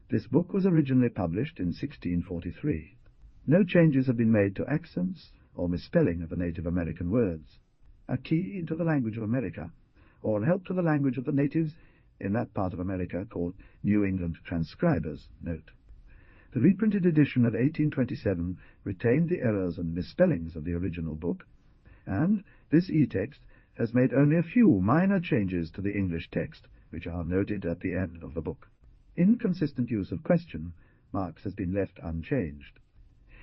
This book was originally published in 1643. No changes have been made to accents or misspelling of the Native American words. A key to the language of America, or help to the language of the natives in that part of America called New England transcribers, note. The reprinted edition of 1827 retained the errors and misspellings of the original book, and this e-text has made only a few minor changes to the English text, which are noted at the end of the book. Inconsistent use of question marks has been left unchanged.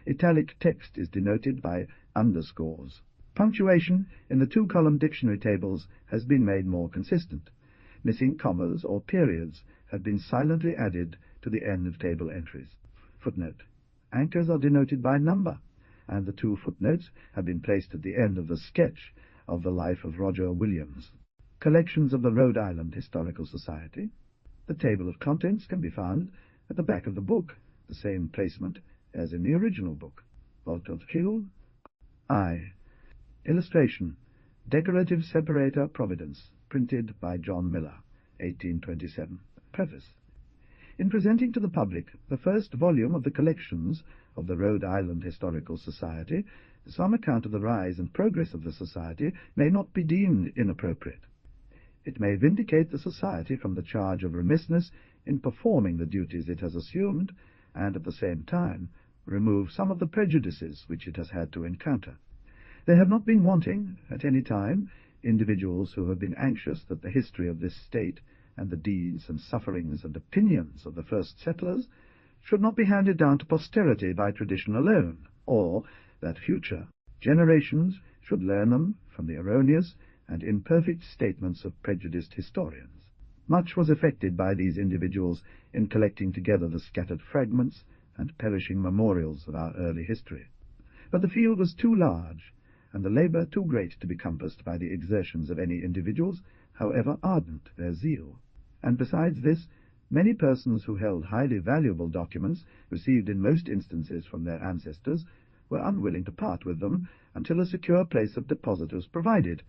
Italic text is denoted by underscores. Punctuation in the two-column dictionary tables has been made more consistent. Missing commas or periods have been silently added to the end of table entries. Footnote. Anchors are denoted by number, and the two footnotes have been placed at the end of the sketch of the life of Roger Williams. Collections of the Rhode Island Historical Society. The table of contents can be found at the back of the book, the same placement as in the original book. Voltothill. I. Illustration. Decorative Separator Providence, printed by John Miller, 1827. Preface. In presenting to the public the first volume of the collections of the Rhode Island Historical Society, some account of the rise and progress of the Society may not be deemed inappropriate. It may vindicate the Society from the charge of remissness in performing the duties it has assumed, and at the same time remove some of the prejudices which it has had to encounter. There have not been wanting, at any time, individuals who have been anxious that the history of this state and the deeds and sufferings and opinions of the first settlers should not be handed down to posterity by tradition alone, or that future generations should learn them from the erroneous and imperfect statements of prejudiced historians. Much was effected by these individuals in collecting together the scattered fragments and perishing memorials of our early history. But the field was too large, and the labour too great to be compassed by the exertions of any individuals, however ardent their zeal. And besides this, many persons who held highly valuable documents, received in most instances from their ancestors, were unwilling to part with them until a secure place of deposit was provided,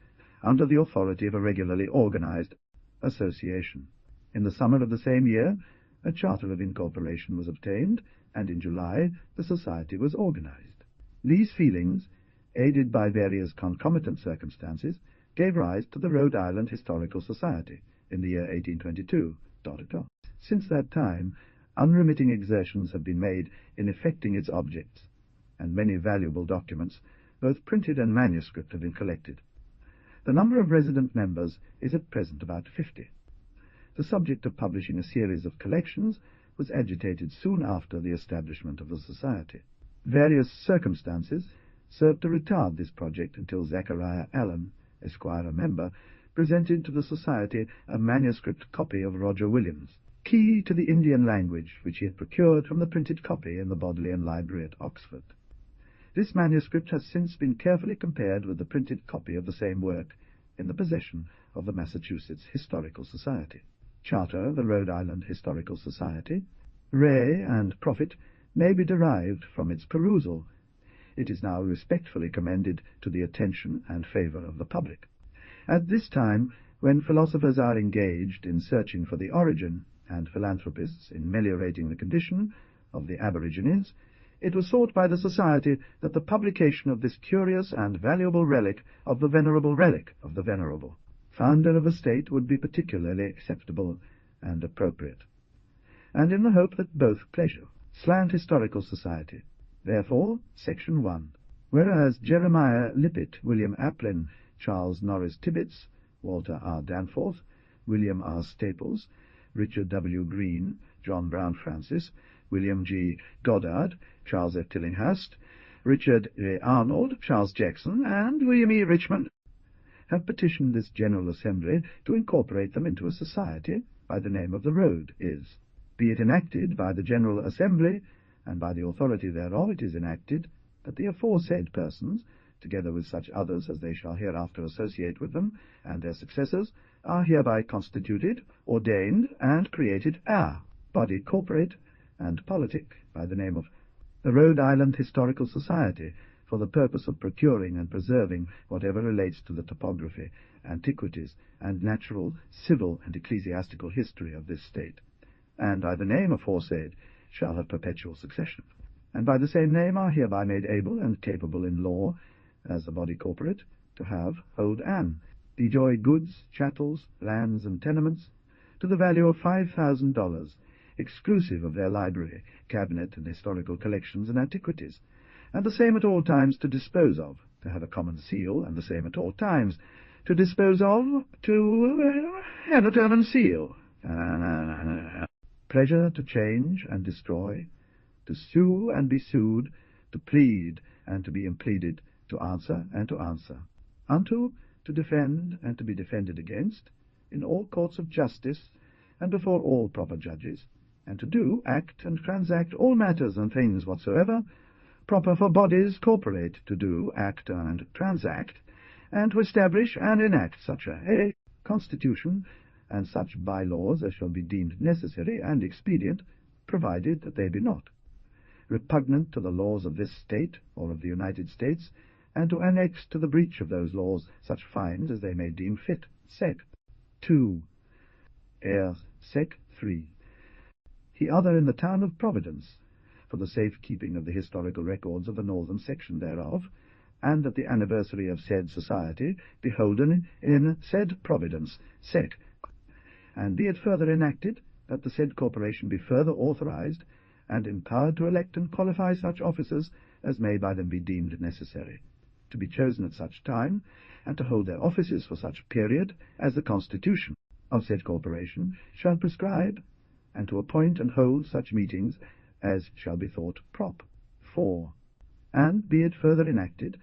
under the authority of a regularly organized association. In the summer of the same year, a charter of incorporation was obtained, and in July the society was organized. These feelings, aided by various concomitant circumstances, gave rise to the Rhode Island Historical Society in the year 1822. Since that time, unremitting exertions have been made in effecting its objects, and many valuable documents, both printed and manuscript, have been collected. The number of resident members is at present about 50. The subject of publishing a series of collections was agitated soon after the establishment of the Society. Various circumstances served to retard this project until Zachariah Allen, Esquire, a member, presented to the Society a manuscript copy of Roger Williams, key to the Indian language, which he had procured from the printed copy in the Bodleian Library at Oxford. This manuscript has since been carefully compared with the printed copy of the same work in the possession of the Massachusetts Historical Society. Charter of the Rhode Island Historical Society. Ray and profit may be derived from its perusal. It is now respectfully commended to the attention and favour of the public. At this time, when philosophers are engaged in searching for the origin, and philanthropists in meliorating the condition of the aborigines, it was thought by the Society that the publication of this curious and valuable relic of the venerable founder of a state would be particularly acceptable and appropriate. And in the hope that both pleasure. Slant Historical Society. Therefore, Section 1. Whereas Jeremiah Lippett, William Applin, Charles Norris Tibbets, Walter R. Danforth, William R. Staples, Richard W. Green, John Brown Francis, William G. Goddard, Charles F. Tillinghast, Richard A. Arnold, Charles Jackson, and William E. Richmond have petitioned this General Assembly to incorporate them into a society by the name of the road is. Be it enacted by the General Assembly, and by the authority thereof it is enacted, that the aforesaid persons, together with such others as they shall hereafter associate with them, and their successors, are hereby constituted, ordained, and created a body corporate and politic by the name of the Rhode Island Historical Society, for the purpose of procuring and preserving whatever relates to the topography, antiquities, and natural, civil, and ecclesiastical history of this state, and by the name aforesaid shall have perpetual succession, and by the same name are hereby made able and capable in law, as the body corporate, to have, hold an, enjoy goods, chattels, lands, and tenements, to the value of $5,000, exclusive of their library, cabinet, and historical collections and antiquities, and the same at all times to dispose of, to have a common seal, and the same at all times to dispose of, to and a turn and seal. Pleasure to change and destroy, to sue and be sued, to plead and to be impleaded, to answer and to answer, unto, to defend and to be defended against, in all courts of justice, and before all proper judges, and to do, act, and transact all matters and things whatsoever, proper for bodies corporate to do, act, and transact, and to establish and enact such a constitution, and such by-laws as shall be deemed necessary and expedient, provided that they be not repugnant to the laws of this state or of the United States, and to annex to the breach of those laws such fines as they may deem fit. Sec. 2. Sec. 3. He other in the town of Providence, for the safe keeping of the historical records of the northern section thereof, and at the anniversary of said society, be holden in said Providence. Sec. And be it further enacted, that the said corporation be further authorized and empowered to elect and qualify such officers as may by them be deemed necessary, to be chosen at such time, and to hold their offices for such period as the Constitution of said corporation shall prescribe, and to appoint and hold such meetings as shall be thought prop. 4. And be it further enacted,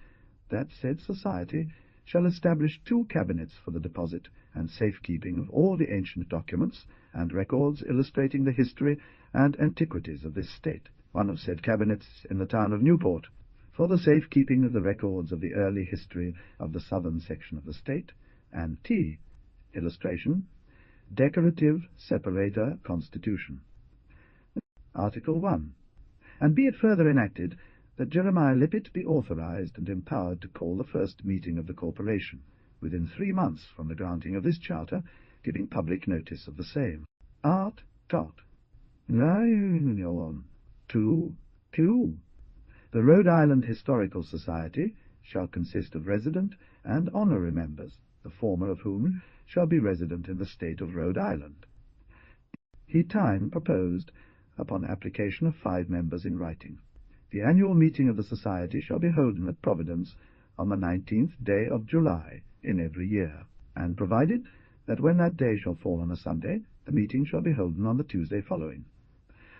that said society shall establish 2 cabinets for the deposit and safekeeping of all the ancient documents and records illustrating the history and antiquities of this state, one of said cabinets in the town of Newport, for the safekeeping of the records of the early history of the southern section of the state, and T. Illustration, decorative separator constitution. Article 1. And be it further enacted that Jeremiah Lippet be authorized and empowered to call the first meeting of the corporation, within 3 months from the granting of this charter, giving public notice of the same. Art. Tot. On. 2. The Rhode Island Historical Society shall consist of resident and honorary members, the former of whom shall be resident in the state of Rhode Island. He time proposed upon application of 5 members in writing. The annual meeting of the society shall be holden at Providence on the 19th day of July in every year, and provided that when that day shall fall on a Sunday, the meeting shall be holden on the Tuesday following.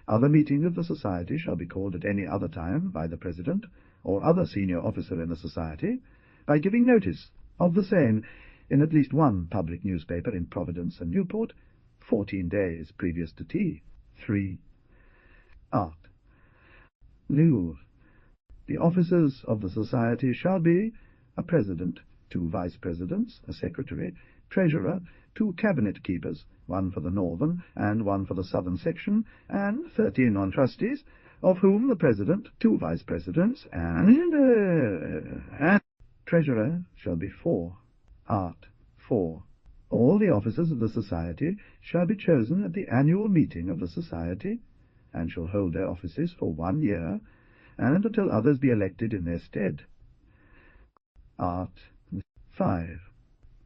Other meetings of the society shall be called at any other time by the President or other senior officer in the society, by giving notice of the same in at least one public newspaper in Providence and Newport, 14 days previous to tea. 3. Art. New. The officers of the society shall be a president, 2 vice-presidents, a secretary, treasurer, 2 cabinet keepers, 1 for the northern and 1 for the southern section, and 13 non-trustees, of whom the president, 2 vice-presidents, and treasurer shall be 4. Art. 4. All the officers of the society shall be chosen at the annual meeting of the society, and shall hold their offices for 1 year, and until others be elected in their stead. Art. 5.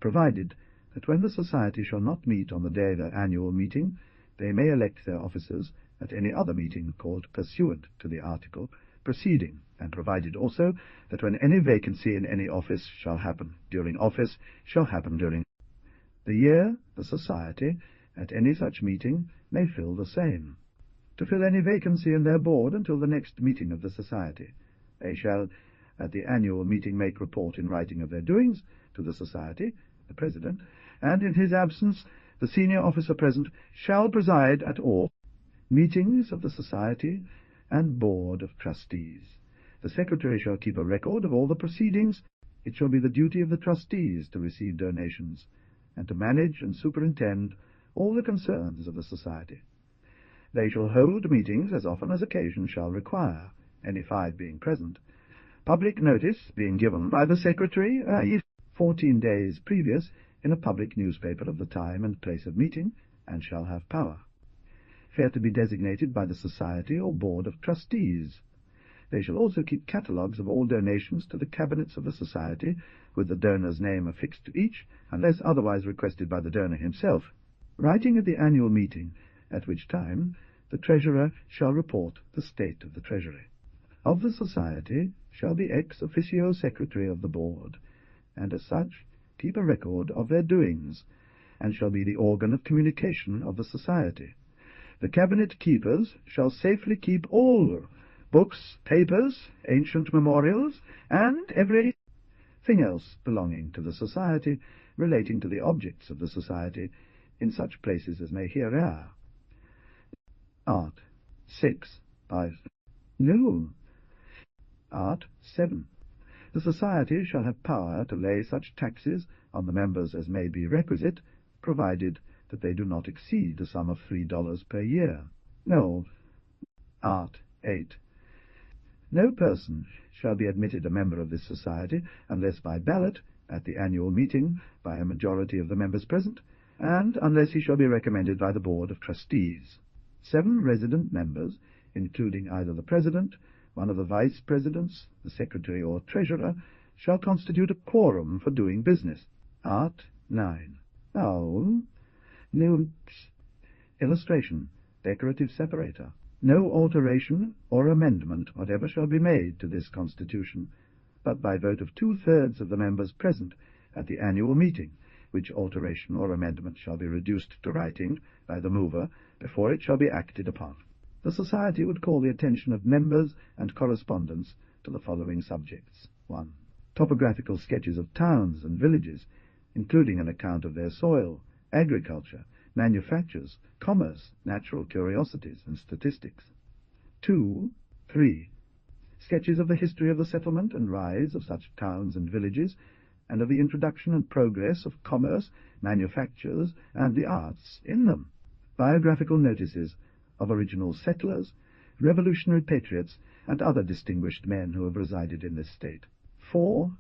Provided that when the society shall not meet on the day of their annual meeting, they may elect their officers at any other meeting called pursuant to the article preceding, and provided also that when any vacancy in any office shall happen during the year, the society, at any such meeting, may fill the same. To fill any vacancy in their board until the next meeting of the society, they shall at the annual meeting make report in writing of their doings to the society, the president, and in his absence the senior officer present shall preside at all meetings of the society and board of trustees. The secretary shall keep a record of all the proceedings. It shall be the duty of the trustees to receive donations, and to manage and superintend all the concerns of the society. They shall hold meetings as often as occasion shall require, any 5 being present, public notice being given by the secretary 14 days previous in a public newspaper of the time and place of meeting, and shall have power. fair to be designated by the Society or Board of Trustees. They shall also keep catalogues of all donations to the cabinets of the Society, with the donor's name affixed to each, unless otherwise requested by the donor himself, writing at the annual meeting, at which time the Treasurer shall report the state of the Treasury. Of the Society shall be ex officio Secretary of the Board, and as such keep a record of their doings, and shall be the organ of communication of the Society. The cabinet keepers shall safely keep all books, papers, ancient memorials, and everything else belonging to the Society, relating to the objects of the Society, in such places as may hereafter. Art. 6. 5. No. Art. 7. The Society shall have power to lay such taxes on the members as may be requisite, provided that they do not exceed the sum of $3 per year. No. Art. 8. No person shall be admitted a member of this Society unless by ballot at the annual meeting by a majority of the members present, and unless he shall be recommended by the Board of Trustees. 7 resident members, including either the President, one of the Vice-Presidents, the Secretary or Treasurer, shall constitute a quorum for doing business. Art. 9. Now, no illustration, decorative separator. No alteration or amendment whatever shall be made to this Constitution, but by vote of 2/3 of the members present at the annual meeting, which alteration or amendment shall be reduced to writing by the mover before it shall be acted upon. The Society would call the attention of members and correspondents to the following subjects. 1. Topographical sketches of towns and villages, including an account of their soil, agriculture, manufactures, commerce, natural curiosities, and statistics. 2. 3. Sketches of the history of the settlement and rise of such towns and villages, and of the introduction and progress of commerce, manufactures, and the arts in them. Biographical notices of original settlers, revolutionary patriots, and other distinguished men who have resided in this state. 4.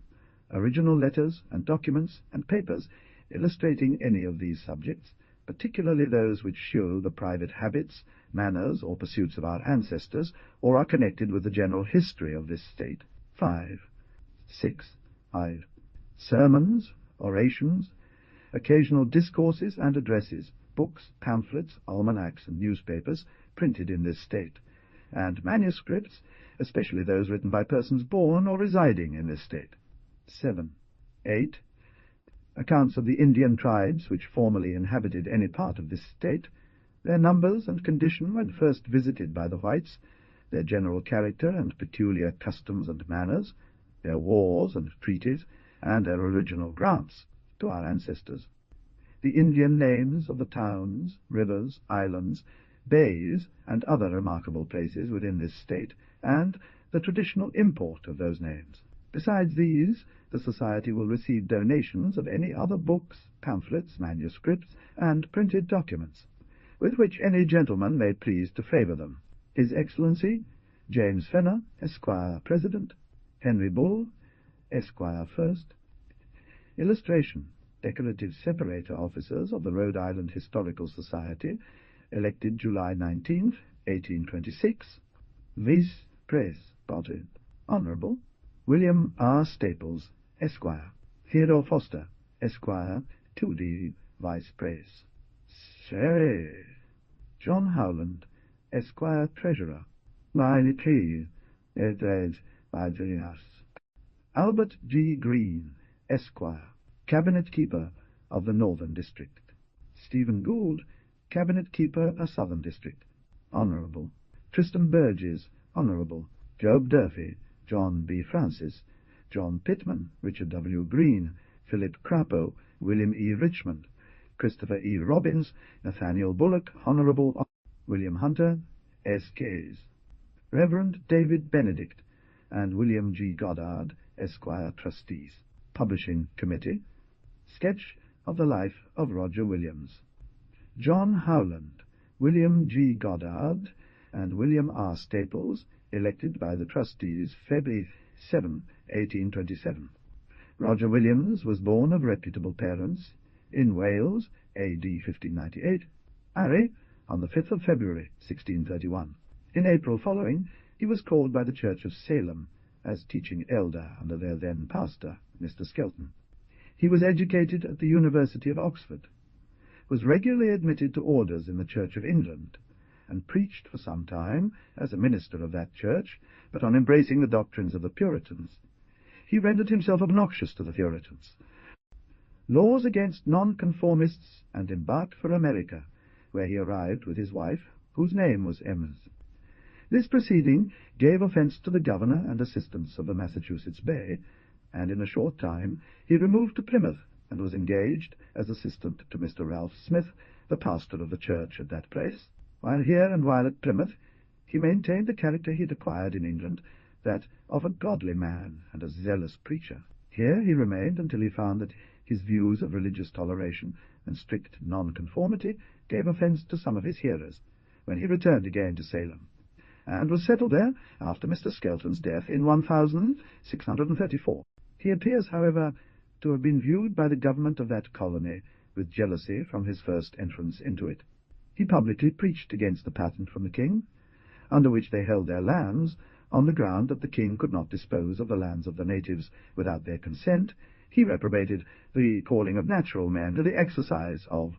Original letters and documents and papers illustrating any of these subjects, particularly those which show the private habits, manners, or pursuits of our ancestors, or are connected with the general history of this state. 5. 6. 5. Sermons, orations, occasional discourses and addresses, books, pamphlets, almanacs, and newspapers printed in this state, and manuscripts, especially those written by persons born or residing in this state. 7. 8. Accounts of the Indian tribes which formerly inhabited any part of this state, their numbers and condition when first visited by the whites, their general character and peculiar customs and manners, their wars and treaties, and their original grants to our ancestors. The Indian names of the towns, rivers, islands, bays, and other remarkable places within this state, and the traditional import of those names. Besides these, the Society will receive donations of any other books, pamphlets, manuscripts, and printed documents, with which any gentleman may please to favour them. His Excellency, James Fenner, Esquire, President, Henry Bull, Esquire, First. Illustration, decorative separator officers of the Rhode Island Historical Society, elected July 19, 1826. Vice-Pres, Honourable William R. Staples, Esquire. Theodore Foster, Esquire, 2d, Vice-Pres. Sherry. John Howland, Esquire, Treasurer. Miley Albert G. Green, Esquire, Cabinet Keeper of the Northern District. Stephen Gould, Cabinet Keeper of Southern District. Honourable Tristram Burgess, Honourable Job Durfee, John B. Francis, John Pittman, Richard W. Green, Philip Crapo, William E. Richmond, Christopher E. Robbins, Nathaniel Bullock, Honourable William Hunter, S. Case, Reverend David Benedict, and William G. Goddard, Esquire, Trustees. Publishing Committee. Sketch of the Life of Roger Williams. John Howland, William G. Goddard, and William R. Staples, elected by the Trustees February 7, 1827. Roger Williams was born of reputable parents in Wales, A.D. 1598. Harry on the 5th of February, 1631. In April following, he was called by the Church of Salem as teaching elder under their then pastor, Mr. Skelton. He was educated at the University of Oxford, was regularly admitted to orders in the Church of England, and preached for some time as a minister of that church, but on embracing the doctrines of the Puritans, he rendered himself obnoxious to the Puritans. Laws against nonconformists, and embarked for America, where he arrived with his wife, whose name was Emms. This proceeding gave offence to the governor and assistants of the Massachusetts Bay, and in a short time he removed to Plymouth, and was engaged as assistant to Mr. Ralph Smith, the pastor of the church at that place. While here and while at Plymouth, he maintained the character he had acquired in England, that of a godly man and a zealous preacher. Here he remained until he found that his views of religious toleration and strict nonconformity gave offence to some of his hearers, when he returned again to Salem, and was settled there after Mr. Skelton's death in 1634. He appears, however, to have been viewed by the government of that colony with jealousy from his first entrance into it. He publicly preached against the patent from the king, under which they held their lands, on the ground that the king could not dispose of the lands of the natives without their consent. He reprobated the calling of natural men to the exercise of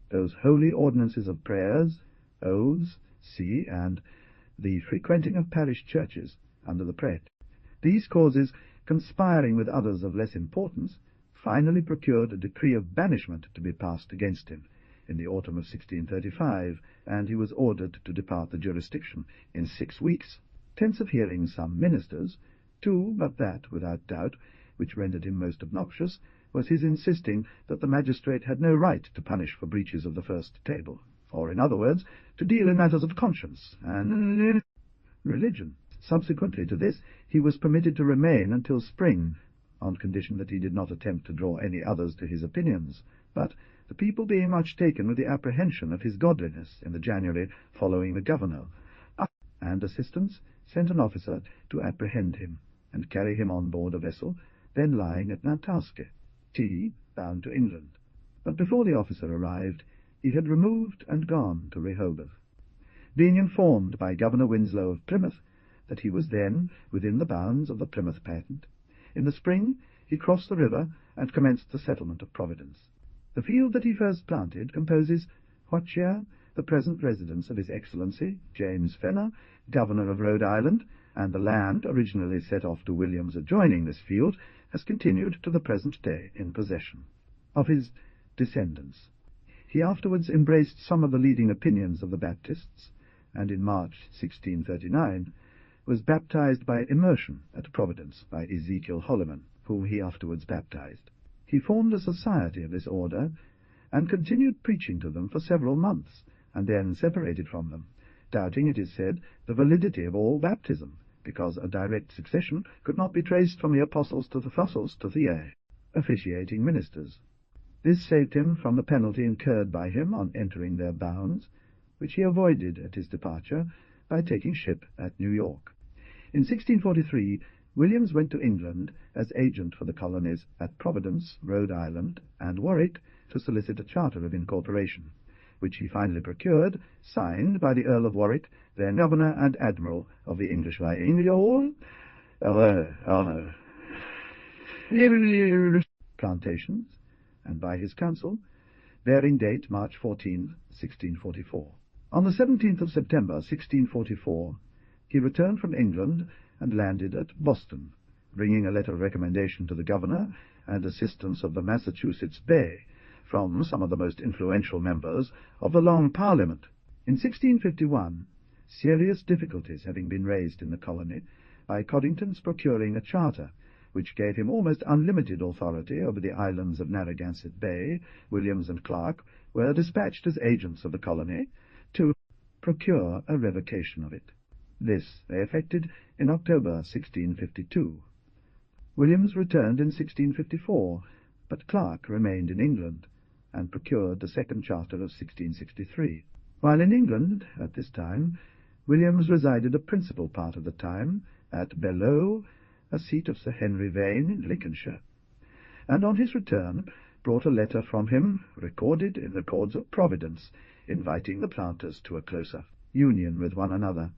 those holy ordinances of prayers, oaths, and the frequenting of parish churches under the prete. These causes, conspiring with others of less importance, finally procured a decree of banishment to be passed against him in the autumn of 1635, and he was ordered to depart the jurisdiction in 6 weeks. Tense of hearing some ministers, too, but that, without doubt, which rendered him most obnoxious, was his insisting that the magistrate had no right to punish for breaches of the first table, or, in other words, to deal in matters of conscience and religion. Subsequently to this, he was permitted to remain until spring, on condition that he did not attempt to draw any others to his opinions, but the people being much taken with the apprehension of his godliness in the January following the governor, and assistants sent an officer to apprehend him, and carry him on board a vessel then lying at Nantasket, bound to England. But before the officer arrived, he had removed and gone to Rehoboth. Being informed by Governor Winslow of Plymouth that he was then within the bounds of the Plymouth patent, in the spring he crossed the river and commenced the settlement of Providence. The field that he first planted composes what here the present residence of His Excellency James Fenner, Governor of Rhode Island, and the land originally set off to Williams adjoining this field has continued to the present day in possession of his descendants. He afterwards embraced some of the leading opinions of the Baptists, and in March 1639 was baptized by immersion at Providence by Ezekiel Holliman, whom he afterwards baptized. He formed a society of this order, and continued preaching to them for several months, and then separated from them, doubting, it is said, the validity of all baptism, because a direct succession could not be traced from the apostles to the officiating ministers. This saved him from the penalty incurred by him on entering their bounds, which he avoided at his departure by taking ship at New York. In 1643, Williams went to England as agent for the colonies at Providence, Rhode Island, and Warwick to solicit a charter of incorporation, which he finally procured, signed by the Earl of Warwick, then Governor and Admiral of the English plantations, and by his council, bearing date March 14, 1644. On the 17th of September, 1644, he returned from England and landed at Boston, bringing a letter of recommendation to the governor and assistance of the Massachusetts Bay from some of the most influential members of the Long Parliament. In 1651, serious difficulties having been raised in the colony by Coddington's procuring a charter which gave him almost unlimited authority over the islands of Narragansett Bay, Williams and Clark were dispatched as agents of the colony to procure a revocation of it. This they effected in October 1652. Williams returned in 1654, but Clark remained in England, and procured the second charter of 1663. While in England at this time, Williams resided a principal part of the time at Belleau, a seat of Sir Henry Vane in Lincolnshire, and on his return brought a letter from him, recorded in the Records of Providence, inviting the planters to a closer union with one another.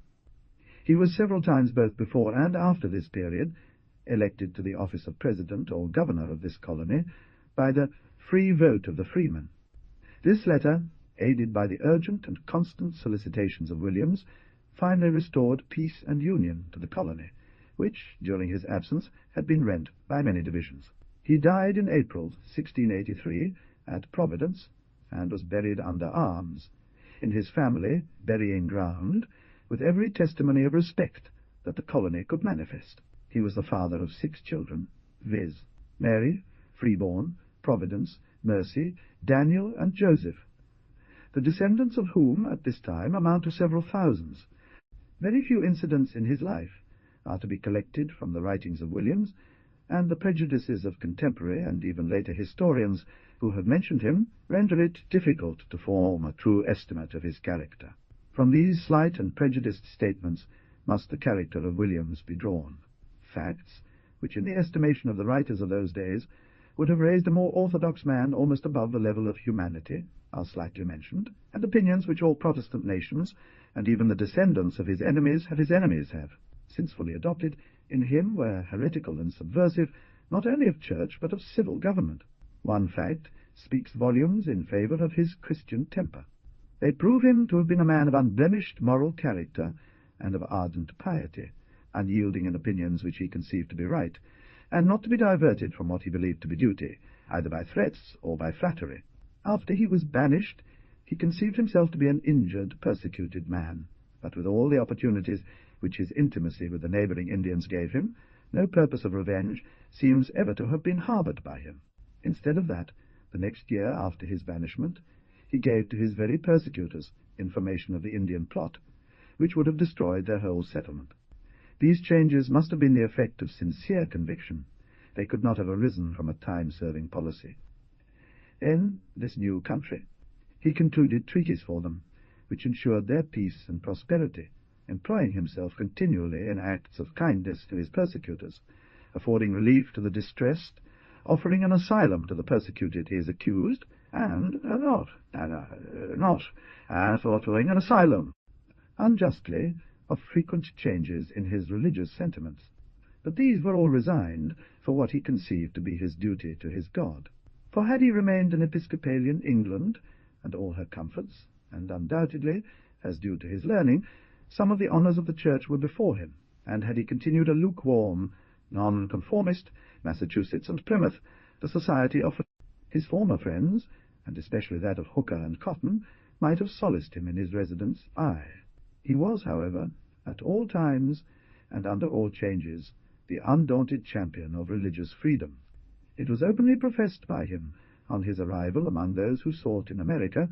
He was several times, both before and after this period, elected to the office of president or governor of this colony by the free vote of the freemen. This letter, aided by the urgent and constant solicitations of Williams, finally restored peace and union to the colony, which, during his absence, had been rent by many divisions. He died in April 1683 at Providence, and was buried under arms, in his family burying ground, with every testimony of respect that the colony could manifest. He was the father of 6 children, viz., Mary, Freeborn, Providence, Mercy, Daniel, and Joseph, the descendants of whom at this time amount to several thousands. Very few incidents in his life are to be collected from the writings of Williams, and the prejudices of contemporary and even later historians who have mentioned him render it difficult to form a true estimate of his character. From these slight and prejudiced statements must the character of Williams be drawn. Facts, which in the estimation of the writers of those days would have raised a more orthodox man almost above the level of humanity, are slightly mentioned, and opinions which all Protestant nations, and even the descendants of his enemies have, since fully adopted, in him were heretical and subversive, not only of church but of civil government. One fact speaks volumes in favour of his Christian temper. They prove him to have been a man of unblemished moral character and of ardent piety, unyielding in opinions which he conceived to be right, and not to be diverted from what he believed to be duty, either by threats or by flattery. After he was banished, he conceived himself to be an injured, persecuted man, but with all the opportunities which his intimacy with the neighbouring Indians gave him, no purpose of revenge seems ever to have been harboured by him. Instead of that, the next year after his banishment, he gave to his very persecutors information of the Indian plot, which would have destroyed their whole settlement. These changes must have been the effect of sincere conviction. They could not have arisen from a time-serving policy. In this new country, he concluded treaties for them, which ensured their peace and prosperity, employing himself continually in acts of kindness to his persecutors, affording relief to the distressed, offering an asylum to the persecuted he is accused, and offering an asylum, unjustly, of frequent changes in his religious sentiments. But these were all resigned for what he conceived to be his duty to his God. For had he remained in Episcopalian England, and all her comforts, and undoubtedly, as due to his learning, some of the honours of the Church were before him, and had he continued a lukewarm, nonconformist, Massachusetts and Plymouth, the society offered his former friends, and especially that of Hooker and Cotton, might have solaced him in his residence. He was, however, at all times and under all changes, the undaunted champion of religious freedom. It was openly professed by him, on his arrival among those who sought in America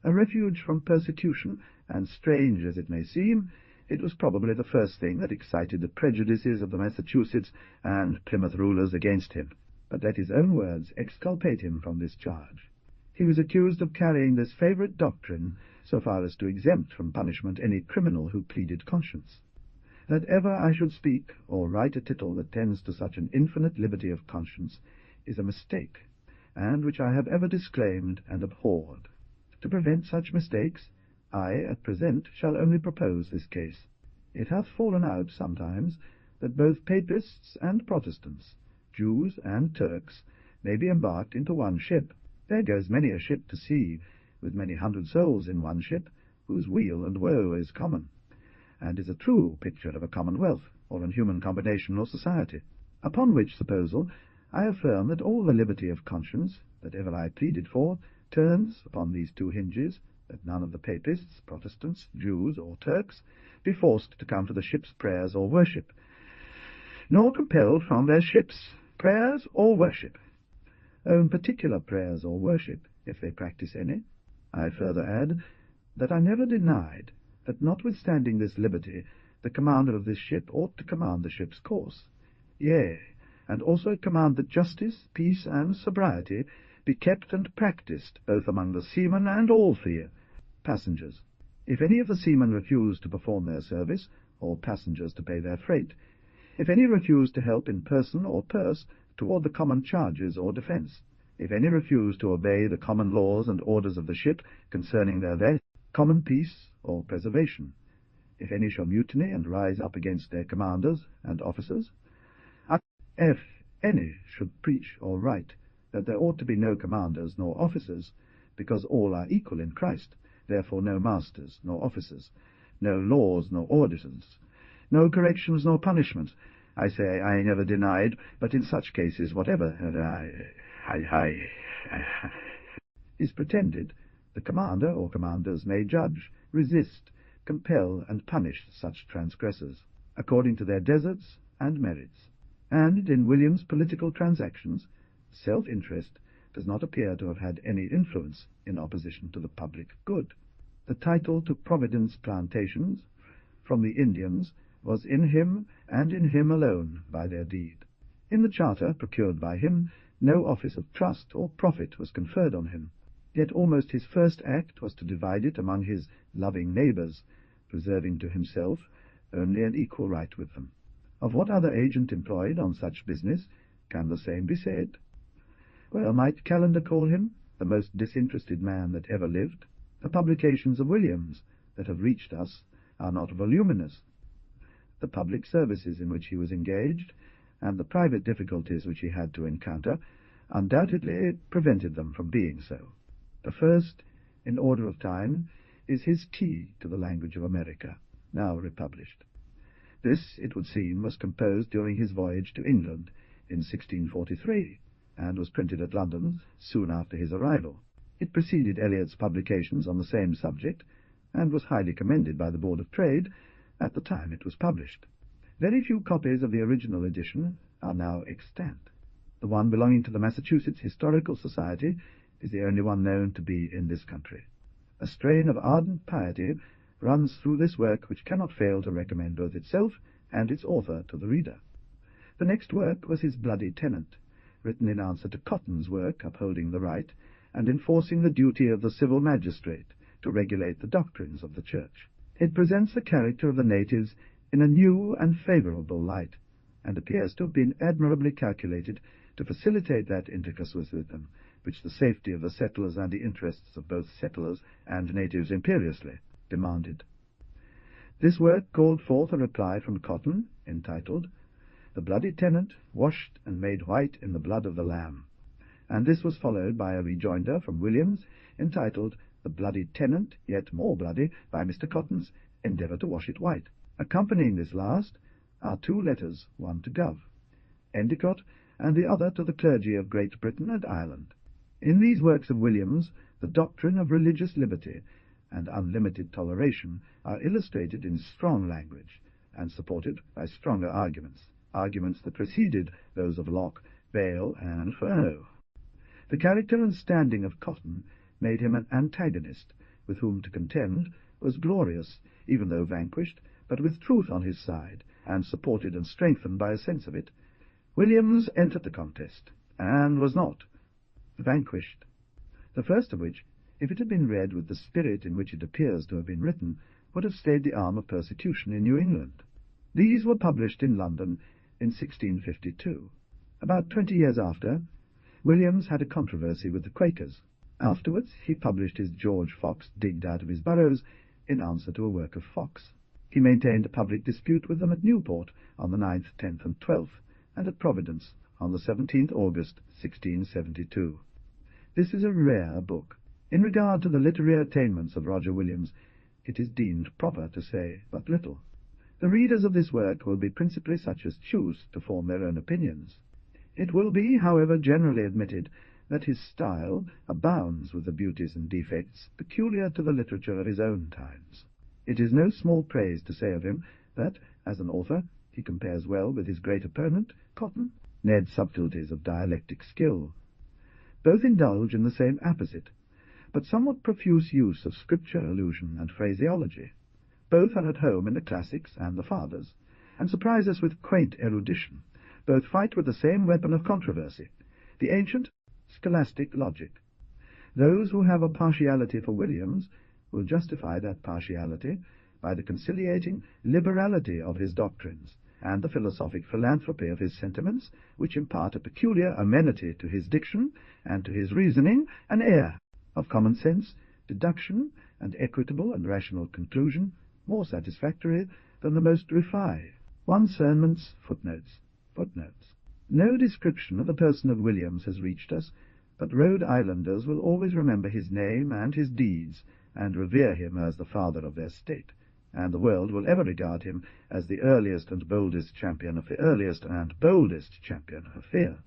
a refuge from persecution, and, strange as it may seem, it was probably the first thing that excited the prejudices of the Massachusetts and Plymouth rulers against him. But let his own words exculpate him from this charge. He was accused of carrying this favourite doctrine so far as to exempt from punishment any criminal who pleaded conscience. That ever I should speak or write a tittle that tends to such an infinite liberty of conscience is a mistake, and which I have ever disclaimed and abhorred. To prevent such mistakes, I at present shall only propose this case. It hath fallen out sometimes that both Papists and Protestants, Jews and Turks, may be embarked into one ship. There goes many a ship to sea, with many 100 souls in one ship, whose weal and woe is common, and is a true picture of a commonwealth, or an human combination or society. Upon which supposal, I affirm that all the liberty of conscience that ever I pleaded for turns upon these two hinges, that none of the Papists, Protestants, Jews, or Turks be forced to come to the ship's prayers or worship, nor compelled from their ships' prayers or worship, own particular prayers or worship, if they practice any. I further add that I never denied that, notwithstanding this liberty, the commander of this ship ought to command the ship's course, yea, and also command that justice, peace, and sobriety be kept and practised both among the seamen and all the passengers. If any of the seamen refuse to perform their service, or passengers to pay their freight, if any refuse to help in person or purse toward the common charges or defence, If any refuse to obey the common laws and orders of the ship concerning their common peace or preservation, if any shall mutiny and rise up against their commanders and officers, if any should preach or write that there ought to be no commanders nor officers, because all are equal in Christ, therefore no masters nor officers, no laws nor auditors, no corrections nor punishments. I say I never denied, but in such cases whatever is pretended, the commander or commanders may judge, resist, compel, and punish such transgressors, according to their deserts and merits. And in William's political transactions, self-interest does not appear to have had any influence in opposition to the public good. The title to Providence plantations from the Indians was in him and in him alone by their deed. In the charter procured by him, no office of trust or profit was conferred on him, yet almost his first act was to divide it among his loving neighbours, preserving to himself only an equal right with them. Of what other agent employed on such business can the same be said? Well, might Callender call him the most disinterested man that ever lived? The publications of Williams that have reached us are not voluminous. The public services in which he was engaged, and the private difficulties which he had to encounter, undoubtedly prevented them from being so. The first, in order of time, is his Key to the Language of America, now republished. This, it would seem, was composed during his voyage to England in 1643, and was printed at London soon after his arrival. It preceded Eliot's publications on the same subject, and was highly commended by the Board of Trade at the time it was published. Very few copies of the original edition are now extant. The one belonging to the Massachusetts Historical Society is the only one known to be in this country. A strain of ardent piety runs through this work which cannot fail to recommend both itself and its author to the reader. The next work was his Bloody Tenant, written in answer to Cotton's work upholding the right and enforcing the duty of the civil magistrate to regulate the doctrines of the Church. It presents the character of the natives in a new and favourable light, and appears to have been admirably calculated to facilitate that intercourse with them which the safety of the settlers and the interests of both settlers and natives imperiously demanded. This work called forth a reply from Cotton, entitled The Bloody Tenant, Washed and Made White in the Blood of the Lamb, and this was followed by a rejoinder from Williams, entitled The Bloody Tenant, Yet More Bloody, by Mr. Cotton's Endeavour to Wash it White. Accompanying this last are two letters, one to Gov. Endicott, and the other to the clergy of Great Britain and Ireland. In these works of Williams, the doctrine of religious liberty and unlimited toleration are illustrated in strong language, and supported by stronger arguments that preceded those of Locke, Bale, and Furneaux. The character and standing of Cotton made him an antagonist, with whom to contend was glorious, even though vanquished, but with truth on his side, and supported and strengthened by a sense of it. Williams entered the contest, and was not vanquished. The first of which, if it had been read with the spirit in which it appears to have been written, would have stayed the arm of persecution in New England. These were published in London in 1652. About 20 years after, Williams had a controversy with the Quakers. Afterwards he published his George Fox digged out of his burrows in answer to a work of Fox. He maintained a public dispute with them at Newport on the 9th, 10th, and 12th, and at Providence on the 17th August, 1672. This is a rare book. In regard to the literary attainments of Roger Williams, it is deemed proper to say but little. The readers of this work will be principally such as choose to form their own opinions. It will be, however, generally admitted that his style abounds with the beauties and defects peculiar to the literature of his own times. It is no small praise to say of him that, as an author, he compares well with his great opponent, Cotton, Ned's subtleties of dialectic skill. Both indulge in the same apposite, but somewhat profuse use of scripture allusion and phraseology. Both are at home in the classics and the fathers, and surprise us with quaint erudition. Both fight with the same weapon of controversy, the ancient scholastic logic. Those who have a partiality for Williams will justify that partiality by the conciliating liberality of his doctrines, and the philosophic philanthropy of his sentiments, which impart a peculiar amenity to his diction, and to his reasoning an air of common sense, deduction, and equitable and rational conclusion, more satisfactory than the most refined. One sermon's footnotes. No description of the person of Williams has reached us, but Rhode Islanders will always remember his name and his deeds, and revere him as the father of their state, and the world will ever regard him as the earliest and boldest champion of fear.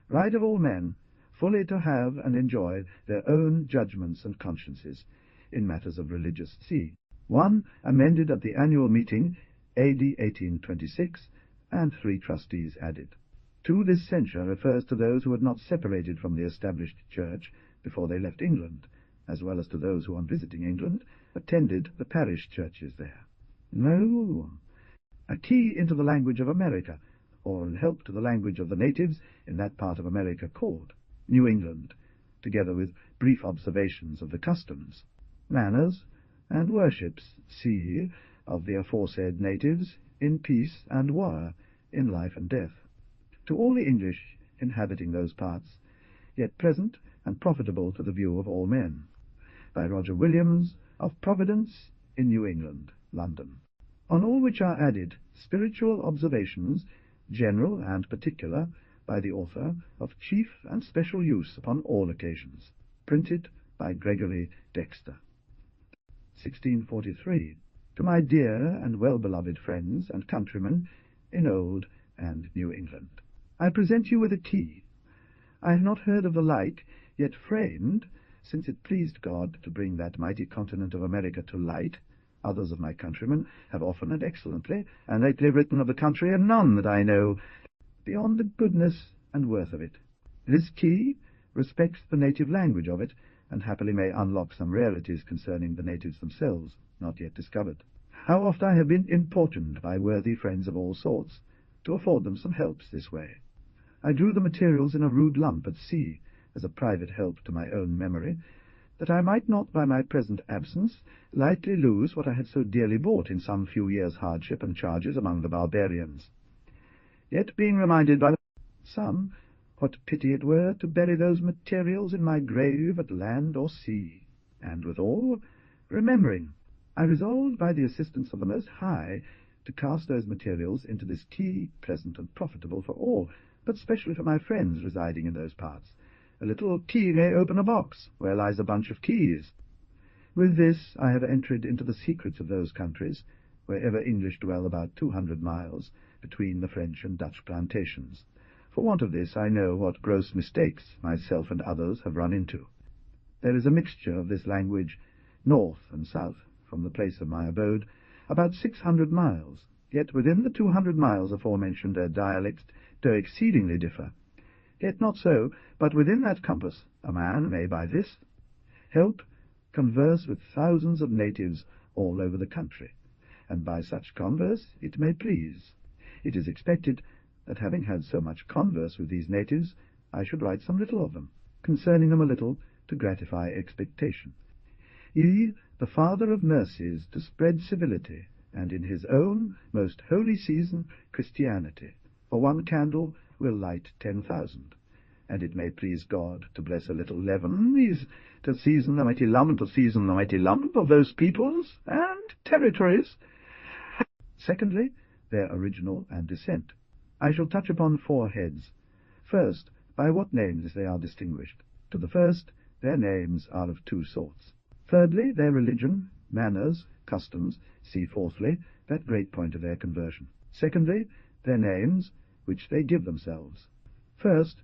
Right of all men, fully to have and enjoy their own judgments and consciences in matters of religious see. 1. Amended at the annual meeting, A.D. 1826, and 3 trustees added. 2. This censure refers to those who had not separated from the established church before they left England, as well as to those who, on visiting England, attended the parish churches there. No. A key into the language of America, or an help to the language of the natives in that part of America called New England, together with brief observations of the customs, manners, and worships, of the aforesaid natives, in peace and war, in life and death, to all the English inhabiting those parts, yet present and profitable to the view of all men. By Roger Williams, of Providence, in New England, London. On all which are added spiritual observations, general and particular, by the author, of chief and special use upon all occasions, printed by Gregory Dexter. 1643. To my dear and well-beloved friends and countrymen in Old and New England. I present you with a key. I have not heard of the like, yet framed, since it pleased God to bring that mighty continent of America to light. Others of my countrymen have often and excellently, and lately written of the country, and none that I know, beyond the goodness and worth of it. This key respects the native language of it, and happily may unlock some rarities concerning the natives themselves, not yet discovered. How oft I have been importuned by worthy friends of all sorts to afford them some helps this way. I drew the materials in a rude lump at sea, as a private help to my own memory, that I might not by my present absence lightly lose what I had so dearly bought in some few years' hardship and charges among the barbarians. Yet being reminded by some, what pity it were to bury those materials in my grave at land or sea, and withal, remembering, I resolved by the assistance of the Most High to cast those materials into this key, pleasant and profitable for all, but specially for my friends residing in those parts. A little key may open a box, where lies a bunch of keys. With this I have entered into the secrets of those countries, wherever English dwell about 200 miles between the French and Dutch plantations. For want of this I know what gross mistakes myself and others have run into. There is a mixture of this language north and south from the place of my abode, about 600 miles, yet within the 200 miles aforementioned their dialects do exceedingly differ. Yet not so, but within that compass a man may by this help converse with thousands of natives all over the country, and by such converse it may please. It is expected that having had so much converse with these natives, I should write some little of them, concerning them a little to gratify expectation. He, the Father of mercies, to spread civility, and in his own most holy season Christianity, for one candle will light 10,000, and it may please God to bless a little leaven, to season the mighty lump of those peoples and territories. Secondly, their original and descent. I shall touch upon 4 heads. First, by what names they are distinguished. To the first, their names are of 2 sorts. Thirdly, their religion, manners, customs, see fourthly, that great point of their conversion. Secondly, their names, which they give themselves. First,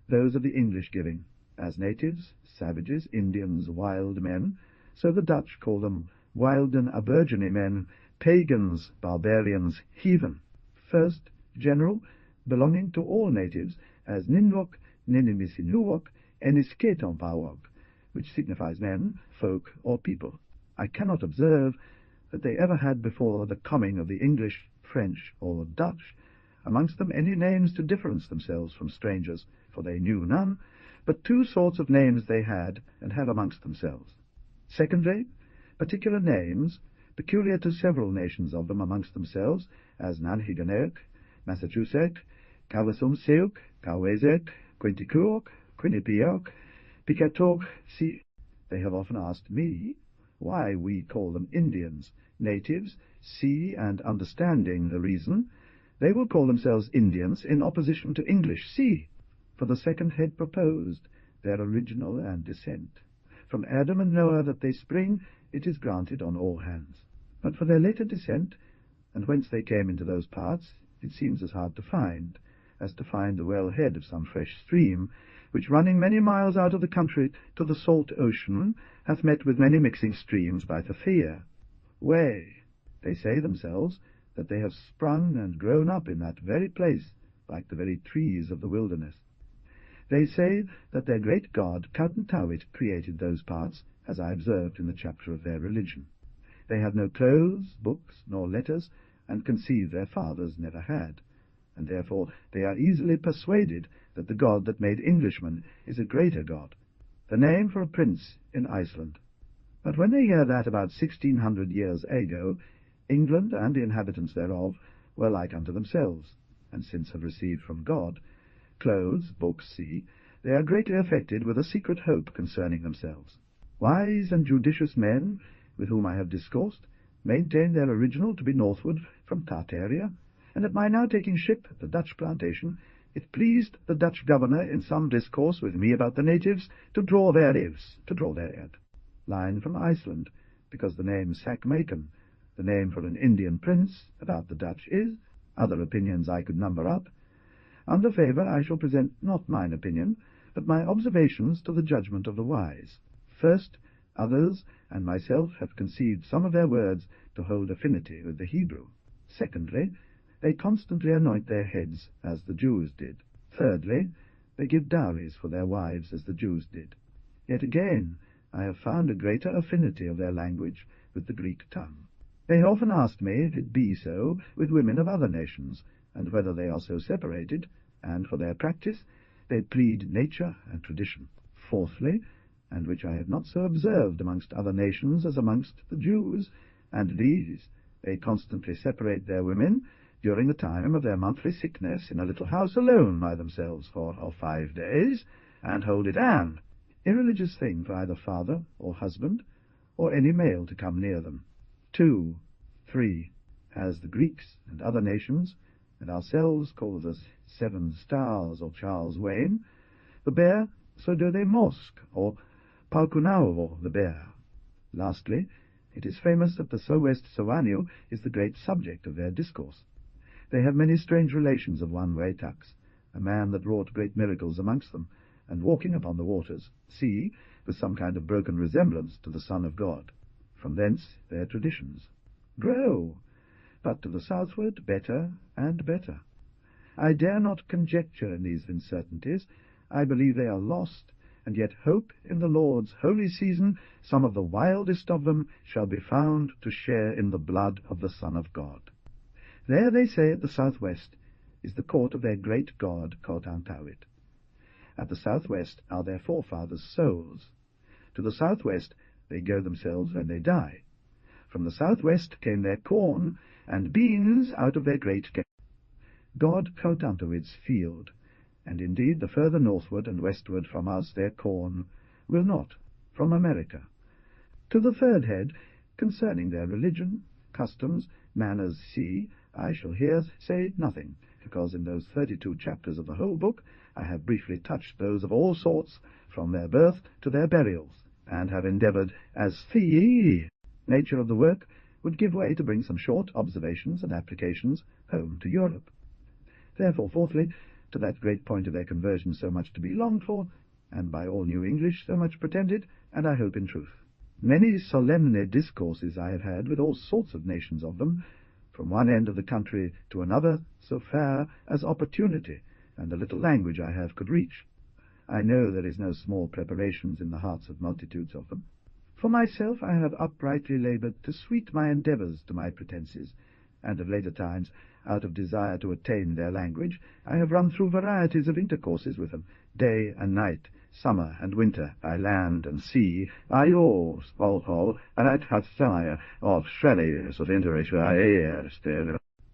those of the English giving, as natives, savages, Indians, wild men, so the Dutch call them wilden aborigine men, pagans, barbarians, heathen. First, general, belonging to all natives, as Ninwok, Ninimisinuwok, Enisketompawok, which signifies men, folk, or people. I cannot observe that they ever had before the coming of the English, French, or Dutch, amongst them any names to difference themselves from strangers, for they knew none, but 2 sorts of names they had, and have amongst themselves. Secondly, particular names, peculiar to several nations of them amongst themselves, as Nanhiganek, Massachusetts, Kawasumseuk, Kawesek, Quintikuok, Quinnipiac, Picatook, They have often asked me why we call them Indians. Natives, see and understanding the reason, they will call themselves Indians in opposition to English. See, for the second head proposed, their original and descent. From Adam and Noah that they spring, it is granted on all hands. But for their later descent, and whence they came into those parts, it seems as hard to find as to find the well-head of some fresh stream, which running many miles out of the country to the salt ocean, hath met with many mixing streams by the Thea. Way, they say themselves, that they have sprung and grown up in that very place, like the very trees of the wilderness. They say that their great god, Cowtentowit, created those parts, as I observed in the chapter of their religion. They have no clothes, books, nor letters, and conceive their fathers never had, and therefore they are easily persuaded that the God that made Englishmen is a greater God, the name for a prince in Iceland. But when they hear that about 1600 years ago, England and the inhabitants thereof were like unto themselves, and since have received from God clothes, books, see, they are greatly affected with a secret hope concerning themselves. Wise and judicious men, with whom I have discoursed, maintain their original to be northward from Tartaria, and at my now taking ship at the Dutch plantation, it pleased the Dutch governor in some discourse with me about the natives to draw their line from Iceland, because the name Sackmaken, the name for an Indian prince, about the Dutch is, other opinions I could number up. Under favour I shall present not mine opinion, but my observations to the judgment of the wise. First, others and myself have conceived some of their words to hold affinity with the Hebrew. Secondly, they constantly anoint their heads, as the Jews did. Thirdly, they give dowries for their wives, as the Jews did. Yet again, I have found a greater affinity of their language with the Greek tongue. They often asked me if it be so with women of other nations, and whether they are so separated, and for their practice they plead nature and tradition. Fourthly, and which I have not so observed amongst other nations as amongst the Jews, and these, they constantly separate their women during the time of their monthly sickness in a little house alone by themselves 4 or 5 days, and hold it an irreligious thing for either father or husband, or any male to come near them. 2, 3, as the Greeks and other nations, and ourselves call the 7 stars or Charles Wain, the bear, so do they Mosque, or Paukunao the bear. Lastly, it is famous that the Sowest Sowanu is the great subject of their discourse. They have many strange relations of one Waitax, a man that wrought great miracles amongst them, and walking upon the waters, see, with some kind of broken resemblance to the Son of God. From thence their traditions grow, but to the southward better and better. I dare not conjecture in these uncertainties. I believe they are lost, and yet hope in the Lord's holy season some of the wildest of them shall be found to share in the blood of the Son of God. There, they say, at the southwest is the court of their great god Cowtentowit. At the southwest are their forefathers' souls. To the southwest they go themselves when they die. From the southwest came their corn and beans out of their great God Cowtentowit's field, and indeed the further northward and westward from us their corn will not, from America. To the third head, concerning their religion, customs, manners, see, I shall here say nothing, because in those 32 chapters of the whole book I have briefly touched those of all sorts, from their birth to their burials, and have endeavoured, as the nature of the work would give way, to bring some short observations and applications home to Europe. Therefore, fourthly, to that great point of their conversion so much to be longed for, and by all New English so much pretended, and I hope in truth. Many solemn discourses I have had with all sorts of nations of them, from one end of the country to another, so fair as opportunity and the little language I have could reach. I know there is no small preparations in the hearts of multitudes of them. For myself I have uprightly laboured to sweet my endeavours to my pretences, and of later times, out of desire to attain their language, I have run through varieties of intercourses with them, day and night, summer and winter, by land and sea, by all, Spalhol, and at Hatsaya, of Shrellius of Interest,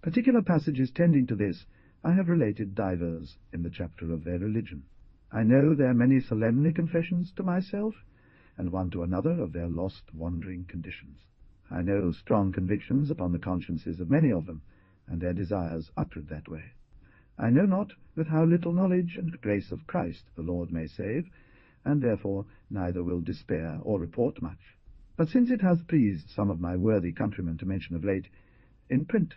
particular passages tending to this I have related divers in the chapter of their religion. I know their many solemnly confessions to myself, and one to another of their lost wandering conditions. I know strong convictions upon the consciences of many of them, and their desires uttered that way. I know not with how little knowledge and grace of Christ the Lord may save, and therefore neither will despair or report much. But since it hath pleased some of my worthy countrymen to mention of late, in print,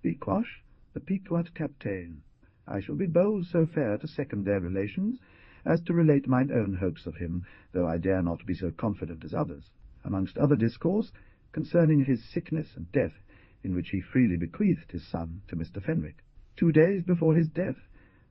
Viquash, the Pequot Captain, I shall be bold so fair to second their relations, as to relate mine own hopes of him, though I dare not be so confident as others, amongst other discourse, concerning his sickness and death, in which he freely bequeathed his son to Mr. Fenwick. 2 days before his death,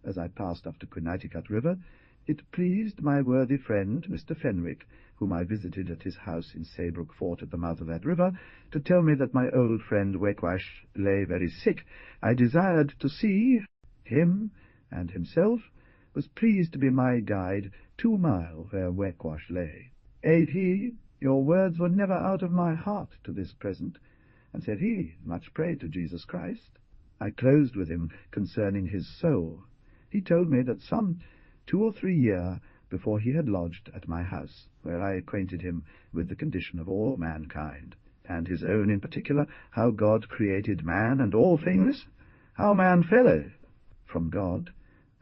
as I passed up to Quinnipiac River, it pleased my worthy friend, Mr. Fenwick, whom I visited at his house in Saybrook Fort at the mouth of that river, to tell me that my old friend Wequash lay very sick. I desired to see him, and himself was pleased to be my guide 2 mile where Wequash lay. Aid he, your words were never out of my heart to this present, and said he, much pray to Jesus Christ. I closed with him concerning his soul. He told me that some 2 or 3 year before he had lodged at my house, where I acquainted him with the condition of all mankind, and his own in particular, how God created man and all things, how man fell from God,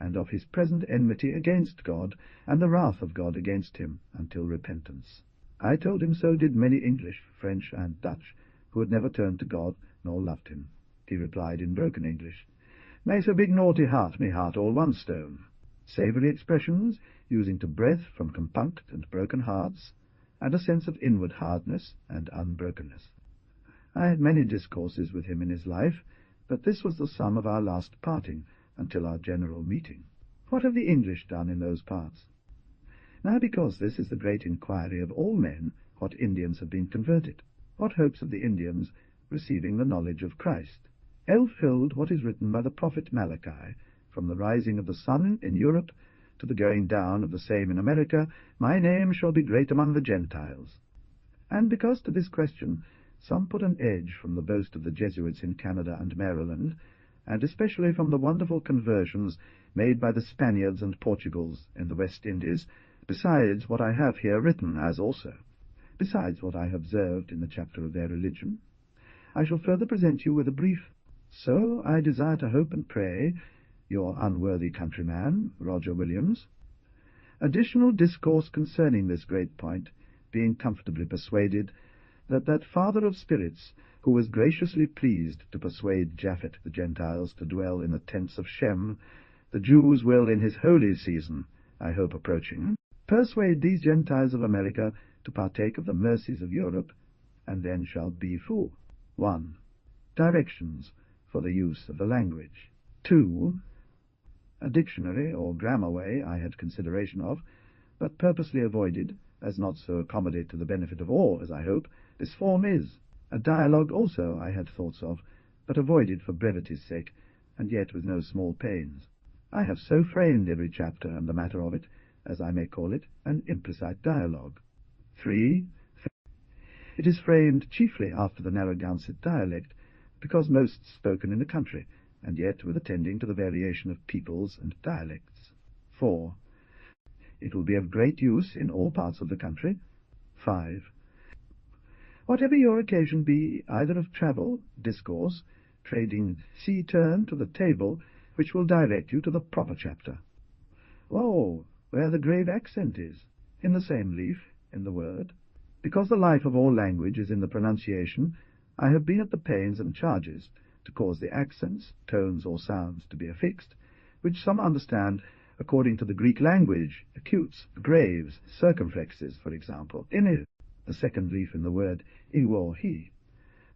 and of his present enmity against God, and the wrath of God against him, until repentance. I told him so did many English, French, and Dutch, who had never turned to God, nor loved him. He replied in broken English, "May so big naughty heart me heart all one stone." Savoury expressions, using to breath from compunct and broken hearts, and a sense of inward hardness and unbrokenness. I had many discourses with him in his life, but this was the sum of our last parting, until our general meeting. What have the English done in those parts? Now, because this is the great inquiry of all men, what Indians have been converted, what hopes of the Indians receiving the knowledge of Christ, fulfilled what is written by the prophet Malachi, from the rising of the sun in Europe to the going down of the same in America, my name shall be great among the Gentiles. And because to this question some put an edge from the boast of the Jesuits in Canada and Maryland, and especially from the wonderful conversions made by the Spaniards and Portugals in the West Indies, besides what I have here written, as also, besides what I have observed in the chapter of their religion, I shall further present you with a brief. So I desire to hope and pray, your unworthy countryman, Roger Williams, additional discourse concerning this great point, being comfortably persuaded that that Father of spirits, who was graciously pleased to persuade Japhet the Gentiles to dwell in the tents of Shem, the Jews will in his holy season, I hope approaching, persuade these Gentiles of America to partake of the mercies of Europe, and then shall be full. 1. Directions for the use of the language. 2. A dictionary or grammar way I had consideration of, but purposely avoided, as not so accommodate to the benefit of all, as I hope, this form is. A dialogue also I had thoughts of, but avoided for brevity's sake, and yet with no small pains. I have so framed every chapter and the matter of it, as I may call it, an implicit dialogue. 3. It is framed chiefly after the Narragansett dialect, because most spoken in the country, and yet with attending to the variation of peoples and dialects. 4. It will be of great use in all parts of the country. 5. Whatever your occasion be, either of travel, discourse, trading, sea turn to the table, which will direct you to the proper chapter. Oh, where the grave accent is, in the same leaf, in the word. Because the life of all language is in the pronunciation, I have been at the pains and charges to cause the accents, tones, or sounds to be affixed, which some understand according to the Greek language, acutes, graves, circumflexes, for example, in it, the second leaf in the word I or he.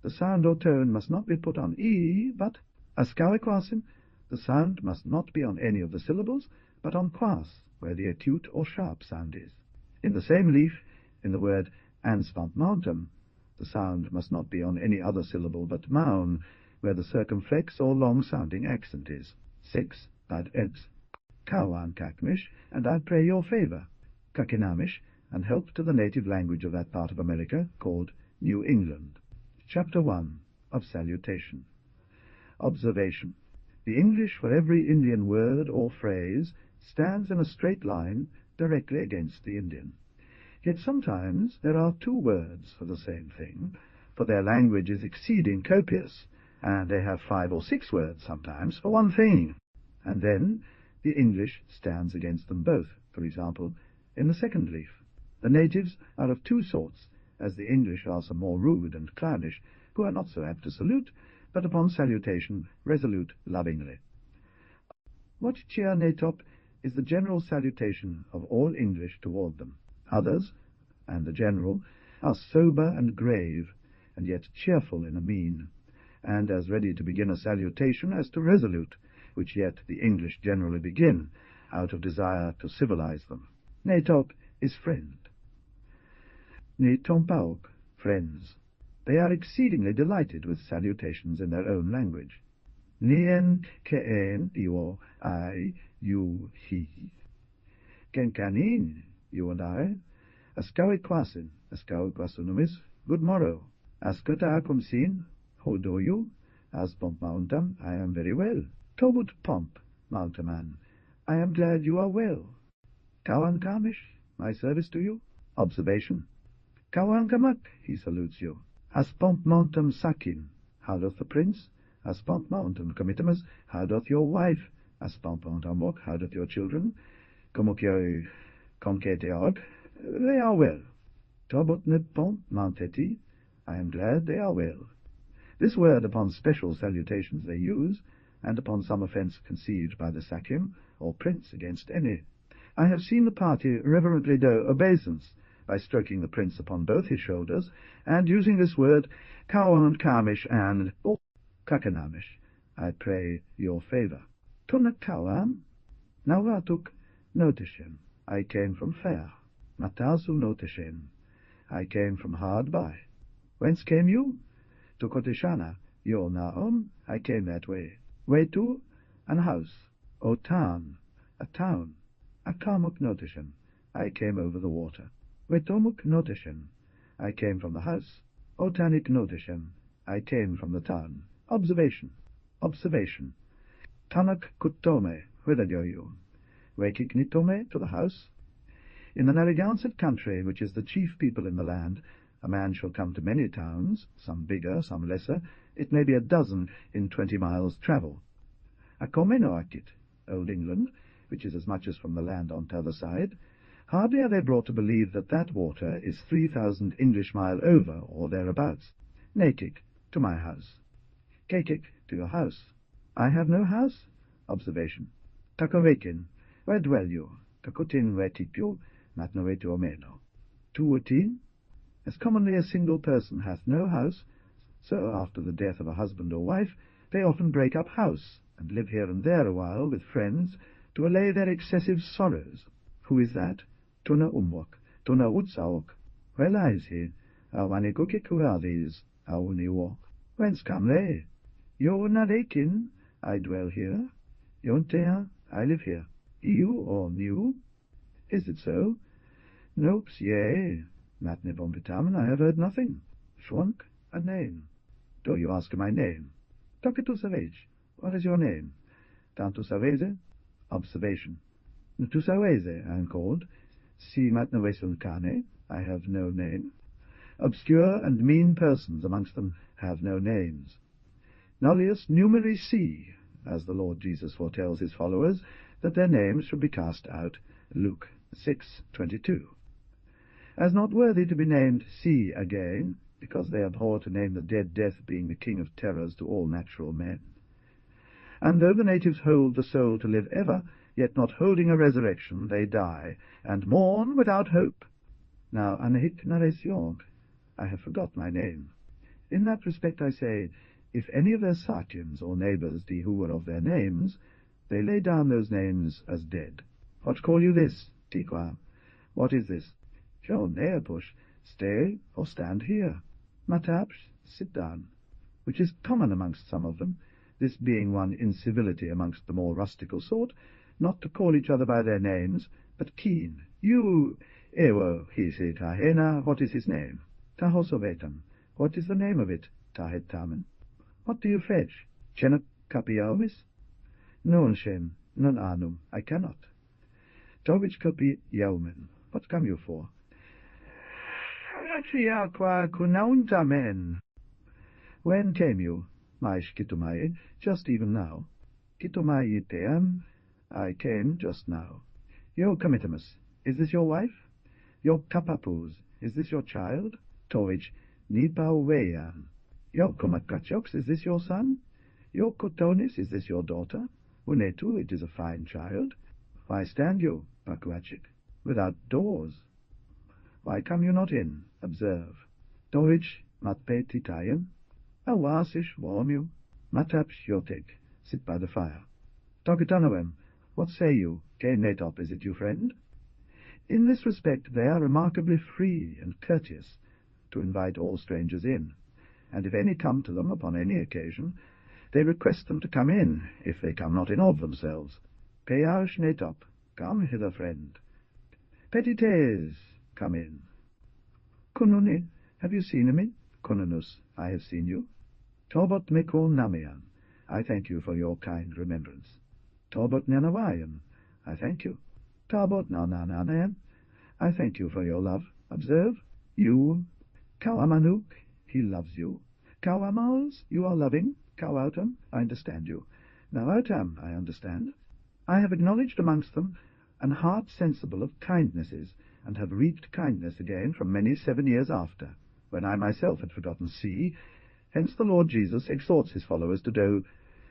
The sound or tone must not be put on I, but ascauequasin, the sound must not be on any of the syllables, but on quas, where the acute or sharp sound is. In the same leaf, in the word ansvant mountem, the sound must not be on any other syllable but maun, where the circumflex or long-sounding accent is. 6. Ad eds. Kawan kakmish, and I pray your favour, kakinamish, and help to the native language of that part of America called New England. Chapter 1 of Salutation. Observation. The English for every Indian word or phrase stands in a straight line directly against the Indian. Yet sometimes there are two words for the same thing, for their language is exceeding copious, and they have 5 or 6 words sometimes for one thing. And then the English stands against them both. For example, in the second leaf, the natives are of two sorts, as the English are some more rude and clownish, who are not so apt to salute, but upon salutation resolute lovingly. What cheer natop is the general salutation of all English toward them. Others, and the general, are sober and grave, and yet cheerful in a mien, and as ready to begin a salutation as to resolute, which yet the English generally begin, out of desire to civilize them. Natop is friend. Ni tompauk, friends. They are exceedingly delighted with salutations in their own language. Nien keen io I, you, he. Kenkanin, you and I. Askawikwasin, askawikwasunum is good morrow. Askota akumsin, how do you? As Pomp Mountain, I am very well. Tobut Pomp, Mountainman, I am glad you are well. Kawan Kamish, my service to you. Observation. Kawan Kamak, he salutes you. As Pomp Mountain Sakin, how doth the prince? As Pomp Mountain Committimus, how doth your wife? As Pomp Mountain Walk, how doth your children? Komokyo Konketeog, they are well. Tobut Nipon Mounteti, I am glad they are well. This word upon special salutations they use, and upon some offence conceived by the Sakim, or prince against any. I have seen the party reverently do obeisance, by stroking the prince upon both his shoulders, and using this word, Kawan Kamish and Kakanamish, I pray your favour. Tunakawan, Nawatuk Notishin, I came from fair. Matasu Notishin, I came from hard by. Whence came you? To Kotishana, your Naum, I came that way. Way to an house, O town, a town. Akamuk Notishin, I came over the water. Wetomuk Notishin, I came from the house. Otanik Notishin, I came from the town. Observation, observation. Tanak Kutome, whither go you? Wakik Nitome, to the house. In the Narragansett country, which is the chief people in the land, a man shall come to many towns, some bigger, some lesser, it may be a dozen in 20 miles' travel. Akomenoakit, Old England, which is as much as from the land on t'other side, hardly are they brought to believe that that water is 3,000 English mile over, or thereabouts. Nakik, to my house. Kakik, to your house. I have no house? Observation. Takovekin, where dwell you? Takutin wetipyu, matnovetu omeno. Tuutin, as commonly a single person hath no house, so after the death of a husband or wife, they often break up house, and live here and there a while with friends, to allay their excessive sorrows. Who is that? Tuna Umwok, Tuna Utsaok. Where lies he? Awanikukik, who are these? Auniwok. Whence come they? Yonarekin, I dwell here. Yontea, I live here. You or new? Is it so? Nopes, yea. Matnebompitamen, I have heard nothing. Schwank, a name. Do you ask my name? Tokitu Savage, what is your name? Tantu Saveze? Observation. Tu Saveze, I am called. Si Matnavesun Kane, I have no name. Obscure and mean persons amongst them have no names. Nullius numeri si, as the Lord Jesus foretells his followers, that their names should be cast out. Luke 6:22. As not worthy to be named si again, because they abhor to name the dead Death being the king of terrors to all natural men. And though the natives hold the soul to live ever, yet not holding a resurrection, they die, and mourn without hope. Now, Anahik Naresyog, I have forgot my name. In that respect I say, if any of their Sakyans or neighbours dehuer of their names, they lay down those names as dead. What call you this, Tikwa? What is this? Sho Neapush, stay or stand here. Matapsh, sit down, which is common amongst some of them, this being one incivility amongst the more rustical sort, not to call each other by their names, but keen. You, Ewo, he say Tahena, what is his name? Tahosovetam, what is the name of it? Tahetamen. What do you fetch? Chenakapiavis? Non shem, non anum, I cannot. Tovich kopi yaumen, what come you for? Achia qua kunauntamen. When came you, maish kitumai, just even now? Kitumai iteam, I came just now. Yo committimus, is this your wife? Yo kapapus, is this your child? Tovich, nipa weyan. Yo kumakachoks, is this your son? Yo kotonis, is this your daughter? Unetu, it is a fine child. Why stand you, Pakuachik, without doors? Why come you not in? Observe. Tovich, matpe titayan. Awasish, warm you. Matapsh yotek, sit by the fire. Tokitanoem, what say you? Ke netop, is it you, friend? In this respect they are remarkably free and courteous to invite all strangers in, and if any come to them upon any occasion, they request them to come in, if they come not in of themselves. Peyash netop, come hither, friend. Petites, come in. Kununi, have you seen me? Kununus, I have seen you. Tobot meko namian, I thank you for your kind remembrance. Tobot nanawayan, I thank you. Tobot nananayan, I thank you for your love. Observe, you. Kawamanuk, he loves you. Kawamals, you are loving. Kawautam, I understand you. Nawautam, I understand. I have acknowledged amongst them an heart sensible of kindnesses, and have reaped kindness again from many 7 years after, when I myself had forgotten see. Hence the Lord Jesus exhorts his followers to do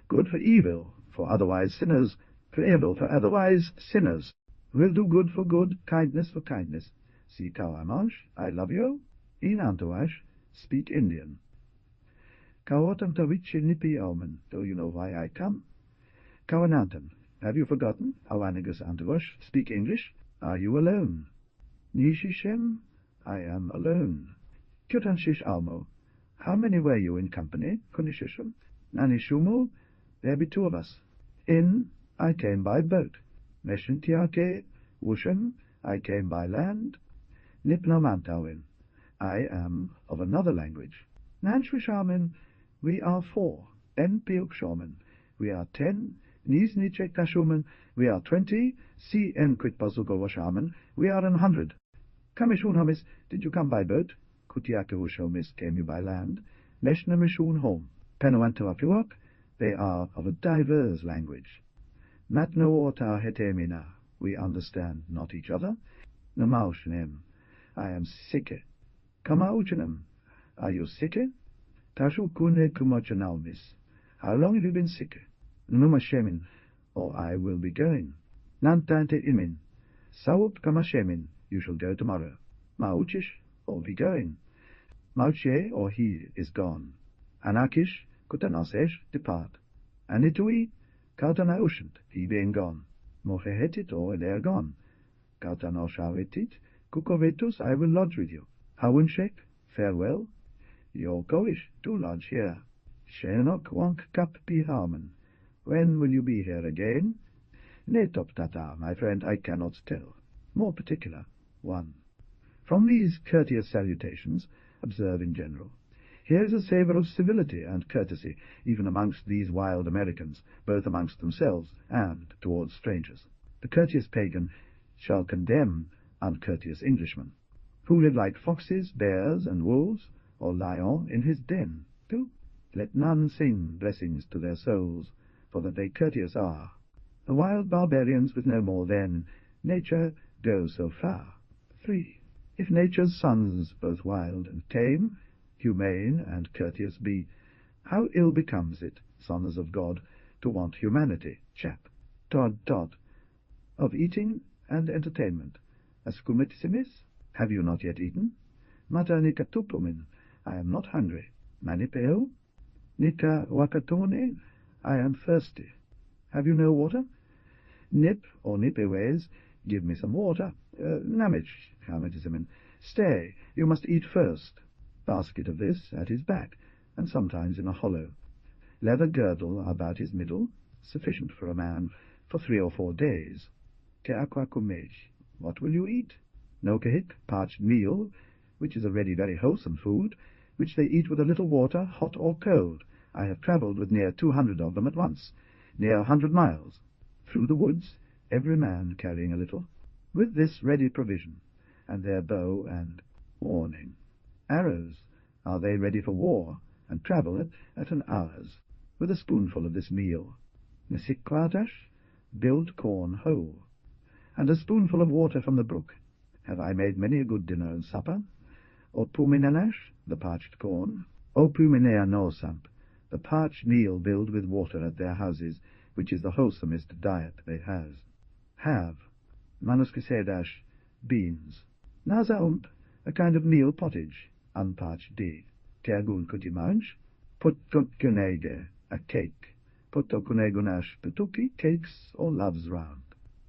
good for evil, for otherwise sinners, for evil, for otherwise sinners. Will do good for good, kindness for kindness. See Kawamash, I love you. Inantoash, speak Indian. Kawotam tawichi nipi omen, do you know why I come? Kawanantam, have you forgotten? Awanigus Antowash, speak English. Are you alone? Nishishem, I am alone. Kyutanshish Almo, how many were you in company? Kunishisham, Nanishumo, there be 2 of us. In, I came by boat. Meshintiake, Wushem, I came by land. Nipnomantawin, I am of another language. Nanshwishamin, we are 4. En Piukshomen, we are 10. Nisnichek Kashumen, we are 20. Si en Quitpazugowashamen, we are 100. Kamishun Homis, did you come by boat? Kutiakawushomis, came you by land. Meshnamishun home. Penuantoapiwak, they are of a diverse language. Matno ota hetemina, we understand not each other. Namaushnem, I am sick. Kamauchanam, are you sick? Tashukune kumochanaumis, how long have you been sick? Numashemin, or I will be going. Nantante imin, saup kamashemin, you shall go tomorrow. Mauchish, or be going. Mauche, or he is gone. Anakish, kutanasesh, depart. Anitui, kautana ushant, he being gone. Mochehetit, or they are gone. Kautana shavetit, kukovetus, I will lodge with you. Hawunshek, farewell. Your koish, do lodge here. Shenok wonk kap pihamen. When will you be here again? Netop tata, my friend, I cannot tell. More particular, 1. From these courteous salutations, observe in general. Here is a savour of civility and courtesy, even amongst these wild Americans, both amongst themselves and towards strangers. The courteous pagan shall condemn uncourteous Englishmen, who live like foxes, bears, and wolves, or lion in his den. 2. Let none sing blessings to their souls, for that they courteous are. The wild barbarians with no more than nature go so far. 3. If nature's sons both wild and tame, humane and courteous be, how ill becomes it, sons of God, to want humanity, chap. Todd, of eating and entertainment. Ascumitissimis, have you not yet eaten? Mata nikatupumin, I am not hungry. Manipeo, nika wakatone, I am thirsty. Have you no water? Nip, or nipewes, give me some water. Namich, Hametissimin, stay, you must eat first. Basket of this at his back, and sometimes in a hollow. Leather girdle about his middle, sufficient for a man for 3 or 4 days. Ke aqua kumej, what will you eat? No kahik, parched meal, which is already very wholesome food, which they eat with a little water, hot or cold. I have travelled with near 200 of them at once. near 100 miles, through the woods, every man carrying a little, with this ready provision, and their bow and warning. Arrows, are they ready for war, and travel at an hour's, with a spoonful of this meal. Nesiquadash, build corn whole, and a spoonful of water from the brook. Have I made many a good dinner and supper? O puminanash, the parched corn, O puminea nosamp, the parched meal build with water at their houses, which is the wholesomest diet they have. Manuscrisedash, beans. Nazaump, a kind of meal pottage, unparched d. Tergun kutimanch, putkunege, a cake. Putokunegunash petuki, cakes or loves round.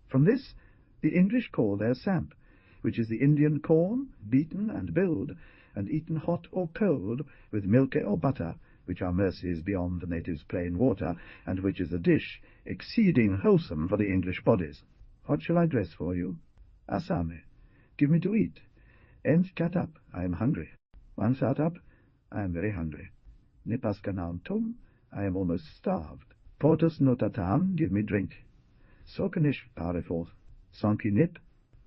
From this the English call their samp, which is the Indian corn, beaten and billed, and eaten hot or cold, with milk or butter, which are mercies beyond the natives' plain water, and which is a dish exceeding wholesome for the English bodies. What shall I dress for you? Asame, give me to eat. And cat up, I am hungry. One sat up, I am very hungry. Nipaskanaun tum, I am almost starved. Portus notatam, give me drink. Sokenish pareforth, sonki nip,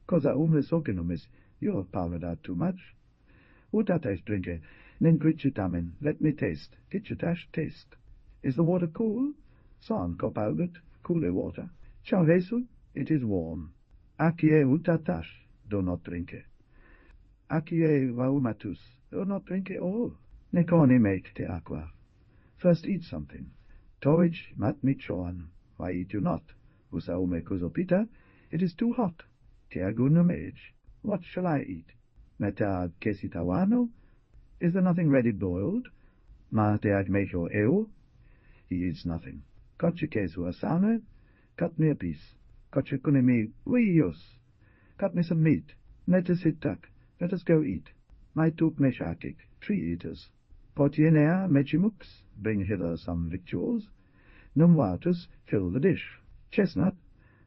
cosa sokenumis, you have powered out too much. Utatesh drinke, nen quitchitamen, let me taste, kitchutash taste. Is the water cool? Son kopaugut, coole water. Chauvesu, it is warm. Akie utatash, do not drinke. Akie vaumatus, do not drinke all. Nekoni make te aqua. First eat something. Torich mat michoan, why eat you not? Usaume kuzopita, it is too hot. Te agunumage, what shall I eat? Meta kesitawano, is there nothing ready boiled? Ma te agmecho eo, he eats nothing. Koche kesu asane, cut me a piece. Koche kunemi uios, cut me some meat. Netesitak, let us go eat. Maituk meshakik, tree eaters. Portienea mechimux, bring hither some victuals. Numwatus, fill the dish. Chestnut,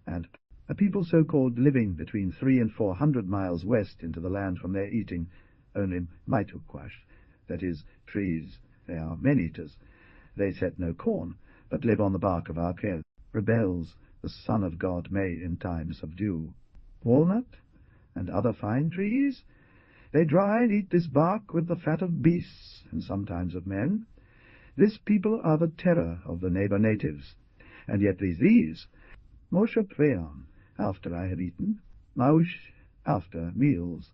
and a people so-called living between 300 and 400 miles west into the land from their eating, only maitukwash, that is, trees. They are men-eaters. They set no corn, but live on the bark of our care. Rebels, the Son of God may in time subdue. Walnut, and other fine trees, they dry and eat this bark with the fat of beasts, and sometimes of men. This people are the terror of the neighbor natives, and yet these, Moshe preon, after I have eaten, Maush, after meals,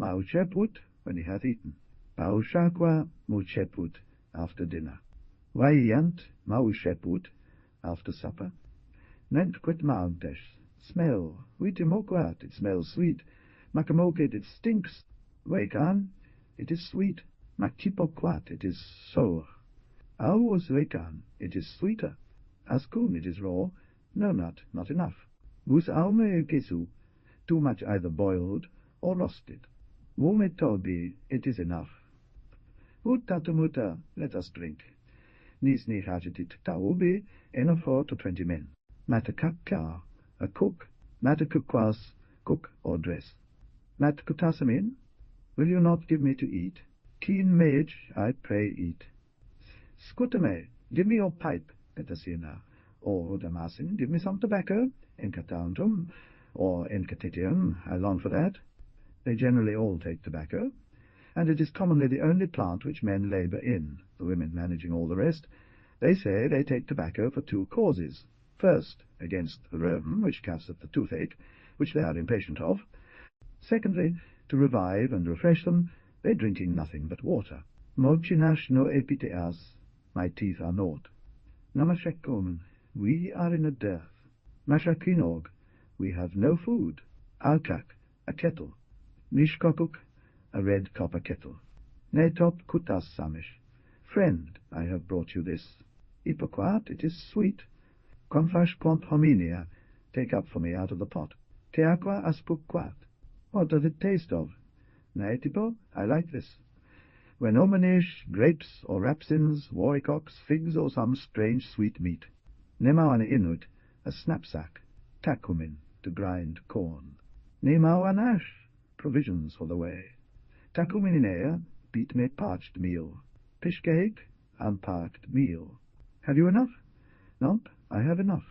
Mausheput, when he hath eaten, Paushakwa, Mucheput, after dinner, Vaiyant, Mausheput, after supper, Nentquit mauntesh, smell, Witimokwat, it smells sweet, Makamokit, it stinks, Wakan, it is sweet, Makipokwat, it is sour, Aus Wakan, it is sweeter, Askun, it is raw, no nut, not enough. Vus aume kesu, too much either boiled or roasted. Wume tobi, it is enough. Utatumuta, let us drink. Nisni hajitit taubi, enough for to 20 men. Matakakka, a cook. Matakukwas, cook or dress. Matkutasamin, will you not give me to eat? Keen mage, I pray eat. Skutame, give me your pipe, let us hear now. Or Damasin, give me some tobacco, encatauntum, or encatitium, I long for that. They generally all take tobacco, and it is commonly the only plant which men labour in, the women managing all the rest. They say they take tobacco for 2 causes. First, against the rheum, which casteth the toothache, which they are impatient of. Secondly, to revive and refresh them, they drinking nothing but water. Mochinash no epiteas, my teeth are naught. Namashekomen, we are in a dearth. Mashakinog, we have no food. Alkak, a kettle. Nishkokuk, a red copper kettle. Netop kutas samish, friend, I have brought you this. Ipoquat, it is sweet. Confash quant hominia, take up for me out of the pot. Teaqua aspuquat, what does it taste of? Naetipo, I like this. When omanish, grapes or rapsins, warricocks, figs, or some strange sweet meat. Nemawane inut, a snapsack. Takumin, to grind corn. Nemawanash, provisions for the way. Takuminea, beat me parched meal. Pishcake, unparched meal. Have you enough? Not, I have enough.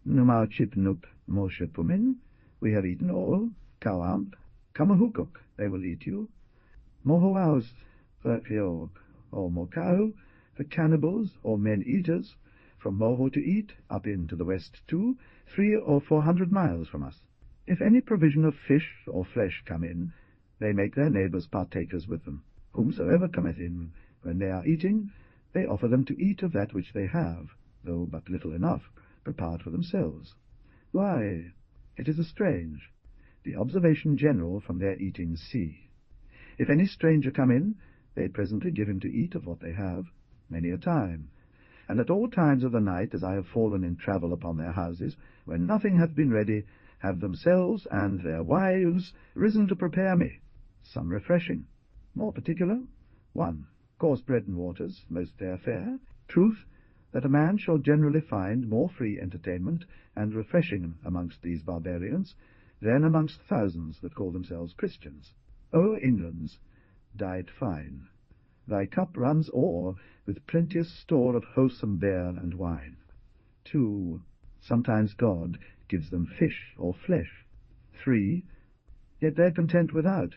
Numar chip nup moshe pumin, we have eaten all. Kawamp, kamahukuk, they will eat you. Mohoaus, verfiog, or mokau, the cannibals, or men-eaters, from Moho to eat, up into the west too, 300 or 400 miles from us. If any provision of fish or flesh come in, they make their neighbours partakers with them. Whomsoever cometh in, when they are eating, they offer them to eat of that which they have, though but little enough, prepared for themselves. Why, it is a strange, the observation general from their eating see. If any stranger come in, they presently give him to eat of what they have, many a time, and at all times of the night, as I have fallen in travel upon their houses, when nothing hath been ready, have themselves and their wives risen to prepare me some refreshing. More particular, 1. Coarse bread and waters, most their fare. Truth, that a man shall generally find more free entertainment and refreshing amongst these barbarians than amongst thousands that call themselves Christians. O England's, diet fine, thy cup runs o'er with plenteous store of wholesome beer and wine. 2. Sometimes God gives them fish or flesh. 3. Yet they're content without,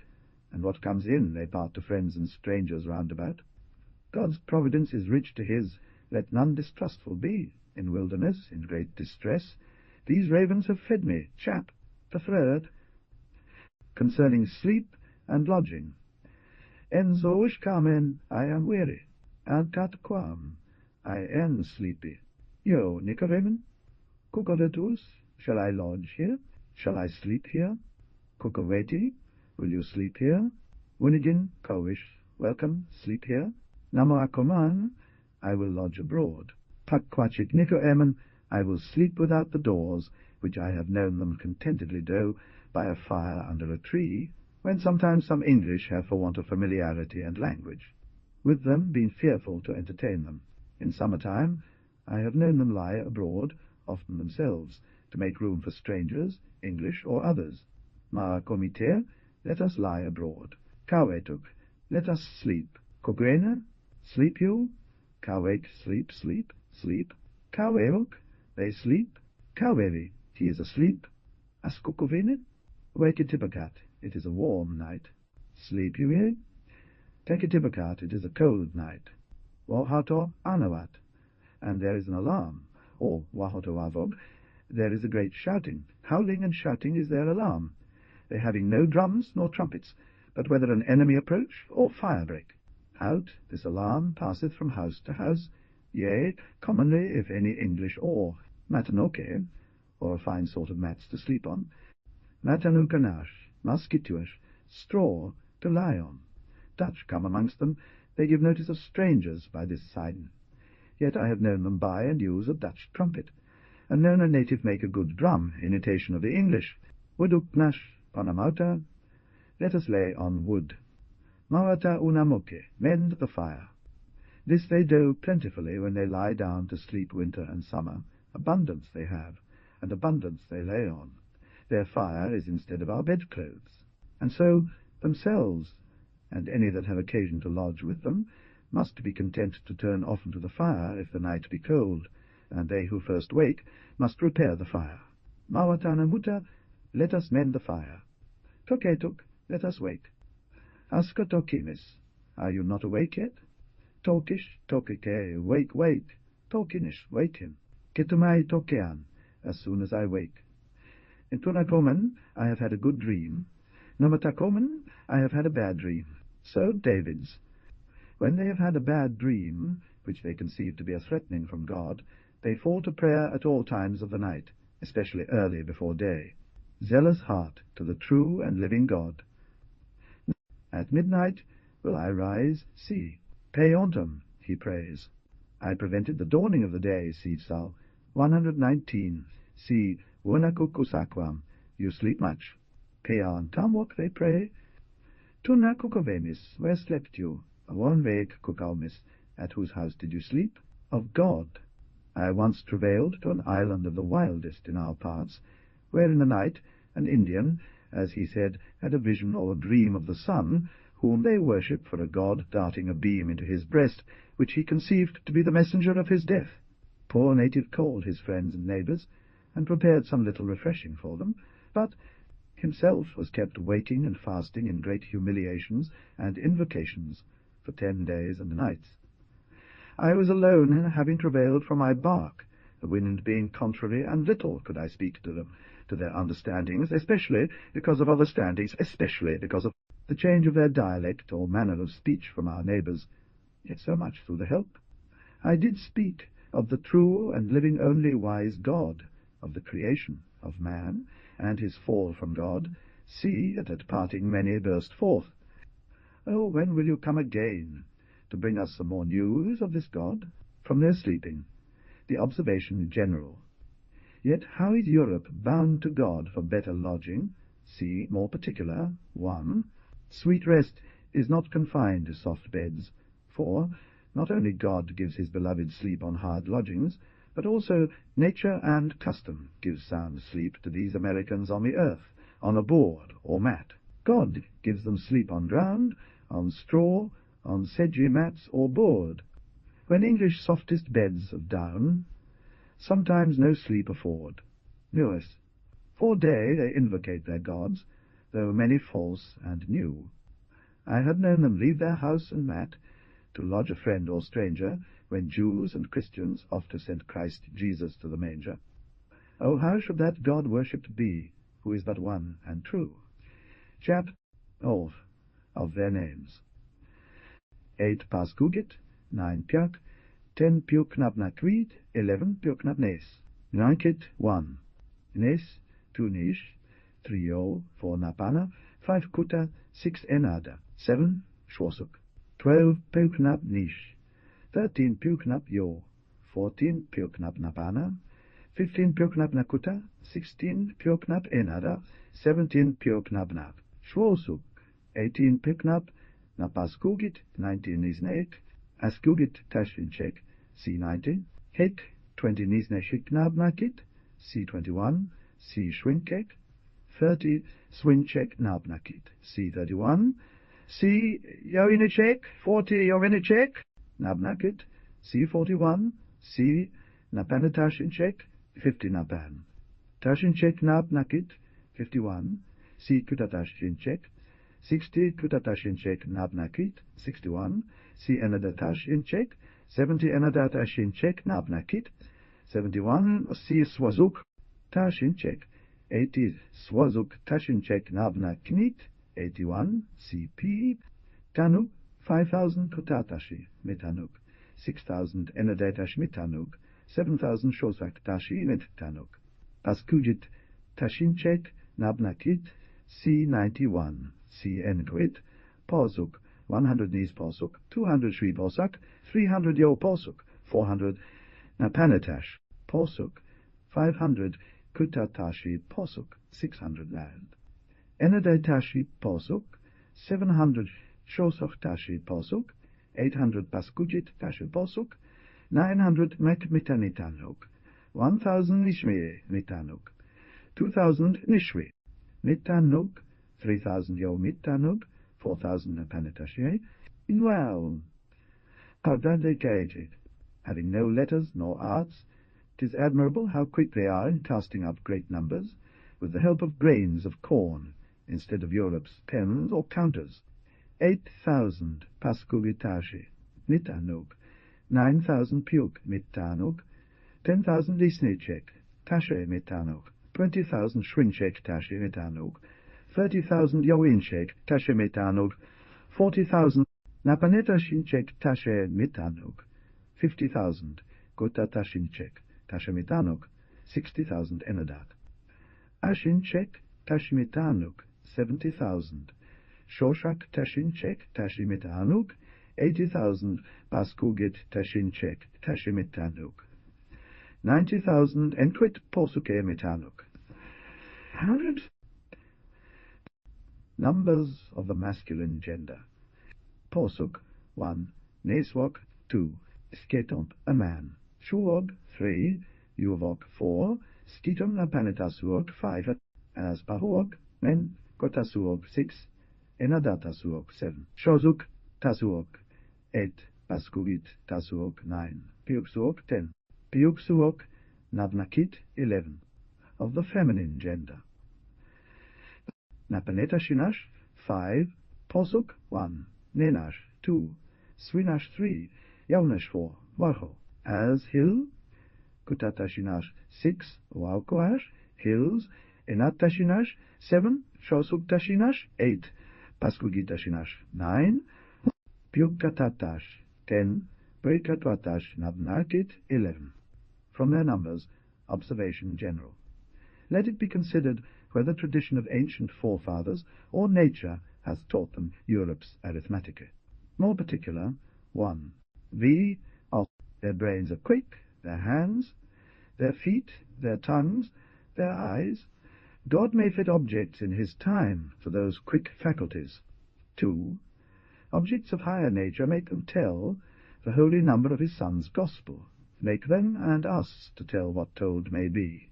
and what comes in they part to friends and strangers round about. God's providence is rich to his, let none distrustful be. In wilderness, in great distress, these ravens have fed me, chap, the third. Concerning sleep and lodging. En zoish kamen, I am weary, and kat quam, I am sleepy. Yo, Nicodemus, Kukoletus, shall I lodge here? Shall I sleep here? Kukoweti, will you sleep here? Winigin, Kowish, welcome, sleep here. Namo Akoman, I will lodge abroad. Pakquachik Nicoemen, I will sleep without the doors, which I have known them contentedly do, by a fire under a tree, when sometimes some English have for want of familiarity and language, with them been fearful to entertain them. In summer-time I have known them lie abroad, often themselves, to make room for strangers, English or others. Ma comiter, let us lie abroad. Kawetuk, let us sleep. Kogwena, sleep you. Kawek, sleep, sleep, sleep. Kaweuk, they sleep. Kawevi, he is asleep. Askukovene, Waketibakat, it is a warm night. Sleep you ye? Teketibakat, it is a cold night. Wahato anawat, and there is an alarm. Or Wahoto Avog, there is a great shouting. Howling and shouting is their alarm, they having no drums nor trumpets, but whether an enemy approach or fire break. Out this alarm passeth from house to house, yea, commonly if any English or matanoke, or a fine sort of mats to sleep on, matanukanash, muskituash, straw to lie on. Dutch come amongst them, they give notice of strangers by this sign. Yet I have known them buy and use a Dutch trumpet, and known a native make a good drum, imitation of the English. Wuduknash panamauta, let us lay on wood. Mawata unamoke, mend the fire. This they do plentifully when they lie down to sleep winter and summer. Abundance they have, and abundance they lay on. Their fire is instead of our bedclothes. And so themselves, and any that have occasion to lodge with them, must be content to turn often to the fire if the night be cold, and they who first wake must repair the fire. Mawatana muta, let us mend the fire. Toketuk, let us wait. Aska tokimis, are you not awake yet? Tokish, tokike, wait. Tokinish, wake him. Ketumai tokean, as soon as I wake. In Tunakomen, I have had a good dream. Nomatakomen, I have had a bad dream. So David's. When they have had a bad dream, which they conceive to be a threatening from God, they fall to prayer at all times of the night, especially early before day. Zealous heart to the true and living God. At midnight will I rise, see. Peontum, he prays. I prevented the dawning of the day, see Sal. 119. See, Wunakukusakwam, you sleep much. Peon tamwok, they pray. Tunakukovemis, where slept you? One weg Kukaumis, at whose house did you sleep? Of God. I once travailed to an island of the wildest in our parts, where in the night an Indian, as he said, had a vision or a dream of the sun, whom they worship for a god darting a beam into his breast, which he conceived to be the messenger of his death. poor native called his friends and neighbours, and prepared some little refreshing for them, but himself was kept waiting and fasting in great humiliations and invocations for 10 days and nights. I was alone, having travailed from my bark, the wind being contrary, and little could I speak to them, to their understandings, especially because of other standings, especially because of the change of their dialect or manner of speech from our neighbours, yet so much through the help. I did speak of the true and living only wise God, of the creation of man, and his fall from God. See that at parting many burst forth. Oh, when will you come again, to bring us some more news of this God? From their sleeping, the observation general. Yet how is Europe bound to God for better lodging? See, more particular, 1. Sweet rest is not confined to soft beds, for not only God gives his beloved sleep on hard lodgings, but also nature and custom gives sound sleep to these Americans on the earth, on a board or mat. God gives them sleep on ground, on straw, on sedgy mats or board, when English softest beds of down sometimes no sleep afford. Newest, for day they invocate their gods, though many false and new. I had known them leave their house and mat to lodge a friend or stranger, when Jews and Christians oft sent Christ Jesus to the manger. Oh, how should that God worshipped be, who is but one and true? Chap of their names. 8 Paskugit, 9 Piak, 10 Piuknap Nakwid, 11 Piuknap Nes. Nankit 1. Nes 2 Nish, 3 Yo, 4 Napana, 5 Kuta, 6 Enada, 7 Shwosuk, 12 Piuknap Nish, 13 Piuknap Yo, 14 Piuknap Napana, 15 Piuknap Nakuta, 16 Piuknap Enada, 17 Piuknap Nap. Shwosuk, 18 Piuknap Napaskugit, 19 Nisnek, Askugit Tashinchek, C90, Het 20 Nisneshiknab Nakit, C21, C Shwinkek, 30 Swinchek Nabnakit, C31, C Yoinichek, 40 Yoinichek, Nabnakit, C41, C Napanatashinchek, 50 Napan, Tashinchek Nabnakit, 51, C Kutatashinchek, 60 Kutatashinchek Nabnakit, 61, C Enadatashinchek, 70 Enadatashinchek Nabnakit, 71 C Swazuk Tashinchek, 80 Swazuk Tashinchek Nabnaknit, 81 CP Tanuk, 5,000 Kutatashi Mitanuk, 6,000 Enadatash Mitanuk, 7,000 Shosak Tashi mit Tanuk. Paskujit Tashinchek Nabnakit, C91 C Enquit, Posuk 100 Nis Posuk, 200 Shri Posak, 300 Yo Posuk, 400 Napanatash Posuk, 500 Kutatashi Posuk, 600 land. Enadatashi Posuk, 700 Shosoktashi Posuk, 800 Paskujit Tashi Posuk, 900 Makmitanitanuk, 1,000 Nishmi Mitanuk, 2,000 Nishwi Mitanuk, 3,000 Yo Mitanuk, 4,000 Napanatashi. Well, how dedicated, having no letters nor arts, 'tis admirable how quick they are in casting up great numbers, with the help of grains of corn, instead of Europe's pens or counters. 8,000 Paskugitashi Mitanuk, 9,000 Piuk Mitanuk, 10,000 Lisnichek Tashe Mitanuk, 20,000 Shrinchek Tashi Mitanuk, 30,000 Yoinchek Tashe Mitanuk, 40,000 Napanetashinchek Tashe Mitanuk, 50,000 Kutatashinchek Tashe Mitanuk, 60,000 Enadat. Ashinchek Tashmitanuk, 70,000. Shoshak Tashinchek Tashimitanuk, 80,000. Paskugit Tashinchek Tashimitanuk, 90,000. Enquit Porsuke Mitanuk. 100. Numbers of the masculine gender. Porsuk 1. Neswok 2. Sketomp a man. Shuog 3. Yuvok 4. Skitum Napanitasuog 5. Aspahuog men Kotasuog 6. Enadatasuog 7. Shozuk Tasuog 8. Paskugit Tasuog 9. Piuksuog 10. Piuksuok Navnakit 11, of the feminine gender. Napaneta Shinash 5, Posuk 1, Nenash 2, Swinash 3, Yaunash 4, Warho, as hill, Kutatashinash 6, Waukoash, hills, Enatashinash 7, Shosuktashinash 8, Paskugitashinash 9, Pyukatatash 10, Brikatwatash Navnakit 11. From their numbers, observation general. Let it be considered whether tradition of ancient forefathers or nature has taught them Europe's arithmetic. More particular, 1. V. Of their brains are quick, their hands, their feet, their tongues, their eyes. God may fit objects in his time for those quick faculties. 2. Objects of higher nature make them tell the holy number of his Son's gospel, make them and us to tell what told may be,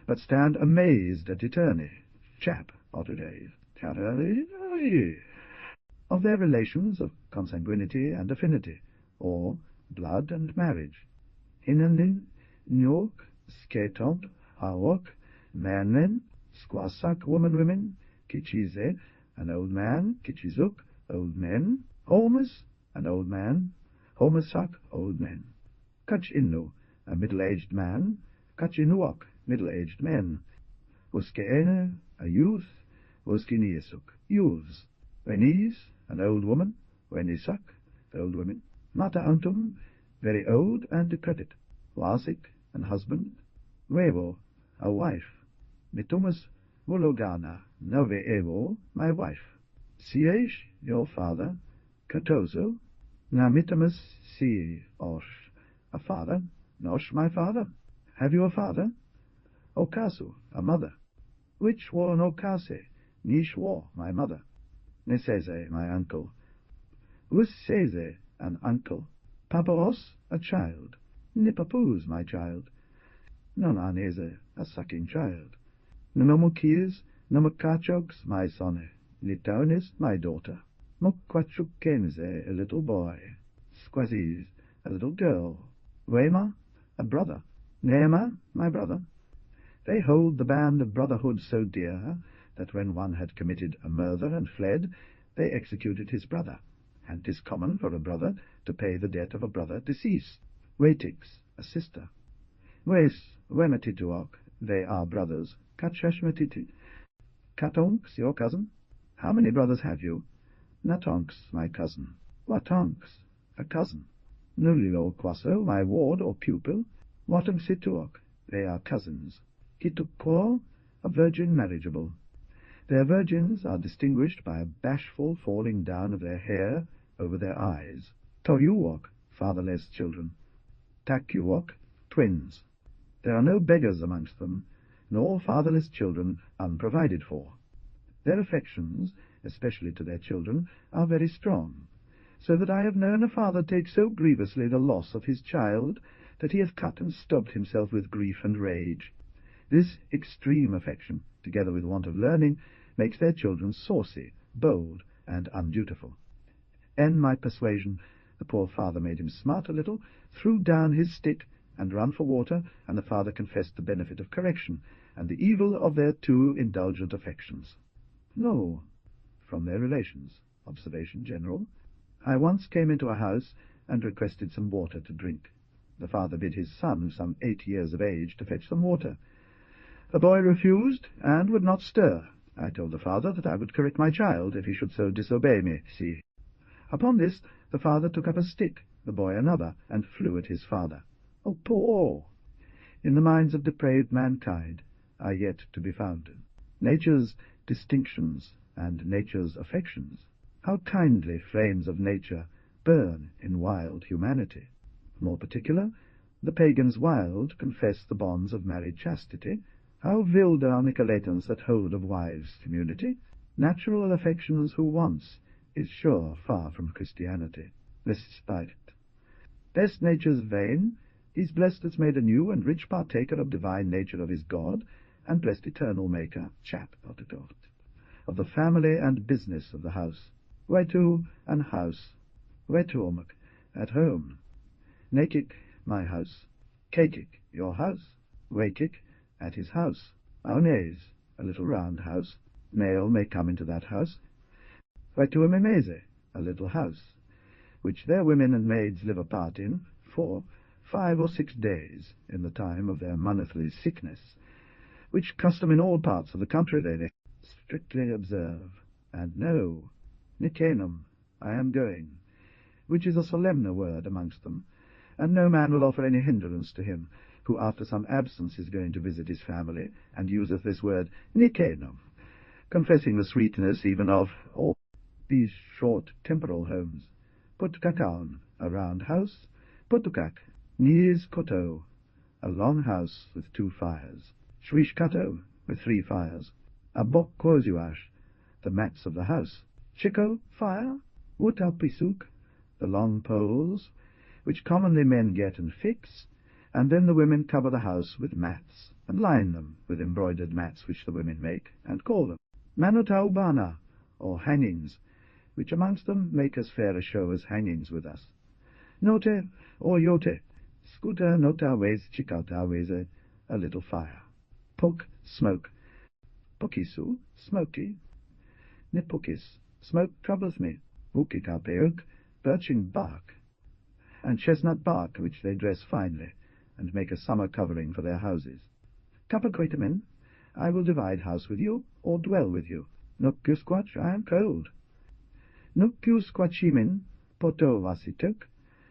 but stand amazed at eternity, of their relations of consanguinity and affinity, or blood and marriage. Hinanin, Nyok, Skatont, Hawok, Manlen, Squasak, women, Kichize, an old man, Kichizuk, old men, Holmes, an old man, Homesak, old men. Kach-Innu, a middle-aged man, Kach-Inuok, middle-aged men, Uskeene, a youth, Uskiniesuk, youths, Wenis, an old woman, Wenisak, old women, Mata Antum, very old and decrepit, Wasik, an husband, Wevo, a wife, Mitumus, Wulogana, Nove Evo, my wife, Siesh, your father, Katozo, Namitamus Si Osh, a father, Nosh, my father. Have you a father? Okasu, a mother. Which war Nokase, Nish war, my mother. Neseze, my uncle. Usseze, an uncle. Papaos, a child. Nipapuz, my child. Nonaneze, a sucking child. Nomokis, Nomokachogs, my son. Litaunis, my daughter. Mokwachukenze, a little boy. Squazis, a little girl. Wema, a brother. Neema, my brother. They hold the band of brotherhood so dear that when one had committed a murder and fled, they executed his brother, and 'tis common for a brother to pay the debt of a brother deceased. Waitix, a sister. Wes, Wematituok, they are brothers. Kachashmatiti. Katonks, your cousin. How many brothers have you? Natonks, my cousin. Watonks, a cousin. Nulilo Kwaso, my ward or pupil. Watangsituok, they are cousins. Kitukor, a virgin marriageable. Their virgins are distinguished by a bashful falling down of their hair over their eyes. Toyuok, fatherless children. Takuok, twins. There are no beggars amongst them, nor fatherless children unprovided for. Their affections, especially to their children, are very strong, so that I have known a father take so grievously the loss of his child that he hath cut and stabbed himself with grief and rage. This extreme affection, together with want of learning, makes their children saucy, bold, and undutiful. In my persuasion, the poor father made him smart a little, threw down his stick, and run for water, and the father confessed the benefit of correction, and the evil of their too indulgent affections. No, from their relations. Observation general. I once came into a house, and requested some water to drink. The father bid his son, some 8 years of age, to fetch some water. The boy refused, and would not stir. I told the father that I would correct my child, if he should so disobey me, see. Upon this, the father took up a stick, the boy another, and flew at his father. Oh, poor! In the minds of depraved mankind are yet to be found nature's distinctions and nature's affections. How kindly flames of nature burn in wild humanity! More particular, the pagans wild confess the bonds of married chastity. How vilda are Nicolatans that hold of wives' community! Natural affections who once is sure far from Christianity. Respite. Best nature's vain, he's blessed that's made a new and rich partaker of divine nature of his God, and blessed eternal maker, of the family and business of the house. Wetu, an house. Wetuomak, at home. Nakik, my house. Cakik, your house. Wakik, at his house. Aunes, a little round house. Male may come into that house. Vaituamemese, a little house, which their women and maids live apart in for 5 or 6 days in the time of their monthly sickness, which custom in all parts of the country they strictly observe. And know, Nicenum, I am going, which is a solemner word amongst them, and no man will offer any hindrance to him, who after some absence is going to visit his family, and useth this word Nicenum, confessing the sweetness even of all these short temporal homes. Putkakan, a round house. Putukak, Nies Koto, a long house with 2 fires. Shwishkato, with 3 fires. Abok Kozuash, the mats of the house. Chiko, fire. Utapisuk, the long poles, which commonly men get and fix, and then the women cover the house with mats, and line them with embroidered mats which the women make, and call them Manutaubana, or hangings, which amongst them make as fair a show as hangings with us. Note, or yote, skuta nota wes chikauta wese, a little fire. Pok, smoke. Pokisu, smoky. Nipukis, smoke troubles me. Ukikapeuk, birchen bark, and chestnut bark, which they dress finely, and make a summer covering for their houses. Kapakoitamen, I will divide house with you, or dwell with you. Nukkusquatch, I am cold. Nukkusquatchimin, poto vasituk,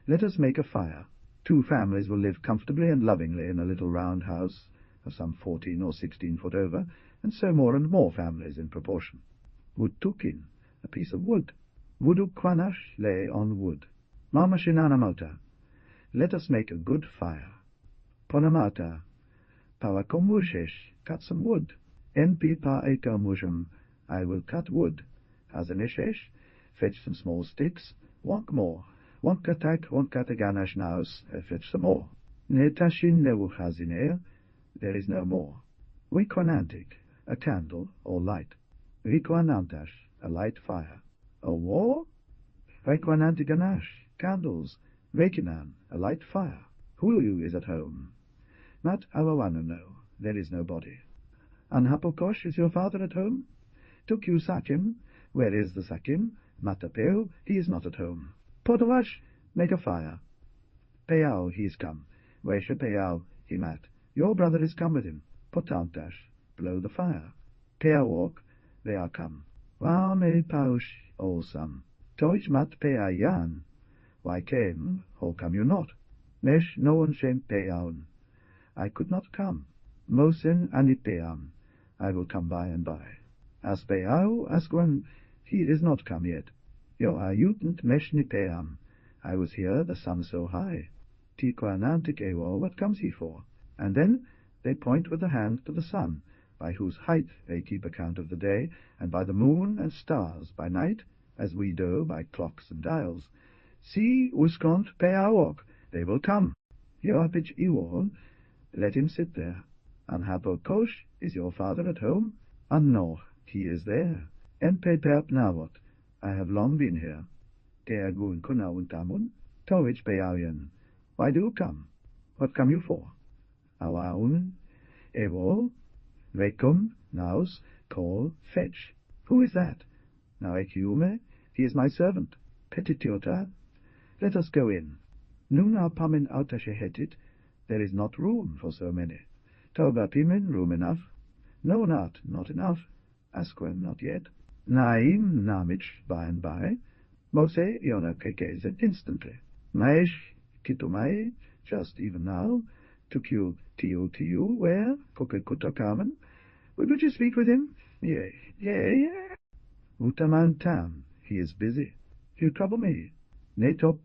let us make a fire. 2 families will live comfortably and lovingly in a little round house of some 14 or 16 foot over, and so more and more families in proportion. Wutukin, a piece of wood. Wudukwanash lay on wood. Mamashinanamota, let us make a good fire. Ponamata, pawakomushesh, cut some wood. Enpi pa ekamusham, I will cut wood. Hazanishesh, fetch some small sticks. Wonk more. Wonkatak, wonkataganash naus, fetch some more. Netashin neuhazine, there is no more. Wikonantik, a candle or light. Vikwanantash, a light fire. A war? Vikwanantiganash, candles. Vekinan, a light fire. Hulu is at home. Mat awawanano, there is nobody. Anhapokosh, is your father at home? Tukyu Sakim, where is the Sakim? Matapeo, he is not at home. Potowash, make a fire. Peao, he is come. Wesha Peao, he mat. Your brother is come with him. Potantash, blow the fire. Peawok, they are come. Wame paush, olsam. Toich mat peayan. Why came, or come you not? Mesh no one shem peaun. I could not come. Mosen anipeam. I will come by and by. As peau, asquan, he is not come yet. Yo ayutant mesh nipeam. I was here, the sun so high. Tiquanantic ewo, what comes he for? And then they point with the hand to the sun, by whose height they keep account of the day, and by the moon and stars by night, as we do by clocks and dials. See, uskont peawok, they will come. Yoapich iwol, let him sit there. Anhapo kosh, is your father at home? Annoch, he is there. Enpe perp nawot, I have long been here. Teagun kunauntamun, towich peawian. Why do you come? What come you for? Awaun, evo, vekum, naus, call, fetch. Who is that? Naekiume, he is my servant. Petitiota, let us go in. Nuna pamin autashehetit, there is not room for so many. Toba pimin, room enough. No, not enough. Asquen, not yet. Naim, namich, by and by. Mose, iona kekeze, instantly. Maesh, kitumai, just even now. Tukyu, tiu, where? Kokekutokamen. Would you speak with him? Yea. Utamantam, he is busy. You trouble me. Netop,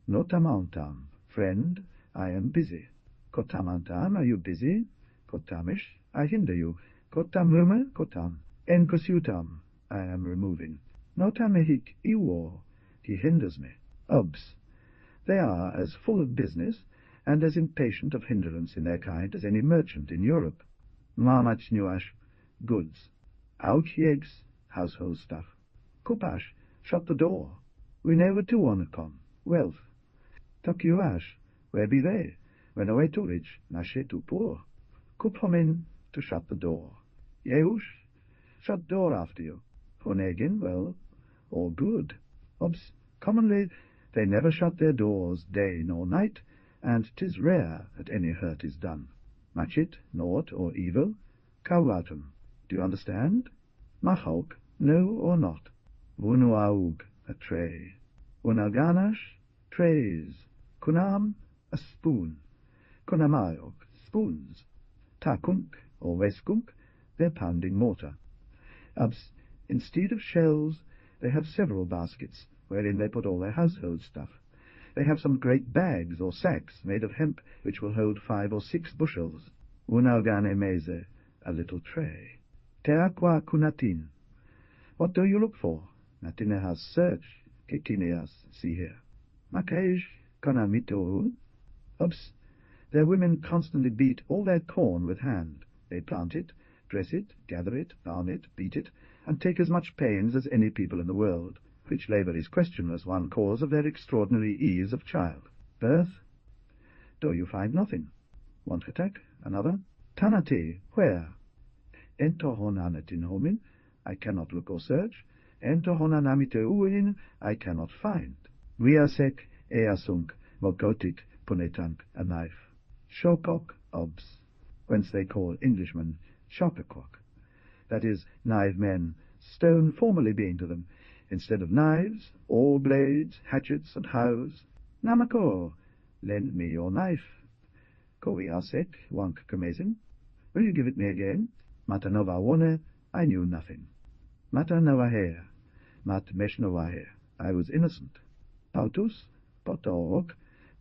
notamantam, friend, I am busy. Kotamantam, are you busy? Kotamish, I hinder you. Kotamume, kotam. Enkosutam, I am removing. Notamehik iwo, he hinders me. Obs, they are as full of business and as impatient of hindrance in their kind as any merchant in Europe. Mamach nuash, goods. Aukiegs, household stuff. Kupash, shut the door. We never to wanna come. Wealth. Takuash, where be they? when away too rich, nashe too poor. Kuphomin, to shut the door. Yeush, shut door after you. Honegin, well, all good. Obs, commonly they never shut their doors day nor night, and 'tis rare that any hurt is done. Machit, naught or evil, kauatum. Do you understand? Machauk, no or not. Vunuaug, a tray. Unalganash, trays. Kunam, a spoon. Kunamayog, spoons. Takunk, or weskunk, their pounding mortar. Abs, instead of shells, they have several baskets, wherein they put all their household stuff. They have some great bags or sacks made of hemp, which will hold 5 or 6 bushels. Unaugane meze, a little tray. Teaqua kunatin. What do you look for? Natinehas search, kekineas, see here. Makej konamito. Oops, their women constantly beat all their corn with hand. They plant it, dress it, gather it, farm it, beat it, and take as much pains as any people in the world, which labour is questionless one cause of their extraordinary ease of child. Birth? Do you find nothing? Wanchetak, another? Tanati, where? Entohonanatin homin, I cannot look or search. Entohonanamite uin, I cannot find. Viasek, easunk, mogotik, punetank, a knife. Shokok, obs, whence they call Englishmen shopekok. That is, knife men, stone formerly being to them, instead of knives, all blades, hatchets, and hows. Namako, lend me your knife. Kowiasek, wank kamezin. Will you give it me again? Matanova wone, I knew nothing. Matanovaher, mat meshnovaher, I was innocent. Pautus, potog,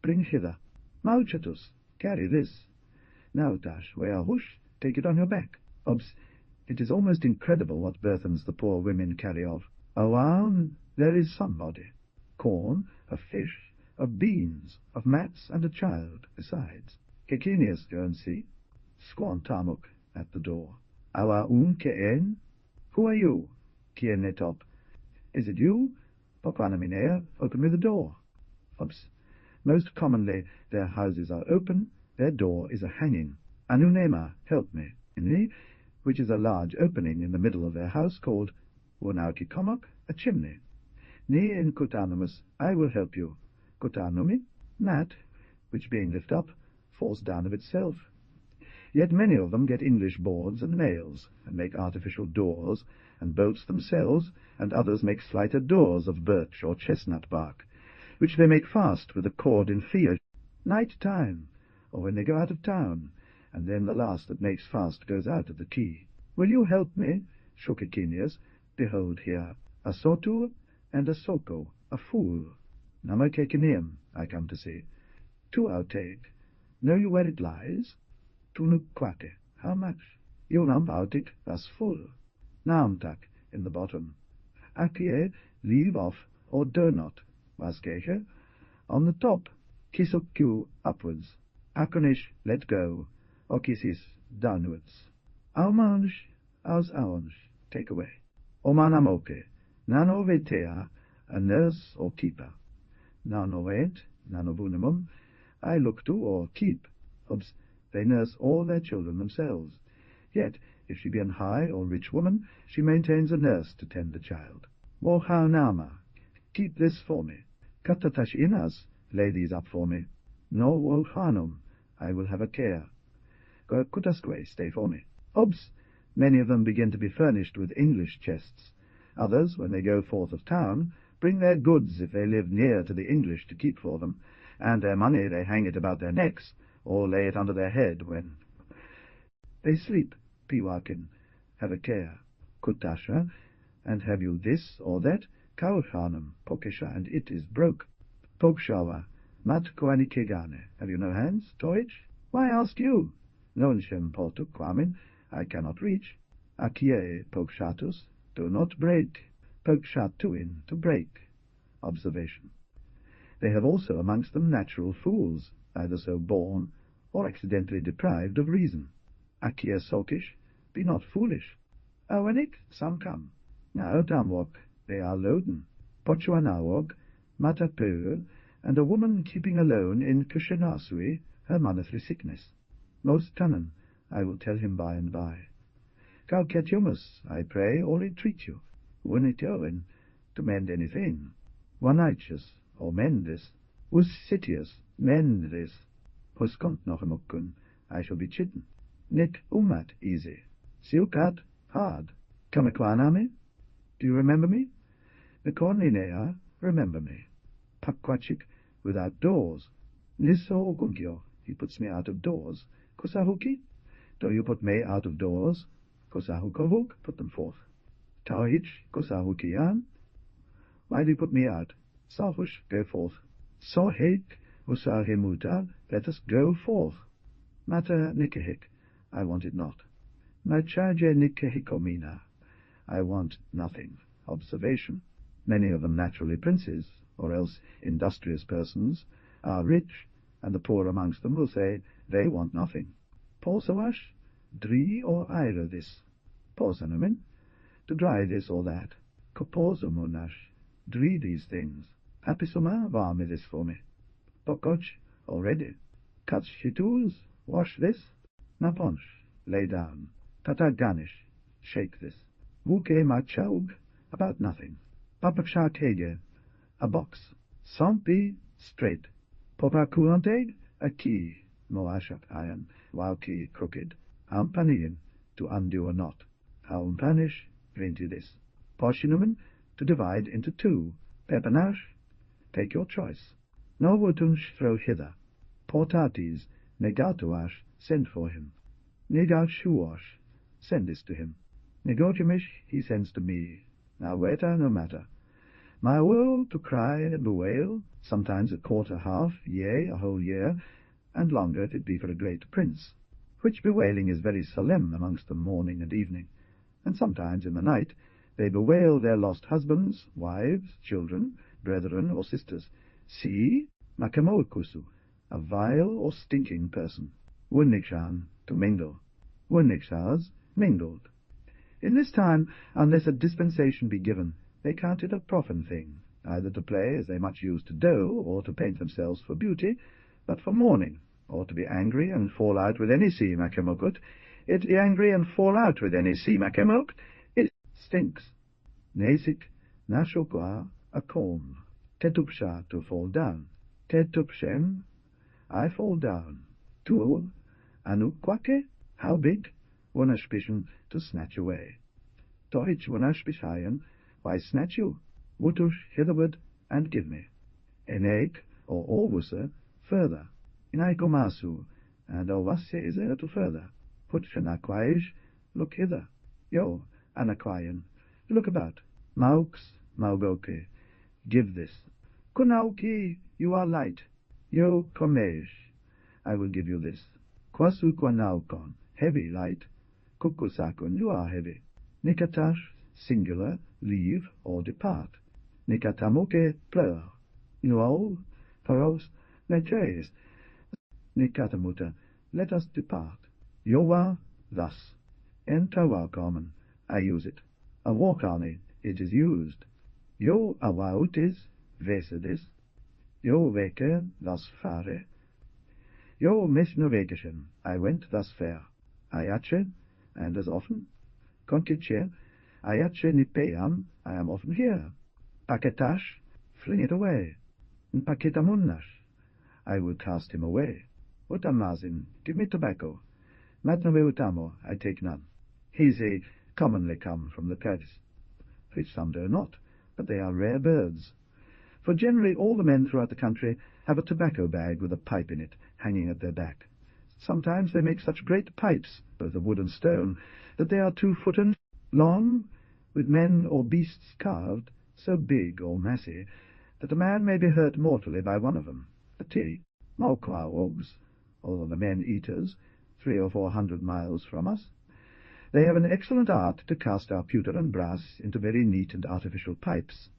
bring hither. Mauchatus, carry this. Now, Tash, where hush, take it on your back. Obs, it is almost incredible what burthens the poor women carry off. Awan, there is somebody. Corn, of fish, of beans, of mats, and a child, besides. Kekinius, go and see. Squantamuk, at the door. Awa keen? Who are you? Kienetop. Is it you? Popanaminea, open me the door. Oops. Most commonly their houses are open, their door is a hanging. Anunema, help me. Inni, which is a large opening in the middle of their house, called Wunaukikomok, a chimney. Ni in Kutanumus, I will help you. Kutanumi, mat, which being lift up, falls down of itself. Yet many of them get English boards and nails, and make artificial doors, and bolts themselves, and others make slighted doors of birch or chestnut bark, which they make fast with a cord in field, night time, or when they go out of town, and then the last that makes fast goes out of the key. Will you help me? Shukikinius, behold here, a sotu and a soko, a fool. Namakekinium, I come to see. Two I'll take. Know you where it lies? Tunukwake, how much? Yunam outik, thus full. Naamtak, in the bottom. Akie, leave off, or do not. Waskeche, on the top. Kisokyu, upwards. Akonish, let go. Okisis, downwards. Aumansh, aus aunsh, take away. Omanamoke, nanovetea, a nurse or keeper. Nanovet, nanovunimum, I look to or keep. Obs, they nurse all their children themselves. Yet, if she be an high or rich woman, she maintains a nurse to tend the child. Wohaunama, keep this for me. Katatash inas, lay these up for me. No wohanum, I will have a care. Go kutasque, stay for me. Obs, many of them begin to be furnished with English chests. Others, when they go forth of town, bring their goods if they live near to the English to keep for them, and their money they hang it about their necks, or lay it under their head when they sleep. Piwakin, have a care. Kutasha, and have you this or that? Kaushanum, pokesha, and it is broke. Pokshawa, mat koanikegane, have you no hands? Toich? Why ask you? Nonshem portuk kwamin, I cannot reach. Akie pokshatus, do not break. Pokshatuin, to break. Observation. They have also amongst them natural fools, either so born or accidentally deprived of reason. Akia sokish, be not foolish. Awanik, some come. Now damwok, they are loden. Pochuanawog, matapur, and a woman keeping alone in Kushinasui, her monetary sickness. Most tunnen, I will tell him by and by. Gal catumus, I pray or entreat you, unitoen, to mend anything. Wanitius, or mendis, us sitius, mend this. Hus komt noch mukkun, I shall be chidden. Nick umat easy. Silkat hard. Kamekwaname? Do you remember me? Mekorninea, remember me. Pakwachik, without doors. Niso gunkyo, he puts me out of doors. Kosahuki? Do you put me out of doors? Kosahukovuk, put them forth. Tauhich, kosahukian? Why do you put me out? Sahush, go forth. Sohek, usahemutal, let us go forth. Matter nikehik, I want it not. Machaje nikehikomina, I want nothing. Observation. Many of them naturally princes, or else industrious persons, are rich, and the poor amongst them will say they want nothing. Posawash, dri or ira this. Posanamin, to dry this or that. Koposomunash, dri these things. Apisuma, varme this for me. Pokoch, already. Katshituz, wash this. Naponch, lay down. Tataganish, shake this. Vuke machaug, about nothing. Papapshakege, a box. Sampi, straight. Popakuanteg, a key. Moashak iron, while key crooked. Ampaniin, to undo a knot. Aumpanish, vinti this. Poshinumen, to divide into two. Pepanash, take your choice. Novutunsh, throw hither. Portatis, negatuash, send for him. Negashuash, send this to him. Negotiamish, he sends to me. Now weta, no matter. My world to cry and bewail, sometimes a quarter half, yea, a whole year, and longer if it be for a great prince, which bewailing is very solemn amongst them morning and evening, and sometimes in the night they bewail their lost husbands, wives, children, brethren, or sisters. See, makamoikusu, a vile or stinking person. Wunnikshan, to mingle. Wunnikshas, mingled. In this time, unless a dispensation be given, they count it a profane thing, either to play as they much used to do, or to paint themselves for beauty, but for mourning, or to be angry and fall out with any sea makemokut. It be angry and fall out with any sea makemok, it stinks. Nesik, nashokwa, a comb. Tetupsha, to fall down. Tetupshem, I fall down. Tu, anukwake, how big? Wunashpishen, to snatch away. Toich wunashpishayan, why snatch you? Wutush, hitherward, and give me. Enek, or orwusa, further. Inaikomasu, and ovasya is there to further. Putchanakwaij, look hither. Yo, anakwayan, look about. Maux, maugoke, give this. Kunauki, you are light. Yo, komej, I will give you this. Kwasu kwanaukon, heavy light. Kukusakun, you are heavy. Nikatash, singular, leave or depart. Nikatamoke, plur. Nuol, paros, leches. Nikatamuta, let us depart. Yowa, thus. Entawa common, I use it. A walk-army, it is used. Yo awautis, vesedis. Yo veke, thus fare. Yo misnovegeshen, I went thus fair. Ayache, and as often. Konkiche, ayache nipeam, I am often here. Paketash, fling it away. Paketamunnash, I will cast him away. Utamazin, give me tobacco. Matnove utamo, I take none. Hese commonly come from the Kurds, which some do not, but they are rare birds. For generally all the men throughout the country have a tobacco bag with a pipe in it, hanging at their back. Sometimes they make such great pipes, both of wood and stone, that they are 2 foot and long, with men or beasts carved, so big or massy, that a man may be hurt mortally by one of them. A tea, Malquawogs, although the men eaters, 300 or 400 miles from us. They have an excellent art to cast our pewter and brass into very neat and artificial pipes.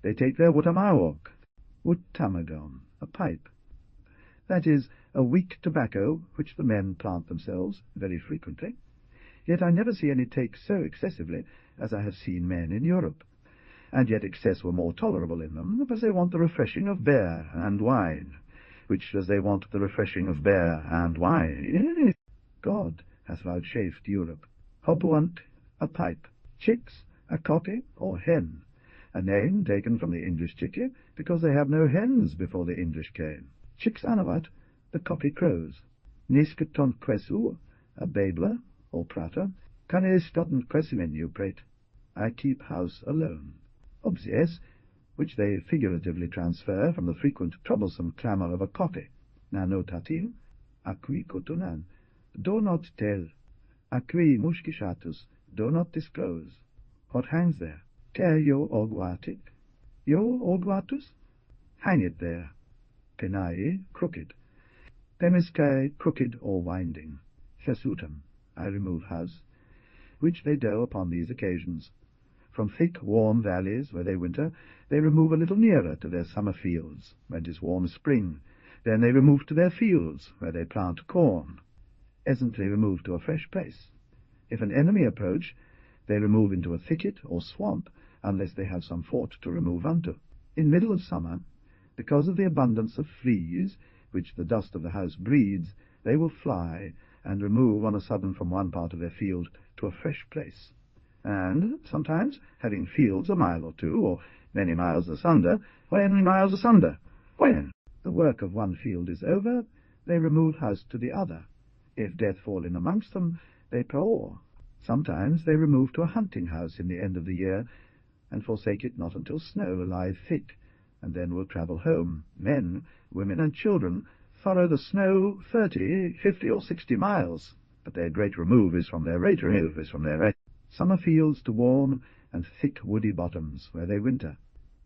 They take their wutamawok, wutamagon, a pipe. That is, a weak tobacco which the men plant themselves very frequently. Yet I never see any take so excessively as I have seen men in Europe. And yet excess were more tolerable in them, because they want the refreshing of beer and wine. which as they want the refreshing of beer and wine. God hath vouchsafed Europe. Hobuant, a pipe. Chicks, a cotty or hen, a name taken from the English chickie, because they have no hens before the English came. Chicks anavat, the coppy crows. Nisketon quesu, a babler or prater. Canes doten quesimenu prate. I keep house alone. Obsies, which they figuratively transfer from the frequent troublesome clamour of a coppy. Nanotatim, acqui cotunan, do not tell. Acqui muscishatus, do not disclose. What hangs there? Ter yo orguatic? Yo orguatus? Hang it there. Penai, crooked. Pemiscae, crooked or winding. Fesutum, I remove house, which they do upon these occasions. From thick, warm valleys, where they winter, they remove a little nearer to their summer fields, when 'tis warm spring. Then they remove to their fields, where they plant corn. Esently remove to a fresh place. If an enemy approach, they remove into a thicket or swamp, unless they have some fort to remove unto. In middle of summer, because of the abundance of fleas, which the dust of the house breeds, they will fly, and remove on a sudden from one part of their field to a fresh place. And sometimes, having fields a mile or two, or many miles asunder, when the work of one field is over, they remove house to the other. If death fall in amongst them, they paor. Sometimes they remove to a hunting house in the end of the year, and forsake it not until snow lie thick, and then will travel home. Men, women, and children furrow the snow 30, 50, or 60 miles, but their great remove is from their summer fields to warm and thick woody bottoms, where they winter.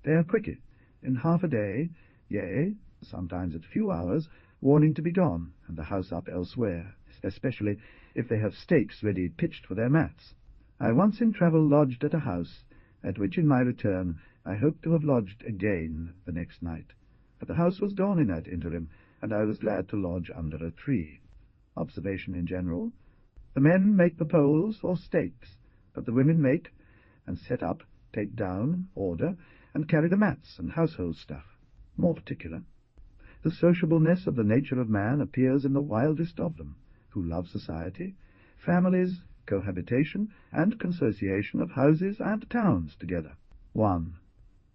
They are quickly, in half a day, yea, sometimes at few hours, warning to be gone, and the house up elsewhere, especially if they have stakes ready pitched for their mats. I once in travel lodged at a house, at which in my return I hoped to have lodged again the next night. But the house was gone in that interim, and I was glad to lodge under a tree. Observation in general. The men make the poles or stakes, but the women make and set up, take down, order, and carry the mats and household stuff. More particular, the sociableness of the nature of man appears in the wildest of them, who love society, families, cohabitation, and consociation of houses and towns together. 1.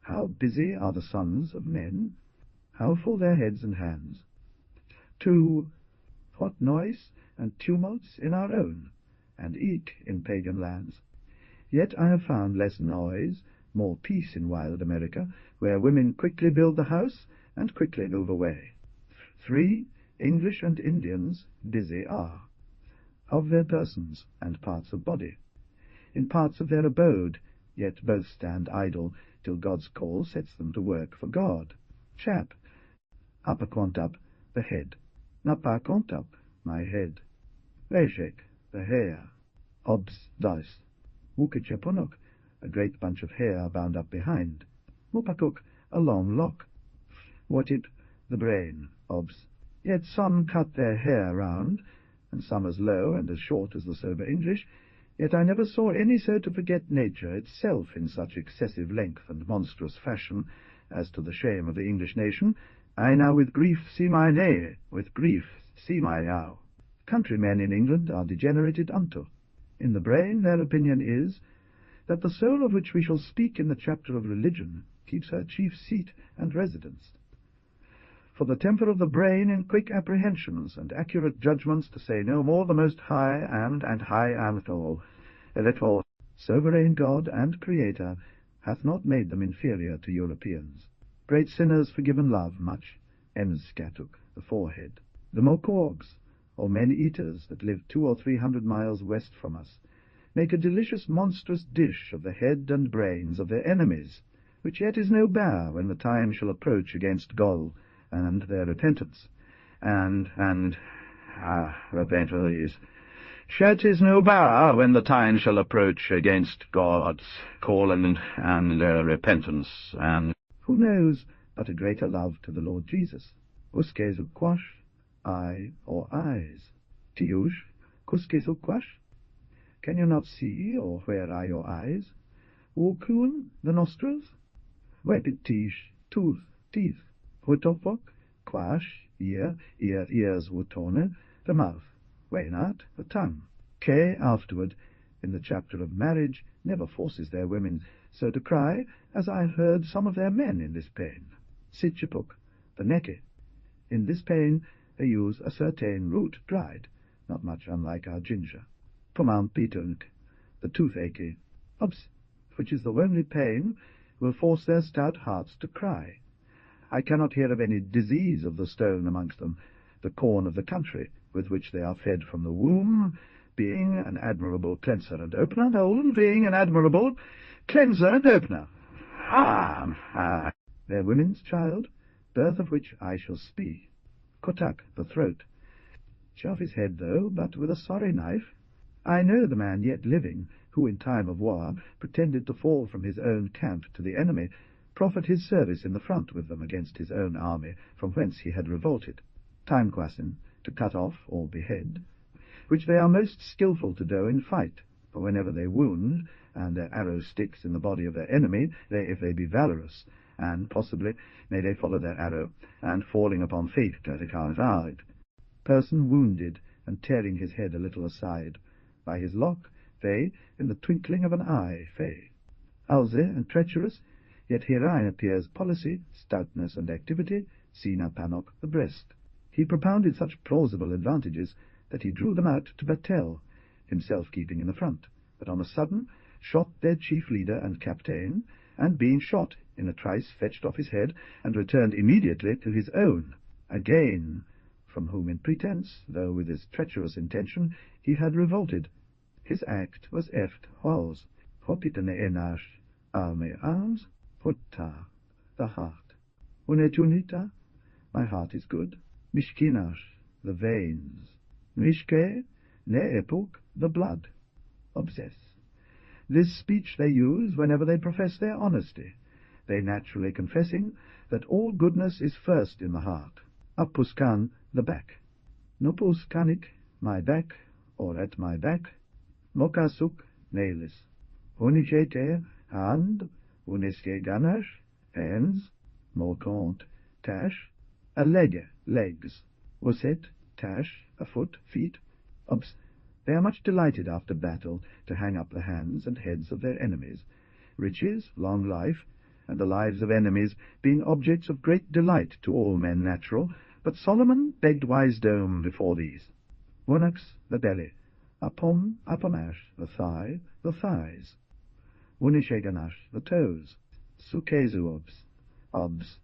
How busy are the sons of men? How full their heads and hands? 2. What noise and tumults in our own, and eke in pagan lands. Yet I have found less noise, more peace in wild America, where women quickly build the house and quickly move away. 3. English and Indians busy are, of their persons and parts of body, in parts of their abode, yet both stand idle till God's call sets them to work for God. Chap, upperquantup, the head. Napaquantup, my head. Veshek, the hair. Obs dice. Wukichapunuk, a great bunch of hair bound up behind. Mupakuk, a long lock. Watit, the brain. Obs. Yet some cut their hair round, and some as low and as short as the sober English, yet I never saw any so to forget nature itself in such excessive length and monstrous fashion, as to the shame of the English nation. I now with grief see my nay, with grief see my now. Countrymen in England are degenerated unto. In the brain their opinion is, that the soul of which we shall speak in the chapter of religion keeps her chief seat and residence. For the temper of the brain in quick apprehensions and accurate judgments, to say no more, the most high and high amthol, eletol, sovereign God and Creator, hath not made them inferior to Europeans. Great sinners forgiven love much, emskatuk, the forehead. The mokorgs, or men-eaters that live 200 or 300 miles west from us, make a delicious monstrous dish of the head and brains of their enemies, which yet is no bear when the time shall approach against Gol and their repentance, repentance. Shet is no bear when the time shall approach against God's call and their repentance, and who knows but a greater love to the Lord Jesus? Uskes ukwash, eye or eyes. Tiush, kuskes ukwash? Can you not see, or where are your eyes? Wokun, the nostrils? Wepitish, tooth, teeth. Hutopok, quash, ears wotone, the mouth, wainat, the tongue. Kay afterward, in the chapter of marriage, never forces their women so to cry as I heard some of their men in this pain. Sitchipuk, the necke. In this pain they use a certain root dried, not much unlike our ginger. Pumampitunk, the toothache, which is the only pain, will force their stout hearts to cry. I cannot hear of any disease of the stone amongst them, the corn of the country, with which they are fed from the womb, being an admirable cleanser and opener, being an admirable cleanser and opener. Their women's child, birth of which I shall speak. Kotak, the throat. Off his head, though, but with a sorry knife. I know the man yet living, who in time of war pretended to fall from his own camp to the enemy, proffered his service in the front with them against his own army, from whence he had revolted. Timekwasin, to cut off or behead, which they are most skilful to do in fight, for whenever they wound, and their arrow sticks in the body of their enemy, if they be valorous, and possibly may they follow their arrow, and falling upon feet, person wounded, and tearing his head a little aside, by his lock, they, in the twinkling of an eye, Alze and treacherous, yet herein appears policy, stoutness, and activity, sina panok, the breast. He propounded such plausible advantages that he drew them out to battle, himself keeping in the front, but on a sudden shot their chief leader and captain, and being shot, in a trice fetched off his head, and returned immediately to his own, again, from whom in pretence, though with his treacherous intention, he had revolted. His act was hos, hopitene enash, arms, hutta, the heart. Unetunita, my heart is good, mishkinash, the veins, mishke, neepuk, the blood. Obsess. This speech they use whenever they profess their honesty, they naturally confessing that all goodness is first in the heart. Apuskan, the back. Nopuskanik, my back, or at my back. Mokasuk, nailis. Unichete, hand. Uniske ganash, hands. Mokont, tash. A leg, legs. Uset, tash, a foot, feet. They are much delighted after battle to hang up the hands and heads of their enemies. Riches, long life, and the lives of enemies being objects of great delight to all men natural, but Solomon begged wisdom before these. Wonax, the belly. Apom, apomash, the thigh, the thighs. Unisheganash, the toes. Sukezuobs, obs.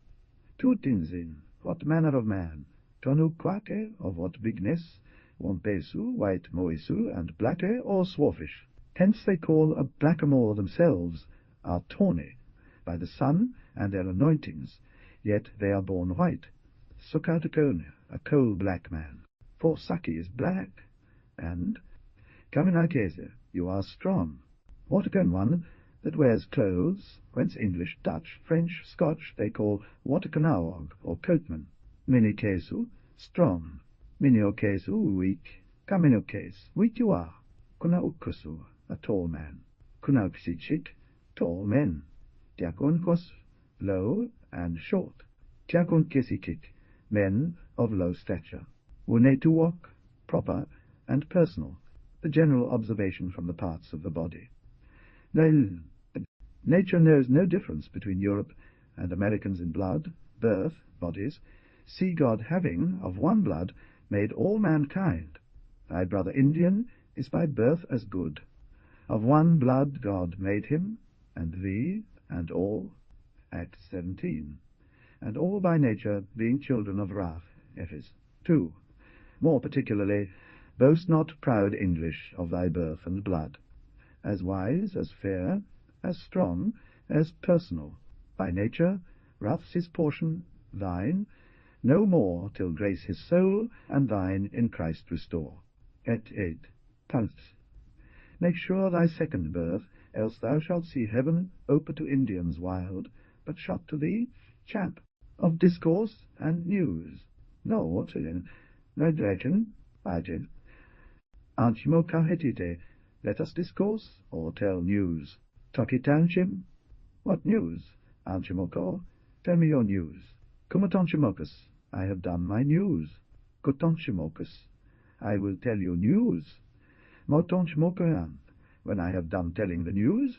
Tutinzin, what manner of man. Tonu quake, of what bigness. Wampesu, white moisu, and blacke, or swarfish. Hence they call a blackamoor themselves, are tawny, by the sun and their anointings, yet they are born white. Sukatakone, a coal-black man. For Saki is black, and Kaminakese, you are strong. Watercone one that wears clothes, whence English, Dutch, French, Scotch they call Waterconaog, or coatman. Minikesu, strong. Miniokesu, weak. Kaminokes, weak you are. Kunaukusu, a tall man. Kunauksichik, tall men. Tiakonkos, low and short. Tiakonkesikik, men of low stature. Unetuwok, proper and personal, the general observation from the parts of the body. Nature knows no difference between Europe and Americans in blood, birth, bodies. See God having, of one blood, made all mankind. Thy brother Indian is by birth as good. Of one blood God made him, and thee, and all. Acts 17. And all by nature being children of wrath. Ephes. 2. More particularly, boast not, proud English, of thy birth and blood, as wise, as fair, as strong, as personal. By nature, wrath's his portion, thine, no more till grace his soul, and thine in Christ restore. Et 8. Pulse. Make sure thy second birth, else thou shalt see heaven open to Indians wild, but shut to thee, chap, of discourse and news. No direction, Baje. Anchimo kahetite, let us discourse, or tell news. Tokitanchim, what news? Anchimoko, tell me your news. Kumatonchimokus, I have done my news. Kotonchimokus, I will tell you news. Motonchmokoyan, when I have done telling the news,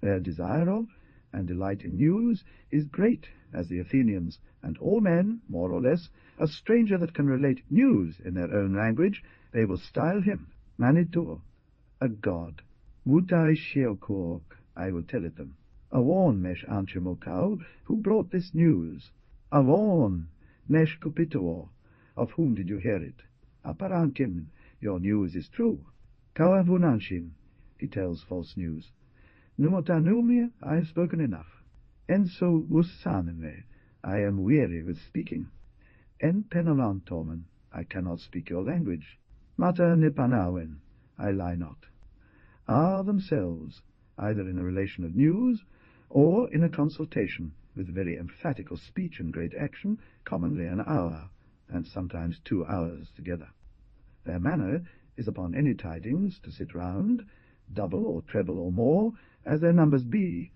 their desire of and delight in news is great, as the Athenians, and all men, more or less, a stranger that can relate news in their own language, they will style him, Manitou, a god. Mutai Sheokok, I will tell it them. Avon mesh Anchimokau, who brought this news? Avon, Nesh Kupituo, of whom did you hear it? Aparankim, your news is true. Kawavunanshin, he tells false news. Numotanumia, I have spoken enough. Enso usanime, I am weary with speaking. En penalantomen, I cannot speak your language. Mata nipanawen, I lie not. Are themselves, either in a relation of news, or in a consultation, with very emphatical speech and great action, commonly an hour, and sometimes 2 hours together. Their manner is upon any tidings to sit round, double or treble or more, as their numbers be.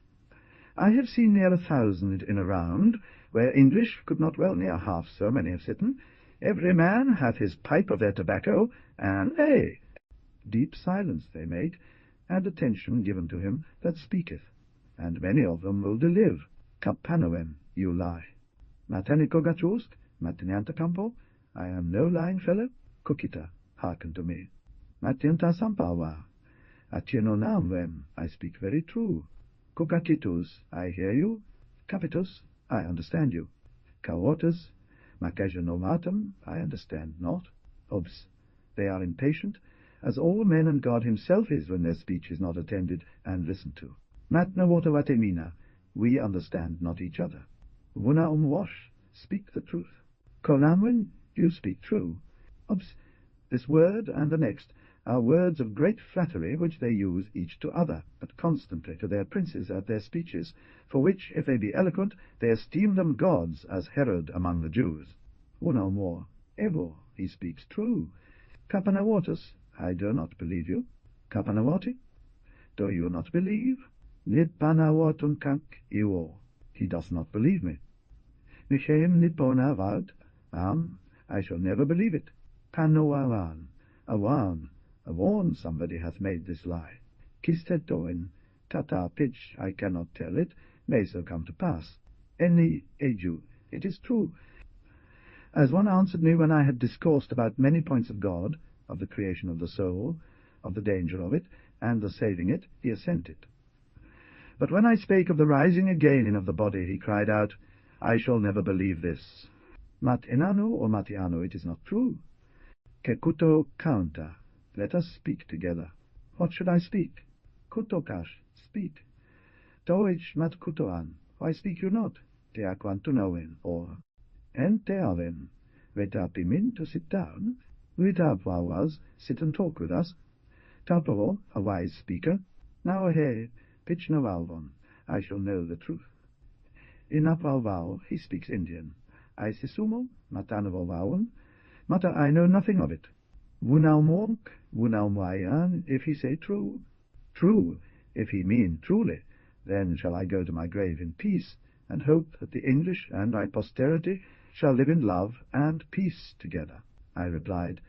I have seen near 1,000 in a round, where English could not well near half so many have sitten. Every man hath his pipe of their tobacco, and deep silence they make, and attention given to him that speaketh, and many of them will delive. Kapanoem, you lie. Matanikogatust, matiniantacampo, I am no lying fellow. Kukita, hearken to me. Matianta sampawa, atienonamvem, I speak very true. Kukakitus, I hear you. Capitus, I understand you. Kaotus, macagenomatum, I understand not. Obs, they are impatient, as all men and God himself is when their speech is not attended and listened to. Matna watavatemina, we understand not each other. Wuna wash, speak the truth. Kolamwin, you speak true. Obs, this word and the next are words of great flattery which they use each to other, but constantly to their princes at their speeches, for which, if they be eloquent, they esteem them gods, as Herod among the Jews. Wuna more, Evo, he speaks true. Kapanawatus, I do not believe you. Kapanawati, do you not believe? Nidpanawatun kank iwo, he does not believe me. Nishem nipona vad, I shall never believe it. Panoawan, awan, somebody hath made this lie. Kistetoin, tata pitch, I cannot tell it, may so come to pass. Any eju, it is true. As one answered me when I had discoursed about many points of God, of the creation of the soul, of the danger of it, and the saving it, he assented. But when I spake of the rising again of the body, he cried out, I shall never believe this. Mat enanu or matiano, it is not true. Kekuto counter, let us speak together. What should I speak? Kutokash, speak. Toich mat kutoan, why speak you not? Te aquantunowen, or en te aven, vetapimin to sit down. Vitapwawas, sit and talk with us. Tapo, a wise speaker. Now pitch navalvon, I shall know the truth. In Apvalval, he speaks Indian. I sisumo, matanavovawan, mata I know nothing of it. Wunaumwonk, wunaumwayan, if he say true. True, if he mean truly, then shall I go to my grave in peace, and hope that the English and my posterity shall live in love and peace together. I replied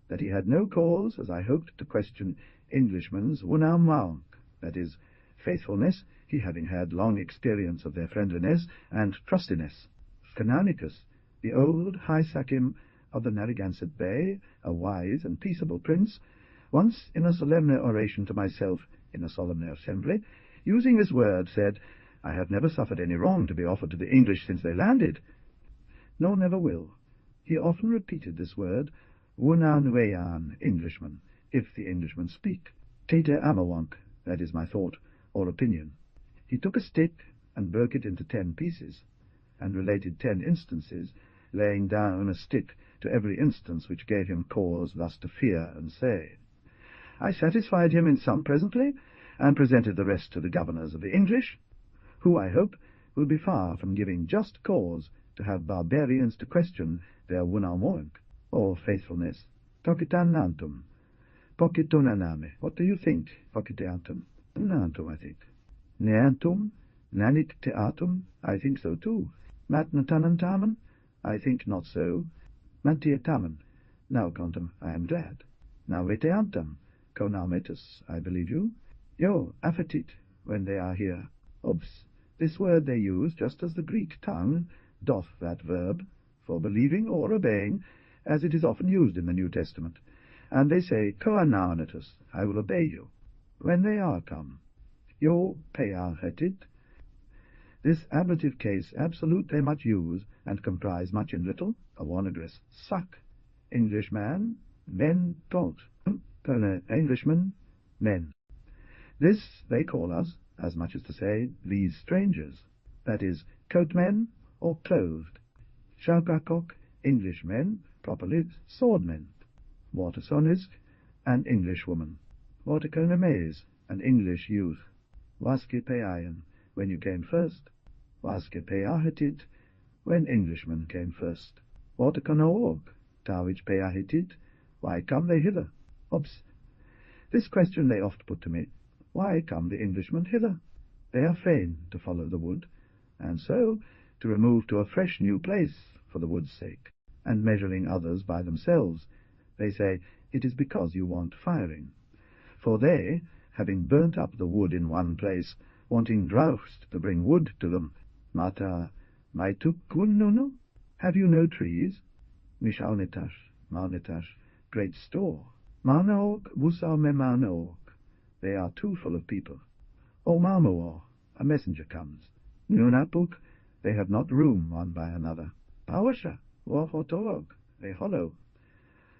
that he had no cause, as I hoped, to question Englishmen's wunaumwaonk, that is, faithfulness, he having had long experience of their friendliness and trustiness. Canonicus, the old high sakim of the Narragansett Bay, a wise and peaceable prince, once in a solemn oration to myself in a solemn assembly, using this word, said, I have never suffered any wrong to be offered to the English since they landed, nor never will. He often repeated this word, Wunanweyan, Englishman, if the Englishmen speak. Tete Amawonk, that is my thought, or opinion. He took a stick and broke it into 10 pieces, and related 10 instances, laying down a stick to every instance which gave him cause thus to fear and say. I satisfied him in some presently, and presented the rest to the governors of the English, who, I hope, will be far from giving just cause to have barbarians to question their wunamoink, or faithfulness. Tokitan nantum. Pokitonaname. What do you think, Pokiteantum? Nantum, I think. Neantum? Nanit teatum? I think so too. Matnatanantamen? I think not so. Mantia tamen. Now contem, I am glad. Now vete antam. Conaumetus, I believe you. Yo, affetit, when they are here. Obs, this word they use just as the Greek tongue doth that verb, for believing or obeying, as it is often used in the New Testament. And they say, Coanaumetus, I will obey you, when they are come. Yo, peahetit. This ablative case absolute they much use, and comprise much in little, a one address, suck. Englishman, men don't. Englishman, men. This they call us, as much as to say, these strangers, that is, coatmen or clothed. Shaukakok, Englishmen, properly swordmen. Watersonis, an Englishwoman. Waterkonomes, an English youth. Waske peayan, when you came first. Waske peahetit, when Englishmen came first. Waterkonoog, tawich peahetit, why come they hither? Obs. This question they oft put to me. Why come the Englishmen hither? They are fain to follow the wood, and so to remove to a fresh new place for the wood's sake, and measuring others by themselves, they say, it is because you want firing. For they, having burnt up the wood in one place, wanting drought to bring wood to them, mata maitukkununu, have you no trees? Mishaunetash, maunetash, great store. Manaog wusau me manaog, they are too full of people. O mamuor, a messenger comes. Nunapuk, they have not room one by another. Pawasha, warhotolog, they hollow.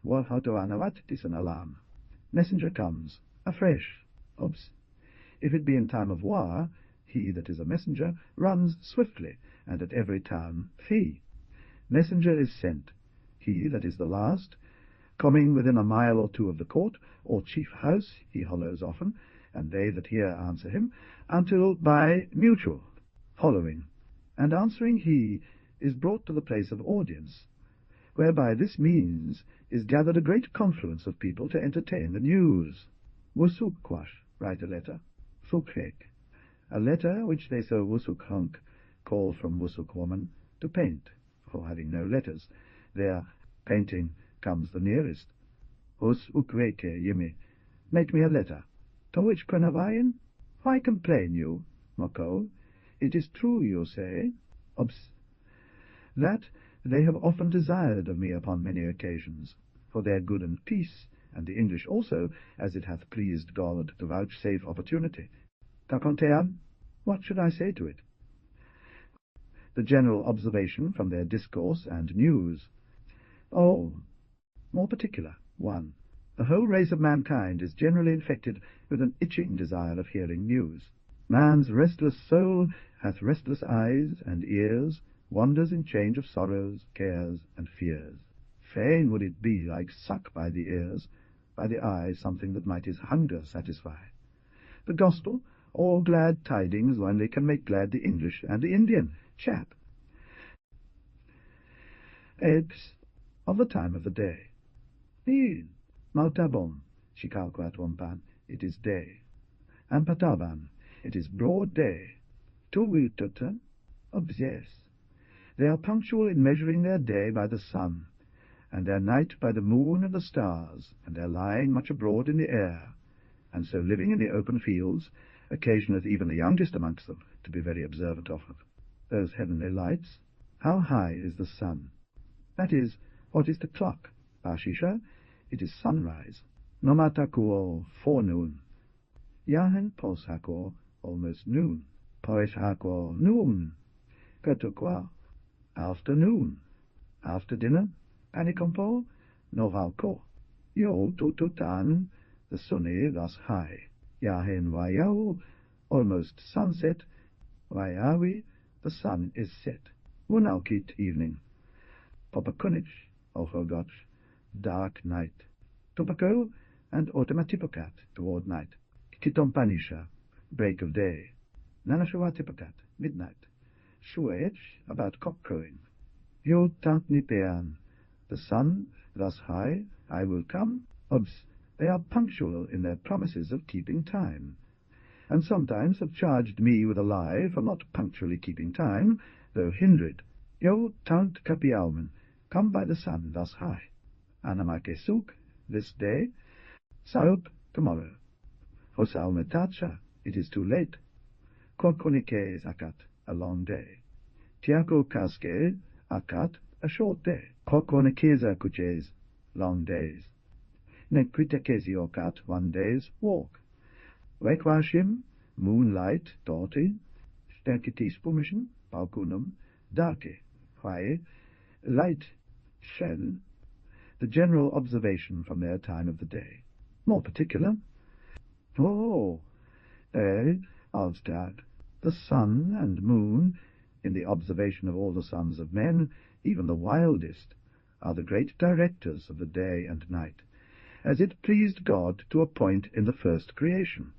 Warhotoanawat is an alarm. Messenger comes, afresh. Obs. If it be in time of war, he that is a messenger runs swiftly, and at every town fee. Messenger is sent. He that is the last, coming within a mile or two of the court, or chief house, he hollows often, and they that hear answer him, until by mutual, following, and answering he is brought to the place of audience, where by this means is gathered a great confluence of people to entertain the news. Wusukwash, write a letter. Fukhek, a letter which they so wusukhunk call from wusuk woman to paint, for having no letters, their painting comes the nearest. Us ukweke yimi, make me a letter. To which pranavayan? Why complain you, Moko? It is true, you say. Obs. That they have often desired of me upon many occasions, for their good and peace, and the English also, as it hath pleased God to vouchsafe opportunity. Takontean, what should I say to it? The general observation from their discourse and news. Oh, more particular. 1. The whole race of mankind is generally infected with an itching desire of hearing news. Man's restless soul hath restless eyes and ears, wanders in change of sorrows, cares, and fears. Fain would it be like suck by the ears, by the eyes something that might his hunger satisfy. The gospel, all glad tidings when they can make glad the English and the Indian chap. Eggs of the time of the day. Niin, mautabon, shikalquat wampan, it is day. And pataban, it is broad day. Tuwitutan, yes. They are punctual in measuring their day by the sun, and their night by the moon and the stars, and their lying much abroad in the air, and so living in the open fields, occasioneth even the youngest amongst them to be very observant of them. Those heavenly lights, how high is the sun? That is, what is the clock? Bashisha, it is sunrise. Nomatakuo, forenoon. Yahen poshakuo, almost noon. Poeshakuo, noon. Katukwa, afternoon. After dinner, panikompo, novalko. Yo tututan, the sunny thus high. Yahen wayao, almost sunset. Wayawi, the sun is set. Wunaukit, evening. Popakunich, ohogoch, dark night. Tupako and automatipokat, toward night. Kitompanisha, break of day. Nanashawatipokat, midnight. Shuech, about cock-crowing. Yo tantnipean, the sun, thus high, I will come. Obs, they are punctual in their promises of keeping time, and sometimes have charged me with a lie for not punctually keeping time, though hindered. Yo taunt kapiaumen, come by the sun thus high. Anamake suk, this day, saup tomorrow. Hosaumetacha, it is too late. Korkonike akat, a long day. Tiako kaske akat, a short day. Korkonikeza kuches, long days. Nekritekezi okat, one day's walk. Wekwashim, moonlight, dorti, sterkitispumission, balkunum, darke, hwae, light, shell, the general observation from their time of the day. More particular, Alstad, the sun and moon, in the observation of all the sons of men, even the wildest, are the great directors of the day and night, as it pleased God to appoint in the first creation.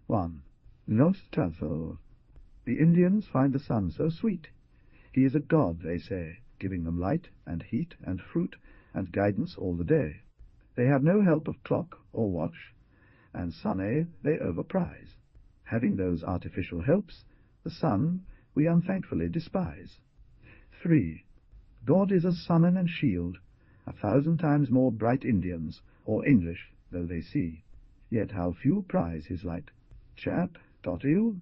1. Nostalfo. The Indians find the sun so sweet. He is a god, they say, giving them light and heat and fruit and guidance all the day. They have no help of clock or watch, and Sunne they overprize. Having those artificial helps, the sun we unthankfully despise. 3. God is a sun and shield, 1,000 times more bright Indians, or English, though they see. Yet how few prize his light. Chap, Totil,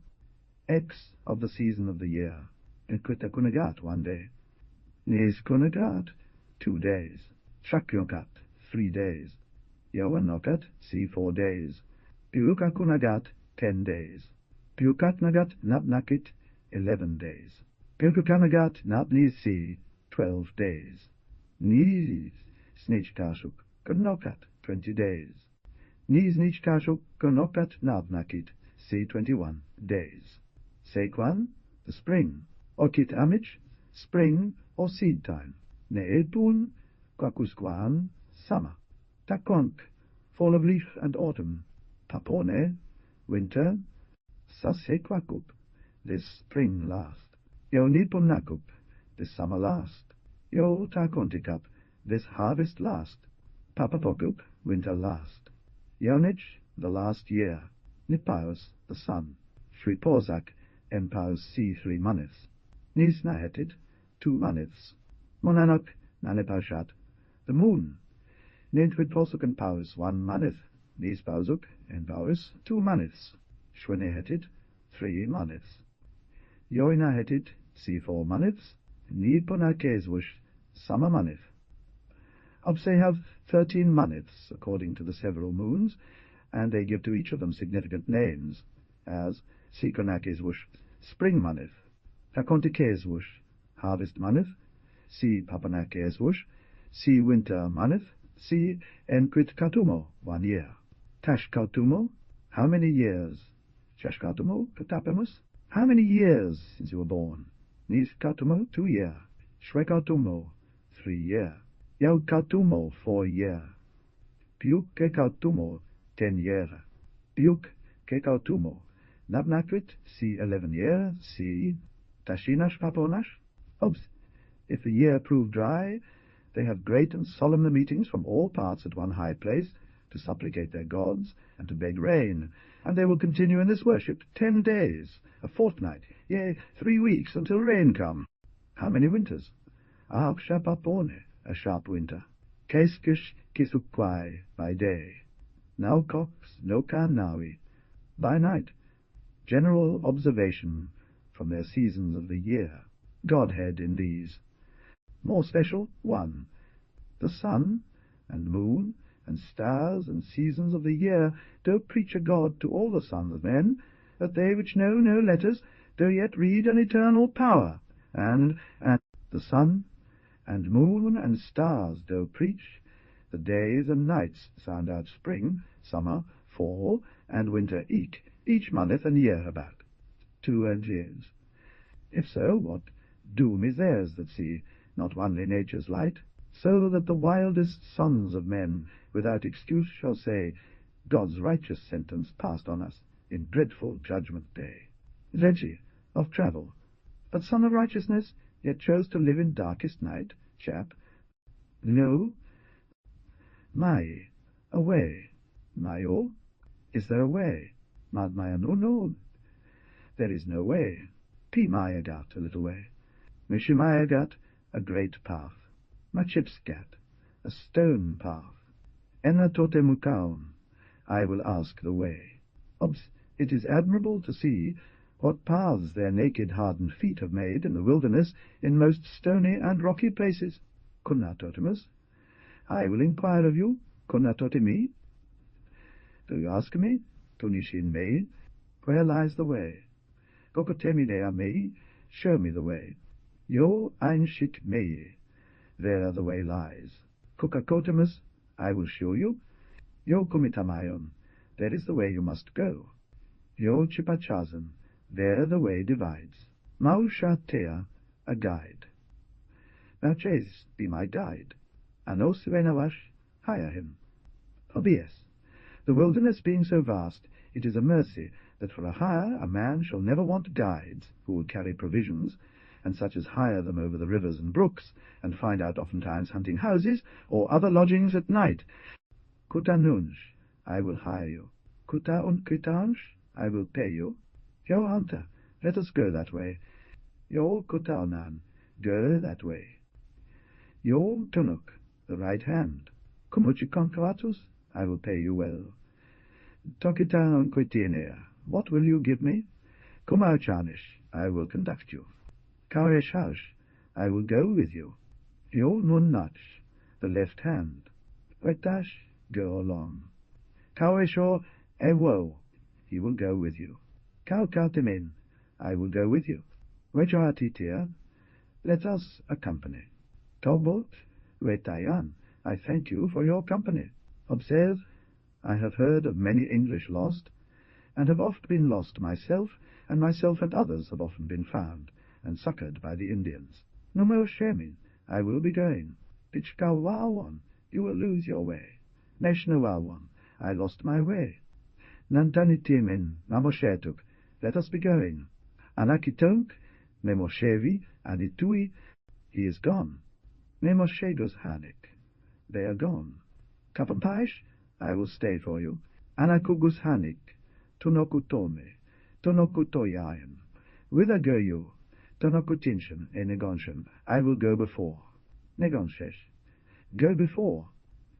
X of the season of the year. Kunagat 1 day. Nis Kunagat 2 days. Shakyokat 3 days. Yawanokat 4 days. Piukakunagat 10 days. Piukatnagat Nabnakit 11 days. Piukanagat Nabnisi 12 days. Nis Snichkashuk Kunokat 20 days. Nis Nichkashuk Kunokat Nabnakit 21 days. Sekwan, the spring. Okit Amich, spring or seed time. Neelpun, Kwakuskwan, summer. Takonk, fall of leaf and autumn. Papone, winter. Sasekwakup, this spring last. Yo Nilpunakup, this summer last. Yo Takontikap, this harvest last. Papapokup, winter last. Yonich, the last year. Nipaus, the sun. Shriporzak, Empaus 3 months. Nisnahetit, 2 months. Monanok, Nanepashat, the moon. Nintwidposuk and Paus 1 month. Nispausuk and Paus 2 months. Shwenehetit, 3 months. Yoinahetit, 4 months. Niponakezwush, summer month. Obse have 13 months, according to the several moons, and they give to each of them significant names, as Sikonakizwush, spring month, Takontikezwush, harvest month, Si Papanakezwush, Si winter month, Si Enquit Katumo, 1 year. Tashkatumo, how many years? Shashkatumo, Katapemus, how many years since you were born? Niskatumo, 2 year. Shrekatumo, 3 year. Yaukatumo, 4 year. Piukekautumo, 10 year. Piuk kekautumo. Nabnakwit, si 11 year, si Tashinash paponash. Oops. If the year prove dry, they have great and solemn meetings from all parts at one high place to supplicate their gods and to beg rain, and they will continue in this worship 10 days, a fortnight, yea, 3 weeks, until rain come. How many winters? Shapapone, a sharp winter. Keskish kisukwai, by day. Now cox, no nawi, by night. General observation from their seasons of the year. Godhead in these. More special, 1. The sun and moon and stars and seasons of the year do preach a God to all the sons of men, that they which know no letters do yet read an eternal power, and the sun and moon and stars do preach, the days and nights sound out spring, summer, fall, and winter each month and year about. 2 years. If so, what doom is theirs that see not only nature's light, so that the wildest sons of men without excuse shall say, God's righteous sentence passed on us in dreadful judgment day. Reggie, of travel, but son of righteousness, yet chose to live in darkest night, chap. No. Mai, a way. Mayo, is there a way? Madmayanu, no. There is no way. Pi Mayagat, a little way. Mishimayagat, a great path. Machipskat, a stone path. Enna totemukaon, I will ask the way. It is admirable to see what paths their naked hardened feet have made in the wilderness in most stony and rocky places. Kunna totemus, I will inquire of you. Kunna totemi. Do you ask me? Tunishin mei, where lies the way? Kokotemidea mei, show me the way. Yo einshit mei, there the way lies. Kukakotemus, I will show you. Yo kumitamayon, there is the way you must go. Yo chipachazen, there the way divides. Maushatea, a guide. Mauches, be my guide. Anos venawash, hire him. Yes, the wilderness being so vast, it is a mercy that for a hire a man shall never want guides who will carry provisions, and such as hire them over the rivers and brooks, and find out oftentimes hunting houses, or other lodgings at night. Kutanunj, I will hire you. Kuta und kutanj, I will pay you. Yo hunter, let us go that way. Yo kutaonan, go that way. Yo tunuk, the right hand. Kumuchikonkawatus, I will pay you well. Tokitan Koitinea, what will you give me? Kumauchanish, I will conduct you. Kaueshash, I will go with you. Yo Nunnach, the left hand. Wetash, go along. Kauesho Ewo, he will go with you. Kaukautimin, I will go with you. Wejoatitia, let us accompany. Tobot, Wetayan, I thank you for your company. Observe, I have heard of many English lost, and have oft been lost myself, and myself and others have often been found, and succoured by the Indians. Numo Shemin, I will be going. Pichkawawan, you will lose your way. Neshnawawan, I lost my way. Nantanitimin, Namoshetuk, let us be going. Anakitonk, Nemoshevi, Anitui, he is gone. Nemoshedus Hanik, they are gone. Kapampaish, I will stay for you. Anakugus Hanik, Tunokutome, Tunokutoyayan. Whither go you? Tunokutinshan, Negonshan, I will go before. Negonshesh, go before.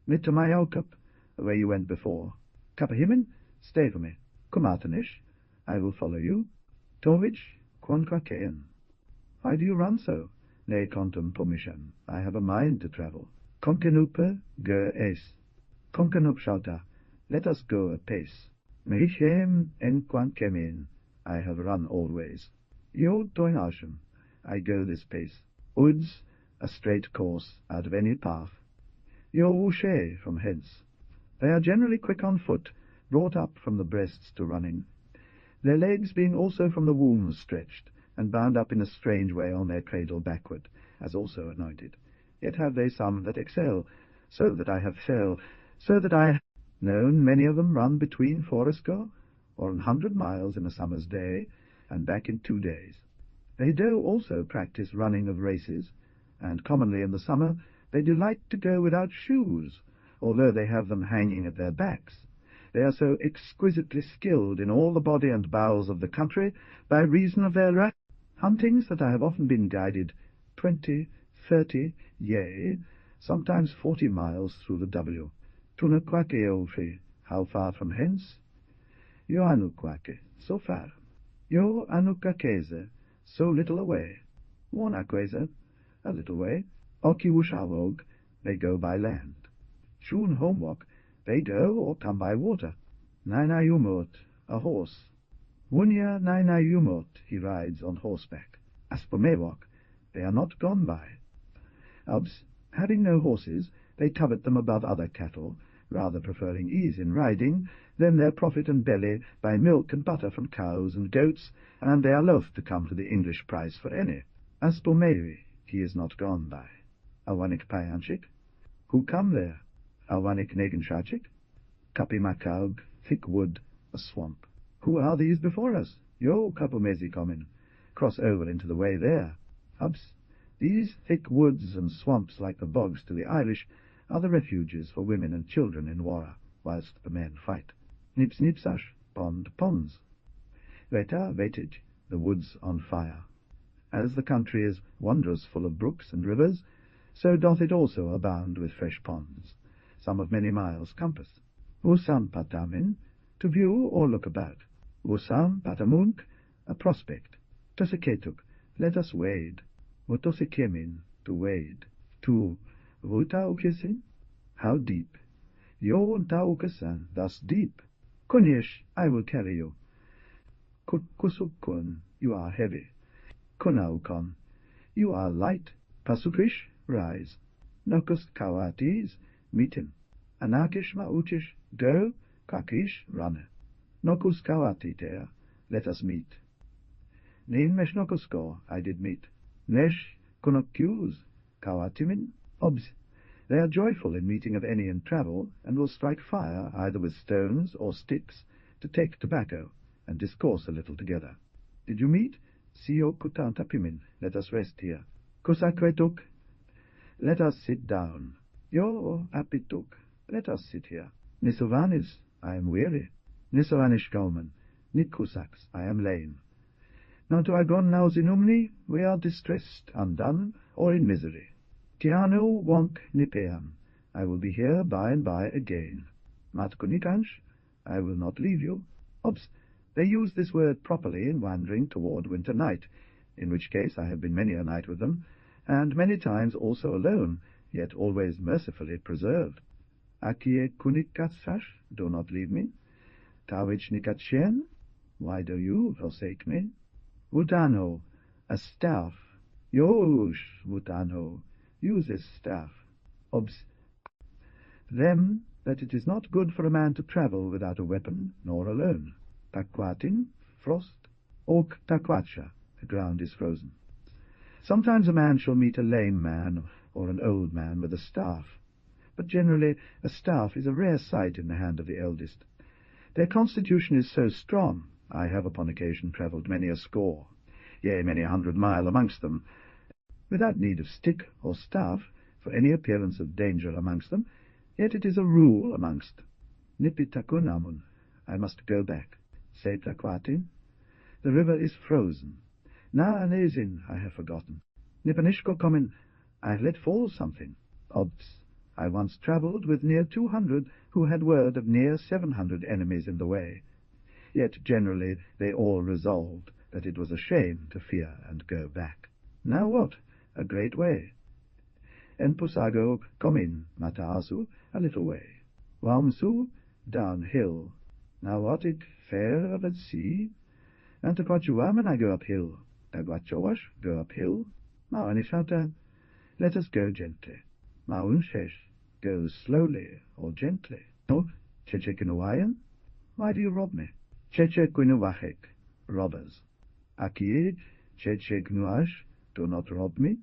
Mitamayokap, where you went before. Kapahimin, stay for me. Kumatanish, I will follow you. Tovich, Quanquakean. Why do you run so? Ne contum pumishan, I have a mind to travel. Konkenupe, go es. Konkenup shauta, let us go apace. Mehishem en quankemin, I have run always. Yo toinasham, I go this pace. Uds, a straight course out of any path. Yo wushe, from hence. They are generally quick on foot, brought up from the breasts to running, their legs being also from the wombs stretched, and bound up in a strange way on their cradle backward, as also anointed. Yet have they some that excel, so that I have known many of them run between fourscore or 100 miles in a summer's day, and back in 2 days. They do also practice running of races, and commonly in the summer they delight to go without shoes, although they have them hanging at their backs. They are so exquisitely skilled in all the body and bowels of the country, by reason of their huntings, that I have often been guided 20, 30, yea, sometimes 40 miles through the W. Tunaquakeofi, how far from hence? Yo anuquake, so far. Yo anukakeze, so little away. Wonaqueze, a little way. Okiwushawog, they go by land. Shun homewalk, they go or come by water. Nainayumot, a horse. Wunya Nainayumot, he rides on horseback. Aspomewok, they are not gone by. Having no horses, they covet them above other cattle, rather preferring ease in riding than their profit and belly by milk and butter from cows and goats, and they are loath to come to the English price for any. Aspomevi, he is not gone by. Awanik Payanchik, who come there? Awanik Negenshachik, Kapimakaug, thick wood, a swamp. Who are these before us? Yo Kapumezi comin, cross over into the way there. These thick woods and swamps, like the bogs to the Irish, are the refuges for women and children in war, whilst the men fight. Nips nipsash, pond ponds. Veta vetage, the woods on fire. As the country is wondrous full of brooks and rivers, so doth it also abound with fresh ponds, some of many miles compass. Usam patamin, to view or look about. Usam patamunk, a prospect. Tosiketuk, let us wade. Motosikemin, to wade. Tu, vutaukisin, how deep. Yo taukasan, thus deep. Kunish, I will carry you. Kusukun, you are heavy. Kunaukon, you are light. Pasukish, rise. Nokus kawatis, meet him. Anakish mauchish, go. Kakish, run. Nokus kawatitea, let us meet. Nin mesh nokusko, I did meet. Nesh kunokyus, kawatimin, obs. They are joyful in meeting of any in travel, and will strike fire either with stones or sticks to take tobacco, and discourse a little together. Did you meet? Sio kutantapimin, let us rest here. Kusakwetuk, let us sit down. Yo apituk, let us sit here. Nisovanis, I am weary. Nisovanish kauman, nitkusaks, I am lame. Now to agon now zinumni, we are distressed, undone, or in misery. Tiano wonk nipeam, I will be here by and by again. Matkunikansh, I will not leave you. Obs, they use this word properly in wandering toward winter night, in which case I have been many a night with them, and many times also alone, yet always mercifully preserved. Akie kunikatsash, do not leave me. Tawich nikatchen, why do you forsake me? Wutano, a staff. Yosh, Wutano, use this staff. Obs, them, that it is not good for a man to travel without a weapon, nor alone. Takwatin, frost. Ok takwacha, the ground is frozen. Sometimes a man shall meet a lame man, or an old man with a staff. But generally a staff is a rare sight in the hand of the eldest. Their constitution is so strong, I have upon occasion travelled many a score, yea, many 100 mile amongst them, without need of stick or staff for any appearance of danger amongst them, yet it is a rule amongst. Nipitakunamun, I must go back. Setakwatin, the river is frozen. Na anezin, I have forgotten. Nipanishko komin, I have let fall something. Obs, I once travelled with near 200 who had word of near 700 enemies in the way. Yet generally they all resolved that it was a shame to fear and go back. Now what? A great way. Enpusago komin, mataasu, a little way. Wamsu, downhill. Now what it fair of at sea? And to Quachuaman I go uphill. Dagwachowash, go uphill. Maanishata, let us go gently. Maunshesh, go slowly or gently. No, Chechekinuayan, why do you rob me? Chechekinuwachek, robbers. Aki, Checheknuash, do not rob me.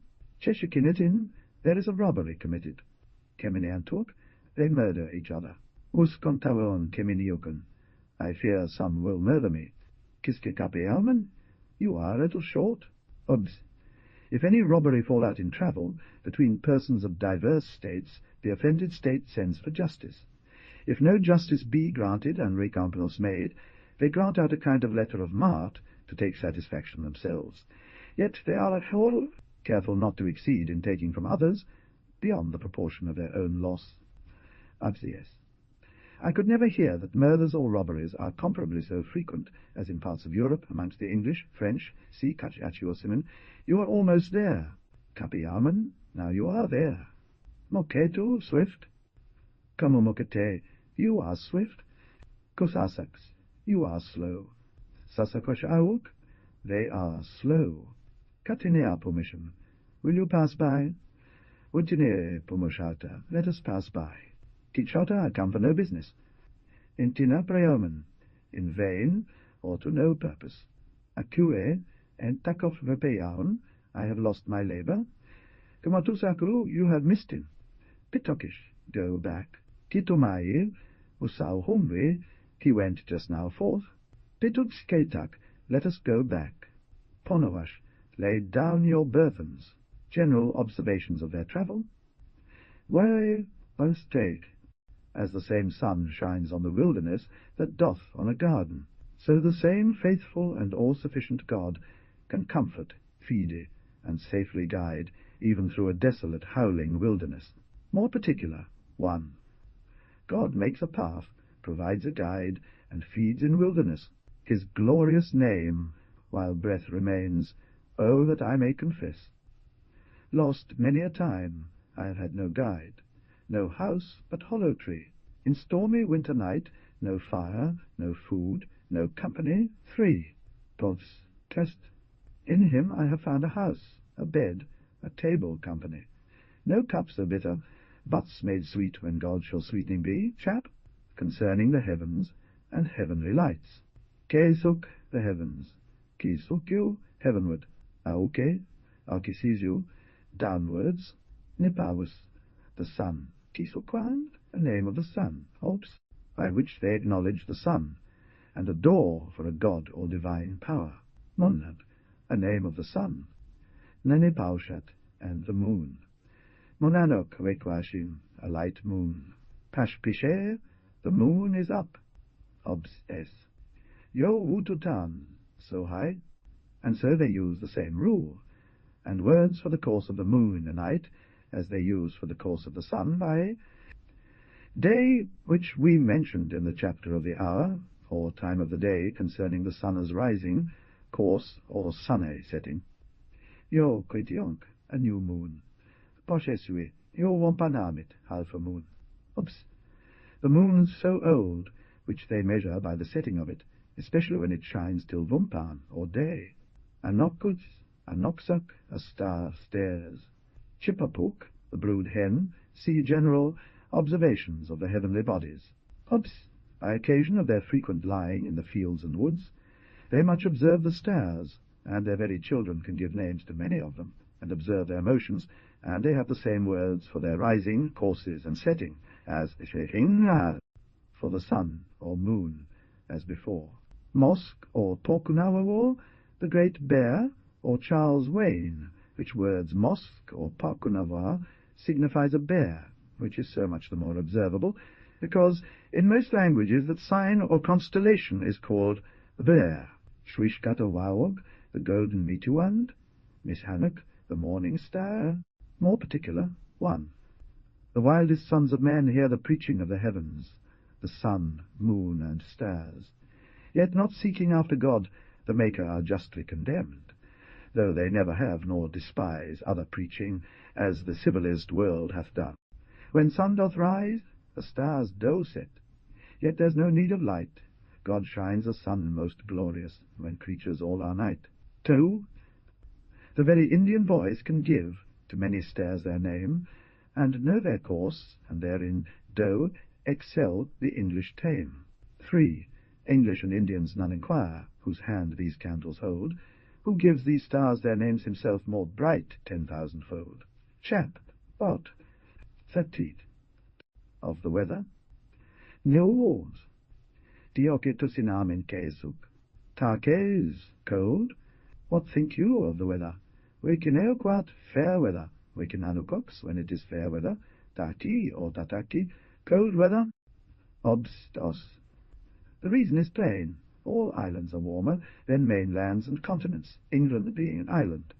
Chechekinitin, there is a robbery committed. Keminiantuk, they murder each other. Uskontavon Keminiukan, I fear some will murder me. Kiskekapealman, you are a little short. Obs, if any robbery fall out in travel, between persons of diverse states, the offended state sends for justice. If no justice be granted and recompense made, they grant out a kind of letter of mart to take satisfaction themselves. Yet they are at whole careful not to exceed in taking from others beyond the proportion of their own loss. Absies. I could never hear that murders or robberies are comparably so frequent as in parts of Europe amongst the English, French. See Kachiachiosimin, you are almost there. Kapiyaman, now you are there. Moketu, swift. Kamumokete, you are swift. Kusasaks, you are slow. Sasakosh Awuk, they are slow. Katinea Pumisham, will you pass by? Ujine Pumushata, let us pass by. Kichota, I come for no business. Intina Prayoman, in vain or to no purpose. Akue, and Takov Vepeyaun, I have lost my labour. Kamatusaku, you have missed him. Pitokish, go back. Titumai, Usau Humri, he went just now forth. Pitutsketak, let us go back. Ponowash, lay down your burthens. General observations of their travel. Way, straight. As the same sun shines on the wilderness that doth on a garden, so the same faithful and all-sufficient God can comfort fide, and safely guide, even through a desolate, howling wilderness. More particular, 1. God makes a path, provides a guide, and feeds in wilderness. His glorious name, while breath remains, oh, that I may confess. Lost many a time, I have had no guide, no house but hollow tree. In stormy winter night, no fire, no food, no company. 3. God's test. In him I have found a house, a bed, a table company. No cup so bitter, butts made sweet when God shall sweetening be. Chap, concerning the heavens and heavenly lights. Kesuk, the heavens. Kisukyu, heavenward. Auke, Aukisisu, downwards. Nipavus, the sun. Kisukwan, a name of the sun. Ops, by which they acknowledge the sun, and adore for a god or divine power. Monad, a name of the sun. Nanipaushat, and the moon. Monanok Wekwashim, a light moon. Pashpishe, the moon is up. Obs es. Yo Wututan, so high. And so they use the same rule, and words for the course of the moon in the night, as they use for the course of the sun, by day, which we mentioned in the chapter of the hour, or time of the day concerning the sun as rising, course, or sunne setting. Yo Kritionk, a new moon. Poshesui, yo Wampanamit, half a moon. Oops, the moon's so old, which they measure by the setting of it, especially when it shines till Vumpan, or day. Anokus, Anoksak, a star stares. Chippapuk, the brood hen, see general observations of the heavenly bodies. Oops, by occasion of their frequent lying in the fields and woods, they much observe the stars, and their very children can give names to many of them, and observe their motions, and they have the same words for their rising, courses, and setting, as Shehinga, for the sun, or moon, as before. Mosque, or Tokunawa, the great bear, or Charles Wain, which words mosque, or Pakunawa, signifies a bear, which is so much the more observable, because in most languages that sign or constellation is called the bear. Shwishkatawawog, the golden Mituand. Mishanuk, the morning star. More particular, 1. The wildest sons of men hear the preaching of the heavens, the sun, moon, and stars, yet not seeking after God, the Maker, are justly condemned, though they never have nor despise other preaching, as the civilized world hath done. When sun doth rise, the stars do set, yet there's no need of light. God shines a sun most glorious, when creatures all are night. 2. The very Indian boys can give to many stars their name, and know their course, and therein do excel the English tame. 3. English and Indians none inquire, whose hand these candles hold, who gives these stars their names himself more bright 10,000-fold. Chap, bot, thatit, of the weather. Nil wars. Diokitusinam kesuk. Takes, cold. What think you of the weather? Wekineoquat, fair weather. Wekinanocox, when it is fair weather. Tati, or tataki, cold weather. Obstos. The reason is plain. All islands are warmer than mainlands and continents, England being an island.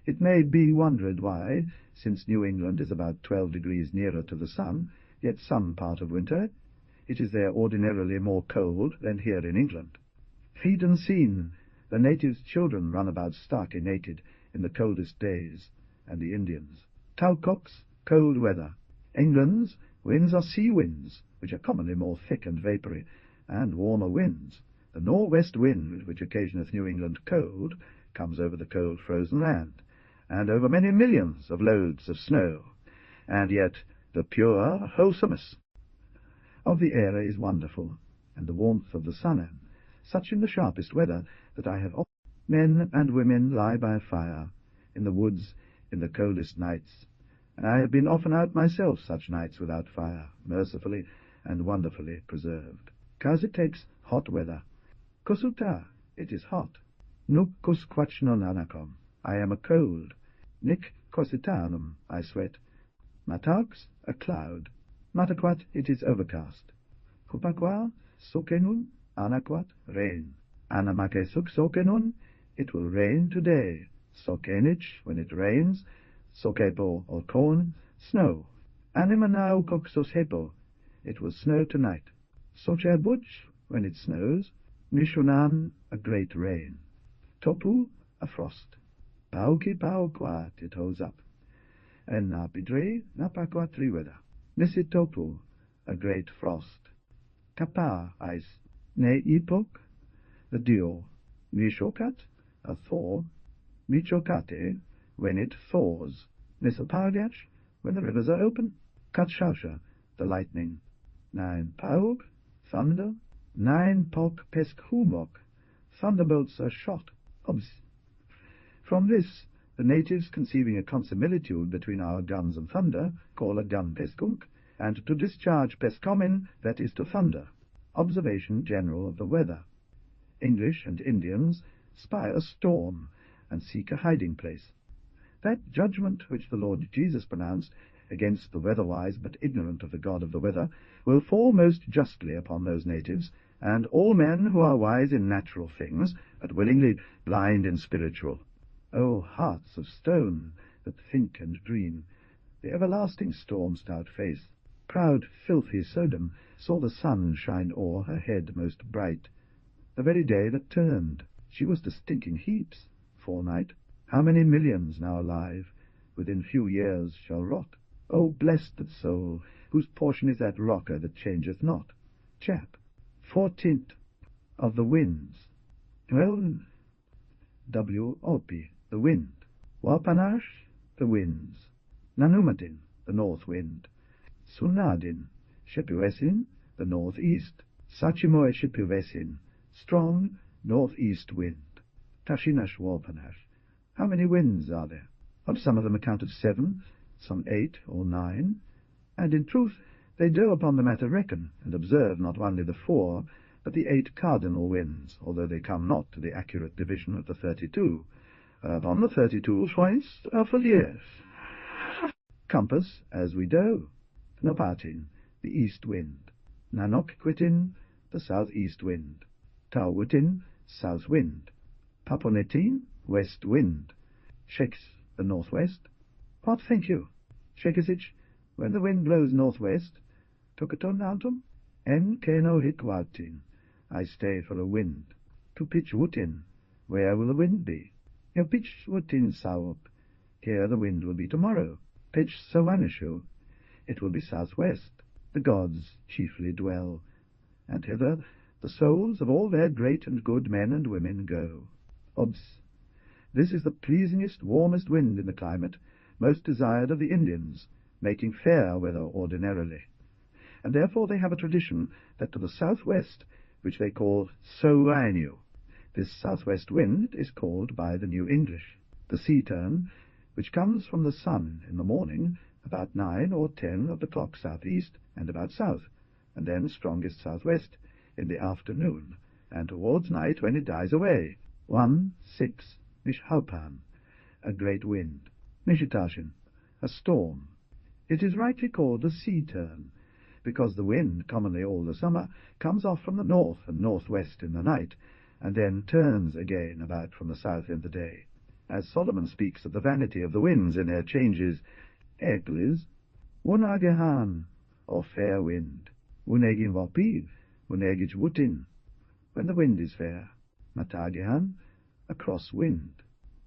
It may be wondered why, since New England is about 12 degrees nearer to the sun, yet some part of winter, it is there ordinarily more cold than here in England. Feed and seen, the natives' children run about starkly naked in the coldest days, and the Indians. Taucox, cold weather. England's winds are sea winds, which are commonly more thick and vapoury, and warmer winds. The north-west wind, which occasioneth New England cold, comes over the cold frozen land, and over many millions of loads of snow, and yet the pure wholesomeness of the air is wonderful, and the warmth of the sun, such in the sharpest weather, that I have often men and women lie by fire, in the woods, in the coldest nights, and I have been often out myself such nights without fire, mercifully and wonderfully preserved. 'Cause it takes hot weather. Kosuta, it is hot. Nuk kusquachnon anakom, I am a cold. Nick cositanum, I sweat. Matax, a cloud. Mataquat, it is overcast. Kupaqua, sokenun, anaquat, rain. Anamakesuk sokenun, it will rain today. Sokenich, when it rains, sokepo or corn, snow. Animanau koksosepo, it will snow tonight. Sochebuch, when it snows, mishunan, a great rain. Topu, a frost. Pauki pauquat, it holds up. And napidre, napaquatri weather. Nisitopu, a great frost. Kapa, ice. Ne ipok, the dew. Mishokat, a thaw. Michokate, when it thaws. Nisapagach, when the rivers are open. Katshausha, the lightning. Nine paug, thunder. Nine pok peskhumok, thunderbolts are shot. Obs. From this, the natives, conceiving a consimilitude between our guns and thunder, call a gun peskunk, and to discharge peskomen, that is to thunder. Observation general of the weather. English and Indians spy a storm, and seek a hiding place. That judgment which the Lord Jesus pronounced against the weather-wise but ignorant of the God of the weather will fall most justly upon those natives, and all men who are wise in natural things, but willingly blind in spiritual. O hearts of stone, that think and dream! The everlasting storm-stout face, proud filthy Sodom, saw the sun shine o'er her head most bright. The very day that turned, she was to stinking heaps, forenight. How many millions now alive, within few years shall rot? O blessed soul, whose portion is that rocker that changeth not. Chap. 14th of the winds. Well, W-Opi, the wind. Wapanash, the winds. Nanumatin, the north wind. Sunadin, Shepiwesin, the northeast. Sachimoe Shepiwesin, strong northeast wind. Tashinash Wapanash. How many winds are there? Of some of them account of 7, some 8 or 9, and in truth they do upon the matter reckon, and observe not only the 4, but the 8 cardinal winds, although they come not to the accurate division of the 32. Upon the 32 twice for years. Compass, as we do. Nopatin, the east wind. Nanokquitin, the southeast wind. Tauwitin, south wind. Paponetin, west wind. Sheks, the northwest. What think you? Shekisich, when the wind blows northwest, Tokaton autumn, en keno hitwatin, I stay for a wind. To pitch wutin, where will the wind be? You pitch wutin saup, here the wind will be tomorrow. Pitch sawanishu, it will be southwest. The gods chiefly dwell, and hither the souls of all their great and good men and women go. Obs. This is the pleasingest, warmest wind in the climate, most desired of the Indians, making fair weather ordinarily. And therefore they have a tradition that to the southwest, which they call Sowainu, this southwest wind is called by the New English, the sea turn, which comes from the sun in the morning, about 9 or 10 of the clock southeast, and about south, and then strongest southwest in the afternoon, and towards night when it dies away. 1, 6, Mishhaupan, a great wind. Nishitashin, a storm. It is rightly called the sea turn, because the wind, commonly all the summer, comes off from the north and northwest in the night, and then turns again about from the south in the day. As Solomon speaks of the vanity of the winds in their changes, Eglis, Wunagehan, or fair wind, Wunegin Wapiv, Wunegij Wutin, when the wind is fair, Matagehan, a cross wind,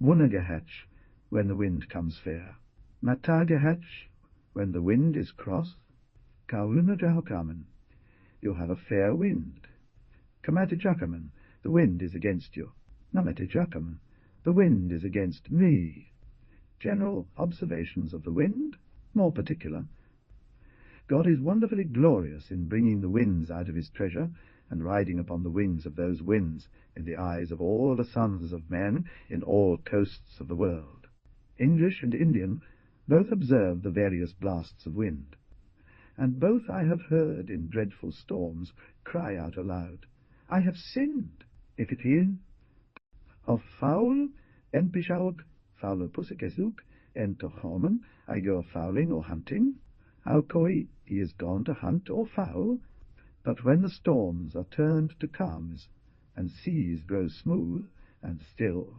Wunagahach, when the wind comes fair, Matagahach, when the wind is cross, Kaunajahakaman, you have a fair wind. Kamatijakaman, the wind is against you. Namatijakaman, the wind is against me. General observations of the wind, more particular. God is wonderfully glorious in bringing the winds out of his treasure, and riding upon the wings of those winds in the eyes of all the sons of men in all coasts of the world. English and Indian both observe the various blasts of wind, and both I have heard in dreadful storms cry out aloud, I have sinned, if it is of foul, en pishauk, foul pusikesuk, en tochomen, I go fowling or hunting, aukoi, he is gone to hunt or fowl, but when the storms are turned to calms, and seas grow smooth and still,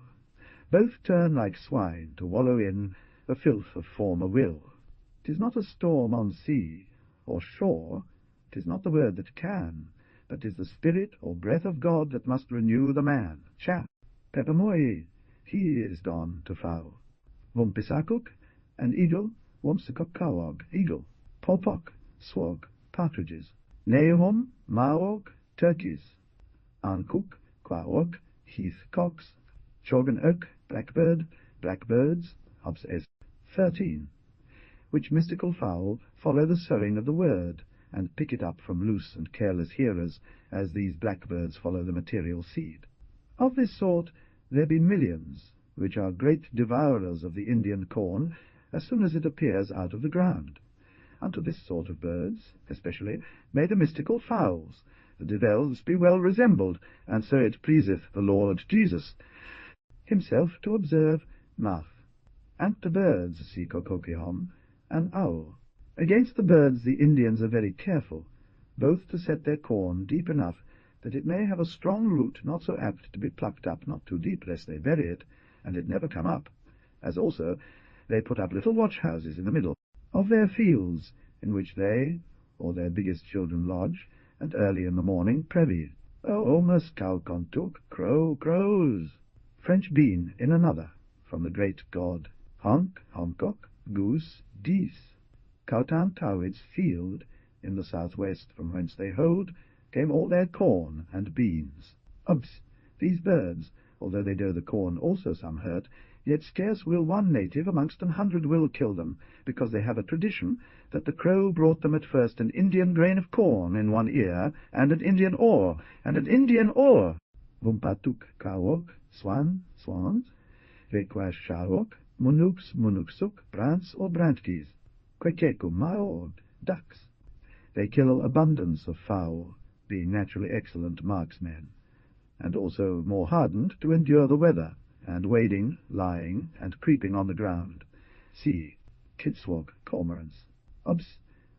Both turn like swine to wallow in the filth of former will. 'Tis not a storm on sea or shore, 'tis not the word that can, but 'tis the spirit or breath of God that must renew the man. Cha, Peppermoi, he is gone to foul. Wumpisakuk, an eagle, Wumsikokawog, eagle. Popok, swog, partridges. Nehom, maog, turkeys. Ankuk, quaog, heath cocks. Chorgan oak, blackbird, blackbirds, Hobbs S. 13. Which mystical fowl follow the sowing of the word, and pick it up from loose and careless hearers, as these blackbirds follow the material seed. Of this sort there be millions, which are great devourers of the Indian corn as soon as it appears out of the ground. Unto this sort of birds, especially, may the mystical fowls, the devils, be well resembled, and so it pleaseth the Lord Jesus himself to observe mouth. And to birds, see Kokokihom, an owl. Against the birds the Indians are very careful, both to set their corn deep enough that it may have a strong root not so apt to be plucked up not too deep, lest they bury it, and it never come up, as also they put up little watch-houses in the middle of their fields, in which they or their biggest children lodge, and early in the morning prevy. Almost cow-contuk, crows. French bean in another, from the great god. Honk, honkock, goose, geese. Kautan Towid's field, in the southwest, from whence they hold, came all their corn and beans. These birds, although they do the corn also some hurt, yet scarce will one native amongst 100 will kill them, because they have a tradition that the crow brought them at first an Indian grain of corn in one ear, and an Indian oar, Wumpatuk kawok, swans, Vekwash shawok, munuksuk, brants or brantkies, Kwekeku maog, ducks. They kill abundance of fowl, being naturally excellent marksmen, and also more hardened to endure the weather, and wading, lying, and creeping on the ground. See, kitswog, cormorants.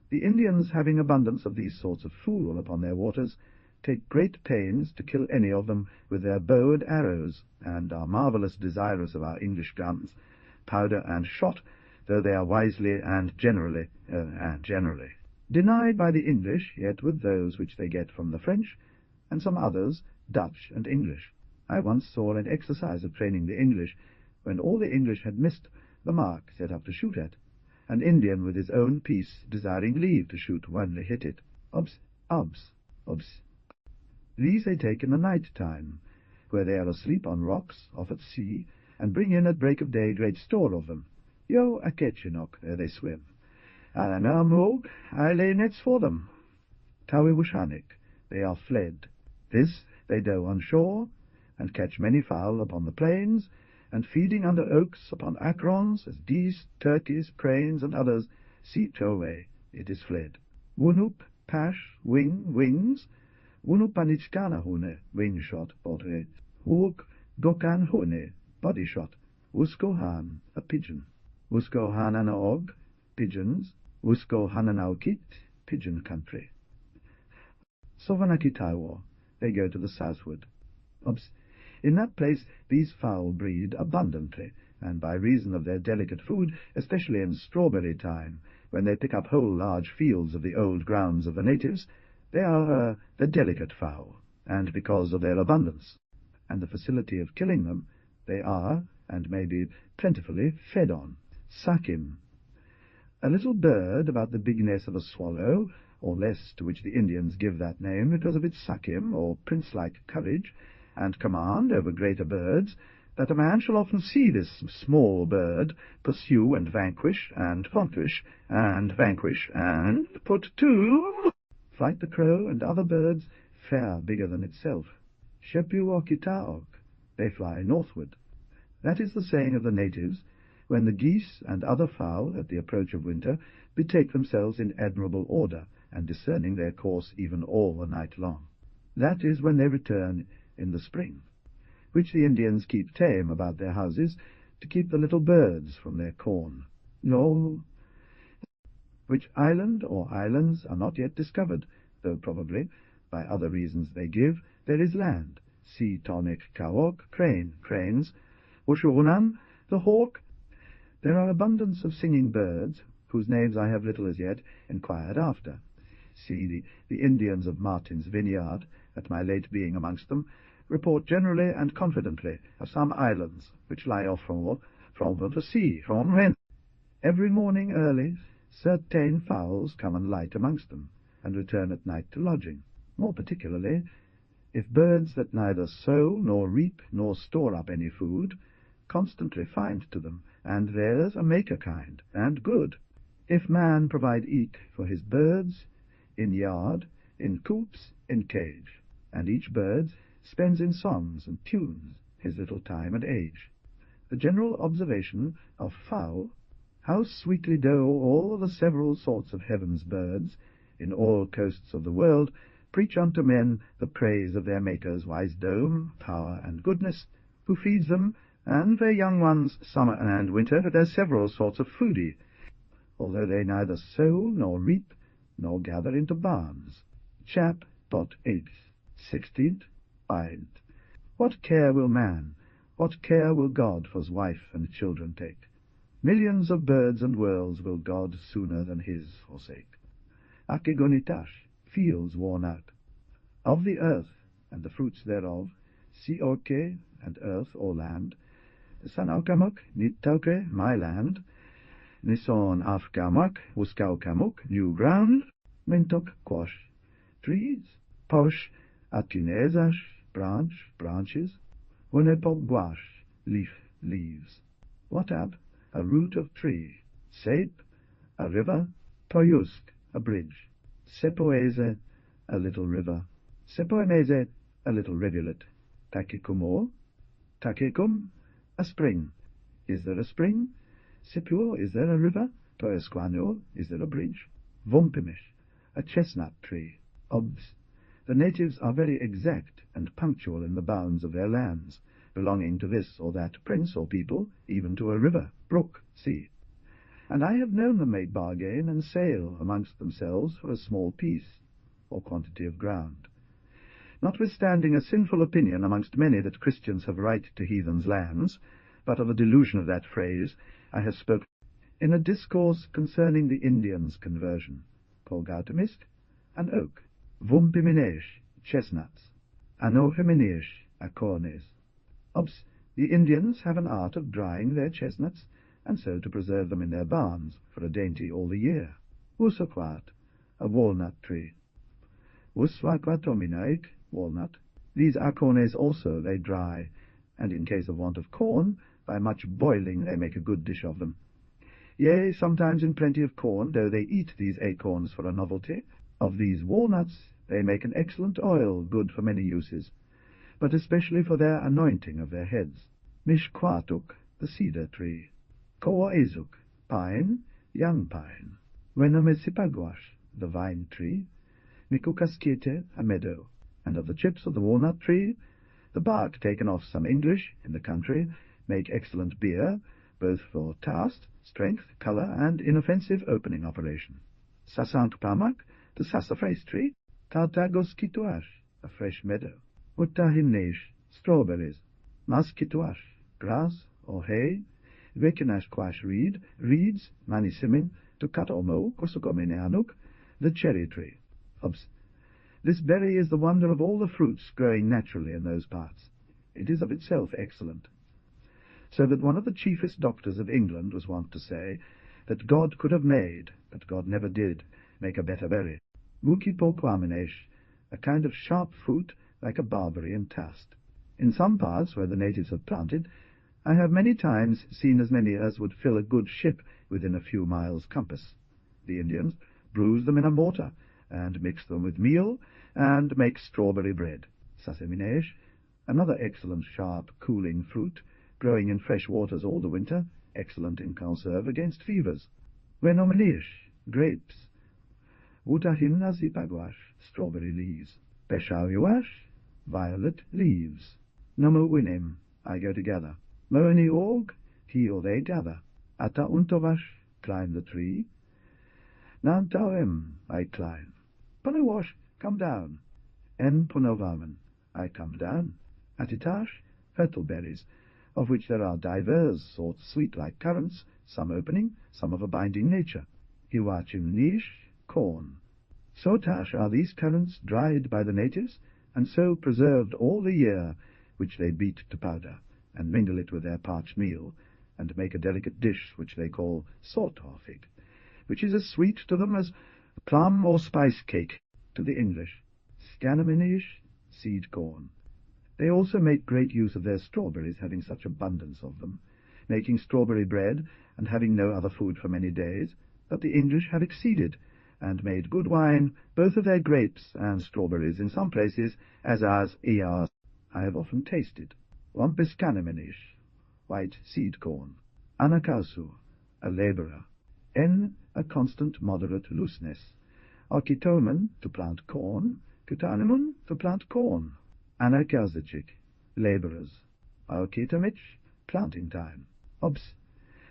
The Indians, having abundance of these sorts of fool upon their waters, take great pains to kill any of them with their bow and arrows, and are marvellous desirous of our English guns, powder and shot, though they are wisely and generally denied by the English, yet with those which they get from the French, and some others, Dutch and English. I once saw an exercise of training the English, when all the English had missed the mark set up to shoot at, an Indian with his own piece desiring leave to shoot only hit it. These they take in the night time, where they are asleep on rocks off at sea, and bring in at break of day great store of them. Yo akechinok, there they swim. Alanamog, I lay nets for them. Tawiwushanik, they are fled. This they do on shore, and catch many fowl upon the plains, and feeding under oaks upon acrons, as geese, turkeys, cranes, and others, see away, it is fled. Wunup, pash, wings, Wunupanichkana hune, wing shot, portrait. Wook, gokan hune, body shot. Uskohan, a pigeon. Uskohananaog, pigeons. Uskohananaukit, pigeon country. Sovanakitaiwo, they go to the southward. In that place these fowl breed abundantly, and by reason of their delicate food, especially in strawberry time, when they pick up whole large fields of the old grounds of the natives, they are the delicate fowl, and because of their abundance and the facility of killing them, they are, and may be plentifully, fed on. Sakim, a little bird about the bigness of a swallow, or less, to which the Indians give that name because of its sakim, or prince-like courage, and command over greater birds, that a man shall often see this small bird pursue and vanquish, and put to flight the crow and other birds far bigger than itself. Shepuokitaok, they fly northward. That is the saying of the natives, when the geese and other fowl, at the approach of winter, betake themselves in admirable order, and discerning their course even all the night long. That is when they return in the spring, which the Indians keep tame about their houses, to keep the little birds from their corn. Which island or islands are not yet discovered, though probably, by other reasons they give, there is land. See tonic kawok, cranes, Ushurunan, the hawk. There are abundance of singing birds, whose names I have little as yet inquired after. See, the Indians of Martin's Vineyard, at my late being amongst them, report generally and confidently of some islands which lie off from the sea, from whence every morning early certain fowls come and light amongst them, and return at night to lodging. More particularly, if birds that neither sow nor reap nor store up any food, constantly find to them, and theirs a maker kind, and good. If man provide eke for his birds, in yard, in coops, in cage, and each bird spends in songs and tunes his little time and age. The general observation of fowl, how sweetly do all the several sorts of heaven's birds, in all coasts of the world, preach unto men the praise of their Maker's wisdom, power, and goodness, who feeds them, and their young ones, summer and winter, with their several sorts of foodie, although they neither sow, nor reap, nor gather into barns. Chap. 8th, 16th, find. What care will man, what care will God for's wife and children take? Millions of birds and worlds will God sooner than his forsake. Akegonitash, fields worn out. Of the earth, and the fruits thereof, sea orke, and earth or land, sanaukamuk, nitauke, my land, nison afkamuk, wuskaukamuk, new ground, mintok quash, trees, posh, atinezash, branches, unepogwash, leaves. Watap, a root of tree, sape, a river, poyusk, a bridge, sepoeze, a little river, sepoemeze, a little rivulet, takikumo, takikum, a spring. Is there a spring? Sepur, is there a river? Poesquano, is there a bridge? Vumpimish, a chestnut tree. Obs. The natives are very exact and punctual in the bounds of their lands, belonging to this or that prince or people, even to a river, brook, sea. And I have known them make bargain and sale amongst themselves for a small piece, or quantity of ground. Notwithstanding a sinful opinion amongst many that Christians have right to heathens' lands, but of a delusion of that phrase, I have spoken in a discourse concerning the Indians' conversion. Polgautomist, an oak, vumpiminesh, chestnuts, anoheminesh, acornes. Obs. The Indians have an art of drying their chestnuts, and so to preserve them in their barns for a dainty all the year. Usoquat, a walnut tree. Uswaquatominaik, walnut. These acornes also they dry, and in case of want of corn, by much boiling they make a good dish of them. Yea, sometimes in plenty of corn, though they eat these acorns for a novelty. Of these walnuts they make an excellent oil, good for many uses, but especially for their anointing of their heads. Mishquatuk, the cedar tree. Koaezuk, pine, young pine. Venomesipagwash, the vine tree. Mikukaskete, a meadow. And of the chips of the walnut tree, the bark taken off some English in the country make excellent beer, both for taste, strength, colour, and inoffensive opening operation. Sasankpamak, the sassafras tree. Tartagoskituash, a fresh meadow. Uttahimnesh, strawberries. Maskituash, grass or hay. Vekinashquash reeds, manisimin, to cut or mow, kosukomineanuk, the cherry tree. This berry is the wonder of all the fruits growing naturally in those parts. It is of itself excellent. So that one of the chiefest doctors of England was wont to say that God could have made, but God never did, make a better berry. Mukipoquaminesh, a kind of sharp fruit like a barberry in taste. In some parts where the natives have planted, I have many times seen as many as would fill a good ship within a few miles' compass. The Indians bruise them in a mortar, and mix them with meal, and make strawberry bread. Saseminesh, another excellent sharp, cooling fruit, growing in fresh waters all the winter, excellent in conserve against fevers. Venominish, grapes. Wutahimnazipagwash, strawberry leaves. Peshawiwash, violet leaves. Nomuwinim, I go together. Moani org, he or they gather. Ata untovash, climb the tree. Nantaoem, I climb. Punawash, come down. En punovaman, I come down. Atitash, hurtleberries. of which there are divers sorts sweet like currants, some opening, some of a binding nature. Iwachim nish, corn. So tash are these currants dried by the natives, and so preserved all the year, which they beat to powder, and mingle it with their parched meal, and make a delicate dish which they call sawtorfig, which is as sweet to them as plum or spice cake to the English. Scanaminish, seed corn. They also make great use of their strawberries, having such abundance of them, making strawberry bread, and having no other food for many days, that the English have exceeded, and made good wine, both of their grapes and strawberries, in some places, as ours Iars I have often tasted. Wampescanaminish, white seed corn. Anakausu, a labourer. A constant moderate looseness. Arkitomen, to plant corn. Kutanimun, to plant corn. Anakazichik, labourers. Arkitamich, planting time.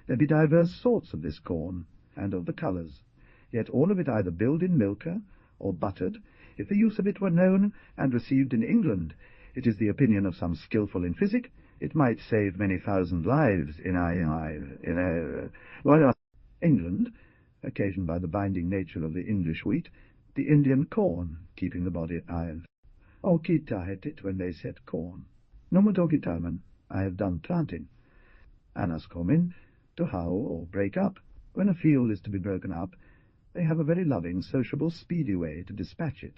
There be divers sorts of this corn, and of the colours, yet all of it either billed in milker, or buttered. If the use of it were known, and received in England, it is the opinion of some skilful in physic, it might save many thousand lives in England, occasioned by the binding nature of the English wheat, the Indian corn, keeping the body iron. Okita had it when they set corn. Nomotokitaman, I have done planting. Anaskomin, to how or break up. When a field is to be broken up, they have a very loving, sociable, speedy way to dispatch it.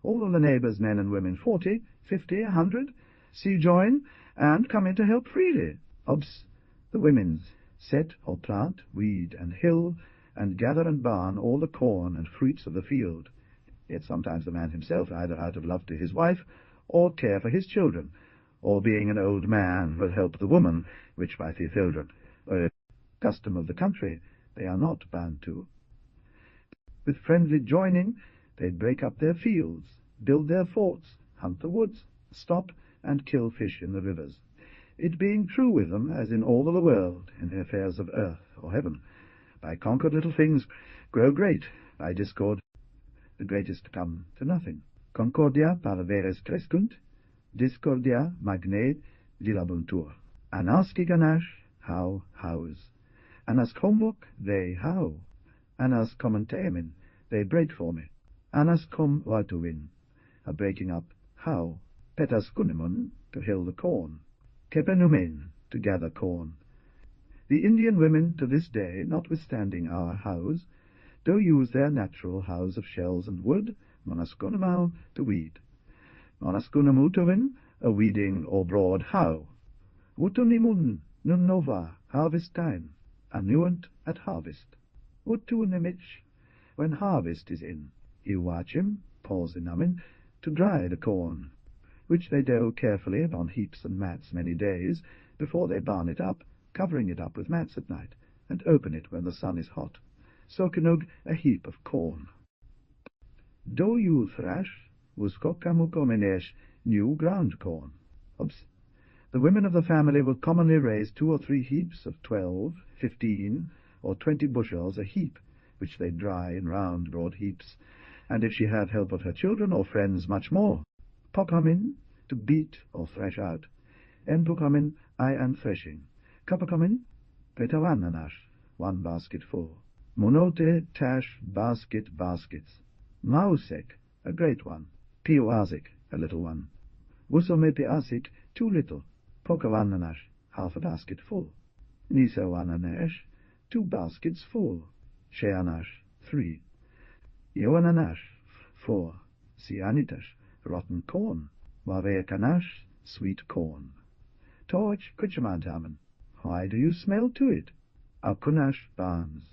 All of the neighbours, men and women, 40, 50, 100, see join, and come in to help freely. The women set or plant, weed and hill, and gather and barn all the corn and fruits of the field. Yet sometimes the man himself, either out of love to his wife, or care for his children, or being an old man, will help the woman, which by the children, a custom of the country, they are not bound to. With friendly joining, they break up their fields, build their forts, hunt the woods, stop and kill fish in the rivers. It being true with them, as in all the world, in the affairs of earth or heaven, by conquered little things grow great, by discord the greatest come to nothing. Concordia paraveres crescunt, discordia magne dilabuntur. Anaski ganash, how, house. Anas homework, they how. Anas commentamen, they break for me. Anas com watuwin, a breaking up, how. Petas kunimun, to hill the corn. Kepenumen, to gather corn. The Indian women to this day, notwithstanding our house, do use their natural house of shells and wood, monaskunamau, to weed. Monaskunamutowin, a weeding or broad how. Utunimun, nun nova, harvest time, annuant at harvest. Utunimich, when harvest is in. Iwachim, pausinamin, to dry the corn, which they do carefully upon heaps and mats many days, before they barn it up, covering it up with mats at night, and open it when the sun is hot. Sokinug, a heap of corn. Do you thrash, wuskokamukomenesh, new ground corn. The women of the family will commonly raise 2 or 3 heaps of 12, 15, or 20 bushels a heap, which they dry in round broad heaps, and if she have help of her children or friends, much more. Pokamin, to beat or thresh out. Enpukamin, I am threshing. Kapakomin, petawananash, 1 basket full. Monote, tash, basket, baskets. Mausek, a great one. Piuazik, a little one. Wusome piasik, 2 little. Pokawananash, half a basket full. Nisawananesh, 2 baskets full. Sheanash, 3. Yoananash, 4. Sianitash, rotten corn. Wavekanash, sweet corn. Torch kuchamantaman, why do you smell to it? Akunash, barns.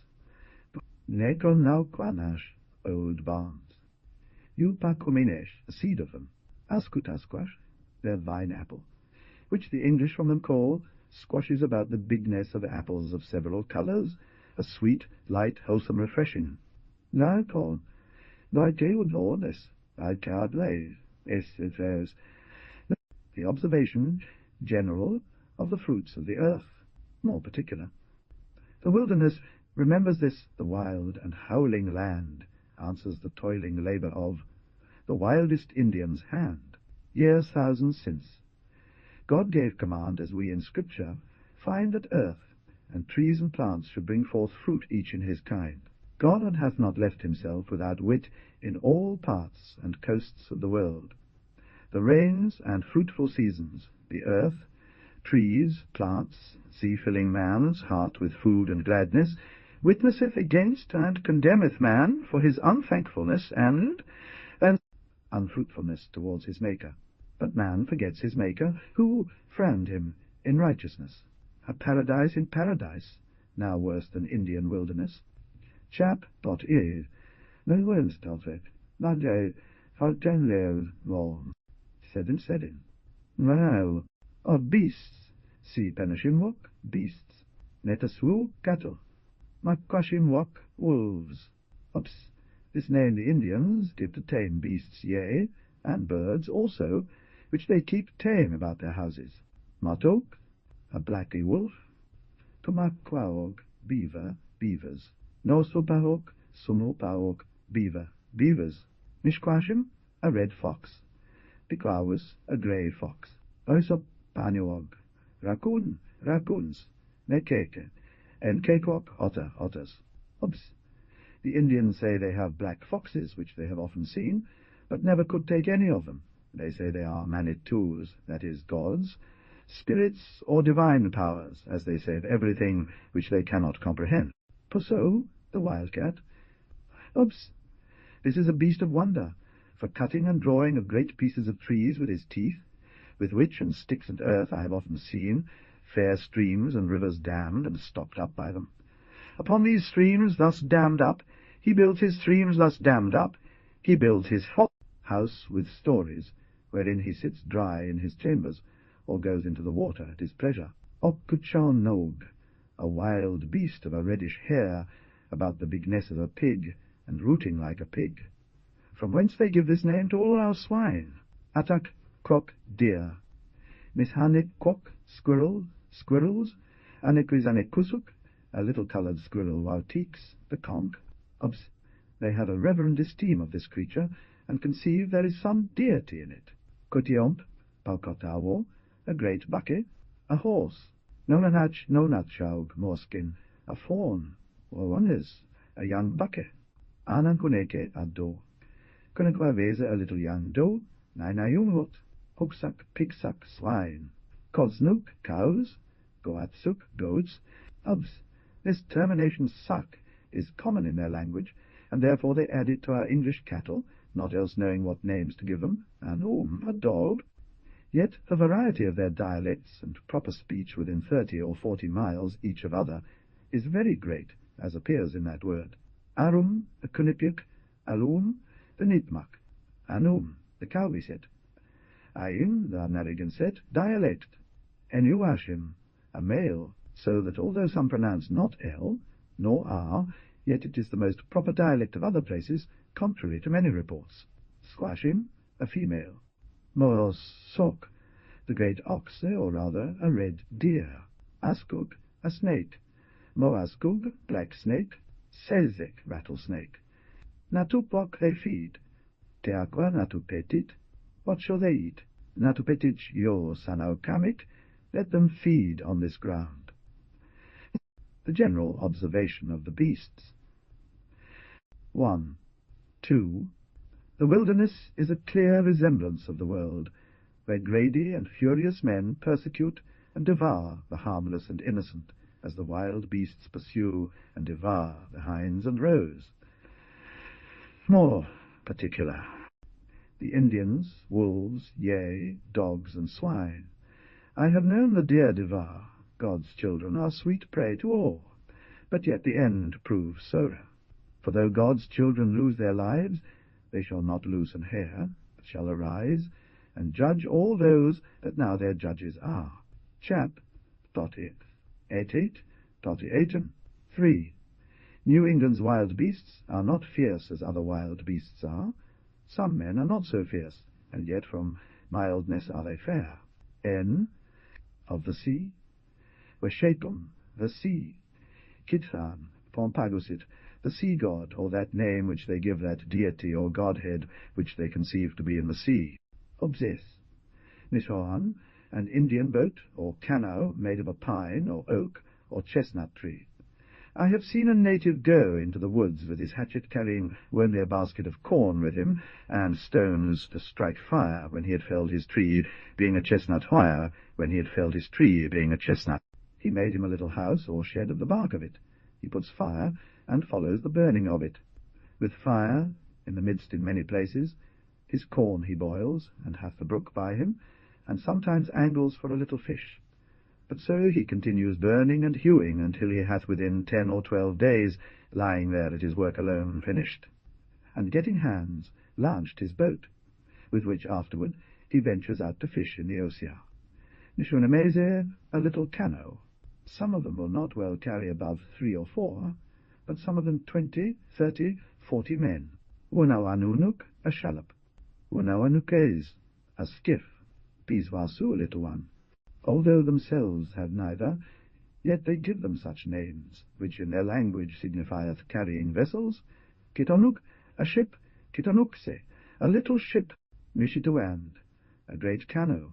Nekonaukanash, old barns. Yupakuminesh, a seed of them. Askutasquash, their vine apple, which the English from them call squashes about the bigness of apples of several colours, a sweet, light, wholesome refreshing. Now corn, thy day would know this, I card lay, it says, the observation general of the fruits of the earth, more particular. The wilderness remembers this, the wild and howling land answers the toiling labour of the wildest Indian's hand, years thousands since. God gave command, as we in Scripture find, that earth and trees and plants should bring forth fruit each in his kind. God hath not left himself without wit in all parts and coasts of the world. The rains and fruitful seasons, the earth, trees, plants, sea filling man's heart with food and gladness, witnesseth against and condemneth man for his unthankfulness and unfruitfulness towards his Maker. But man forgets his Maker, who framed him in righteousness. A paradise in paradise, now worse than Indian wilderness. Chap.e. Nelwenstalfek, Nadje, Faltenlev, Wall, Sedin. Well, of beasts, see Penashimwok, beasts, Netaswu, cattle, Makwashimwok, wolves. Ups, this name the Indians give to tame beasts, yea, and birds also, which they keep tame about their houses. Matok, a blacky wolf. Tumakwaog, beaver, beavers. Nosopahok, Sumopaok, beaver, beavers. Mishkwashim, a red fox. Pikwawus, a grey fox. Oisopanyuog, raccoon, raccoons. Nekeke, and Kekwok, otter, otters. Oops. The Indians say they have black foxes, which they have often seen, but never could take any of them. They say they are Manitus, that is, gods, spirits, or divine powers, as they say of everything which they cannot comprehend. Pusso, the wildcat. Oops! This is a beast of wonder, for cutting and drawing of great pieces of trees with his teeth, with which and sticks and earth I have often seen fair streams and rivers dammed and stopped up by them. Upon these streams thus dammed up, he builds his streams thus dammed up, he builds his hot house with stories, wherein he sits dry in his chambers, or goes into the water at his pleasure. Okuchon Nog, a wild beast of a reddish hair, about the bigness of a pig, and rooting like a pig, from whence they give this name to all our swine. Atak Krok, deer. Mishanik Kwok, squirrel, squirrels. Anequizanekusuk, a little coloured squirrel, Walteeks, the conch. Obs, they have a reverend esteem of this creature, and conceive there is some deity in it. Kotiomp, Paukotawo, a great bucket, a horse. Nonanach Nonachaug, moreskin, a fawn, or one is, a young bucket. Anankuneke, a doe. Kunekwaveze, a little young doe. Nainayumhut, Hoksak, pigsak, swine. Koznuk, cows. Goatsuk, goats. Obs, this termination sak is common in their language, and therefore they add it to our English cattle, not else knowing what names to give them, and a dog. Yet the variety of their dialects and proper speech within 30 or 40 miles each of other is very great, as appears in that word. Arum, the Kunipik, Alum, the Nitmak, Anum, the Kalviset, Ayin, the Narragansett dialect, Enuashim, a male, so that although some pronounce not L, nor R, yet it is the most proper dialect of other places, contrary to many reports. Squashim, a female. Moros Sok, the great ox, or rather a red deer. Askug, a snake. Moaskug, black snake. Selzek, rattlesnake. Natupok they feed. Teakwa natupetit. What shall they eat? Natupetich yo sanaukamik. Let them feed on this ground. The general observation of the beasts. 1. 2. The wilderness is a clear resemblance of the world, where greedy and furious men persecute and devour the harmless and innocent, as the wild beasts pursue and devour the hinds and roes. More particular, the Indians, wolves, yea, dogs and swine. I have known the deer devour. God's children are sweet prey to all, but yet the end proves sorer. For though God's children lose their lives, they shall not lose an hair, but shall arise, and judge all those that now their judges are. Chap.it. 3. New England's wild beasts are not fierce as other wild beasts are. Some men are not so fierce, and yet from mildness are they fair. N. Of the sea. Weshekum, the sea. Kithan, Pompagusit, the sea god, or that name which they give that deity or godhead which they conceive to be in the sea. Obses. Nishoan, an Indian boat or canoe made of a pine or oak or chestnut tree. I have seen a native go into the woods with his hatchet, carrying only a basket of corn with him, and stones to strike fire when he had felled his tree, being a chestnut wire, when he had felled his tree, being a chestnut. He made him a little house or shed of the bark of it. He puts fire, and follows the burning of it. With fire in the midst in many places, his corn he boils, and hath the brook by him, and sometimes angles for a little fish. But so he continues burning and hewing until he hath within 10 or 12 days lying there at his work alone finished, and getting hands launched his boat, with which afterward he ventures out to fish in the Osea. Nishunamese, a little canoe. Some of them will not well carry above 3 or 4, but some of them 20, 30, 40 men. Unawanunuk, a shallop. Unawanukes, a skiff. Piswasu, a little one. Although themselves have neither, yet they give them such names, which in their language signifieth carrying vessels. Kitonuk, a ship. Kitonukse, a little ship. Mishituand, a great canoe.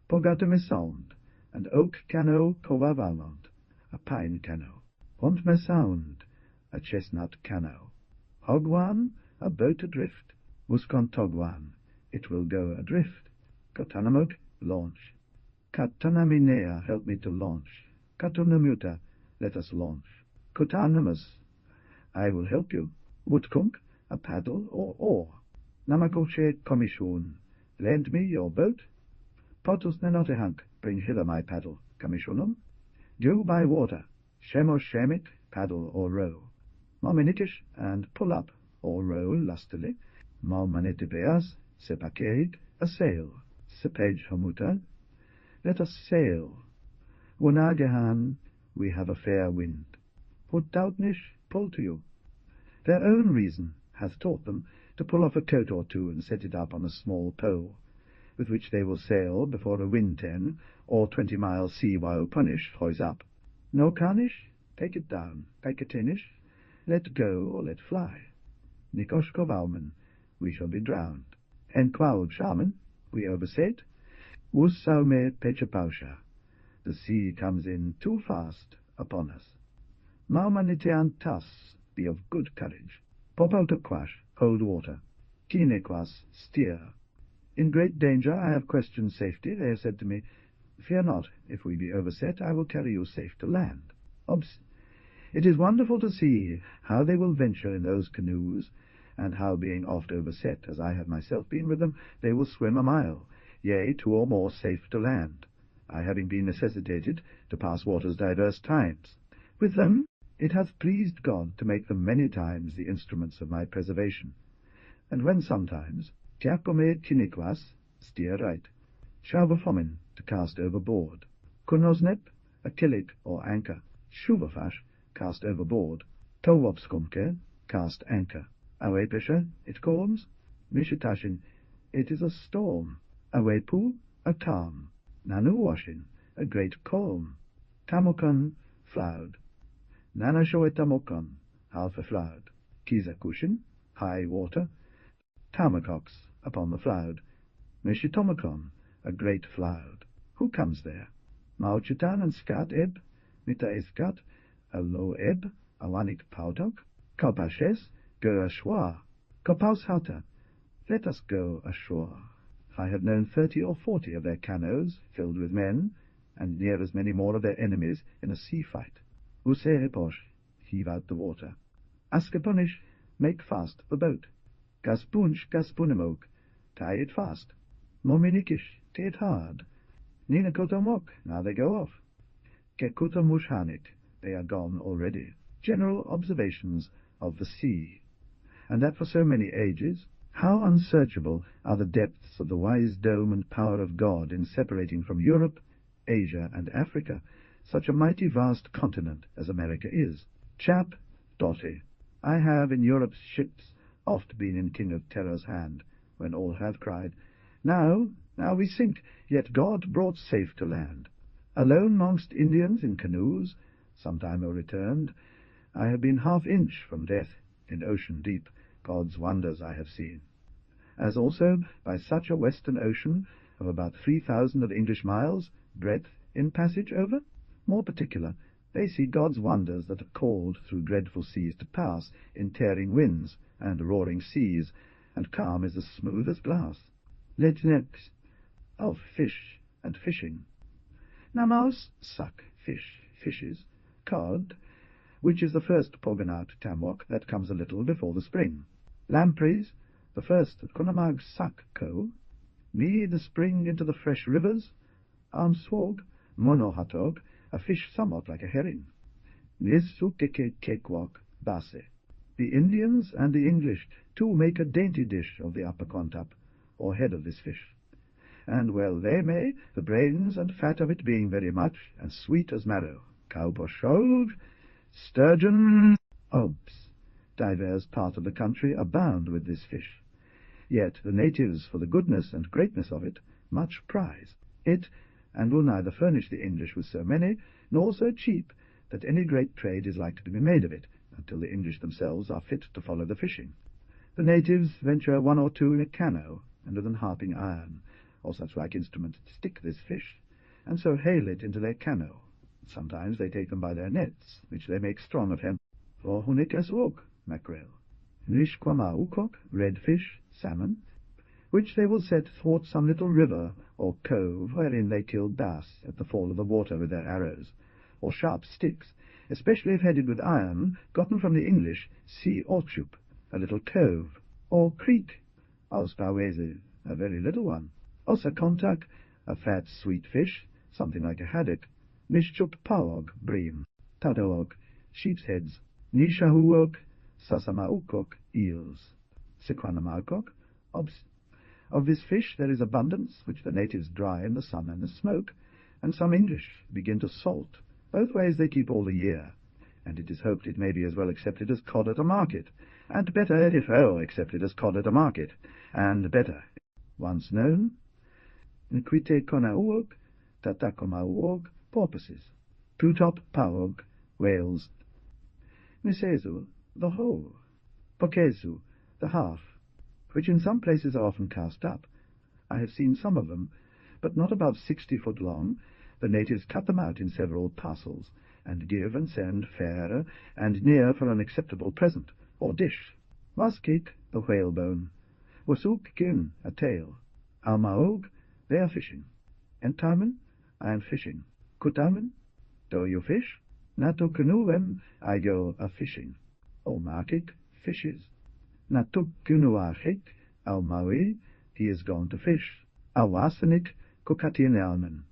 Pogatumesound, an oak canoe. Kovavamont, a pine canoe. Pontmesound, a chestnut canoe. Hogwan, a boat adrift. Muskontogwan, it will go adrift. Katanamok, launch. Katanaminea, help me to launch. Katunamuta, let us launch. Kutanamus, I will help you. Wutkunk, a paddle or oar. Namakoche komishun, lend me your boat. Potus nenotehank, bring hither my paddle. Kamishunum, go by water. Shemo shemit, paddle or row. Momenitish, and pull up or row lustily. Momenitibeas, sepaked, a sail. Sepej homuta, let us sail. Wunagahan, we have a fair wind. Putdoutnish, pull to you. Their own reason hath taught them to pull off a coat or two and set it up on a small pole, with which they will sail before a wind 10 or 20 miles sea while punish hoise up. No carnish, take it down. Pikatinish, let go or let fly. Nikoshkovauman, we shall be drowned. Enquaud shaman, we overset. Wussaume pechapausha, the sea comes in too fast upon us. Maumanitian tas, be of good courage. Popautakwash, hold water. Kinequas, steer. In great danger I have questioned safety. They have said to me, fear not, if we be overset, I will carry you safe to land. It is wonderful to see how they will venture in those canoes, and how, being oft overset, as I have myself been with them, they will swim a mile, yea, 2 or more safe to land, I having been necessitated to pass waters divers times. With them it hath pleased God to make them many times the instruments of my preservation, and when sometimes, Tiacome kiniquas, steer right, Shavafomin, to cast overboard, Kunosnep, a killik or anchor, Shuvafash, cast overboard, Towopskumke, cast anchor, Awepesha, it calms, Mishitashin, it is a storm, Awepu, a calm, Nanuwashin, a great calm, Tamokon, floud, Nanashoetamokon, half a floud, Kizakushin, high water, Tamakox, upon the floud, Mishitomokon, a great floud. Who comes there? Mauchitan and Skat eb, Mita Eskat, a low eb, Awanik Pautok, Kalpashes, go ashore, Kopaus hata, let us go ashore. I have known 30 or 40 of their canoes filled with men, and near as many more of their enemies in a sea fight. Usereposh, heave out the water. Askeponish, make fast the boat. Gaspunch, gaspunimok, tie it fast. Mominikish, tie it hard. Ninakotomok, now they go off. Kekutomushanit, they are gone already. General observations of the sea, and that for so many ages. How unsearchable are the depths of the wise dome and power of God in separating from Europe, Asia, and Africa such a mighty vast continent as America is. Chap, Dotty, I have in Europe's ships oft been in King of Terror's hand, when all have cried, Now we sink, yet God brought safe to land. Alone mongst Indians in canoes, sometime returned, I have been half-inch from death in ocean deep. God's wonders I have seen, as also by such a western ocean, of about 3,000 of English miles breadth in passage over. More particular, they see God's wonders that are called through dreadful seas to pass in tearing winds and roaring seas, and calm is as smooth as glass. Legnex of fish and fishing. Namaus suck fish, fishes, cod, which is the first pogonaut tamwok that comes a little before the spring. Lampreys, the first Kunamag suck co, me the spring into the fresh rivers. Amswog, monohatog, a fish somewhat like a herring. Nisukeke cakewalk, basse. The Indians and the English too make a dainty dish of the upper quantap, or head of this fish. And well they may, the brains and fat of it being very much, and sweet as marrow. Cowposhog, sturgeon, obs. Divers parts of the country abound with this fish. Yet the natives, for the goodness and greatness of it, much prize it, and will neither furnish the English with so many, nor so cheap, that any great trade is likely to be made of it, until the English themselves are fit to follow the fishing. The natives venture one or two in a canoe, and with an harping iron, or such like instrument, stick this fish, and so hale it into their canoe. Sometimes they take them by their nets, which they make strong of hemp, for hunikaswok, mackerel, nishkwamaukok, red fish, salmon, which they will set thwart some little river or cove wherein they kill bass at the fall of the water with their arrows, or sharp sticks, especially if headed with iron, gotten from the English sea orchup, a little cove, or creek, auspawese, a very little one, osakontak, a fat sweet fish, something like a haddock, mishchup pawog, bream, tatoog, sheep's heads, nishahuok, sasamaukok, eels, sequanamakok, obs. Of this fish there is abundance, which the natives dry in the sun and the smoke, and some English begin to salt. Both ways they keep all the year, and it is hoped it may be as well accepted as cod at a market, and better if accepted as cod at a market, and better. Once known, Nquite konauog, tatakomauog, porpoises, Plutop pawog, whales, Nisezu, the whole, Pokezu, the half, which in some places are often cast up. I have seen some of them, but not above 60 foot long. The natives cut them out in several parcels, and give and send fair and near for an acceptable present, or dish. Waskik, the whalebone. Wasuk-kin, a tail. Almaog, they are fishing. Entaumen, I am fishing. Kutaumen, do you fish? Natukunuem, I go a-fishing. Omakik, fishes. Natukunuachik, Almaui, he is gone to fish. Awasanik, Kukatinelmen.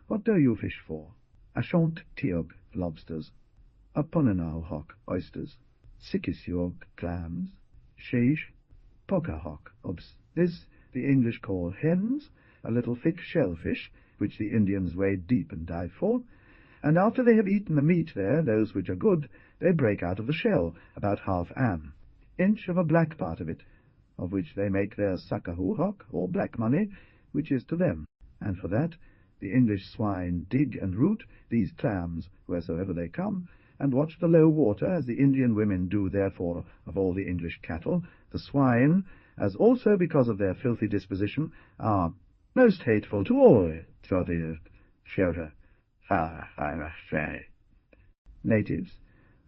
What do you fish for? Ashont tiog, lobsters. Aponenauhok, oysters. Sikisiog, clams. Sheish, pokahok, obs. This the English call hens, a little thick shellfish, which the Indians wade deep and dive for, and after they have eaten the meat there, those which are good, they break out of the shell, about half an inch of a black part of it, of which they make their sakahuhok, or black money, which is to them, and for that the English swine dig and root these clams wheresoever they come, and watch the low water, as the Indian women do therefore of all the English cattle. The swine, as also because of their filthy disposition, are most hateful to all for the shelter. I must say. Natives,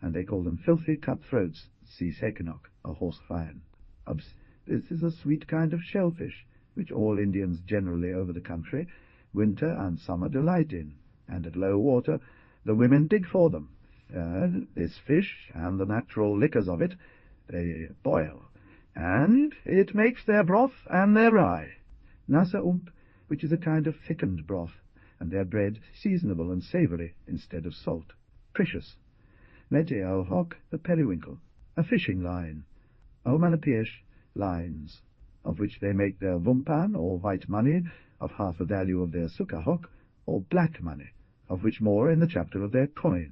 and they call them filthy cutthroats, sea sekenok, a horse lion. This is a sweet kind of shellfish, which all Indians generally over the country, winter and summer, delight in, and at low water the women dig for them. This fish, and the natural liquors of it, they boil, and it makes their broth and their rye. Nasa which is a kind of thickened broth, and their bread seasonable and savoury instead of salt. Precious. Meteohok, the periwinkle, a fishing line. Omanapiesh, lines, of which they make their vumpan, or white money, of half the value of their sukahok, or black money, of which more in the chapter of their coin.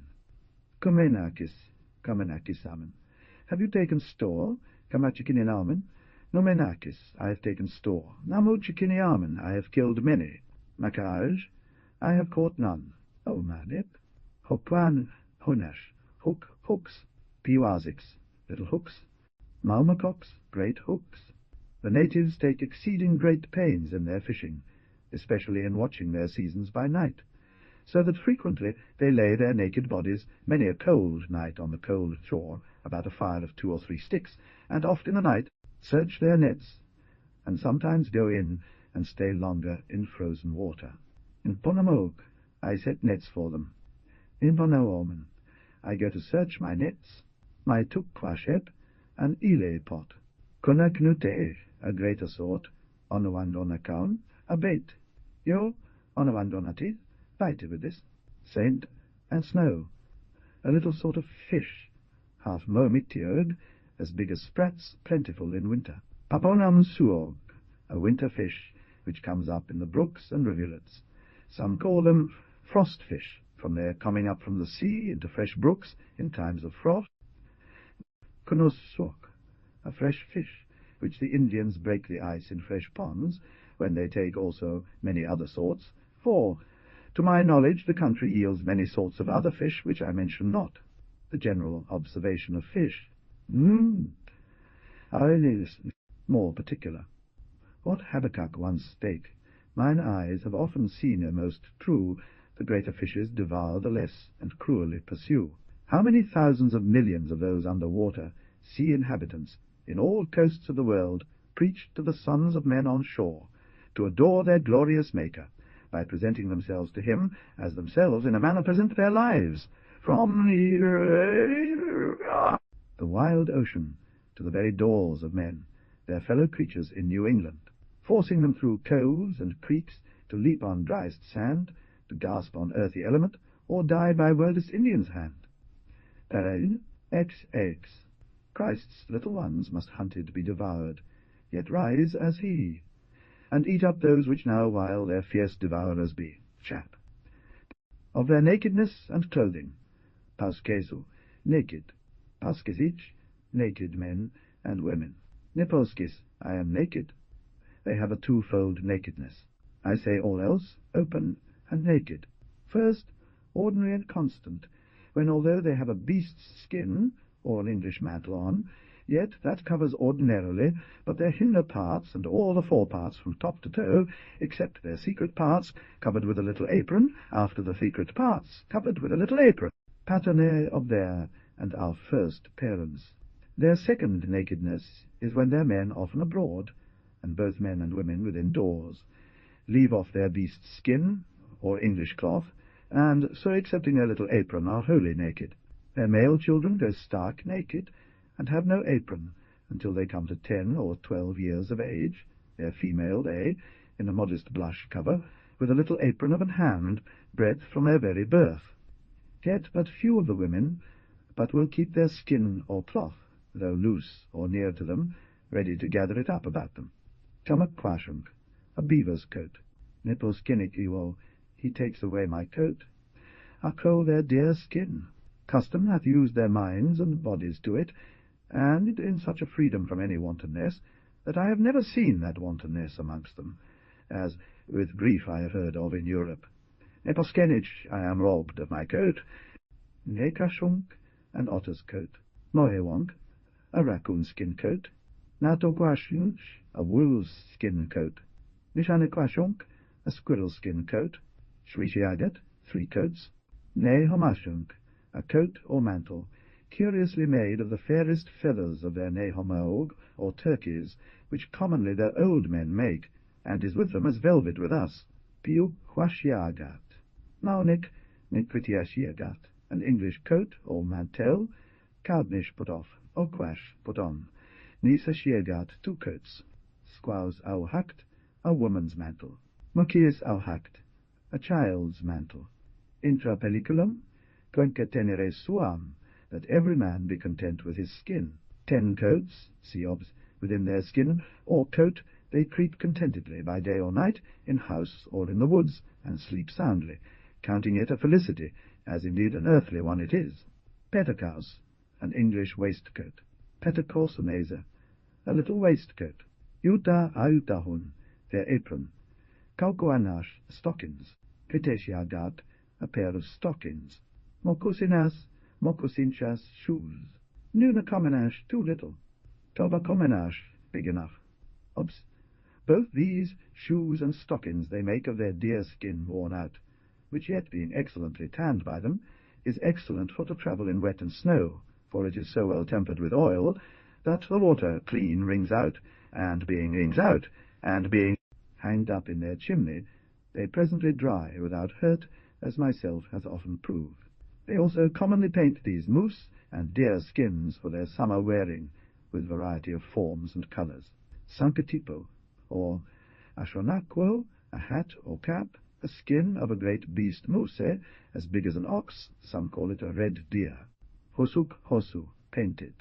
Kumenakis, Kamenakis salmon. Have you taken store? Kamachikini almond. Nomenakis, I have taken store. Namuchikini almond, I have killed many. Makaj, I have caught none. O manip. Hokwan, hunash, hooks, piwaziks, little hooks. Malmacoks, great hooks. The natives take exceeding great pains in their fishing, especially in watching their seasons by night, so that frequently they lay their naked bodies many a cold night on the cold shore, about a fire of 2 or 3 sticks, and oft in the night search their nets, and sometimes go in and stay longer in frozen water. In Ponamog I set nets for them. In Ponawoman I go to search my nets, my tukwashep, and ile pot. Kunaknute, a greater sort, onawandonakaun, a bait. Yo, onawandonati, bite with this, saint, and snow, a little sort of fish, half momitiod, as big as sprats, plentiful in winter. Paponam suog, a winter fish, which comes up in the brooks and rivulets. Some call them frost fish, from their coming up from the sea into fresh brooks in times of frost. Kunosok, a fresh fish, which the Indians break the ice in fresh ponds, when they take also many other sorts, for, to my knowledge, the country yields many sorts of other fish which I mention not. The general observation of fish. I only listen more particular. What Habakkuk once spake, mine eyes have often seen a most true, the greater fishes devour the less, and cruelly pursue. How many thousands of millions of those under water, sea inhabitants, in all coasts of the world, preach to the sons of men on shore, to adore their glorious Maker, by presenting themselves to him, as themselves in a manner present their lives, from the wild ocean to the very doors of men, their fellow creatures in New England, forcing them through coves and creeks to leap on driest sand, to gasp on earthy element, or die by wildest Indian's hand. X. Christ's little ones must hunted be devoured, yet rise as he, and eat up those which now while their fierce devourers be. Chap. Of their nakedness and clothing. Pauskesu, naked. Pauskesich, naked men and women. Neposkis, I am naked. They have a twofold nakedness. I say all else, open and naked. First, ordinary and constant, when although they have a beast's skin, or an English mantle on, yet that covers ordinarily but their hinder parts and all the foreparts from top to toe, except their secret parts, covered with a little apron, after the secret parts, covered with a little apron, patterne of their and our first parents. Their second nakedness is when their men often abroad, and both men and women within doors, leave off their beast's skin, or English cloth, and so excepting their little apron are wholly naked. Their male children go stark naked, and have no apron, until they come to 10 or 12 years of age. Their female they, in a modest blush cover, with a little apron of an hand, bred from their very birth. Yet but few of the women, but will keep their skin or cloth, though loose or near to them, ready to gather it up about them. Tamakwashunk, a beaver's coat. Neposkenikiwo, he takes away my coat. Ako their dear skin. Custom hath used their minds and bodies to it, and in such a freedom from any wantonness, that I have never seen that wantonness amongst them, as with grief I have heard of in Europe. Neposkenich, I am robbed of my coat. Nekashunk, an otter's coat. Mohewonk, a raccoon-skin coat. Natokwashunch, a wolf's skin coat. Nishanekwashunk, a squirrel-skin coat. Shwishiagat, 3 coats. Nehomashunk, a coat or mantle, curiously made of the fairest feathers of their Nehomaog, or turkeys, which commonly their old men make, and is with them as velvet with us. Piu Hwashiagat. Naunik, Nikwitiashiagat, an English coat or mantel, Kaudnish put off, or Quash put on. Nisashiagat, 2 coats. Squaws Auhakt, a woman's mantle. Mukias Auhakt, a child's mantle. Intra pelliculum, quenque tenere suam, that every man be content with his skin. 10 coats, within their skin, or coat, they creep contentedly by day or night, in house or in the woods, and sleep soundly, counting it a felicity, as indeed an earthly one it is. Petticoats, an English waistcoat. Petticorsunese, a little waistcoat. Yuta autahun, their apron. Kaukoanash, stockings. Piteshiagat, a pair of stockings. Mokusinas, mokusinchas, shoes. Nunakomenash, too little. Tobakomenash, big enough. Both these shoes and stockings they make of their deer skin worn out, which yet, being excellently tanned by them, is excellent for to travel in wet and snow, for it is so well tempered with oil, that the water clean rings out, and being hanged up in their chimney, they presently dry without hurt, as myself hath often proved. They also commonly paint these moose and deer skins for their summer wearing, with variety of forms and colours. Sankatipo, or ashonakwo, a hat or cap, a skin of a great beast moose, as big as an ox, some call it a red deer. Hosuk hosu, painted.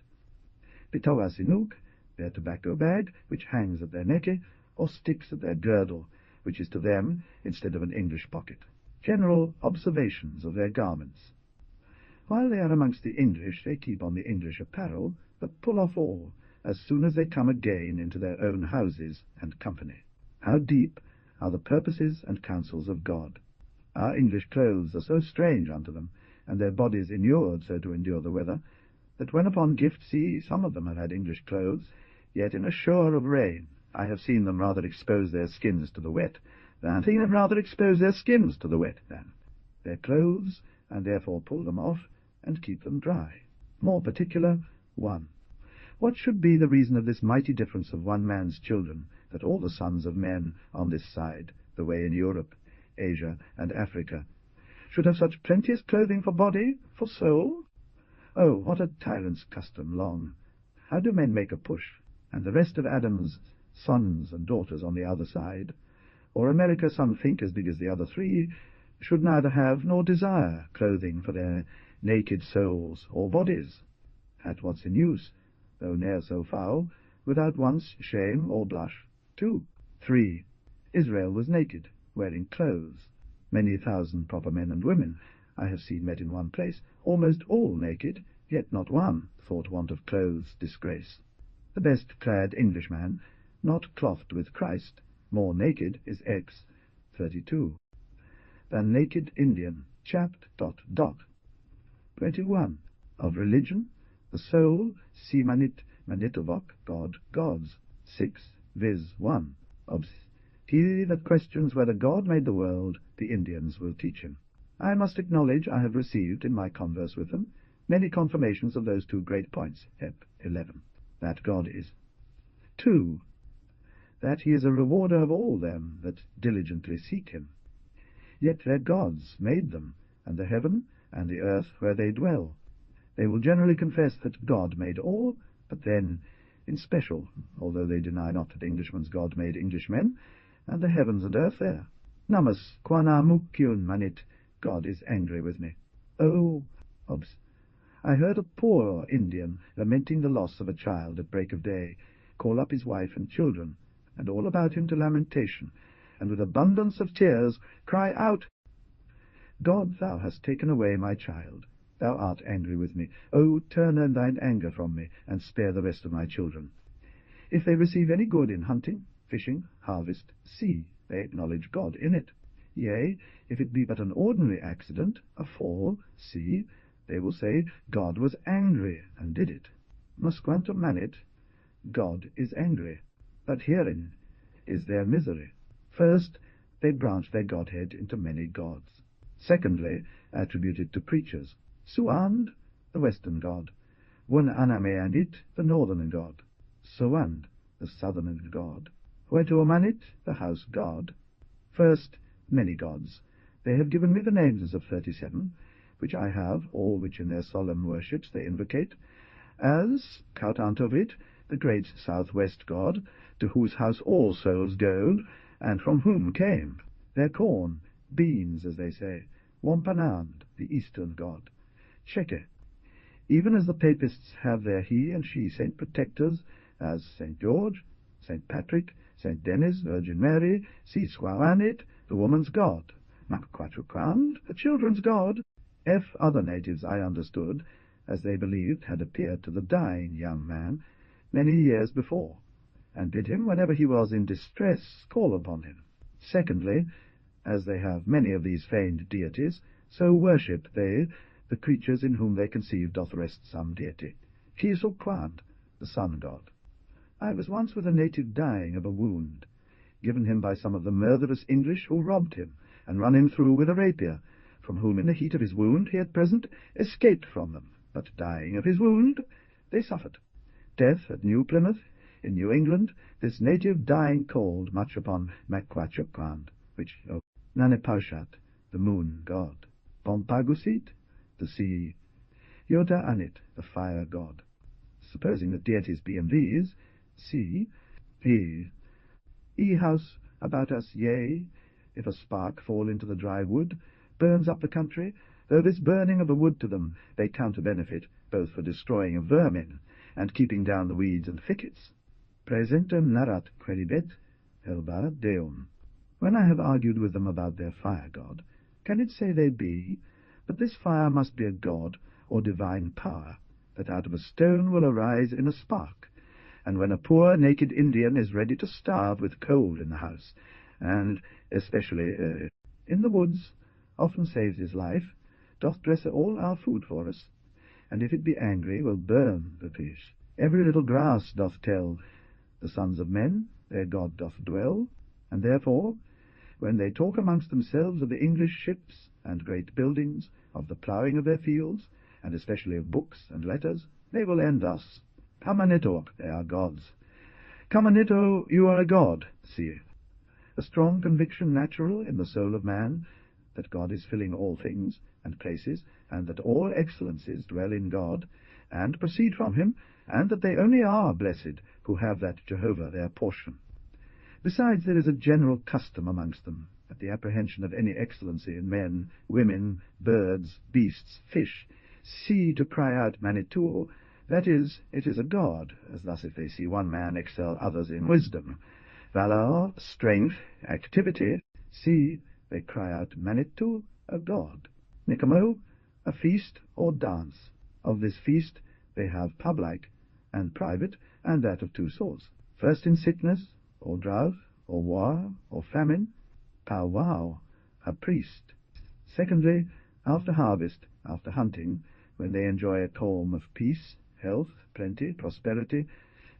Pitawasinuk, their tobacco bag, which hangs at their neck, or sticks at their girdle, which is to them instead of an English pocket. General observations of their garments. While they are amongst the English, they keep on the English apparel, but pull off all, as soon as they come again into their own houses and company. How deep are the purposes and counsels of God! Our English clothes are so strange unto them, and their bodies inured so to endure the weather, that when upon gift see some of them have had English clothes, yet in a shower of rain I have seen them rather expose their skins to the wet than their clothes, and therefore pull them off and keep them dry. More particular, 1. What should be the reason of this mighty difference of one man's children, that all the sons of men on this side, the way in Europe, Asia, and Africa, should have such plenteous clothing for body, for soul? Oh, what a tyrant's custom long! How do men make a push, and the rest of Adam's sons and daughters on the other side, or America some think as big as the other three, should neither have nor desire clothing for their naked souls or bodies, at what's in use, though ne'er so foul, without once shame or blush? 2. 3. Israel was naked, wearing clothes. Many thousand proper men and women I have seen met in one place, almost all naked, yet not one thought want of clothes disgrace. The best-clad Englishman, not clothed with Christ, more naked is X 32 than naked Indian, chapped ... 21. Of religion, the soul, si manit manitovok, God, gods. 6, viz. 1. He that questions whether God made the world, the Indians will teach him. I must acknowledge I have received, in my converse with them, many confirmations of those two great points, Ep. 11, that God is. 2. That he is a rewarder of all them that diligently seek him. Yet their gods made them, and the heaven and the earth where they dwell. They will generally confess that God made all, but then, in special, although they deny not that Englishman's God made Englishmen, and the heavens and earth there. Namas quana mukyun manit, God is angry with me. Oh, I heard a poor Indian, lamenting the loss of a child at break of day, call up his wife and children, and all about him to lamentation, and with abundance of tears cry out, God, thou hast taken away my child. Thou art angry with me. O turn thine anger from me, and spare the rest of my children. If they receive any good in hunting, fishing, harvest, see, they acknowledge God in it. Yea, if it be but an ordinary accident, a fall, see, they will say, God was angry, and did it. Musquantum manit, God is angry. But herein is their misery. First, they branch their Godhead into many gods. Secondly, attribute it to preachers. Suand, the western god. Wun Anameanit, the northern god. Sowand, the southern god. Huetuomanit, the house god. First, many gods. They have given me the names of 37, which I have, all which in their solemn worships they invocate, as, Kautantovit, the great southwest god, to whose house all souls go, and from whom came their corn, beans, as they say. Wampanand, the eastern god. Sheke, even as the papists have their he and she saint protectors, as St. George, St. Patrick, St. Denis, Virgin Mary, Siswawanit, the woman's god, Makquatuquand, the children's god. Other natives I understood, as they believed had appeared to the dying young man many years before, and bid him, whenever he was in distress, call upon him. Secondly, as they have many of these feigned deities, so worship they the creatures in whom they conceive doth rest some deity. Kisulquand, the sun god. I was once with a native dying of a wound. given him by some of the murderous English who robbed him, and run him through with a rapier, from whom in the heat of his wound he at present escaped from them, but dying of his wound, they suffered. Death at New Plymouth, in New England, this native dying called much upon Maquachukwand, which Nanepashat, the moon god, Pompagusit, the sea, Yoda Anit, the fire god. Supposing that deities be in these, see, house about us, yea, if a spark fall into the dry wood, burns up the country, though this burning of the wood to them they count a benefit, both for destroying of vermin, and keeping down the weeds and thickets. Praesentem narat queribet, helba deum. When I have argued with them about their fire god, can it say they be, but this fire must be a god, or divine power, that out of a stone will arise in a spark, and when a poor naked Indian is ready to starve with cold in the house, and especially in the woods, often saves his life, doth dress all our food for us, and if it be angry will burn the fish. Every little grass doth tell, the sons of men, their God doth dwell, and therefore, when they talk amongst themselves of the English ships and great buildings, of the ploughing of their fields, and especially of books and letters, they will end thus. Kamanito, they are gods. Kamanito, you are a god, see. A strong conviction natural in the soul of man, that God is filling all things and places, and that all excellencies dwell in God, and proceed from him, and that they only are blessed who have that Jehovah their portion. Besides, there is a general custom amongst them, at the apprehension of any excellency in men, women, birds, beasts, fish, see to cry out Manitou, that is, it is a god, as thus if they see one man excel others in wisdom, valor, strength, activity, see, they cry out Manitou, a god. Nicomo, a feast or dance. Of this feast they have public and private, and that of two sorts. First in sickness, or drought, or war, or famine, powwow, a priest. Secondly, after harvest, after hunting, when they enjoy a calm of peace, health, plenty, prosperity,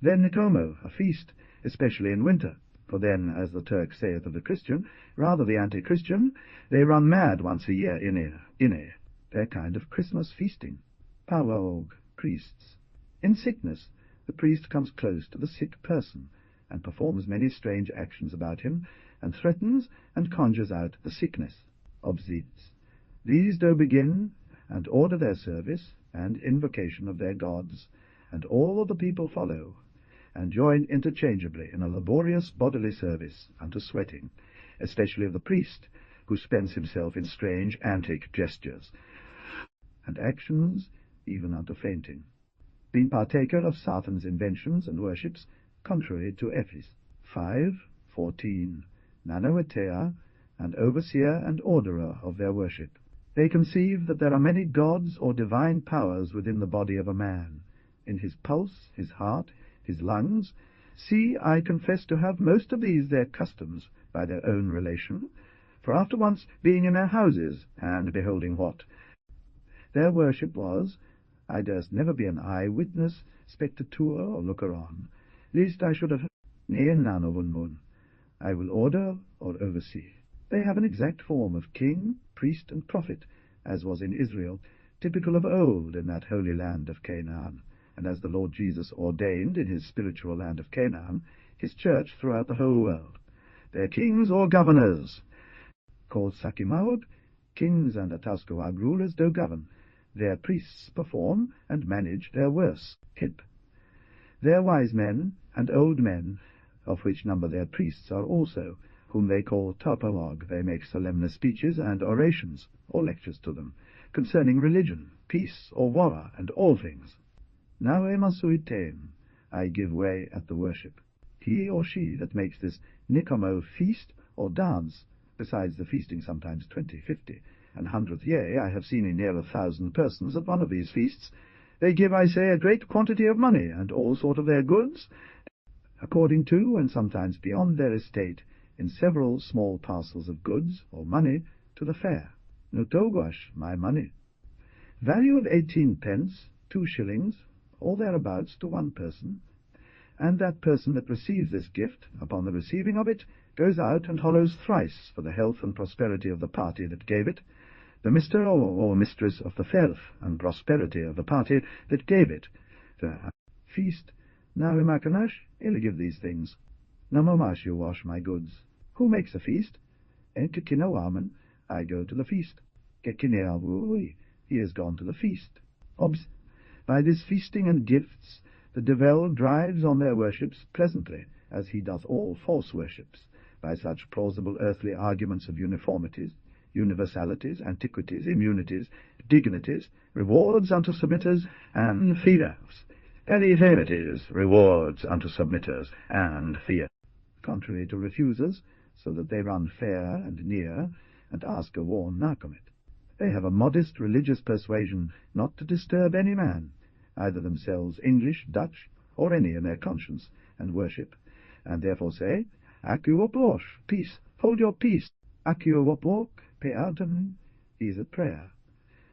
then Nicomo, a feast, especially in winter. For then, as the Turk saith of the Christian, rather the anti-Christian, they run mad once a year in their kind of Christmas feasting. Powwow, priests. In sickness, the priest comes close to the sick person, and performs many strange actions about him, and threatens and conjures out the sickness. Obsides. These do begin, and order their service, and invocation of their gods, and all the people follow, and join interchangeably in a laborious bodily service unto sweating, especially of the priest, who spends himself in strange antic gestures, and actions even unto fainting, being partaker of Satan's inventions and worships, contrary to Ephes. 5:14. Nanoetea, and overseer and orderer of their worship. They conceive that there are many gods or divine powers within the body of a man, in his pulse, his heart, his lungs. See, I confess to have most of these their customs by their own relation, for after once being in their houses, and beholding what their worship was, I durst never be an eye-witness, spectator, or looker-on, lest I should have none of unmun. I will order or oversee. They have an exact form of king, priest, and prophet, as was in Israel, typical of old in that holy land of Canaan, and as the Lord Jesus ordained in his spiritual land of Canaan, his church throughout the whole world. Their kings or governors, called Sakimaud, kings and Ataskawag rulers do govern. Their priests perform and manage their worse, hip. Their wise men and old men, of which number their priests are also, whom they call Tapawag, they make solemn speeches and orations, or lectures to them, concerning religion, peace, or war, and all things. Now emasuitem, I give way at the worship. He or she that makes this Nicomo feast or dance, besides the feasting sometimes 20, 50, and 100th, yea, I have seen in near 1,000 persons at one of these feasts, they give, I say, a great quantity of money, and all sort of their goods, according to, and sometimes beyond their estate, in several small parcels of goods or money, to the fair. Notogwash, my money. Value of 18 pence, 2 shillings, or thereabouts to one person, and that person that receives this gift, upon the receiving of it, goes out and hollows thrice for the health and prosperity of the party that gave it, the Mr. or Mistress of the health and prosperity of the party that gave it. The feast. Now Imakanash, I'll give these things. Namomash you wash my goods. Who makes a feast? Enkekinawaman, I go to the feast. Kekineawui, he is gone to the feast. Obs. By this feasting and gifts, the devil drives on their worships pleasantly, as he doth all false worships, by such plausible earthly arguments of uniformities, universalities, antiquities, immunities, dignities, rewards unto submitters, and fears. Elevations, rewards unto submitters, and fear. Contrary to refusers, so that they run fair and near, and ask a warm narcomet. They have a modest religious persuasion not to disturb any man, either themselves English, Dutch, or any in their conscience, and worship, and therefore say, Aku oplosh, peace, hold your peace. Aku opwok, pe outem, is at prayer.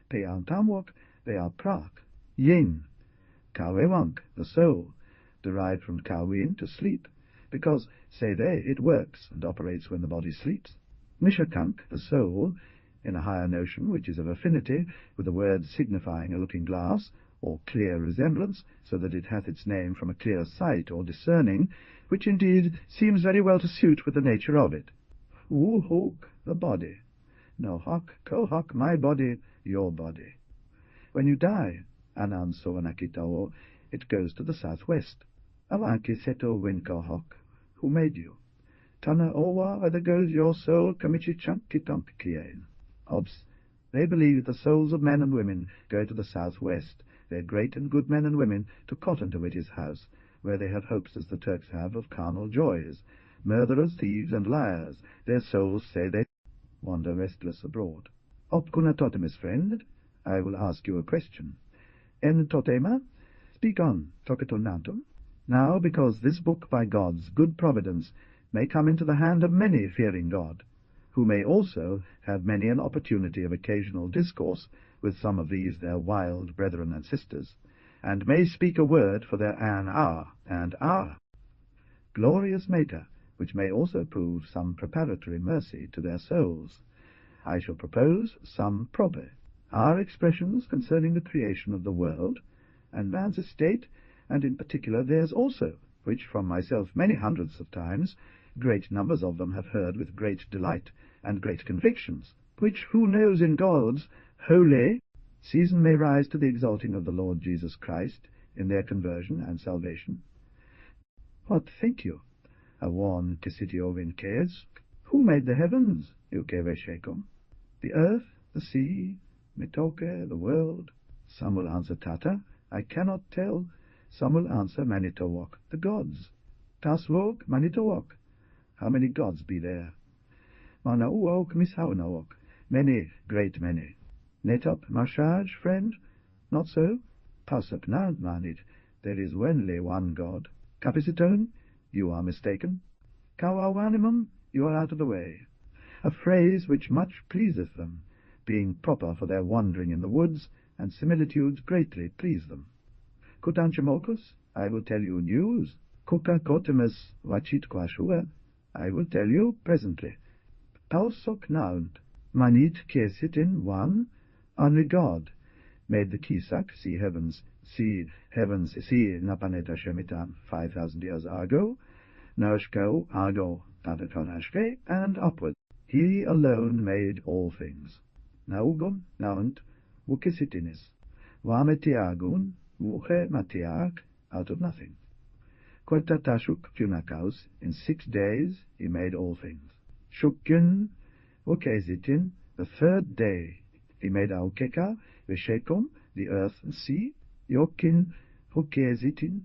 Pe outamwok, they are prak, yin. Kawewank, the soul, derived from kawin, to sleep, because, say they, it works and operates when the body sleeps. Nishakank, the soul, in a higher notion which is of affinity with the word signifying a looking glass, or clear resemblance, so that it hath its name from a clear sight or discerning, which indeed seems very well to suit with the nature of it. Uhok, the body. No hok, kohok, my body, your body. When you die, Ananso Anakitao, it goes to the southwest. Avanki Seto Winkohok, who made you? Tana Owa, whither goes your soul, Kamichi Chankitonkien. Obs. They believe the souls of men and women go to the southwest, their great and good men and women, to Cotton to Witty's house, where they have hopes, as the Turks have, of carnal joys. Murderers, thieves, and liars, their souls say they wander restless abroad. Opkuna Totemis, friend, I will ask you a question. En totema? Speak on, Toketonantum. Now, because this book by God's good providence may come into the hand of many fearing God, who may also have many an opportunity of occasional discourse with some of these their wild brethren and sisters, and may speak a word for their an hour and hour. Glorious Maker, which may also prove some preparatory mercy to their souls, I shall propose some probe, our expressions concerning the creation of the world, and man's estate, and in particular theirs also, which from myself many hundreds of times, great numbers of them have heard with great delight and great convictions, which who knows in God's holy season may rise to the exalting of the Lord Jesus Christ in their conversion and salvation. What think you? Awon kisitio vinces, who made the heavens, Ukeveshekum, the earth, the sea, Mitoke, the world? Some will answer Tata, I cannot tell. Some will answer Manitowok, the gods. Taswok, Manitowok. How many gods be there? Manauok, Mishaunawok, many, great many. Netop, Mashaj, friend? Not so? Pausap Nant manit, there is only one God. Capisitone, you are mistaken. Kawawanimum, you are out of the way. A phrase which much pleaseth them, being proper for their wandering in the woods, and similitudes greatly please them. Kutanchamokus, I will tell you news. Kuka kotimus wachit kwashua, I will tell you presently. Pausok naunt, manit kesitin one, only God made the Kisak, see heavens, see Napaneta Shemitan 5,000 years ago, Noshko, Ago, Tatakonashke, and upward. He alone made all things. Naugum, Naunt, Wukisitinis, Wametiagun, Wuche Matiak, out of nothing. Quertatashuk Funakaus, in 6 days he made all things. Shukyun, Wukezitin, the 3rd day he made Aukeka, Vishekum, the earth and sea. Yokin, Wukezitin,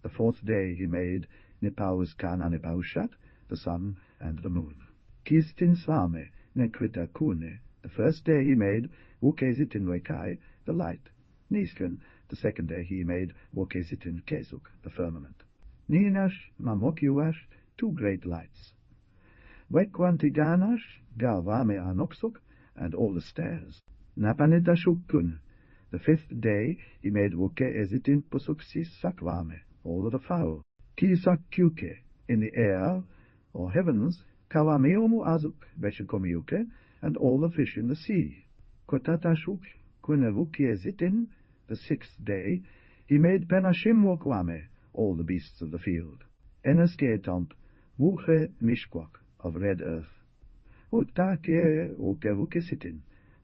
the 4th day he made Nipaus Kananipaushat, the sun and the moon. Kistin Swame, Nekrita Kune, the 1st day he made Wukezitin Wekai, the light. Niskan, the 2nd day he made Wukezitin Kesuk, the firmament. Ninash, Mamokyuash, 2 great lights. Wekwantiganash, Gavame Anoksuk, and all the stairs. Napanidashukun, the 5th day he made Wukezitin Pusuksis Sakwame, all the fowl. Ki sakyuke, in the air, or heavens, kawameomu azuk, veshakomiuke, and all the fish in the sea. Kotatashuk, kunevukie the 6th day, he made penashim wokwame, all the beasts of the field. Eneskeetomp, wuche mishkwak, of red earth. Utake ukevukesitin.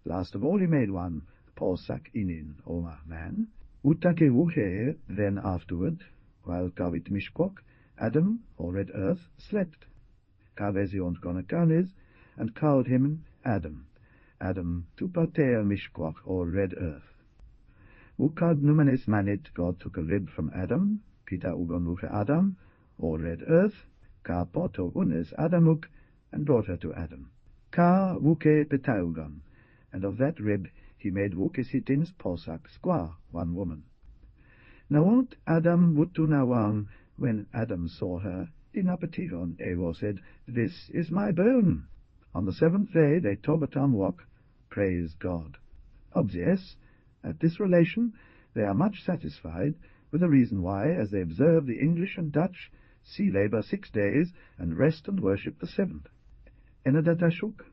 Last of all he made one, Polsak inin, or man. Utake wuche, then afterward, while kavit mishkwak, Adam, or red earth, slept. Kaveziont gonakanes, and called him Adam. Adam tupatea mishkwak, or red earth. Ukad numenes manit, God took a rib from Adam, pita ugon wuche Adam, or red earth, ka poto unes Adamuk, and brought her to Adam. Ka wuke petaugon, and of that rib he made wukesitins polsak squaw, one woman. Nawant Adam wutunawang, when Adam saw her, dinapatigon, Evo said, This is my bone. On the 7th day they tobatam wok, praise God. Obvious, at this relation they are much satisfied, with the reason why, as they observe the English and Dutch, sea labour 6 days, and rest and worship the 7th. Enadatashuk,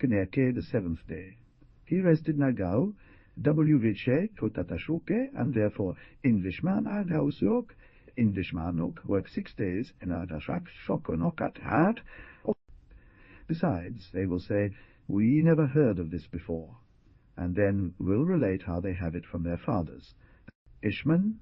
Kenerke the 7th day. He rested Nagau, W. Riche, Kutatashuke, and therefore Englishman Aghausuk, Englishmanuk, work 6 days, Enadashak Shokonokat hat. Besides, they will say, we never heard of this before, and then will relate how they have it from their fathers. Ishman,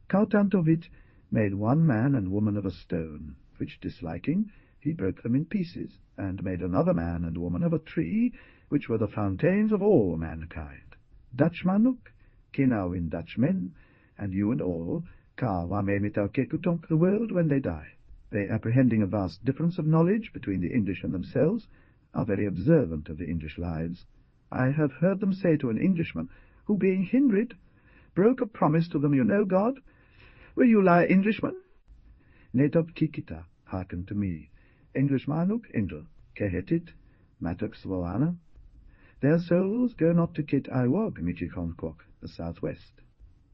Kautantovit, made one man and woman of a stone, which disliking, he broke them in pieces, and made another man and woman of a tree, which were the fountains of all mankind. Dutchmanuk, Kinawin Dutchmen, and you and all, Ka Wamemitau Kekutonk, the world when they die. They, apprehending a vast difference of knowledge between the English and themselves, are very observant of the English lives. I have heard them say to an Englishman, who, being hindered, broke a promise to them, you know, God, will you lie, Englishman? Netop Kikita, hearken to me. Englishmanuk, Engel, Kehetit, Matuk Svoana. Their souls go not to Kit Iwog, Michikonkok, the southwest.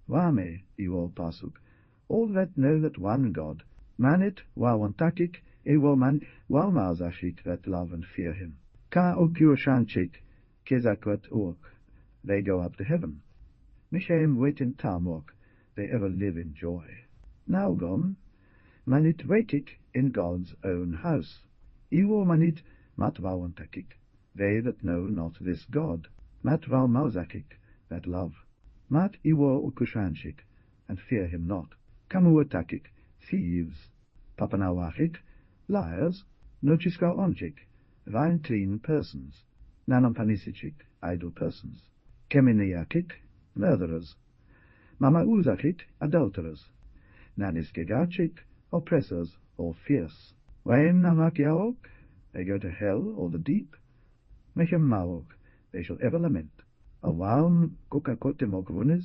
Wame, Iwol Pasuk, all that know that one God, Manit, Wawantakik, Ewoman, Walmauzashik, that love and fear him. Ka Okyoshanchik, Kezakwat Urk, they go up to heaven. Mishem Wetin Tamok, they ever live in joy. Naugom, Manit Wetik, in God's own house. Iwo Manit, Matwawantakik, they that know not this God. Matval Mauzakik, that love. Mat Iwo Ukushanshik, and fear him not. Kamuatakik, thieves. Papanawachik, liars. Nochiska Onchik, thine clean persons. Nanampanisicik, idle persons. Keminiakik, murderers. Mamauzakik, adulterers. Naniskegachik, oppressors, or fierce. Waim Namakiaok, they go to hell or the deep. Mechem Maok, they shall ever lament. Awaum Kukakotimokvunis,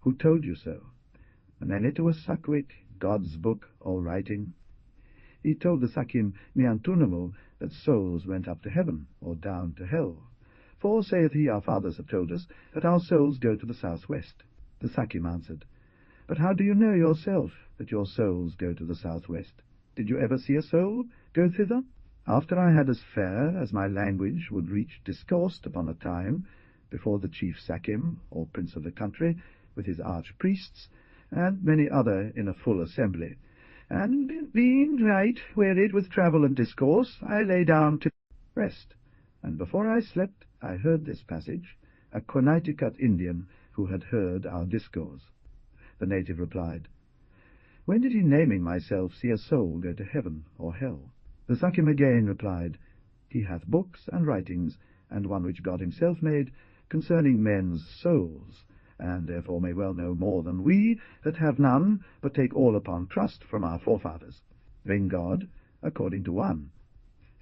who told you so? Mananitua Sakwik, God's book or writing. He told the Sakim Miantunamu that souls went up to heaven or down to hell. For, saith he, our fathers have told us that our souls go to the southwest. The Sakim answered, But how do you know yourself that your souls go to the southwest? Did you ever see a soul go thither? After I had as fair as my language would reach, discoursed upon a time before the chief Sakim, or prince of the country, with his archpriests, and many other in a full assembly, and being right wearied with travel and discourse, I lay down to rest, and before I slept I heard this passage, a Connecticut Indian who had heard our discourse. The native replied, When did he, naming myself, see a soul go to heaven or hell? The Sakim again replied, He hath books and writings, and one which God himself made, concerning men's souls, and therefore may well know more than we, that have none, but take all upon trust from our forefathers. Vain God, according to one.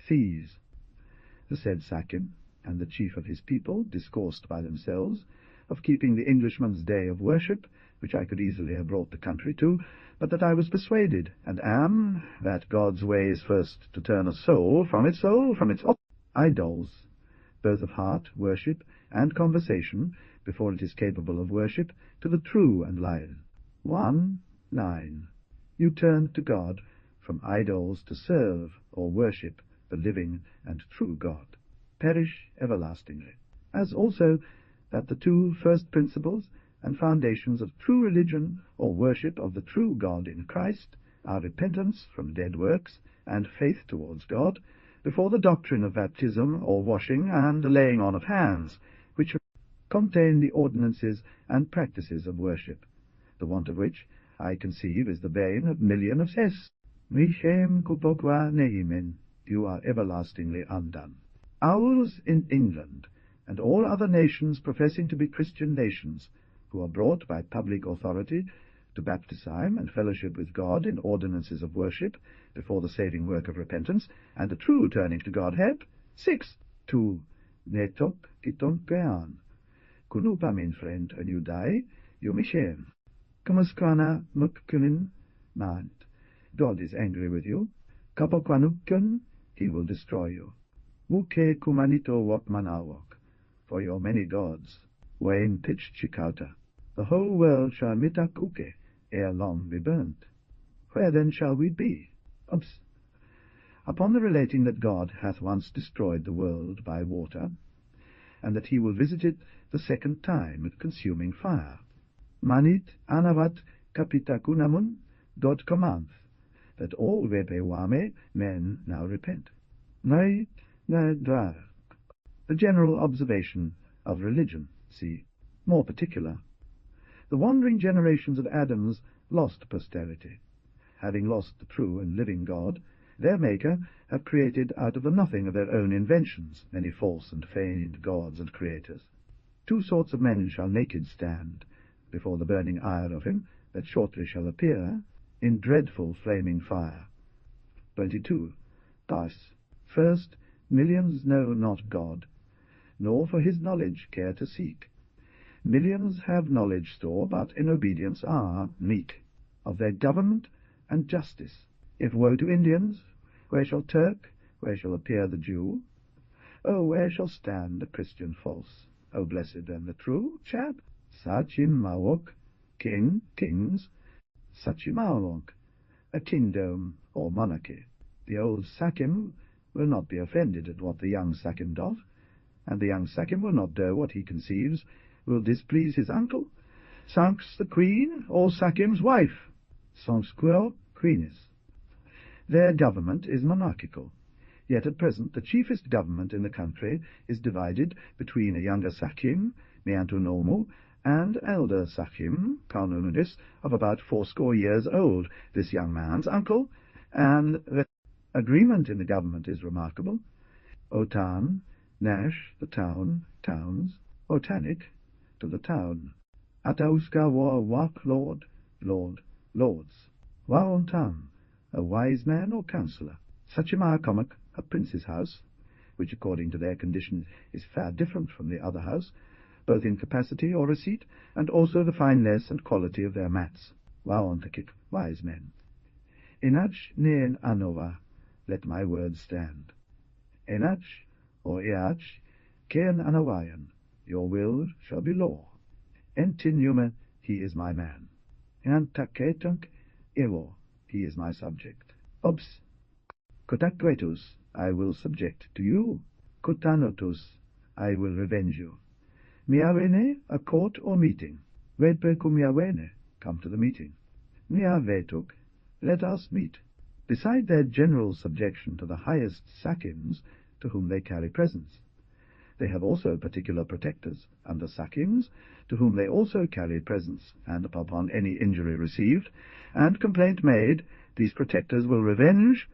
Thieves. The said Sakim and the chief of his people discoursed by themselves of keeping the Englishman's day of worship, which I could easily have brought the country to, but that I was persuaded, and am, that God's way is first to turn a soul from its idols, both of heart, worship, and conversation, before it is capable of worship, to the true and live. 1:9. You turned to God from idols to serve or worship the living and true God. Perish everlastingly. As also that the two first principles and foundations of true religion or worship of the true God in Christ are repentance from dead works and faith towards God, before the doctrine of baptism or washing and the laying on of hands, which contain the ordinances and practices of worship, the want of which I conceive is the bane of million of ses. Mishem kupokwa nehimen, you are everlastingly undone. Ours in England, and all other nations professing to be Christian nations, who are brought by public authority to baptism and fellowship with God in ordinances of worship, before the saving work of repentance, and the true turning to God, have 6. Tu netok kiton pean. Kunupa min friend and you die, you mishem. Kamaskana mukkunin mind. God is angry with you. Kapokwanukun, he will destroy you. Wuke kumanito wak manawak, for your many gods. Wain pitched chikauta. The whole world shall mitak uke, ere long be burnt. Where then shall we be? Upon the relating that God hath once destroyed the world by water, and that he will visit it the second time with consuming fire. Manit anavat kapitakunamun, God commands that all repewame men now repent. The general observation of religion, see. More particular, the wandering generations of Adams lost posterity. Having lost the true and living God, their Maker have created out of the nothing of their own inventions many false and feigned gods and creators. 2 sorts of men shall naked stand before the burning ire of him that shortly shall appear in dreadful flaming fire. 22. Thus, first, millions know not God, nor for his knowledge care to seek. Millions have knowledge store, but in obedience are meek of their government and justice. If woe to Indians, where shall Turk, where shall appear the Jew? Oh, where shall stand the Christian false? O blessed and the true chap? Sachimawok, king, kings, Sachimawok, a kingdom or monarchy. The old Sakim will not be offended at what the young Sakim doth, and the young Sakim will not do what he conceives will displease his uncle. Sanks the queen, or Sakim's wife, Sanksquel queenis. Their government is monarchical, yet at present the chiefest government in the country is divided between a younger Sakim, Meantunomu, and elder Sakim, Karnunis, of about 80 years old, this young man's uncle, and the agreement in the government is remarkable. Otan, Nash, the town, towns, Otanik, to the town. Atauska war wak lord, lords. Waontam, a wise man or counsellor. Sachima Comic, a prince's house, which according to their condition is far different from the other house, both in capacity or receipt, and also the fineness and quality of their mats. Waontakik, wise men. Inach neen anova, let my words stand. Enach, or Iach, keen anawayan, your will shall be law. Entinume, he is my man. Antaketunk, evo, he is my subject. Obs, kotakwetus, I will subject to you. Kotanotus, I will revenge you. Miawene, a court or meeting. Redpe kumiawene, come to the meeting. Miavetuk, let us meet. Beside their general subjection to the highest Sakims, to whom they carry presents, they have also particular protectors under Sakims, to whom they also carry presents, and upon any injury received, and complaint made, these protectors will revenge.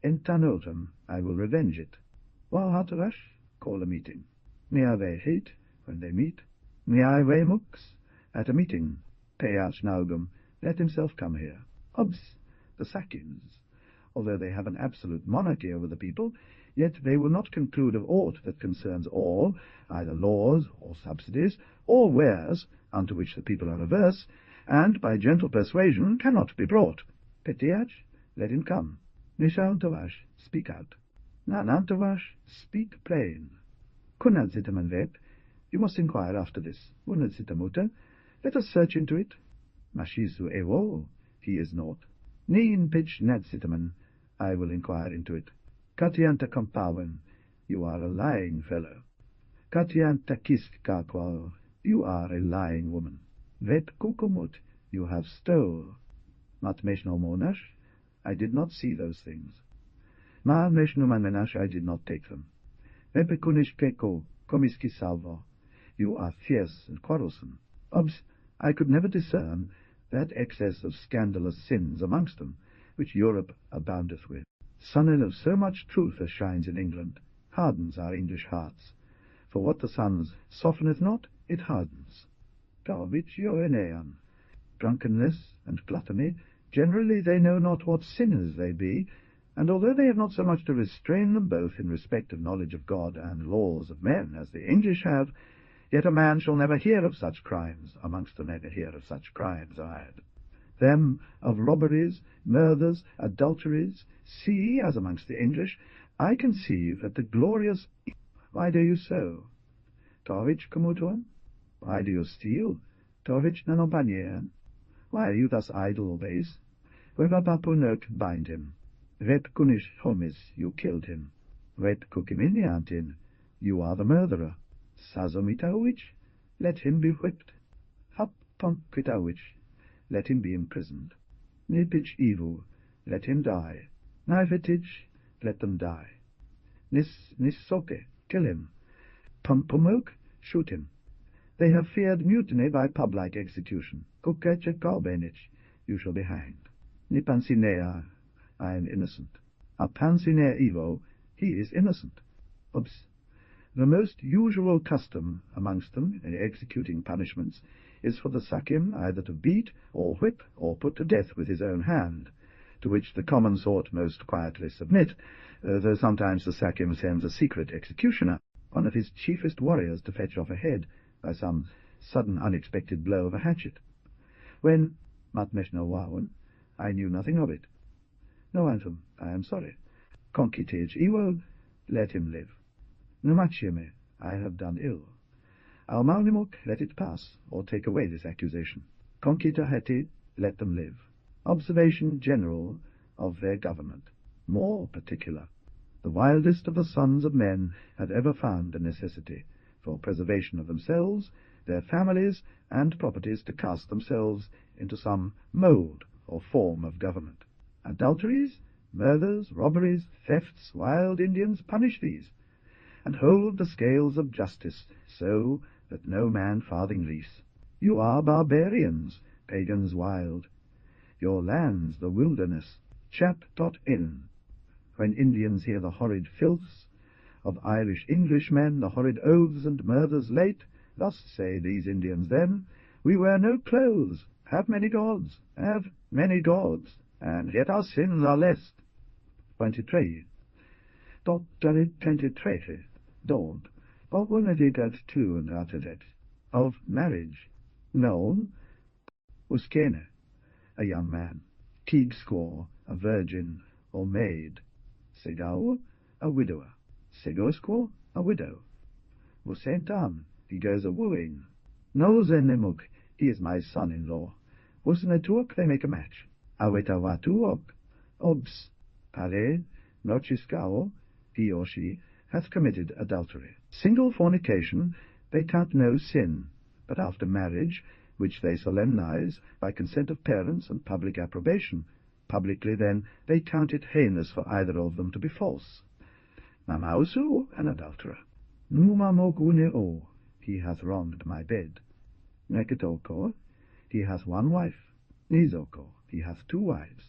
Entanotum, I will revenge it. Walhatarash, call a meeting. Miave hate, when they meet. Miave mux, at a meeting. Payach naugum, let himself come here. Obs, the Sakims, although they have an absolute monarchy over the people, yet they will not conclude of aught that concerns all, either laws or subsidies, or wares, unto which the people are averse, and by gentle persuasion cannot be brought. Petiach, let him come. Nishauntovash, speak out. Nanantovash, speak plain. Kunadzitamanvet, you must inquire after this. Unadzitamuta, let us search into it. Mashisu evo, he is naught. Neen pitch nadsitaman, I will inquire into it. Katianta compawen, you are a lying fellow. Katianta kist kakwa, you are a lying woman. Vet kukumut, you have stole. Mat meshno monash, I did not see those things. Ma meshnuman menash, I did not take them. Vepekunish keko, komiski salvo, you are fierce and quarrelsome. Obs, I could never discern that excess of scandalous sins amongst them, which Europe aboundeth with. Sun of so much truth as shines in England, hardens our English hearts. For what the sun softeneth not, it hardens. Which Ioenean, drunkenness and gluttony, generally they know not what sinners they be, and although they have not so much to restrain them both in respect of knowledge of God and laws of men as the English have, yet a man shall never hear of such crimes, amongst them never hear of such crimes, I add. Them of robberies, murders, adulteries, see, as amongst the English, I conceive that the glorious... Why do you so? Torvich Komutuan? Why do you steal? Torvich Nanobanyan? Why are you thus idle or base? Wevapapunok bind him. Vet Kunish Homis, you killed him. Vet Kukiminiantin, you are the murderer. Sazomitawich, let him be whipped. Hap Punkitawich, let him be imprisoned. Nipich Ivu, let him die. Naivetich, let them die. Nissoke, kill him. Pumpumok, shoot him. They have feared mutiny by public execution. Kukeche Kalbenich, you shall be hanged. Nipansinea, I am innocent. Apansinea Ivo, he is innocent. Oops. The most usual custom amongst them in executing punishments is for the Sakim either to beat or whip or put to death with his own hand, to which the common sort most quietly submit, though sometimes the Sakim sends a secret executioner, one of his chiefest warriors, to fetch off a head by some sudden unexpected blow of a hatchet. When Matmeshno Wawan, I knew nothing of it. No, Anthum, I am sorry. Konkitej Iwo, let him live. Numachime, I have done ill. Almalnimuk, let it pass, or take away this accusation. Konkita Heti, let them live. Observation general of their government. More particular. The wildest of the sons of men have ever found a necessity for preservation of themselves, their families, and properties to cast themselves into some mould or form of government. Adulteries, murders, robberies, thefts, wild Indians, punish these, and hold the scales of justice so that no man farthing lease. You are barbarians, pagans wild. Your land's the wilderness. Chap.in. When Indians hear the horrid filths of Irish Englishmen, the horrid oaths and murders late, thus say these Indians then, we wear no clothes, have many gods, and yet our sins are less. 23. Dotterit 23. Don't. What will it at two and after that? Of marriage. Known. Uskene, a young man. Teague squaw, a virgin or maid. Segao, a widower. Sego squaw, a widow. Usentam, he goes a wooing. Nozenemuk, he is my son-in-law. Usnetuok, they make a match. Awetawatuok. Obs. Pale, Nochiskao, he or she, hath committed adultery. Single fornication they count no sin, but after marriage, which they solemnize by consent of parents and public approbation, publicly then they count it heinous for either of them to be false. Mamausu, an adulterer. Numamoguneo, he hath wronged my bed. Neketoko, he hath one wife. Nizoko, he hath two wives.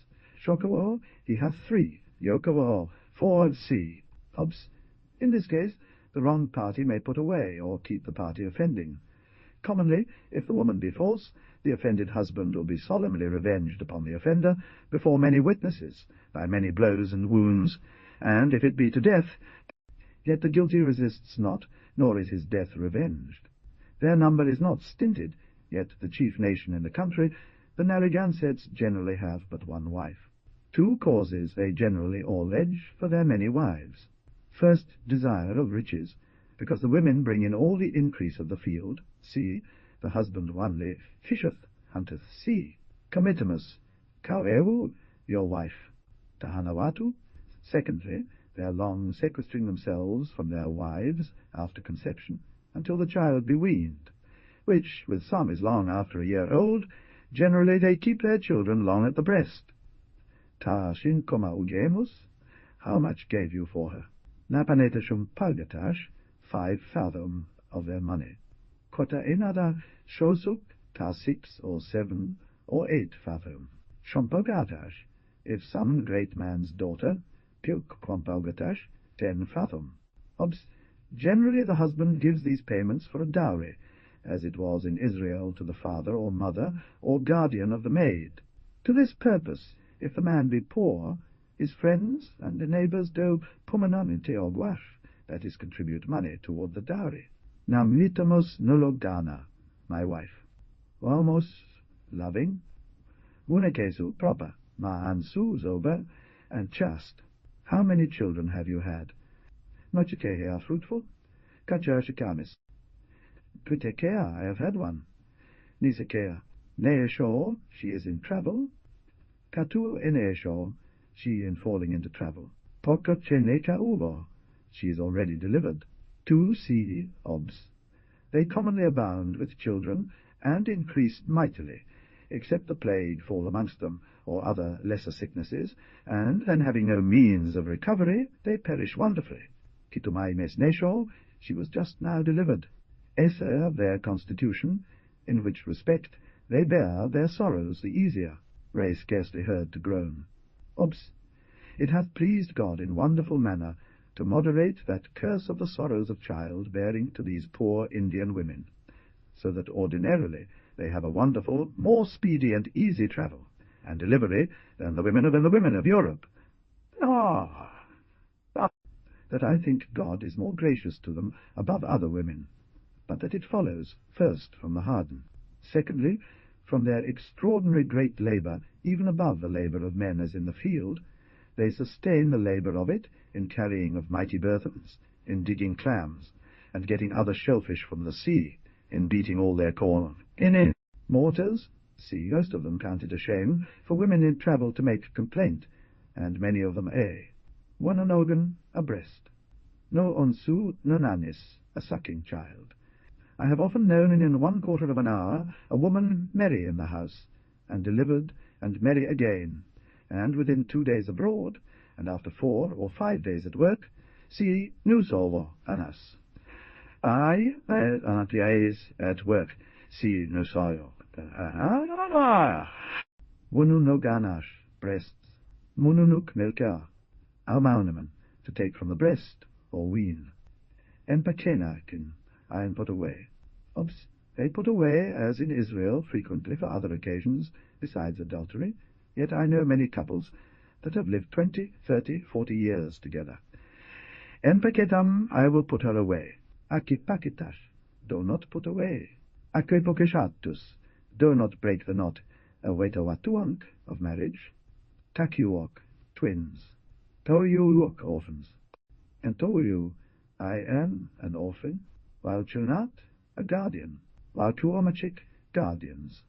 Shokoo, he hath three. Yokoo, 4 at sea. Obs. In this case, the wronged party may put away or keep the party offending. Commonly, if the woman be false, the offended husband will be solemnly revenged upon the offender before many witnesses, by many blows and wounds, and if it be to death, yet the guilty resists not, nor is his death revenged. Their number is not stinted, yet the chief nation in the country, the Narragansetts, generally have but one wife. 2 causes they generally all allege for their many wives. First, desire of riches, because the women bring in all the increase of the field. See, the husband only fisheth, hunteth sea. Committimus, Kauewu, your wife. Tahanawatu. Secondly, their long sequestering themselves from their wives after conception until the child be weaned, which with some is long after a year old. Generally they keep their children long at the breast. Ta shinkoma ugemus. How much gave you for her? Napanetashum palgatash, 5 fathom of their money. Kota inada shosuk, ta 6 or 7 or 8 fathom. Shompogatash, if some great man's daughter, puk quampalgatash, 10 fathom. Generally the husband gives these payments for a dowry, as it was in Israel to the father or mother or guardian of the maid. To this purpose, if the man be poor, his friends and the neighbours do pumanaminte or guash, that is, contribute money toward the dowry. Nam vitamos nologdana, my wife. Almost loving. Unekesu proper, ma ansu zober, and chaste. How many children have you had? Nochekea fruitful? Kachashikamis. Putekea, I have had one. Nisekea, neesho, she is in travel. Katu eneesho, she in falling into travel. Pokacheneka uvo, she is already delivered. Tu si obs. They commonly abound with children, and increase mightily, except the plague fall amongst them, or other lesser sicknesses, and then having no means of recovery, they perish wonderfully. Kitumai mesnesho, she was just now delivered. Esse of their constitution, in which respect they bear their sorrows the easier. Ray scarcely heard to groan. Obs. It hath pleased God in wonderful manner to moderate that curse of the sorrows of child-bearing to these poor Indian women, so that ordinarily they have a wonderful, more speedy and easy travel, and delivery than the women of Europe. That I think God is more gracious to them above other women, but that it follows, first, from the harden, secondly, from their extraordinary great labour, even above the labour of men as in the field. They sustain the labour of it in carrying of mighty burthens, in digging clams, and getting other shellfish from the sea, in beating all their corn in mortars. See, most of them count it a shame for women in travel to make complaint, and many of them one an organ, a breast. No onsu, no nanis, a sucking child. I have often known in 1/4 of an hour a woman merry in the house, and delivered, and merry again, and within 2 days abroad, and after 4 or 5 days at work, see nusovo anas. I at work, see nusoyo. Wunu no ganash, breasts. Mununuk milka, almaunaman, to take from the breast, or wean. Enpachenakin, iron put away. They put away, as in Israel, frequently for other occasions, besides adultery, yet I know many couples that have lived 20, 30, 40 years together. Enpaketam, I will put her away. Akipakitash, do not put away. Akwepokeshatus, do not break the knot. Awetawatuank, of marriage. Takiuok, twins. Toyuok, orphans. And Toyu, I am an orphan, while Chunat, a guardian, while Tuomachik, guardians.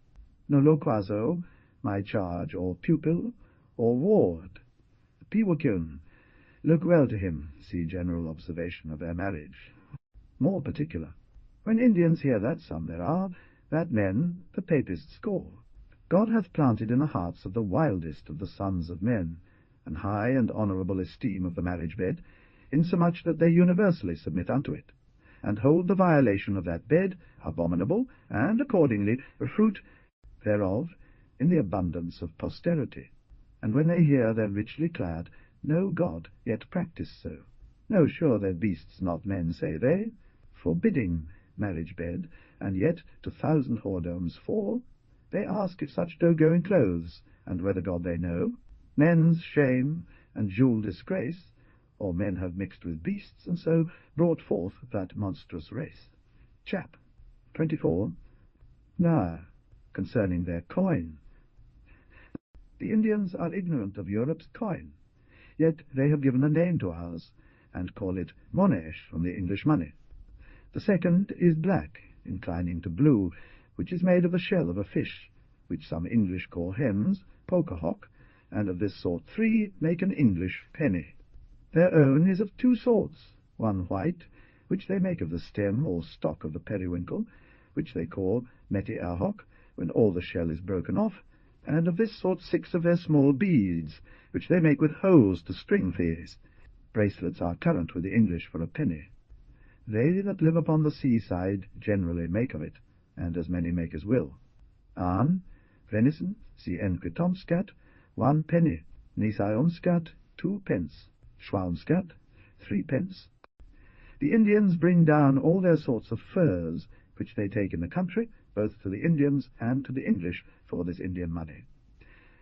Nolokwazo, my charge, or pupil, or ward. Piwakyun, look well to him, see general observation of their marriage. More particular, when Indians hear that some there are, that men the papists call. God hath planted in the hearts of the wildest of the sons of men an high and honourable esteem of the marriage bed, insomuch that they universally submit unto it, and hold the violation of that bed abominable, and accordingly the fruit thereof in the abundance of posterity. And when they hear they're richly clad, know God, yet practice so. No, sure they're beasts, not men, say they, forbidding marriage bed, and yet to 1,000 whoredoms fall. They ask if such do go in clothes, and whether God they know, men's shame and jewel disgrace, or men have mixed with beasts, and so brought forth that monstrous race. Chap. 24. Now, concerning their coin. The Indians are ignorant of Europe's coin, yet they have given a name to ours, and call it monesh from the English money. The second is black, inclining to blue, which is made of the shell of a fish, which some English call hens, poker-hock, and of this sort 3 make an English penny. Their own is of 2 sorts, one white, which they make of the stem or stalk of the periwinkle, which they call meti-ahock, when all the shell is broken off, and of this sort 6 of their small beads, which they make with holes to string these. Bracelets are current with the English for a penny. They that live upon the seaside generally make of it, and as many make as will. An, venison, si enquitomscat, 1 penny, nisaiomscat, 2 pence, schwaumscat, 3 pence. The Indians bring down all their sorts of furs, which they take in the country, both to the Indians and to the English, for this Indian money.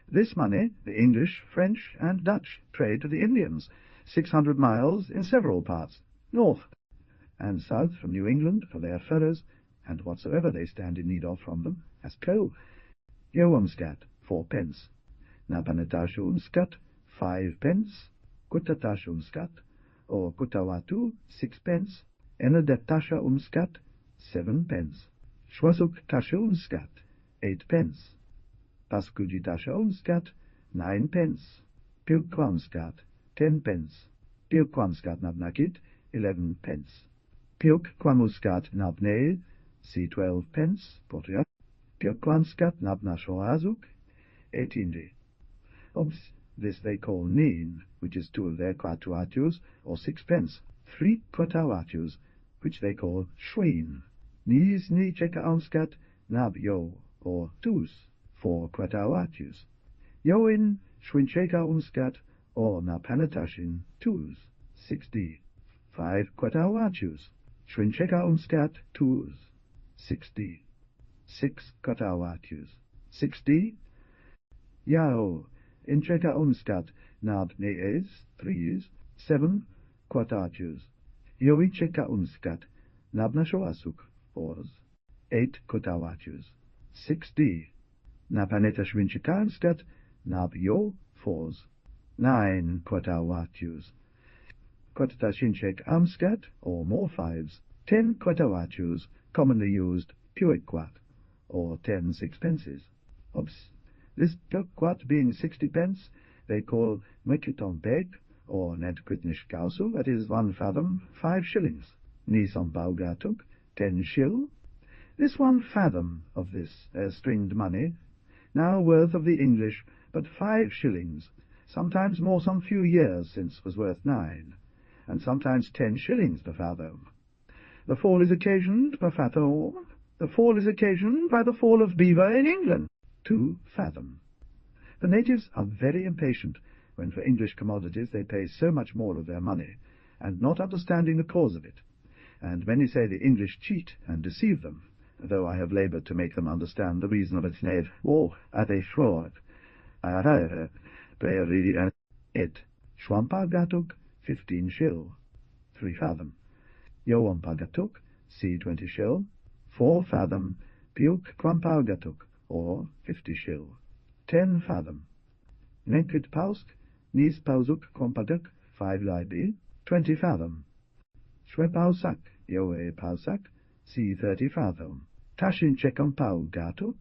This money the English, French, and Dutch trade to the Indians, 600 miles in several parts, north and south from New England for their furrows, and whatsoever they stand in need of from them, as coal. Yowumscat, 4 pence. Napanetashumscat, 5 pence. Kutatashumscat, or Kutawatu, 6 pence. Enedetashaumscat, 7 pence. Schwasuktashaumscat, 8 pence. Paskujitashaumscat, 9 pence. Pilquamscat, 10 pence. Pilquamscat nabnakit, 11 pence. Pilquamuscat nabne, c 12 pence, Portugal. Pilquamscat nabnashoazuk, 18d. This they call neen, which is 2 of their quatuatus, or 6 pence. 3 quatauatus, which they call schween. Nis ni checaumscat nab yo, or 2s, 4 quatauatus. Yoin schwinchecaumscat, or napanatashin, 2s, 6d. 5 quatauatus. Schwinchecaumscat, 2s, 6d. 6 quatauatus, 6d. Yao inchecaumscat nab nees, 3s, 7 quatauatus. Yoichecaumscat nab nashoasuk, 4s, 8 quatauatus, 6d. Napanetashwinchecaumscat nab yo, 4s, 9 quatauatus. Quatatashinchek amscat, or more 5s, 10 quatauatus, commonly used puiquat, or 10 sixpences. This puiquat being 60 pence, they call mequitompeg, or nedquitnish gausu, that is 1 fathom, 5 shillings. Nisombaugatuk, 10 shill. This 1 fathom of this stringed money, now worth of the English but 5 shillings, sometimes more some few years since was worth 9, and sometimes 10 shillings per fathom. The fall is occasioned by the fall of beaver in England, 2 fathom. The natives are very impatient when for English commodities they pay so much more of their money, and not understanding the cause of it, and many say the English cheat and deceive them, though I have laboured to make them understand the reason of its name. They fraud. Et Schwampagatuk, 15 shill, 3 fathom. Yowampagatuk, c 20 shill, 4 fathom. Piuk Quampaugatuk, or 50 shill, 10 fathom. Nenkit Pausk, Nis Pausuk Quampadak, 5 libi, 20 fathom. Shwepausak, Yoe Pausak, c 30 fathom. Tashin Chekampaugatuk,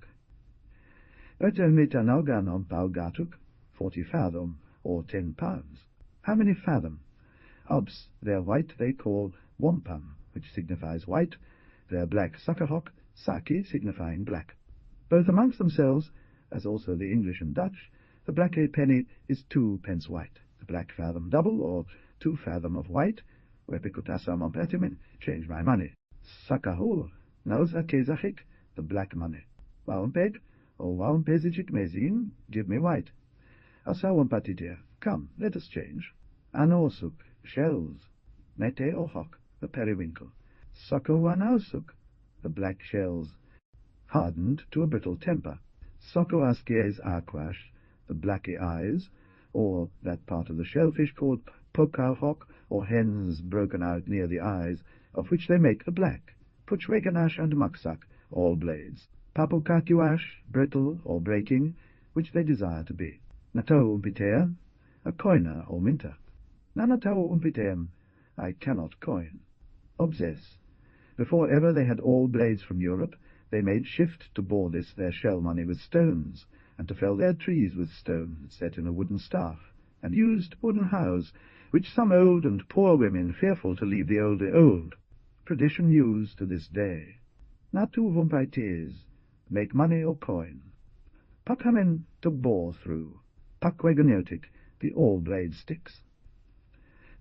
Otemmitanoganom 40 fathom, or 10 pounds. How many fathom? Their white they call wampum, which signifies white, their black suckerhock, saki, signifying black. Both amongst themselves, as also the English and Dutch, the black a penny is 2 pence white, the black fathom double, or 2 fathom of white, wepikutasam ompetimin, change my money. Sakahul, nausakezachik, the black money. Waumpeg, or waumpezijik mezin, give me white. Asawampatidia, come, let us change. Anosuk, shells. Mete ohok, the periwinkle. Sokoanausuk, the black shells, hardened to a brittle temper. Sokoaskies aquash, the blacky eyes, or that part of the shellfish called pokahok, or hens broken out near the eyes, of which they make the black. Puchweganash and muksak, all blades. Papukakuash, brittle or breaking, which they desire to be. Natau umpitea, a coiner or minter. Nanatau umpiteum, I cannot coin. Obses. Before ever they had all blades from Europe, they made shift to bore this their shell money with stones, and to fell their trees with stones set in a wooden staff, and used wooden house, which some old and poor women, fearful to leave the old, tradition use to this day. Natu vumpaites, make money or coin. Pakhamen to bore through, pakwagonotic, the all-blade sticks.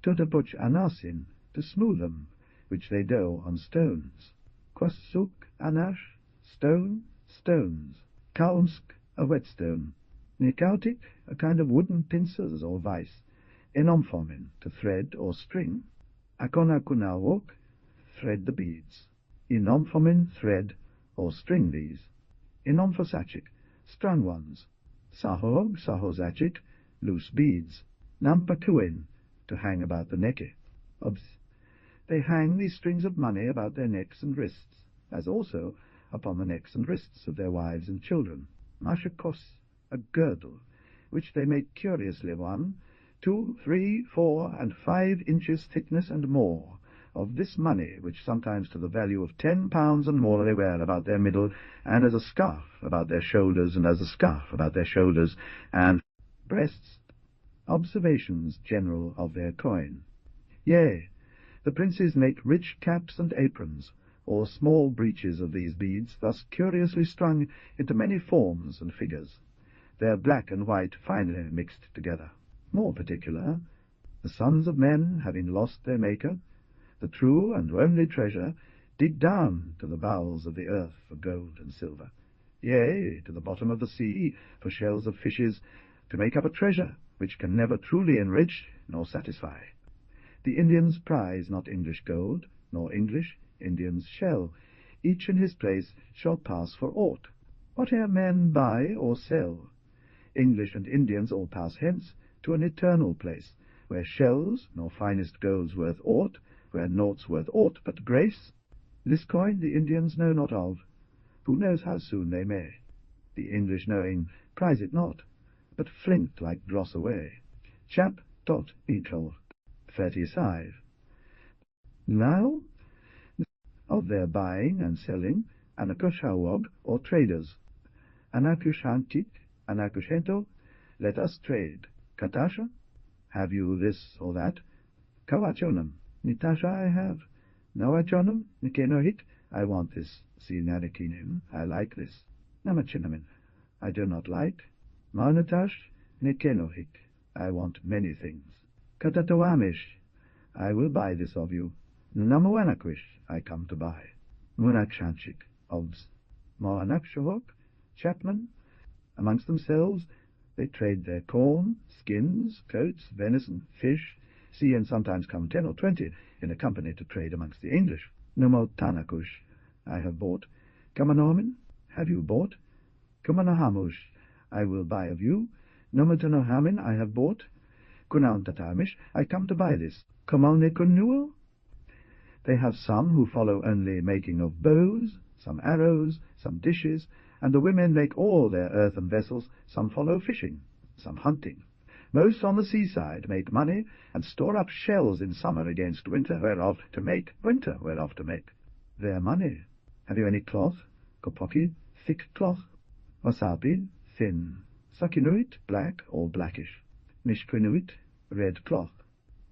Totapoch anasin, to smooth them, which they dough on stones. Kwasuk anash, stone, stones. Kaunsk, a whetstone. Nikautik, a kind of wooden pincers or vice. Enomfomin, to thread or string. Akonakunawok, thread the beads. Enomfomin, thread or string these. Enomphosachik, strung ones. Sahog, sahozachik, loose beads. Nampakuin, to hang about the neck. They hang these strings of money about their necks and wrists, as also upon the necks and wrists of their wives and children. Mashakos, a girdle, which they make curiously 1, 2, 3, 4, and 5 inches thickness and more, of this money, which sometimes to the value of 10 pounds and more they wear about their middle, and as a scarf about their shoulders, and as a scarf about their shoulders, and breasts. Observations general of their coin. Yea, the princes make rich caps and aprons, or small breeches of these beads, thus curiously strung into many forms and figures, their black and white finely mixed together. More particular, the sons of men, having lost their Maker, the true and only treasure, dig down to the bowels of the earth for gold and silver, yea, to the bottom of the sea for shells of fishes, to make up a treasure which can never truly enrich nor satisfy. The Indians prize not English gold, nor English Indians shell. Each in his place shall pass for aught, whate'er men buy or sell. English and Indians all pass hence to an eternal place, where shells nor finest gold's worth aught, where naught's worth aught but grace. This coin the Indians know not of, who knows how soon they may. The English knowing prize it not, but flint like dross away. Chap dot equal 35. Now, of their buying and selling, anakushawog, or traders. Anakushantik, anakushento, let us trade. Katasha, have you this or that? Kawachonam, Nitasha I have. Nawachonam, Nikenohit, I want this. Sinarikinim, I like this. Namachinamin, I do not like. Maunatash, Nikenohit, I want many things. Katatoamish, I will buy this of you. Namuanakwish, I come to buy. Munakshanchik, obs. Moanakshahok, chapman, amongst themselves they trade their corn, skins, coats, venison, fish, see and sometimes come 10 or 20 in a company to trade amongst the English. Numotanakush, I have bought. Kamanomin, have you bought? Kamanahamush, I will buy of you. Numotanohamin, I have bought. Kunauntatamish, I come to buy this. Kamalnekunuo? They have some who follow only making of bows, some arrows, some dishes, and the women make all their earthen vessels. Some follow fishing, some hunting. Most on the seaside make money, and store up shells in summer against winter, whereof to make. Their money. Have you any cloth? Kopoki, thick cloth. Wasapi, thin. Sakinuit, black or blackish. Mishquinuit, red cloth.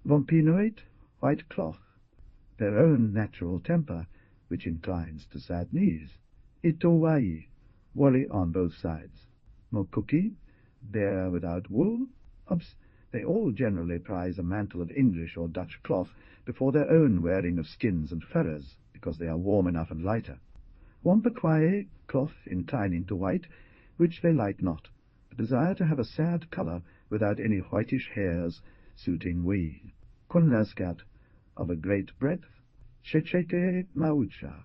Vompinuit, white cloth. Their own natural temper, which inclines to sad knees. Itowai, woolly on both sides. Mokuki, bare without wool. They all generally prize a mantle of English or Dutch cloth before their own wearing of skins and furres, because they are warm enough and lighter. Wampaquae, cloth inclining to white, which they like not, but desire to have a sad colour without any whitish hairs, suiting we. Kunlaskat, of a great breadth. Shecheke maucha,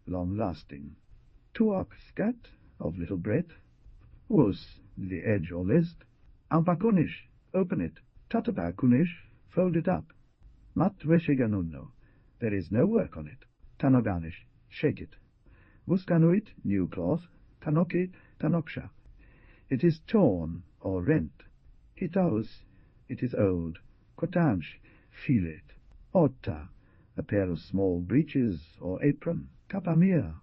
long-lasting. Tuok skat, of little breadth. Us, the edge or list. Ampakunish, open it. Tatabakunish, fold it up. Matreshiganuno, there is no work on it. Tanoganish, shake it. Vuskanuit, new cloth. Tanoki, tanoksha, it is torn or rent. Hitaus, it is old. Kotansh, feel it. Otta, a pair of small breeches or apron. Kapamir,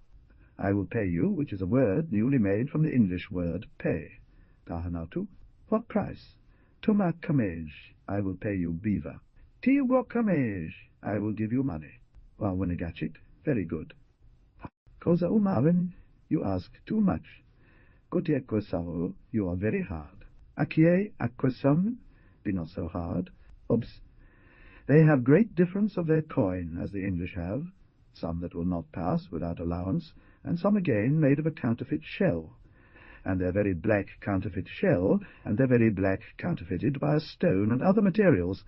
I will pay you, which is a word newly made from the English word pay. Tahanatu. What price? Tuma kamej, I will pay you beaver. Tiwa kamej, I will give you money. Wawanagachit, very good. Koza umarin, you ask too much. Kote kwasao, you are very hard. Akie akwasam, be not so hard. Obs. They have great difference of their coin, as the English have, some that will not pass without allowance, and some again made of a counterfeit shell, and their very black counterfeit shell, and their very black counterfeited by a stone and other materials.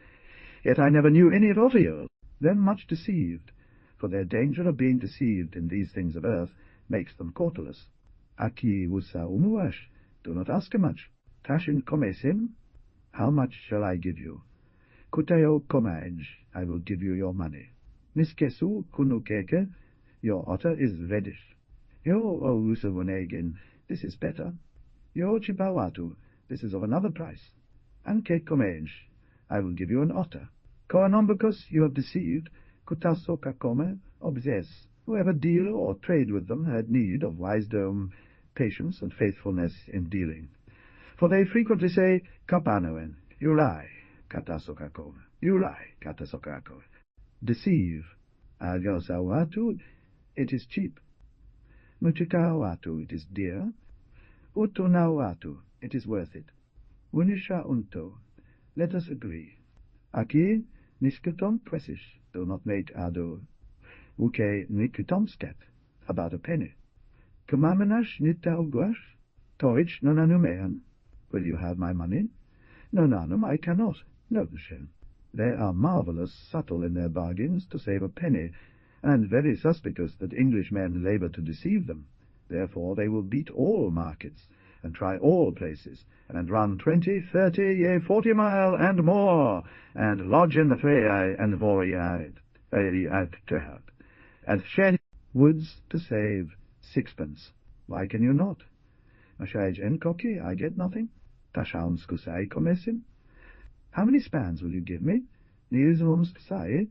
Yet I never knew any of you, them much deceived, for their danger of being deceived in these things of earth makes them cautelous. Aki wusa umuash, do not ask much. Tashin komesim, how much shall I give you? Kuteo komaj, I will give you your money. Niskesu kunukeke, your otter is reddish. Yo ousavunegin, this is better. Yo chibawatu, this is of another price. Anke komaj, I will give you an otter. Koanombicus, you have deceived. Kutaso kakome, obses. Whoever deal or trade with them had need of wisdom, patience, and faithfulness in dealing. For they frequently say, Kapanoen, you lie, katasokakome, you lie, katasokakome. Deceive, agosawatu, it is cheap. Muchikawatu, it is dear. Utunawatu, it is worth it. Unisha unto, let us agree. Aki, niskutom presish, do not make ado. Uke nikutomskat, about a penny. Kamamenash nitauguash, toich nonanumean. Will you have my money? Nonanum, I cannot. No, Shem. They are marvellous subtle in their bargains to save a penny, and very suspicious that Englishmen labour to deceive them. Therefore they will beat all markets, and try all places, and run 20, 30, yea, 40 mile, and more, and lodge in the Freyai and Voriad, and shed woods to save 6pence. Why can you not? Mashaj enkoki, I get nothing. Tashaumskusai komesim. How many spans will you give me? Nilsumskusai,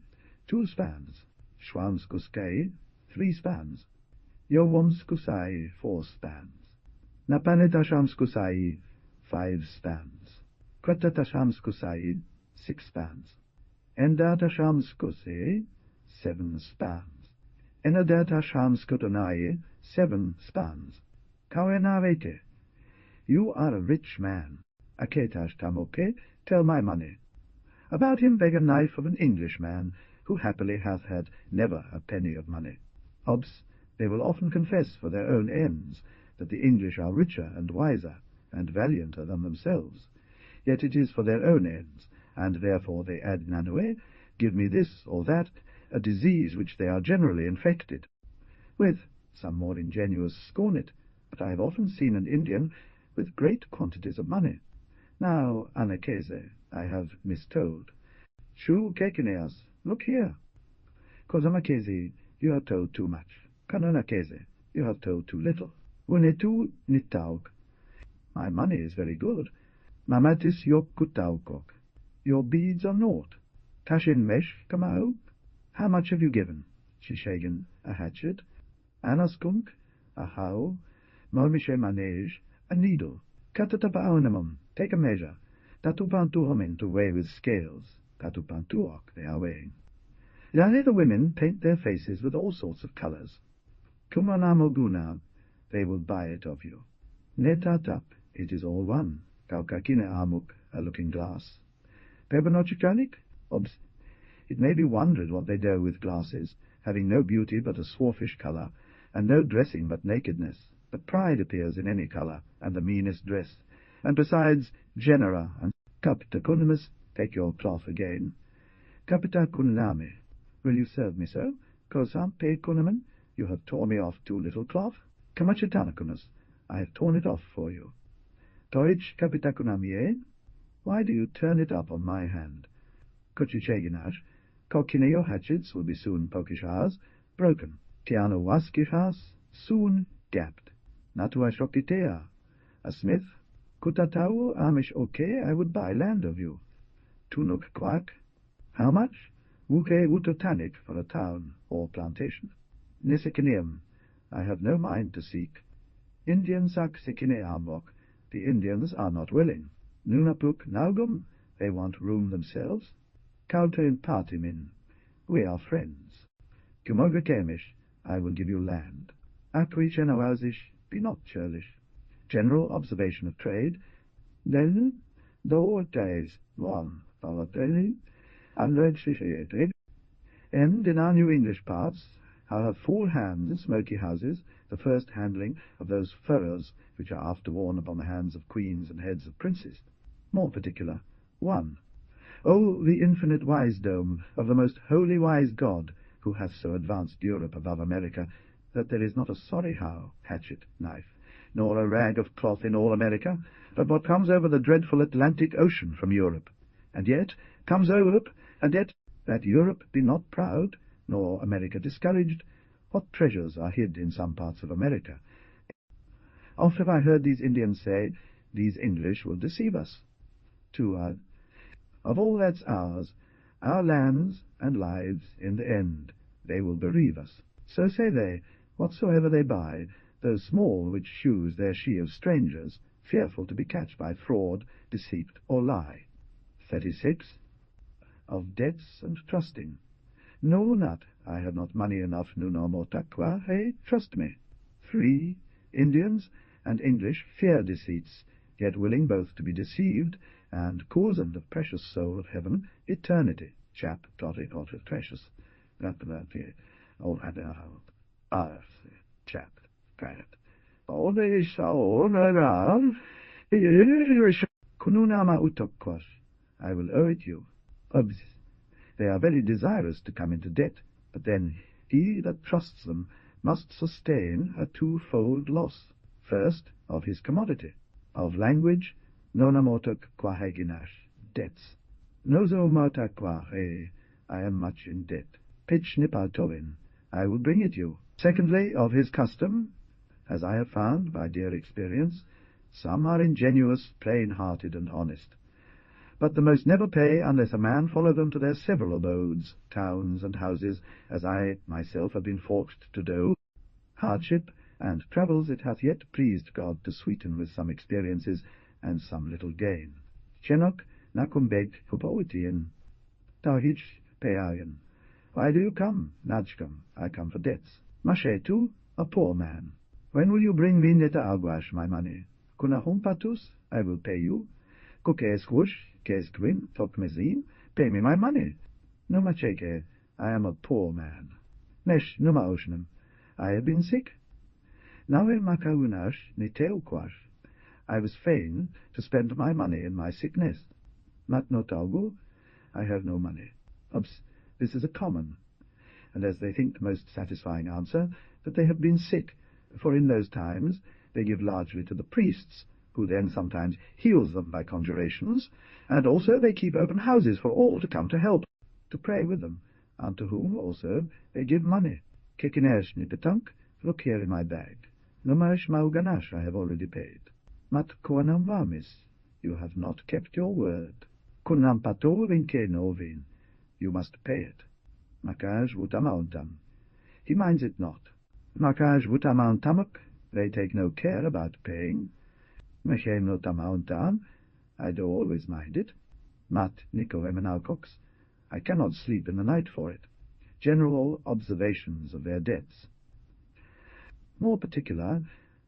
2 spans. Schwamskuskai, 3 spans. Yowumskusai, 4 spans. Napanetashamskusai, 5 spans. Kratatashamskusai, 6 spans. Endatashamskusai, 7 spans. Enadatashams 7 spans. Kawenavete, you are a rich man. Aketash tamoke, tell my money. About him beg a knife of an Englishman, who happily hath had never a penny of money. Obs, they will often confess for their own ends, that the English are richer and wiser, and valianter than themselves. Yet it is for their own ends, and therefore they add nanue, give me this or that, a disease which they are generally infected with. Some more ingenious scorn it, but I have often seen an Indian with great quantities of money. Now, Anakese, I have mistold. Shu Kekineas, look here. Kozamakese, you have told too much. Kanonakese, you have told too little. Unetu nitauk. My money is very good. Mamatis yokutaukok. Your beads are naught. Tashin mesh kamau. How much have you given? Shishagan, a hatchet. Anaskunk, a how. Molmishe manege, a needle. Katatabaonamum, take a measure. Tatupantuhomin, to weigh with scales. Tatupantuok, they are weighing. Yane the women paint their faces with all sorts of colours. Kumanamoguna, they will buy it of you. Netatap, it is all one. Kaukakine amuk, a looking-glass. Pebanochikanik, obs. It may be wondered what they do with glasses, having no beauty but a swarfish colour, and no dressing but nakedness. But pride appears in any colour, and the meanest dress. And besides, genera and capita cunimus, take your cloth again. Capita cunlame, will you serve me so? Kosam pe cunaman, you have torn me off too little cloth. Kamachetanakunus, I have torn it off for you. Toich capita cunamie, why do you turn it up on my hand? Kuchicheginash, Kokineo hatchets will be soon pokishas, broken. Tiano waskishas, soon gapped. Natuashrokitea, a smith. Kutatau amish oke, I would buy land of you. Tunuk quack, how much? Wuke wutotanik for a town or plantation. Nisikinium, I have no mind to seek. Indian sak sikine amok, The Indians are not willing. Nunapuk naugum, they want room themselves. Kautein partimin, we are friends. Kumogakemish, I will give you land. Acqui generosish, be not churlish. General observation of trade. Then, do days, one, and in our New English parts, I have full hands in smoky houses, the first handling of those furrows which are after worn upon the hands of queens and heads of princes. More particular, 1. Oh, the infinite wisdom of the most holy wise God, who hath so advanced Europe above America, that there is not a sorry how, hatchet, knife, nor a rag of cloth in all America, but what comes over the dreadful Atlantic Ocean from Europe, and yet comes over, and yet that Europe be not proud, nor America discouraged, what treasures are hid in some parts of America. Oft have I heard these Indians say, these English will deceive us. 2. Of all that's ours, our lands and lives, in the end, they will bereave us. So say they, whatsoever they buy, those small which shews their she of strangers, fearful to be catched by fraud, deceit, or lie. 36. Of debts and trusting. No, not, I have not money enough, nuno motakwa, hey, trust me. 3. Indians and English fear deceits, yet willing both to be deceived, and cozened of precious soul of heaven, eternity. Chap, dotty, otter, precious. Chap, quiet. All the soul around, kununama utokwas, I will owe it you. They are very desirous to come into debt, but then he that trusts them must sustain a twofold loss. First, of his commodity, of language, nonamotok quaheginash, debts. Nozo mota quahe, I am much in debt. Pitch nipaltovin, I will bring it you. Secondly, of his custom, as I have found by dear experience, some are ingenuous, plain-hearted, and honest. But the most never pay unless a man follow them to their several abodes, towns, and houses, as I myself have been forced to do. Hardship and travels it hath yet pleased God to sweeten with some experiences and some little gain. Chenok nakumbeg hupoitien, tauhich peayan. Why do you come, Najkam? I come for debts. Mashetu, a poor man. When will you bring me neta aguash, my money? Kunahumpatus, I will pay you. Kukeskush, kesquin, tokmezin, pay me my money. Numacheke, I am a poor man. Nesh numaoshnem, I have been sick. Nawe makaunash niteukwash, I was fain to spend my money in my sickness. Matnotaugu, I have no money. This is a common, and as they think most satisfying answer, that they have been sick, for in those times they give largely to the priests, who then sometimes heals them by conjurations, and also they keep open houses for all to come to help, to pray with them, unto whom also they give money. Kekinesh nipetunk, look here in my bag. Numash mauganash I have already paid. Mat koanam vamis, you have not kept your word. Kunam pato vinke novin, you must pay it. Makaj vutamauntam, he minds it not. Makaj vutamauntamuk, they take no care about paying. Mechem notamauntam, I do always mind it. Mat niko emenaukox, I cannot sleep in the night for it. General observations of their debts. More particular,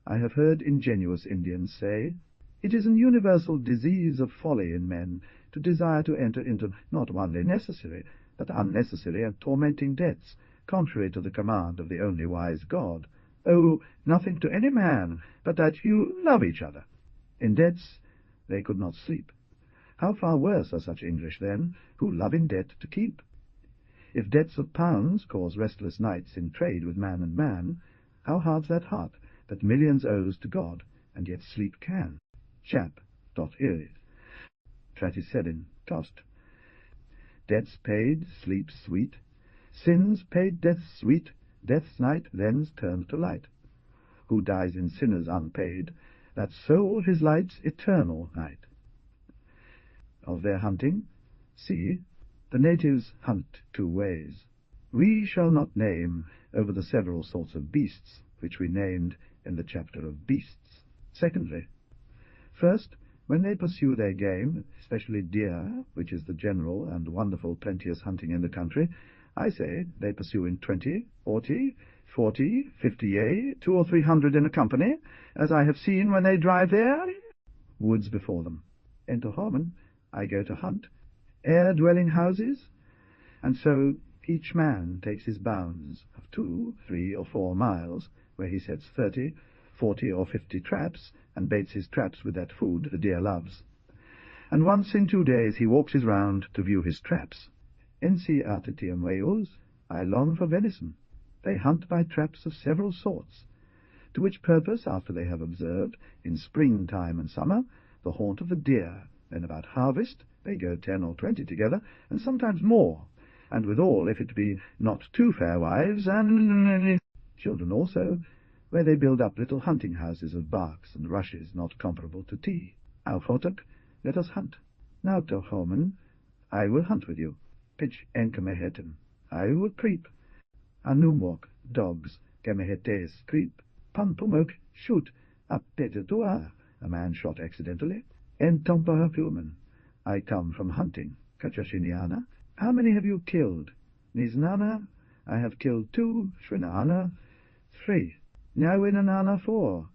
I have heard ingenuous Indians say, it is an universal disease of folly in men to desire to enter into not only necessary, but unnecessary and tormenting debts, contrary to the command of the only wise God. Oh, nothing to any man, but that you love each other. In debts they could not sleep. How far worse are such English, then, who love in debt to keep? If debts of pounds cause restless nights in trade with man and man, how hard's that heart that millions owes to God, and yet sleep can? Chap. Irid. Tratisedin. Tost. Debts paid, sleep sweet. Sins paid, death sweet. Death's night then's turned to light. Who dies in sinners unpaid, that soul his light's eternal night. Of their hunting, see, the natives hunt 2 ways. We shall not name over the several sorts of beasts which we named in the chapter of beasts. Secondly, First, when they pursue their game, especially deer, which is the general and wonderful plenteous hunting in the country, I say they pursue in 20, 40, 50, yea, 200 or 300 in a company, as I have seen when they drive their woods before them. Enter Horman, I go to hunt, air-dwelling houses, and so each man takes his bounds of 2, 3, or 4 miles, where he sets 30, 40, or 50 traps, and baits his traps with that food the deer loves. And once in 2 days he walks his round to view his traps. Ensi artetium Wales, I long for venison. They hunt by traps of several sorts, to which purpose, after they have observed, in spring-time and summer, the haunt of the deer, then about harvest they go 10 or 20 together, and sometimes more, and withal, if it be not too fair wives, and children also, where they build up little hunting houses of barks and rushes not comparable to tea. Aufotuk, let us hunt. Now, Tohoman, I will hunt with you. Pitch enkemehetem, I will creep. Anumok, dogs, kemehetes, creep. Pampumok, shoot. Appetetua, a man shot accidentally. Entompa human, I come from hunting. Kachashiniana, how many have you killed? Niznana, I have killed 2. Shrinana, 3. Nyawinanana, 4.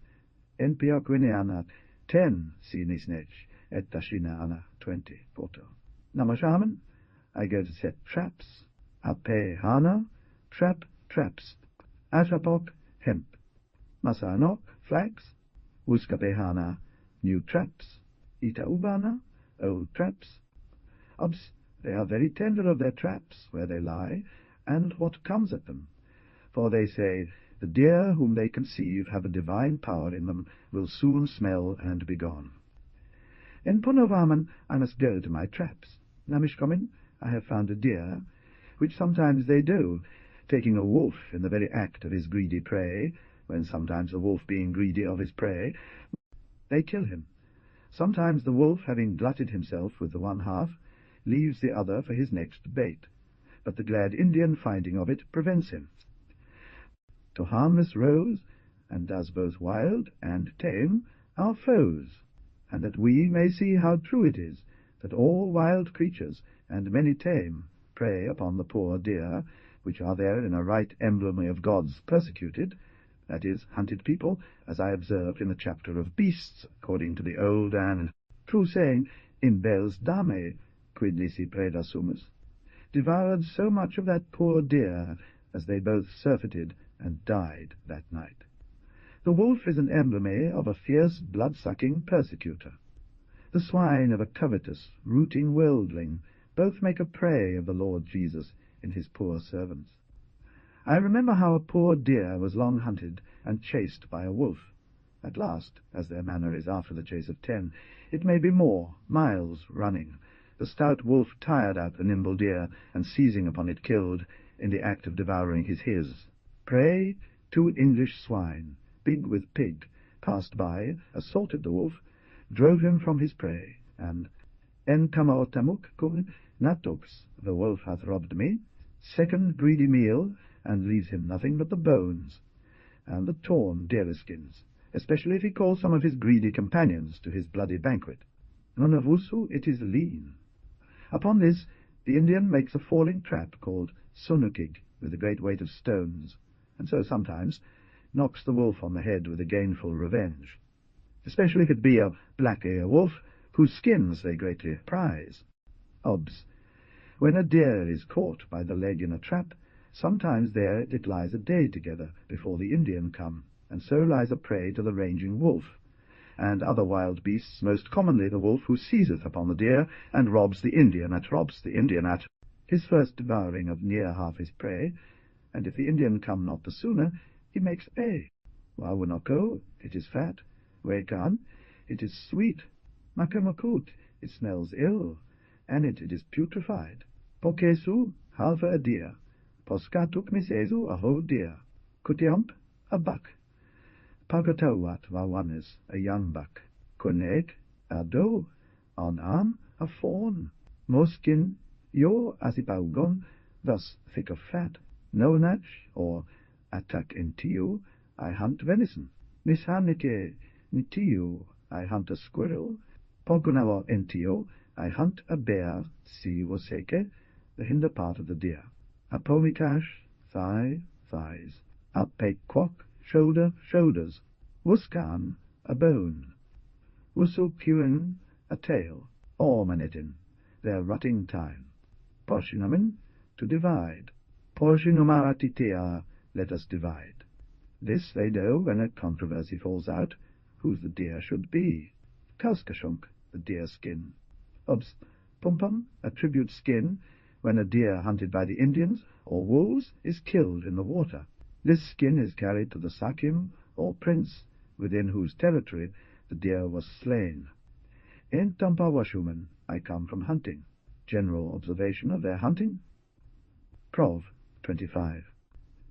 Enpiakwiniana, 10. Sinisnech, et Tashinana, 20. Porto. Namashaman, I go to set traps. Ape hana, traps. Ashapok, hemp. Masanok, flax. Uskapehana, new traps. Itaubana, old traps. Obs, they are very tender of their traps, where they lie, and what comes at them. For they say, the deer whom they conceive have a divine power in them, will soon smell and be gone. In Punovaman I must go to my traps. Namishkomin, I have found a deer, which sometimes they do, taking a wolf in the very act of his greedy prey, when sometimes the wolf being greedy of his prey, they kill him. Sometimes the wolf, having glutted himself with the one half, leaves the other for his next bait, but the glad Indian, finding of it, prevents him. To harmless rose, and does both wild and tame, our foes, and that we may see how true it is that all wild creatures, and many tame, prey upon the poor deer, which are there in a right emblem of God's persecuted, that is, hunted people, as I observed in the chapter of beasts, according to the old and true saying, in bels dame, quid nisi preda sumus, devoured so much of that poor deer, as they both surfeited and died that night. The wolf is an emblem of a fierce, blood-sucking persecutor. The swine of a covetous, rooting worldling, both make a prey of the Lord Jesus in his poor servants. I remember how a poor deer was long hunted and chased by a wolf. At last, as their manner is after the chase of 10, it may be more, miles running, the stout wolf tired out the nimble deer, and seizing upon it killed, in the act of devouring his. Prey, 2 English swine, big with pig, passed by, assaulted the wolf, drove him from his prey, and Enkamaotamuk kun natux, the wolf hath robbed me, second greedy meal, and leaves him nothing but the bones, and the torn deerskins, especially if he calls some of his greedy companions to his bloody banquet. Nunavusu, it is lean. Upon this, the Indian makes a falling trap called sunukig, with a great weight of stones, and so sometimes knocks the wolf on the head with a gainful revenge, especially if it be a black-ear wolf, whose skins they greatly prize. Obs, when a deer is caught by the leg in a trap, sometimes there it lies a day together before the Indian come, and so lies a prey to the ranging wolf, and other wild beasts, most commonly the wolf, who seizeth upon the deer, and robs the Indian at his first devouring of near half his prey, and if the Indian come not the sooner, he makes pay. Wawunoko, it is fat. Wekan, it is sweet. Makamakut, it smells ill, and it is putrefied. Pokesu, half a deer. Poskatuk misezu, a whole deer. Kutiamp, a buck. Pakatawat wawanis, a young buck. Kunek, a doe. On arm, a fawn. Moskin, yo asipaugon, thus thick of fat. Nonach, or attack in tiu, I hunt venison. Nishanike, nitiu, I hunt a squirrel. Pogunawa entio, I hunt a bear, si waseke, the hinder part of the deer. A pomitash, thigh, thighs. A pequok, shoulder, shoulders. Wuskan, a bone. Wusupuin, a tail. Ormanetin, their rutting time. Porshinamin, to divide. Porshinumaratitea, let us divide. This they know when a controversy falls out, whose the deer should be. Kauskashunk, the deer skin. Obs, pumpum, a tribute skin, when a deer hunted by the Indians or wolves is killed in the water. This skin is carried to the Sakim, or prince, within whose territory the deer was slain. In Tampawashuman I come from hunting. General observation of their hunting. Prov. 25.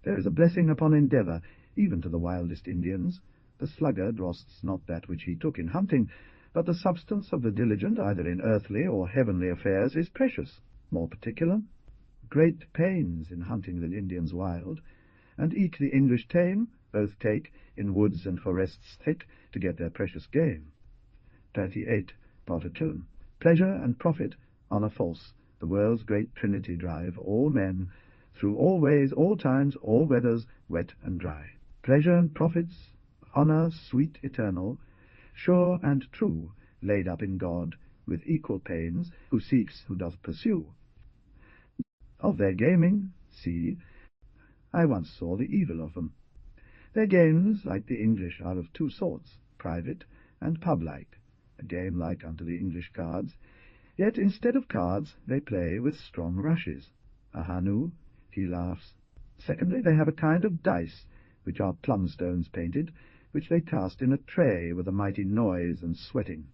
There is a blessing upon endeavour, even to the wildest Indians. The sluggard losts not that which he took in hunting, but the substance of the diligent, either in earthly or heavenly affairs, is precious. More particular, great pains in hunting the Indians wild, and eke the English tame, both take, in woods and forests thick, to get their precious game. 38. Partatun. Pleasure and profit, honour false, the world's great trinity drive all men, through all ways, all times, all weathers, wet and dry. Pleasure and profits, honour sweet eternal, sure and true, laid up in God, with equal pains, who seeks, who doth pursue. Of their gaming, see, I once saw the evil of them. Their games, like the English, are of two sorts, private and pub-like, a game like unto the English cards, yet instead of cards they play with strong rushes. Ahanu, he laughs. Secondly, they have a kind of dice, which are plumstones painted, which they cast in a tray with a mighty noise and sweating.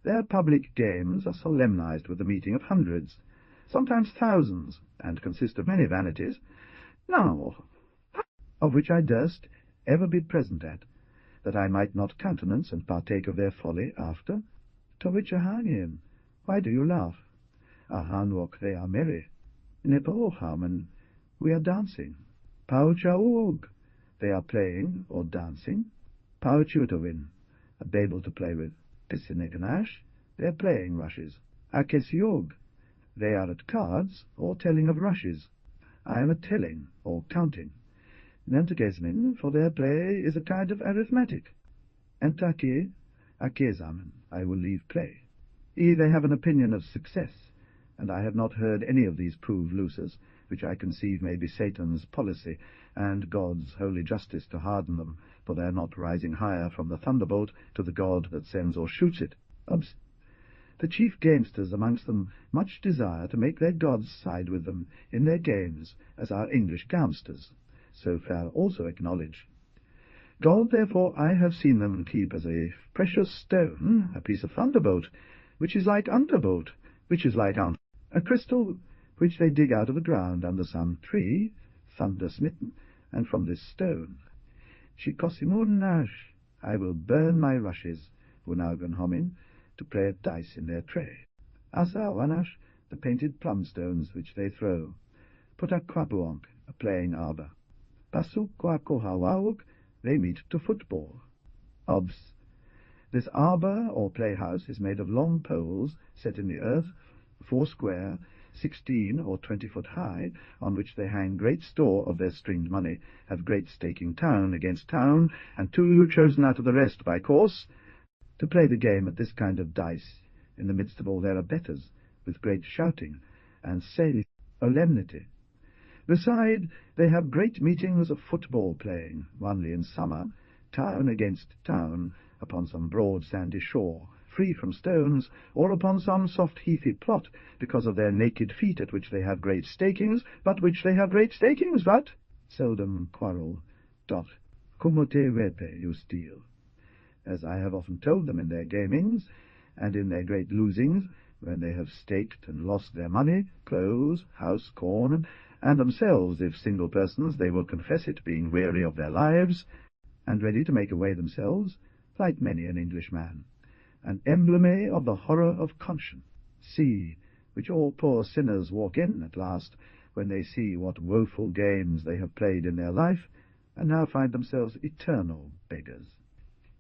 Their public games are solemnized with the meeting of hundreds, sometimes thousands, and consist of many vanities, now, of which I durst ever be present at, that I might not countenance and partake of their folly after. To which Ahanian, why do you laugh? Ahanwok, they are merry. Nepohaman, we are dancing. Pauchaog, they are playing or dancing. Pauchutowin, a babel to play with. Pisineganash, they are playing rushes. Akesiog, they are at cards or telling of rushes. I am at telling or counting. Nantagesmin, for their play, is a kind of arithmetic. Entaki, akezamen, I will leave play. They have an opinion of success, and I have not heard any of these prove lusus, which I conceive may be Satan's policy, and God's holy justice to harden them, for their not rising higher from the thunderbolt to the God that sends or shoots it. The chief gamesters amongst them much desire to make their gods side with them in their games, as our English gamsters, so far also acknowledge. God, therefore, I have seen them keep as a precious stone, a piece of thunderbolt, which is like underbolt, which is like a crystal, which they dig out of the ground under some tree, thunder-smitten, and from this stone. Shikosimun I will burn my rushes, Unaugan homin, to play at dice in their tray. Asawanash, the painted plumstones which they throw. Putakwapuonk, a playing arbor. Pasukwakohawawuk, they meet to football. Obs. This arbor or playhouse is made of long poles set in the earth, 4 square, 16 or 20 foot high, on which they hang great store of their stringed money, have great staking town against town, and 2 chosen out of the rest by course, to play the game at this kind of dice, in the midst of all their abettors, with great shouting, and solemnity. Beside, they have great meetings of football playing, only in summer, town against town, upon some broad sandy shore, free from stones, or upon some soft heathy plot, because of their naked feet, at which they have great stakings, but seldom quarrel. Kumote wepe you steal. As I have often told them in their gamings, and in their great losings, when they have staked and lost their money, clothes, house, corn, and themselves, if single persons, they will confess it, being weary of their lives, and ready to make away themselves, like many an Englishman, an embleme of the horror of conscience, which all poor sinners walk in at last, when they see what woeful games they have played in their life, and now find themselves eternal beggars.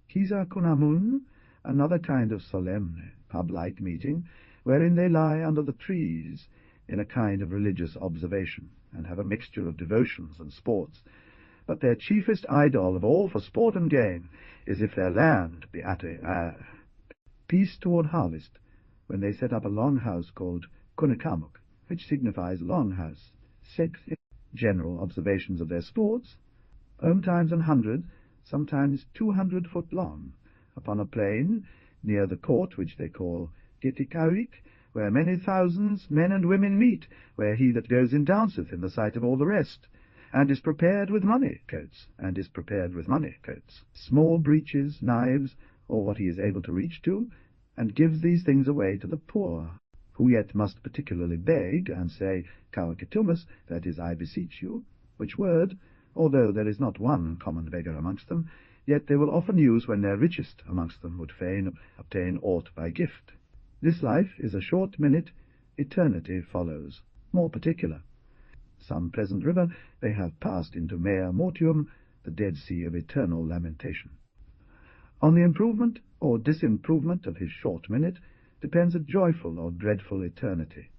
Kisa kunamun, another kind of solemn, pub-like meeting, wherein they lie under the trees in a kind of religious observation, and have a mixture of devotions and sports. But their chiefest idol of all for sport and gain is if their land be at peace toward harvest, when they set up a long house called Kunakamuk, which signifies long house, general observations of their sports, times 100, sometimes 200 foot long, upon a plain near the court which they call Getikawik, where many thousands, men and women, meet, where he that goes in danceth in the sight of all the rest, and is prepared with money coats, small breeches, knives, or what he is able to reach to, and gives these things away to the poor, who yet must particularly beg, and say, Kawakitumus, that is, I beseech you, which word, although there is not one common beggar amongst them, yet they will often use when their richest amongst them would fain obtain aught by gift. This life is a short minute, eternity follows, more particular. Some pleasant river they have passed into mea mortuum, the Dead Sea of eternal lamentation. On the improvement or disimprovement of his short minute depends a joyful or dreadful eternity.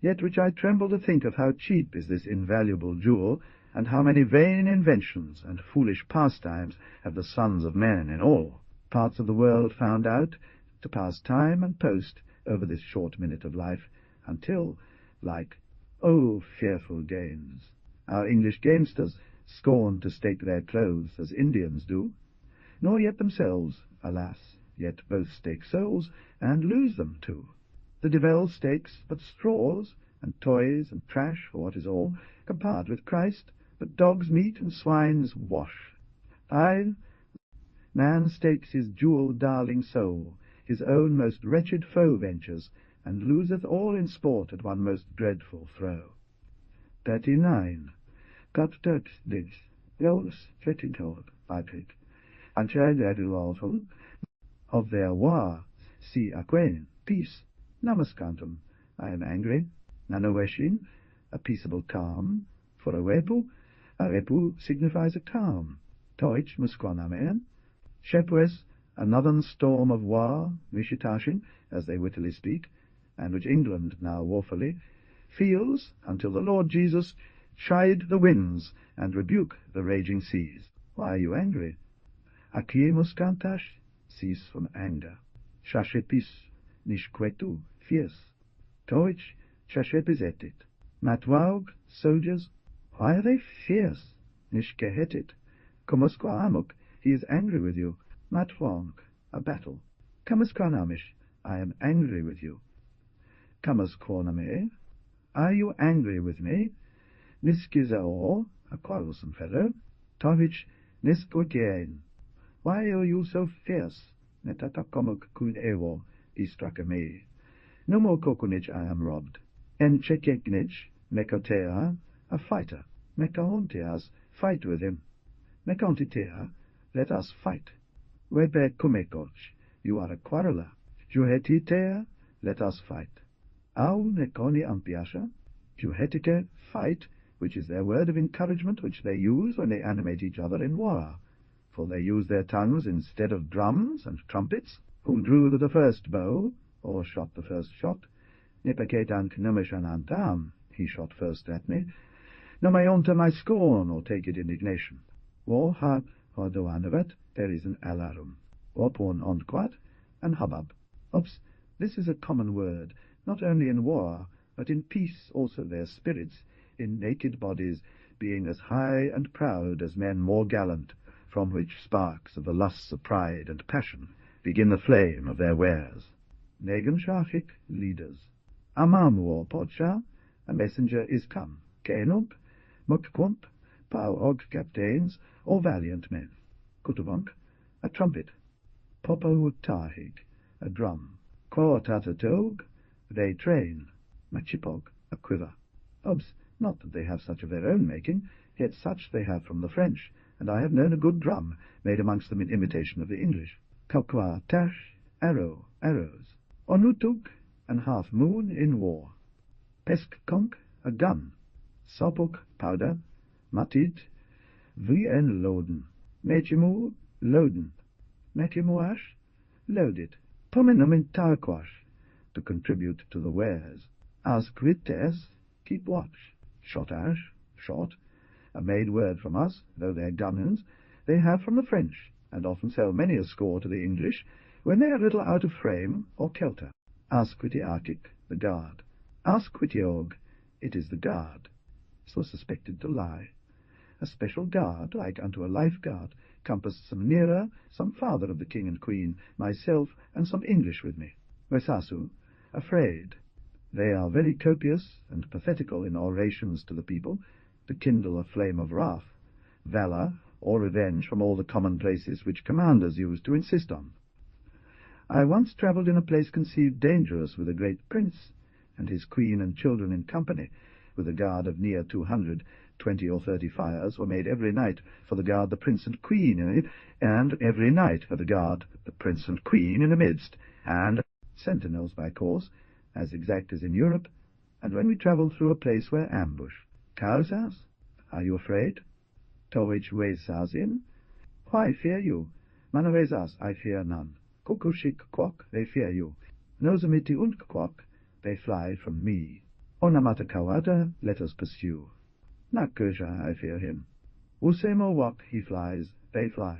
Yet which I tremble to think of how cheap is this invaluable jewel, and how many vain inventions and foolish pastimes have the sons of men in all parts of the world found out to pass time and post over this short minute of life, until, like, oh, fearful gains, our English gamesters scorn to stake their clothes as Indians do, nor yet themselves, alas, yet both stake souls, and lose them too. The Devil stakes but straws, and toys, and trash, for what is all, compared with Christ, but dog's meat and swine's wash. Aye, man stakes his jewel-darling soul, his own most wretched foe ventures, and loseth all in sport at one most dreadful throw. 39. Cut dirt this, yours, fitting hold, by pit, and shall that also of their war, si aquain, peace, namaskantum, I am angry, nanoweshin, a peaceable calm, for a repu signifies a calm, toich musquanamen, shepwes, a northern storm of war, mishitashin, as they wittily speak, and which England now woefully feels, until the Lord Jesus chide the winds and rebuke the raging seas. Why are you angry? Akie muskantash, cease from anger. Shashepis, nishkwetu, fierce. Toich, shashepizetit. Matwaug, soldiers, why are they fierce? Nishkehetit. Komoskwa amuk, he is angry with you. Matwong, a battle. Kamuskwanamish, I am angry with you. Kamuskwaname, are you angry with me? Niskizao, a quarrelsome fellow. Tovich, niskogien, why are you so fierce? Netatakomuk kun ewo, me. No more kokunich I am robbed. En chekegnich, mekotea, a fighter. Mekaonteas, fight with him. Mekontitea, let us fight. Webe kumekoch, you are a quarreler. Juhetitea, let us fight. Au nekoni ampiasha, juhetike, fight, which is their word of encouragement which they use when they animate each other in war. For they use their tongues instead of drums and trumpets. Who drew the first bow, or shot the first shot? Nipaketan knumishanantam, he shot first at me. No may onto my scorn, or take it indignation. War ha hodoanavat, there is an alarum. Opon onquat, and hubbub. Oops, this is a common word, not only in war, but in peace also their spirits, in naked bodies, being as high and proud as men more gallant, from which sparks of the lusts of pride and passion begin the flame of their wares. Negan shachik, leaders. Amamuo podsha, a messenger is come. Kenump, mukkump, pau-og captains, or valiant men. Kutuvonk, a trumpet. Popahutahig, a drum. Quotatatog, they train. Machipog, a quiver. Obs, not that they have such of their own making, yet such they have from the French, and I have known a good drum made amongst them in imitation of the English. Kalkwa tash, arrow, arrows. Onutug, an half-moon in war. Peskkonk, a gun. Sopuk, powder. Matid, vien loden. Mechimu, loden. Mechimuash, load it. Pomenum in tarquash, to contribute to the wares. Ascrites, keep watch. Shotash, shot, a made word from us, though they're gunnons, they have from the French, and often sell many a score to the English, when they are a little out of frame or kelter. Asquitiarchic, the guard. Asquitiog, it is the guard. This was suspected to lie. A special guard, like unto a lifeguard, compassed some nearer, some farther of the king and queen, myself, and some English with me. Vesasu, afraid. They are very copious and pathetical in orations to the people, to kindle a flame of wrath, valour, or revenge from all the commonplaces which commanders used to insist on. I once travelled in a place conceived dangerous with a great prince, and his queen and children in company, with a guard of near 200, 20 or 30 fires were made every night for the guard the prince and queen in it, and every night for the guard the prince and queen in the midst, and sentinels by course, as exact as in Europe, and when we travelled through a place where ambush. Causas, are you afraid? To which Wesas in? Why fear you? Manavesas, I fear none. Kukushik quok, they fear you. Nosumiti und quok, they fly from me. Onamata kawata, let us pursue. Nakusha, I fear him. Usemo wok, he flies, they fly.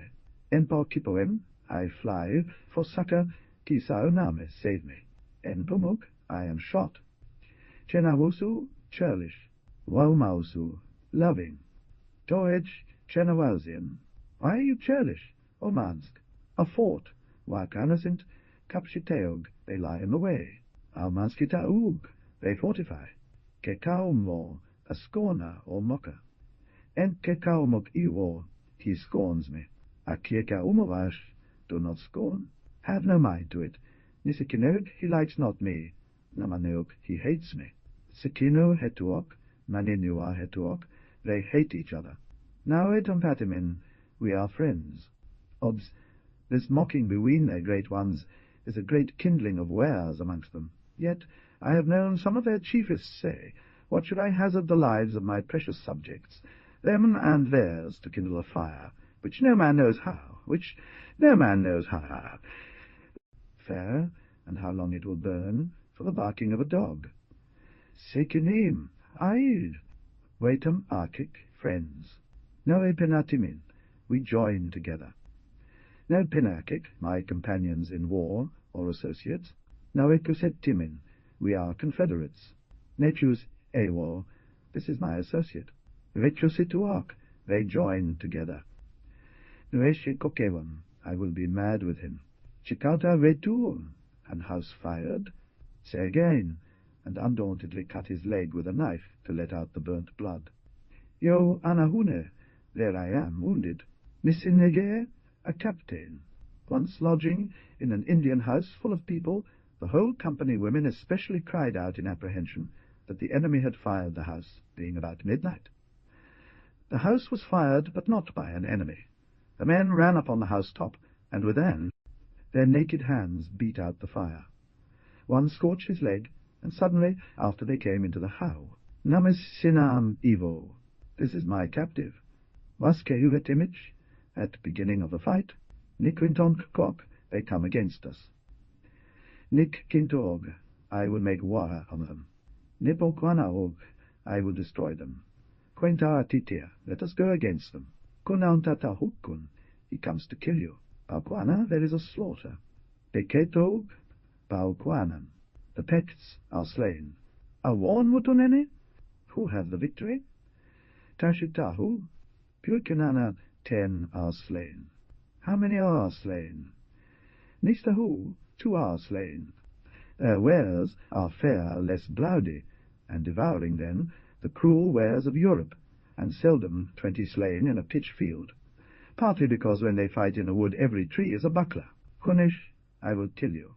Enpo kipoem, I fly, for succor, kisao name, save me. Enpumuk, I am shot. Chenawusu, churlish. Waumausu, loving. Toej, chenawalzian. Why are you churlish? Omansk, a fort. Wakanasint, kapshiteog, they lie in the way. Almanskitaug, they fortify. Kekaumo, a scorner or mocker. En kekaumok iwo, he scorns me. Akieka umovash, do not scorn. Have no mind to it. Nisikinog, he likes not me. Namaneog, he hates me. Sikino hetuok, maninua hetuok, they hate each other. Now etompatimin, we are friends. Obs, this mocking beween their great ones is a great kindling of wares amongst them. Yet I have known some of their chiefists say, what should I hazard the lives of my precious subjects, them and theirs, to kindle a fire, which no man knows how, fair, and how long it will burn, for the barking of a dog. Sekinim, aid, waitem archic, friends. Noe penatimin, we join together. No penarchic, my companions in war, or associates. Noe cusetimin, we are confederates. Nechus ewo, this is my associate. Vechusituak, they join together. Nueshe kokevam, I will be mad with him. Chikauta vetur, and house fired. Say again, and undauntedly cut his leg with a knife to let out the burnt blood. Yo anahune, there I am, wounded. Missinege, a captain. Once lodging in an Indian house full of people, the whole company women especially cried out in apprehension that the enemy had fired the house, being about midnight. The house was fired, but not by an enemy. The men ran upon the house-top, and within their naked hands beat out the fire. One scorched his leg, and suddenly, after they came into the howe, Namis sinam evo, this is my captive. Waske uvetimich, at beginning of the fight, Niquintonk kok, they come against us. Nik kintog, I will make war on them. Nipoquanaog, I will destroy them. Quenta atitia, let us go against them. Kunaunta hukun, he comes to kill you. Pauquana, there is a slaughter. Peketog, pauquanan, the pets are slain. Awon mutunene, who have the victory? Tashitahu, Puikanana, 10 are slain. How many are slain? Nistahu, 2 are slain. Their wares are fair less blowdy, and devouring then the cruel wares of Europe, and seldom 20 slain in a pitch field, partly because when they fight in a wood every tree is a buckler. Kunish, I will kill you.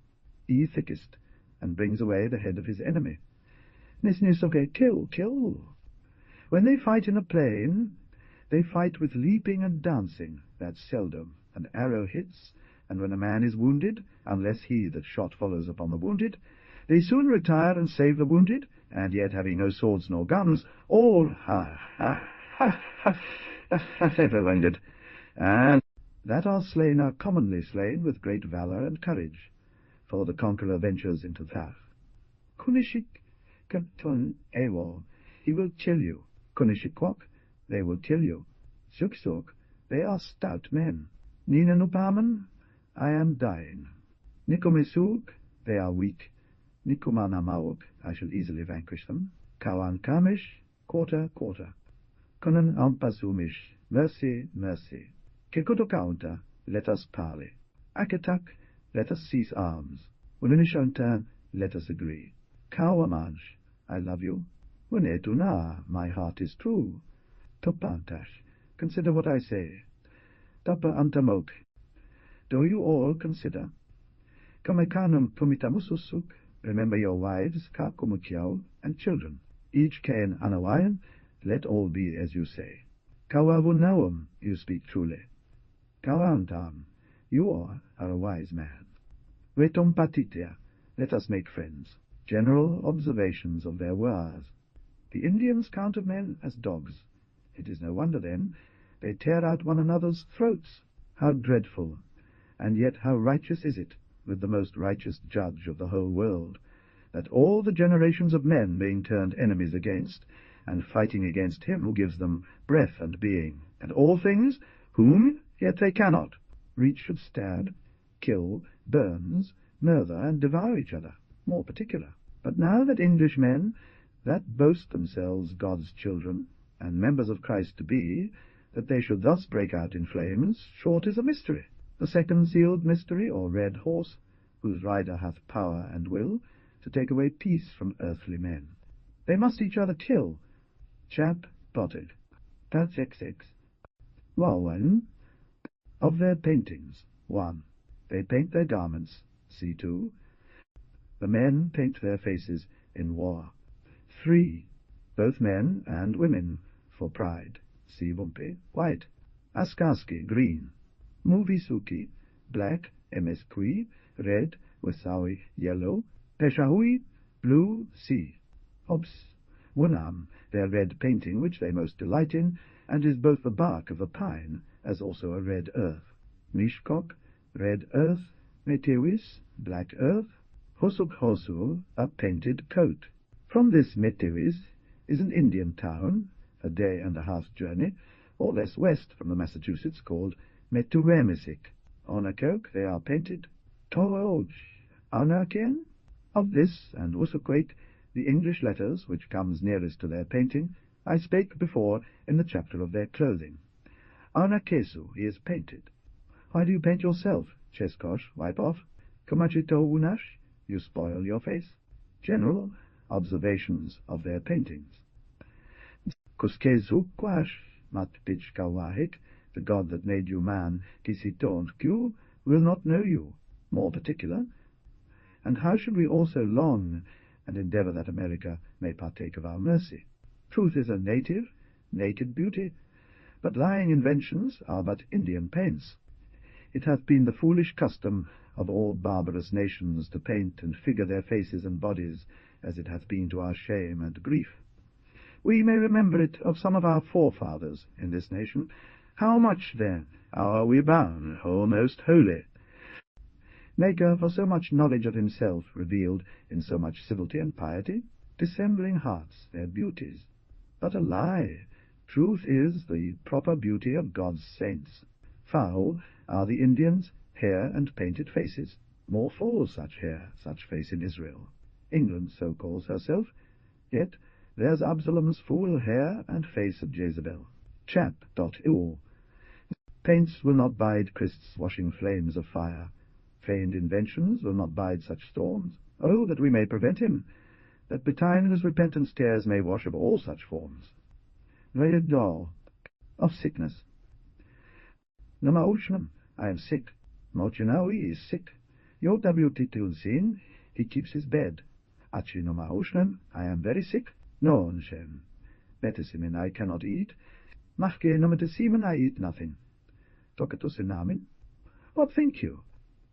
E thickest, and brings away the head of his enemy. Nisnisoke, kill. When they fight in a plain, they fight with leaping and dancing, that's seldom. An arrow hits, and when a man is wounded, unless he that shot follows upon the wounded, they soon retire and save the wounded, and yet having no swords nor guns, all they're wounded. And that are slain are commonly slain with great valour and courage, for the conqueror ventures into that. Kunishik Kanton Ewo, he will kill you. Kunishikwok, they will kill you. Suksuk, they are stout men. Ninanupaman, I am dying. Nikumisuk, they are weak. Nikumanamauk, I shall easily vanquish them. Kawan Kamish, quarter. Kunan Ampasumish, mercy, mercy. Kikutokaunta, let us parley. Akatak, let us cease arms. Ununishanta, let us agree. Kawamansh, I love you. Unetuna, my heart is true. Topantash, consider what I say. Tapa antamok, do you all consider? Kamekanum pumitamususuk, remember your wives, kakumukiao, and children. Each kain anawayan, let all be as you say. Kawavunawum, you speak truly. Kawantam, you are a wise man. Vetum patitia, let us make friends. General observations of their wares. The Indians count of men as dogs. It is no wonder, then, they tear out one another's throats. How dreadful! And yet how righteous is it, with the most righteous judge of the whole world, that all the generations of men being turned enemies against, and fighting against him who gives them breath and being, and all things, whom yet they cannot, reach should stab, kill, burns, murder, and devour each other, more particular. But now that Englishmen, that boast themselves God's children, and members of Christ to be, that they should thus break out in flames, short is a mystery. The second sealed mystery, or red horse, whose rider hath power and will, to take away peace from earthly men. They must each other kill. Chap potted. That's XX. One. Of their paintings. 1. They paint their garments. C2. The men paint their faces in war. 3. Both men and women, for pride. C. Wumpe, white. Askaski, green. Muvisuki, black. Msqui, red. Wasawi, yellow. Peshahui, blue. C. Obs. Wunam, their red painting, which they most delight in, and is both the bark of the pine, as also a red earth. Mishkok, red earth. Metewis, black earth. Hosukhosu, a painted coat. From this Metewis is an Indian town, a day and a half's journey, or less west from the Massachusetts, called Meturemisik. On a coke they are painted Toroj, Anarkian. Of this and Usukwait, the English letters, which comes nearest to their painting, I spake before in the chapter of their clothing. Arnakesu, he is painted. Why do you paint yourself? Cheskosh, wipe off. Kamachito unash, you spoil your face. General observations of their paintings. Kuskezu kwash, matpich kawahik, the God that made you man, kisitont kyu, will not know you, more particular. And how should we also long and endeavour that America may partake of our mercy? Truth is a naked beauty, but lying inventions are but Indian paints. It hath been the foolish custom of all barbarous nations to paint and figure their faces and bodies, as it hath been to our shame and grief. We may remember it of some of our forefathers in this nation. How much, then, are we bound, O most holy Maker, for so much knowledge of himself revealed in so much civility and piety, dissembling hearts, their beauties? But a lie. Truth is the proper beauty of God's saints. Foul are the Indians' hair and painted faces. More full such hair, such face in Israel. England so calls herself, yet there's Absalom's fool hair and face of Jezebel. Chap.ill. Paints will not bide Christ's washing flames of fire. Feigned inventions will not bide such storms. Oh, that we may prevent him, that betine whose repentance tears may wash of all such forms. Vayadol, of sickness. Namaushnam, I am sick. Mochinawi is sick. Your W.T.Tulsin, he keeps his bed. Achi Namaushnam, I am very sick. No, Nshem. Betesimin, I cannot eat. Machke nometesimen, I eat nothing. Tokatusenamin, what think you?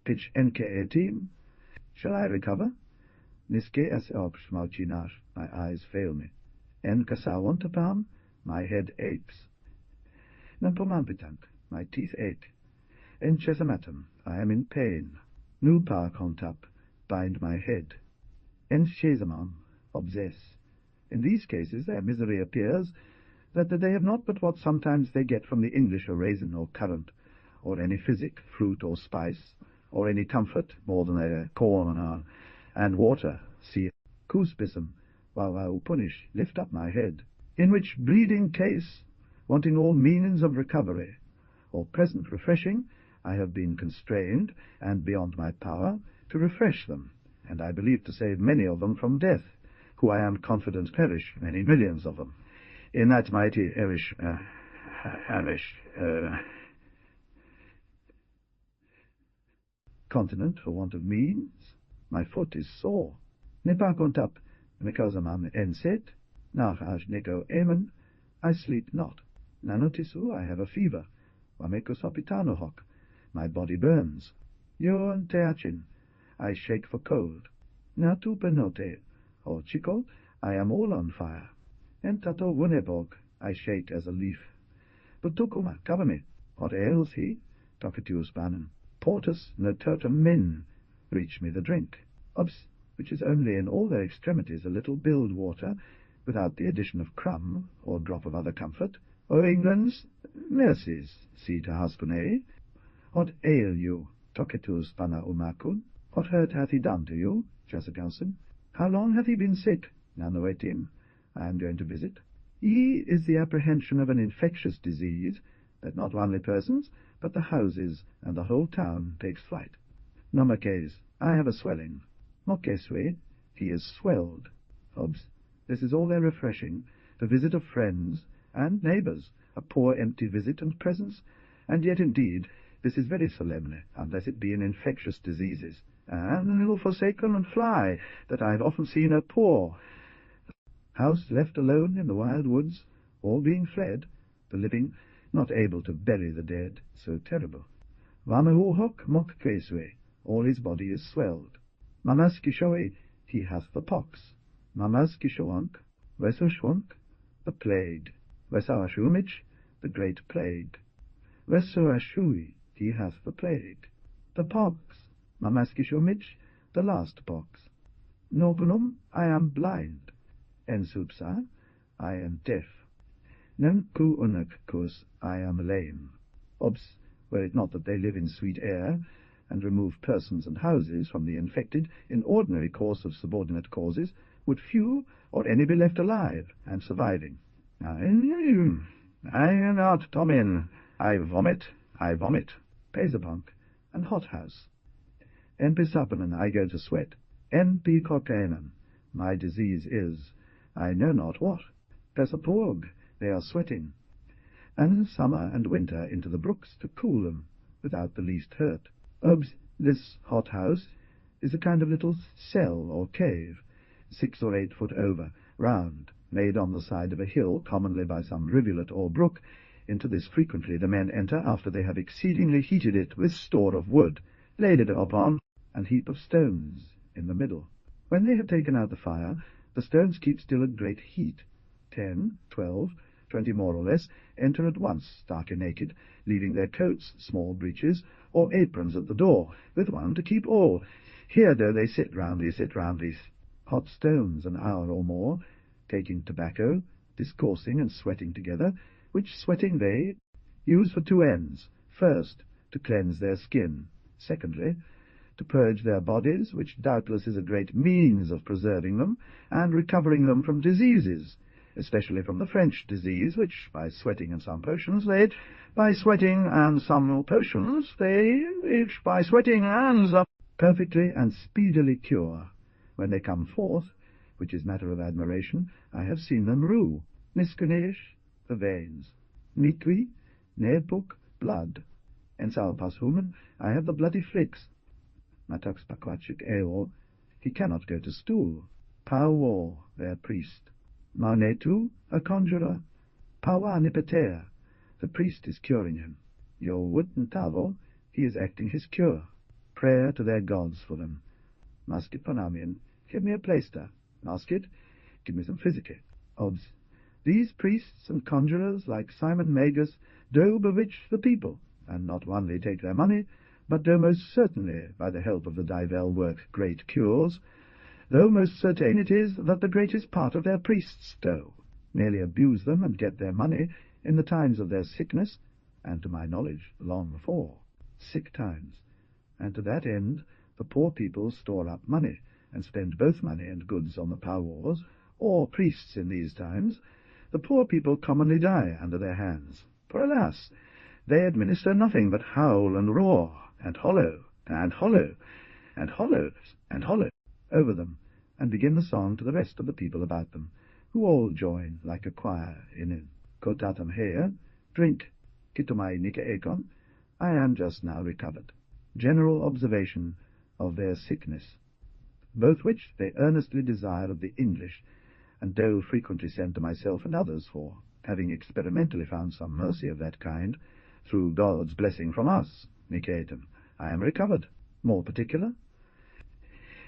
Pitch NKA-team. Shall I recover? Niske as Mauchinash, my eyes fail me. En Kasawantapam, my head aches. Nampomampitank, my teeth ache. En chesamatum, I am in pain. Nu par contap, bind my head. En chesamam, obsess. In these cases their misery appears that they have not but what sometimes they get from the English a raisin or currant, or any physic, fruit or spice, or any comfort more than their corn and water, see cuspissum, while punish, lift up my head, in which bleeding case, wanting all means of recovery, or present refreshing, I have been constrained, and beyond my power, to refresh them, and I believe to save many of them from death, who I am confident perish, many millions of them, in that mighty continent for want of means. My foot is sore. Ne par contap, mecausamam enset, nach nico amen, I sleep not. Nanotisu, I have a fever. Wamecus opitano hoc, my body burns. Yon teachin, I shake for cold. Natu penote, or chico, I am all on fire. Entato wuneborg, I shake as a leaf. Butukuma, cover me. What ails he? Docetius banen. Portus nototum min, reach me the drink. Obs, which is only in all their extremities a little billed water, without the addition of crumb, or drop of other comfort. O England's mercies, see to husband. What ail you, Tocetus pana umakun? What hurt hath he done to you, Jessicasen? How long hath he been sick? Nanoetim, I am going to visit. He is the apprehension of an infectious disease, that not only persons, but the houses and the whole town takes flight. Nomakes, I have a swelling. Mokeswe, he is swelled. Obs, this is all their refreshing, the visit of friends and neighbours, a poor empty visit and presence, and yet indeed this is very solemn, unless it be in infectious diseases, and an ill forsaken and fly, that I have often seen a poor house left alone in the wild woods, all being fled, the living not able to bury the dead, so terrible. Vamehu hoc moc quesue, all his body is swelled. Mamas kishoe, he hath the pox. Mamas kishoank, vesushwank, the plague. Vesaashumich, the great plague. Vesuashui, he hath the plague. The pox. Mamas kishomich, the last pox. Nogunum, I am blind. Ensupsa, I am deaf. Nemku unakkus, I am lame. Obs, were it not that they live in sweet air, and remove persons and houses from the infected in ordinary course of subordinate causes, would few or any be left alive and surviving. I not Tomin, I vomit, Pesapunk, and hothouse. En pisapanen, I go to sweat. En picocanen, my disease is, I know not what. Pesapurg, they are sweating. And summer and winter into the brooks to cool them, without the least hurt. Obs, this hothouse is a kind of little cell or cave, 6 or 8 foot over, round, made on the side of a hill, commonly by some rivulet or brook. Into this frequently the men enter after they have exceedingly heated it with store of wood, laid it upon, and heap of stones in the middle. When they have taken out the fire, the stones keep still at great heat. 10, 12, 20 more or less enter at once, starkly naked, leaving their coats, small breeches, or aprons at the door, with one to keep all. Here do they sit round these hot stones an hour or more, taking tobacco, discoursing and sweating together, which sweating they use for 2 ends. First, to cleanse their skin. Secondly, to purge their bodies, which doubtless is a great means of preserving them, and recovering them from diseases, especially from the French disease, which by sweating and some potions they perfectly and speedily cure. When they come forth, which is matter of admiration, I have seen them rue. Niskunesh, the veins. Nikwi, Nebuk, blood. And Salpashuman, I have the bloody flicks. Matux Paquachik Eor, he cannot go to stool. Pawor, their priest. Maunetu, a conjurer. Pawa Nipeter, the priest is curing him. Your wooden Tavo, he is acting his cure. Prayer to their gods for them. Maskit Panamian, give me a plaister. Maskit, give me some physice. Obs, these priests and conjurers, like Simon Magus, do bewitch the people, and not only take their money, but do most certainly, by the help of the divell, work great cures, though most certain it is that the greatest part of their priests do, merely abuse them and get their money in the times of their sickness, and to my knowledge long before, sick times, and to that end the poor people store up money, and spend both money and goods on the powwows, or priests in these times. The poor people commonly die under their hands, for alas, they administer nothing but howl and roar, and hollow, and hollow, and hollows, and hollow over them, and begin the song to the rest of the people about them, who all join like a choir in Kotatam here, drink, kitomai nika ekon, I am just now recovered. General observation of their sickness, both which they earnestly desire of the English, and do frequently send to myself and others for, having experimentally found some mercy of that kind, through God's blessing from us, Niketum, I am recovered. More particular,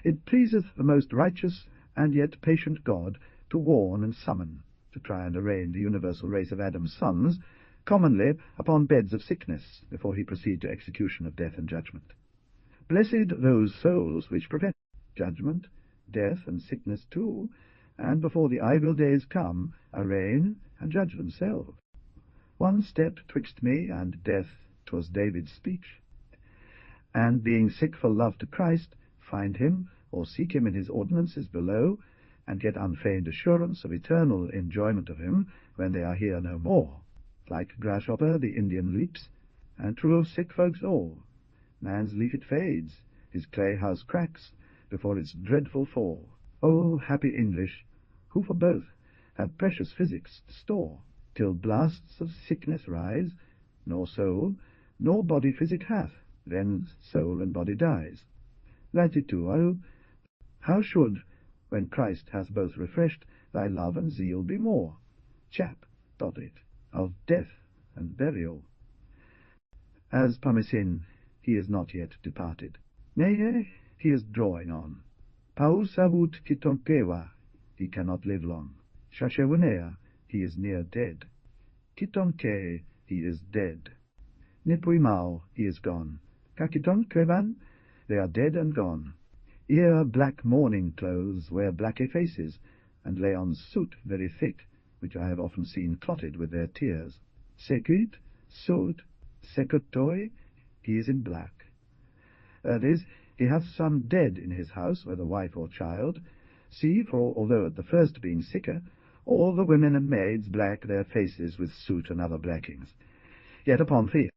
it pleaseth the most righteous and yet patient God to warn and summon, to try and arraign the universal race of Adam's sons, commonly upon beds of sickness, before he proceed to execution of death and judgment. Blessed those souls which prevent judgment, death, and sickness too, and before the evil days come, arraign and judge themselves. One step twixt me and death, 'twas David's speech. And being sick for love to Christ, find him, or seek him in his ordinances below, and get unfeigned assurance of eternal enjoyment of him when they are here no more. Like grasshopper the Indian leaps, and true of sick folks all. Man's leaf it fades, his clay house cracks, before its dreadful fall. O happy English, who for both have precious physics to store, till blasts of sickness rise, nor soul, nor body physic hath, then soul and body dies. Latituaru, how should, when Christ hath both refreshed, thy love and zeal be more? Chap, it, of death and burial. As Pamisin, he is not yet departed. Nay, he is drawing on. Paus avut kitonkewa, he cannot live long. Shashewunea, he is near dead. Kitonke, he is dead. Nipuimao, he is gone. Kakiton krevan, they are dead and gone. Ere black mourning clothes wear blacky faces, and lay on soot very thick, which I have often seen clotted with their tears. Sekut, soot, sekutoi, he is in black. That is, he hath some dead in his house, whether wife or child. See, for although at the first being sicker, all the women and maids black their faces with soot and other blackings. Yet upon thee,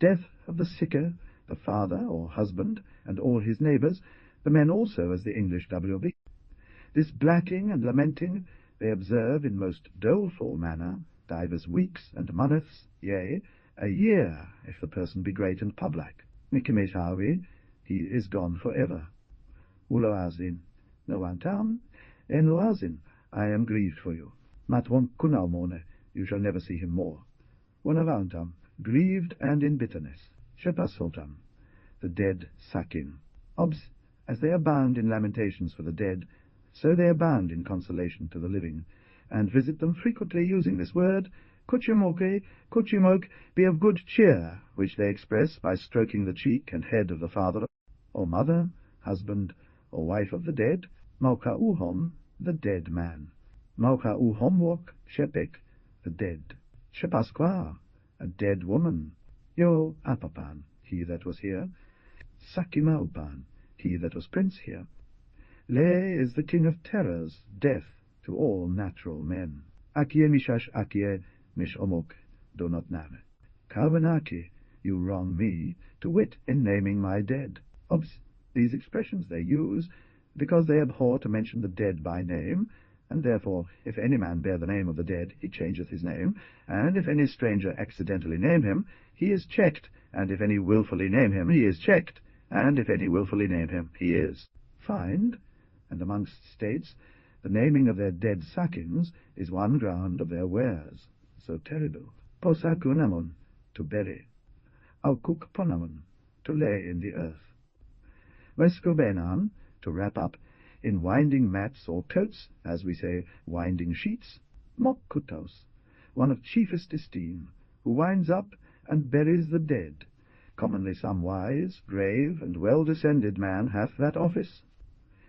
death of the sicker, the father or husband, and all his neighbours, the men also, as the English W.B. This blacking and lamenting they observe in most doleful manner, divers weeks and months, yea, a year, if the person be great and public. Mikimeshawi, he is gone for ever. Uloazin, no antam, en loazin, I am grieved for you. Matwon kunaumone, you shall never see him more. Unavantam, grieved and in bitterness. Shepasotam, the dead sakin. Obs, as they abound in lamentations for the dead, so they abound in consolation to the living, and visit them frequently using this word, kuchimoke, kuchimok, be of good cheer, which they express by stroking the cheek and head of the father or mother, husband or wife of the dead, mauka uhom, the dead man, mauka uhomwok, shepek, the dead, shepaskwa, a dead woman, yo apapan, he that was here, sakimaupan, he that was prince here. Le is the king of terrors, death to all natural men. Akie mishash akie mish omok, do not name. Kavanaki, you wrong me, to wit, in naming my dead. Obs, these expressions they use, because they abhor to mention the dead by name, and therefore, if any man bear the name of the dead, he changeth his name, and if any stranger accidentally name him, he is checked, and if any wilfully name him, he is checked, and if any wilfully name him, he is fined. And amongst states, the naming of their dead sakins is one ground of their wares, so terrible. Posakunamon, to bury. Aukuk ponamon, to lay in the earth. Vescobenan, to wrap up, in winding mats or coats, as we say, winding sheets. Mokkutos, one of chiefest esteem, who winds up and buries the dead. Commonly some wise, grave, and well-descended man hath that office.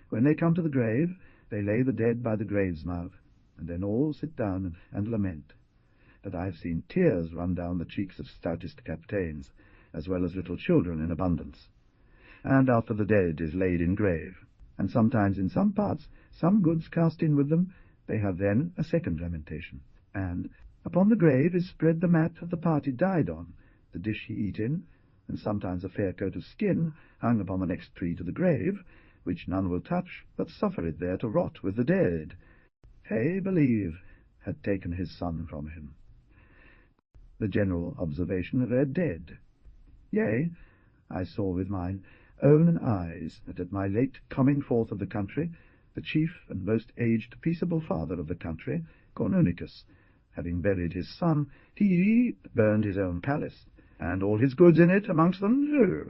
When they come to the grave, they lay the dead by the grave's mouth, and then all sit down and lament. That I have seen tears run down the cheeks of stoutest captains, as well as little children in abundance. And after the dead is laid in grave, and sometimes in some parts some goods cast in with them, they have then a second lamentation, and upon the grave is spread the mat of the part he died on, the dish he eat in, and sometimes a fair coat of skin hung upon the next tree to the grave, which none will touch, but suffer it there to rot with the dead. They believe had taken his son from him. The general observation of their dead. Yea, I saw with mine own eyes that at my late coming forth of the country, the chief and most aged peaceable father of the country, Cornunicus, having buried his son, he burned his own palace, and all his goods in it amongst them.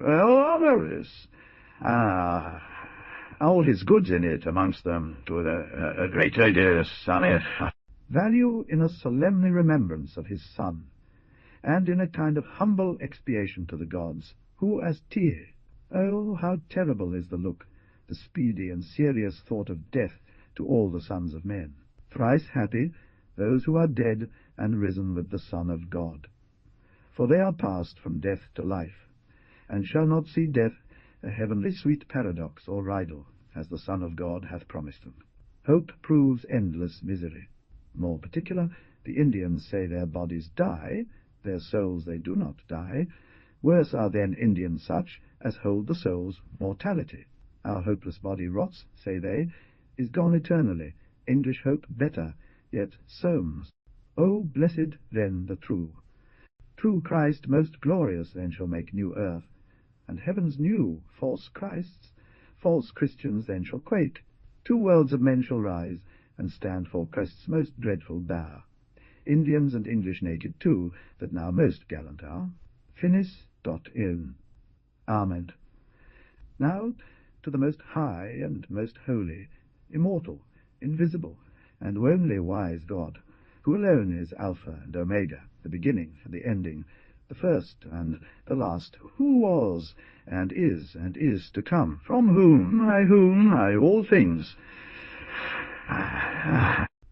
All his goods in it amongst them, to a great value in a solemnly remembrance of his son, and in a kind of humble expiation to the gods, who as tie. Oh, how terrible is the look, the speedy and serious thought of death to all the sons of men. Thrice happy those who are dead and risen with the Son of God. For they are passed from death to life, and shall not see death, a heavenly sweet paradox or riddle, as the Son of God hath promised them. Hope proves endless misery. More particular, the Indians say their bodies die, their souls they do not die. Worse are then Indians such as hold the soul's mortality. Our hopeless body rots, say they, is gone eternally, English hope better, yet somes. O blessed then the true! True Christ most glorious then shall make new earth, and heavens new, false Christs, false Christians then shall quake. Two worlds of men shall rise, and stand for Christ's most dreadful bar. Indians and English naked too, that now most gallant are. Finis dot in. Amen. Now to the most high and most holy, immortal, invisible, and only wise God, who alone is Alpha and Omega, the beginning and the ending, the first and the last, who was and is to come, from whom I all things,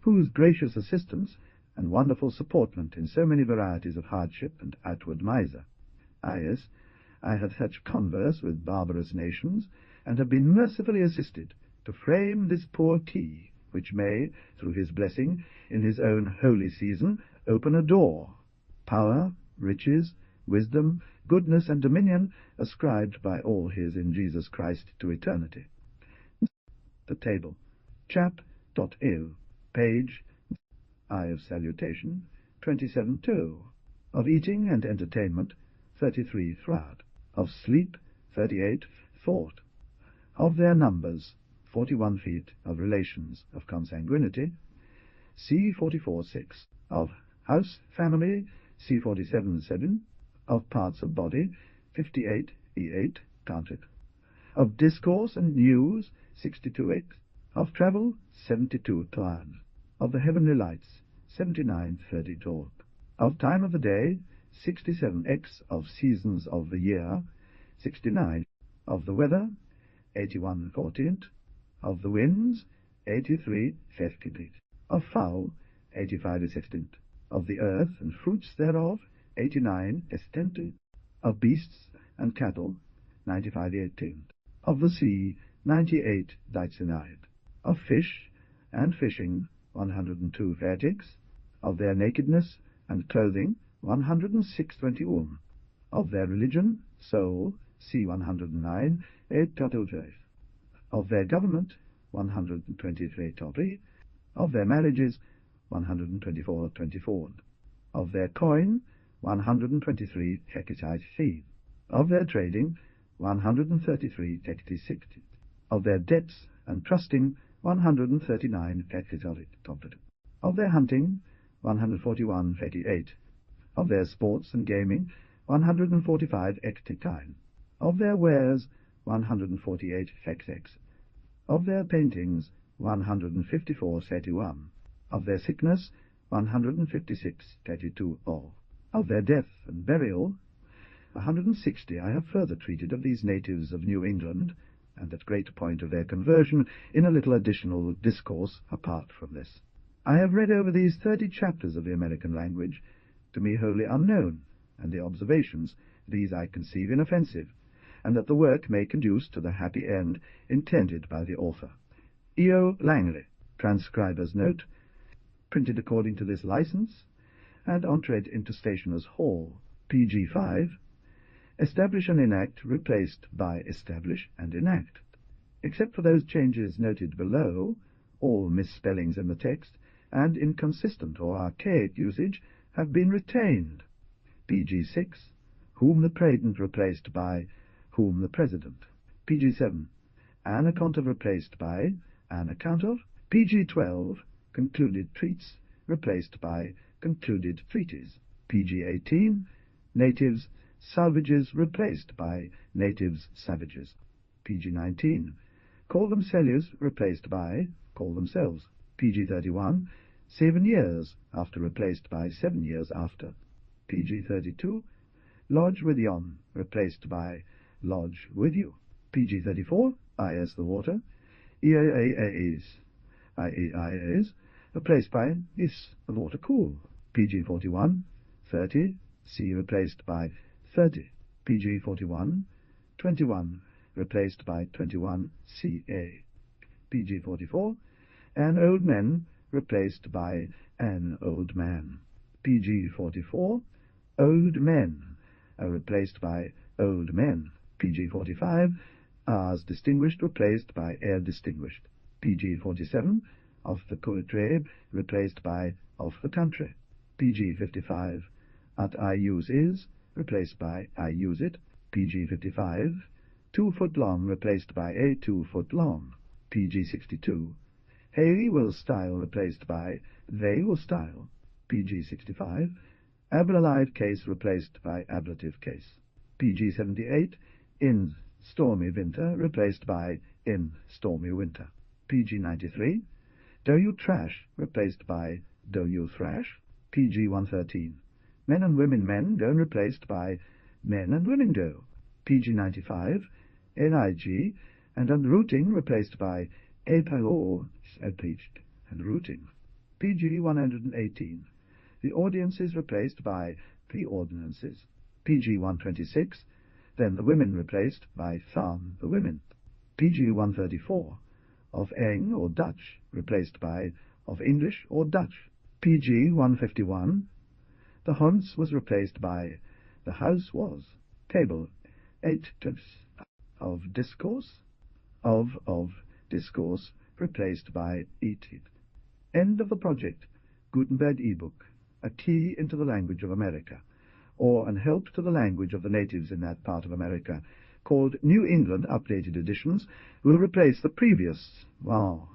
whose gracious assistance and wonderful supportment in so many varieties of hardship and outward miser. Yes, I have such converse with barbarous nations, and have been mercifully assisted to frame this poor key, which may, through his blessing, in his own holy season, open a door. Power, riches, wisdom, goodness, and dominion ascribed by all his in Jesus Christ to eternity. The table. Chap.il. Page I of salutation, 27-2. Of eating and entertainment, 33 throughout. Of sleep, 38 thought. Of their numbers, 41 feet of relations of consanguinity, C44-6. Of house, family, C47-7. Of parts of body, 58 E8, counted. Of discourse and news, 62X. Of travel, 72 twans. Of the heavenly lights, 79-30 Of time of the day, 67X. Of seasons of the year, 69. Of the weather, 81-14. Of the winds, 83 festivit. Of fowl, 85-16. Of the earth and fruits thereof, 89 estent. Of beasts and cattle, 95-18. Of the sea, 98 dicenide. Of fish and fishing, 102 vertix. Of their nakedness and clothing, 106-20. Of their religion, soul, C109, 8-12. Of their government, 123 Of their marriages, 124-24. Of their coin, 123 hecatite fee. Of their trading, 133 hecati-60. Of their debts and trusting, 139 hecatolit. Of their hunting, 141 hecati-8. Of their sports and gaming, 145 hecatine. Of their wares, 148 hectex. Of their paintings, 154-31. Of their sickness, 156-32 all. of their death and burial. 160 I have further treated of these natives of New England, and that great point of their conversion, in a little additional discourse apart from this. I have read over these 30 chapters of the American language, to me wholly unknown, and the observations, these I conceive inoffensive, and that the work may conduce to the happy end intended by the author. E.O. Langley, transcriber's note, printed according to this license, and entered into Stationer's Hall, pg 5, establish and enact replaced by establish and enact. Except for those changes noted below, all misspellings in the text and inconsistent or archaic usage have been retained. pg 6, whom the President replaced by whom the President. pg 7, an account of replaced by an account of. pg 12, concluded treats replaced by concluded treaties. pg 18, natives salvages replaced by natives savages. pg 19, call themselves replaced by call themselves. pg 31, 7 years after replaced by 7 years after. pg 32, lodge with yon replaced by lodge with you. pg 34, I as the water, IAAs replaced by is the water cool. pg 41, 30, C replaced by 30. pg 41, 21 replaced by 21 CA. pg 44, an old man replaced by an old man. pg 44, old men replaced by old men. pg 45, as distinguished replaced by distinguished. pg 47, of the country replaced by of the country. pg 55, at I use is replaced by I use it. pg 55, 2 foot long replaced by a 2 foot long. pg 62, they will style replaced by they will style. pg 65, ablative case replaced by ablative case. pg 78, in stormy winter replaced by in stormy winter. pg 93, do you trash replaced by do you thrash. pg 113, men and women men do replaced by men and women do. pg 95, nig and unrooting replaced by apao outreached and rooting. pg 118, the audience is replaced by the ordinances. pg 126, then the women replaced by thon the women. pg 134, of Eng or Dutch replaced by of English or Dutch. pg 151, the hunts was replaced by the house was. Table 8 tips of discourse of discourse replaced by eat it. End of the project. Gutenberg ebook, a key into the language of America, or an help to the language of the natives in that part of America, called New England Updated Editions, will replace the previous. While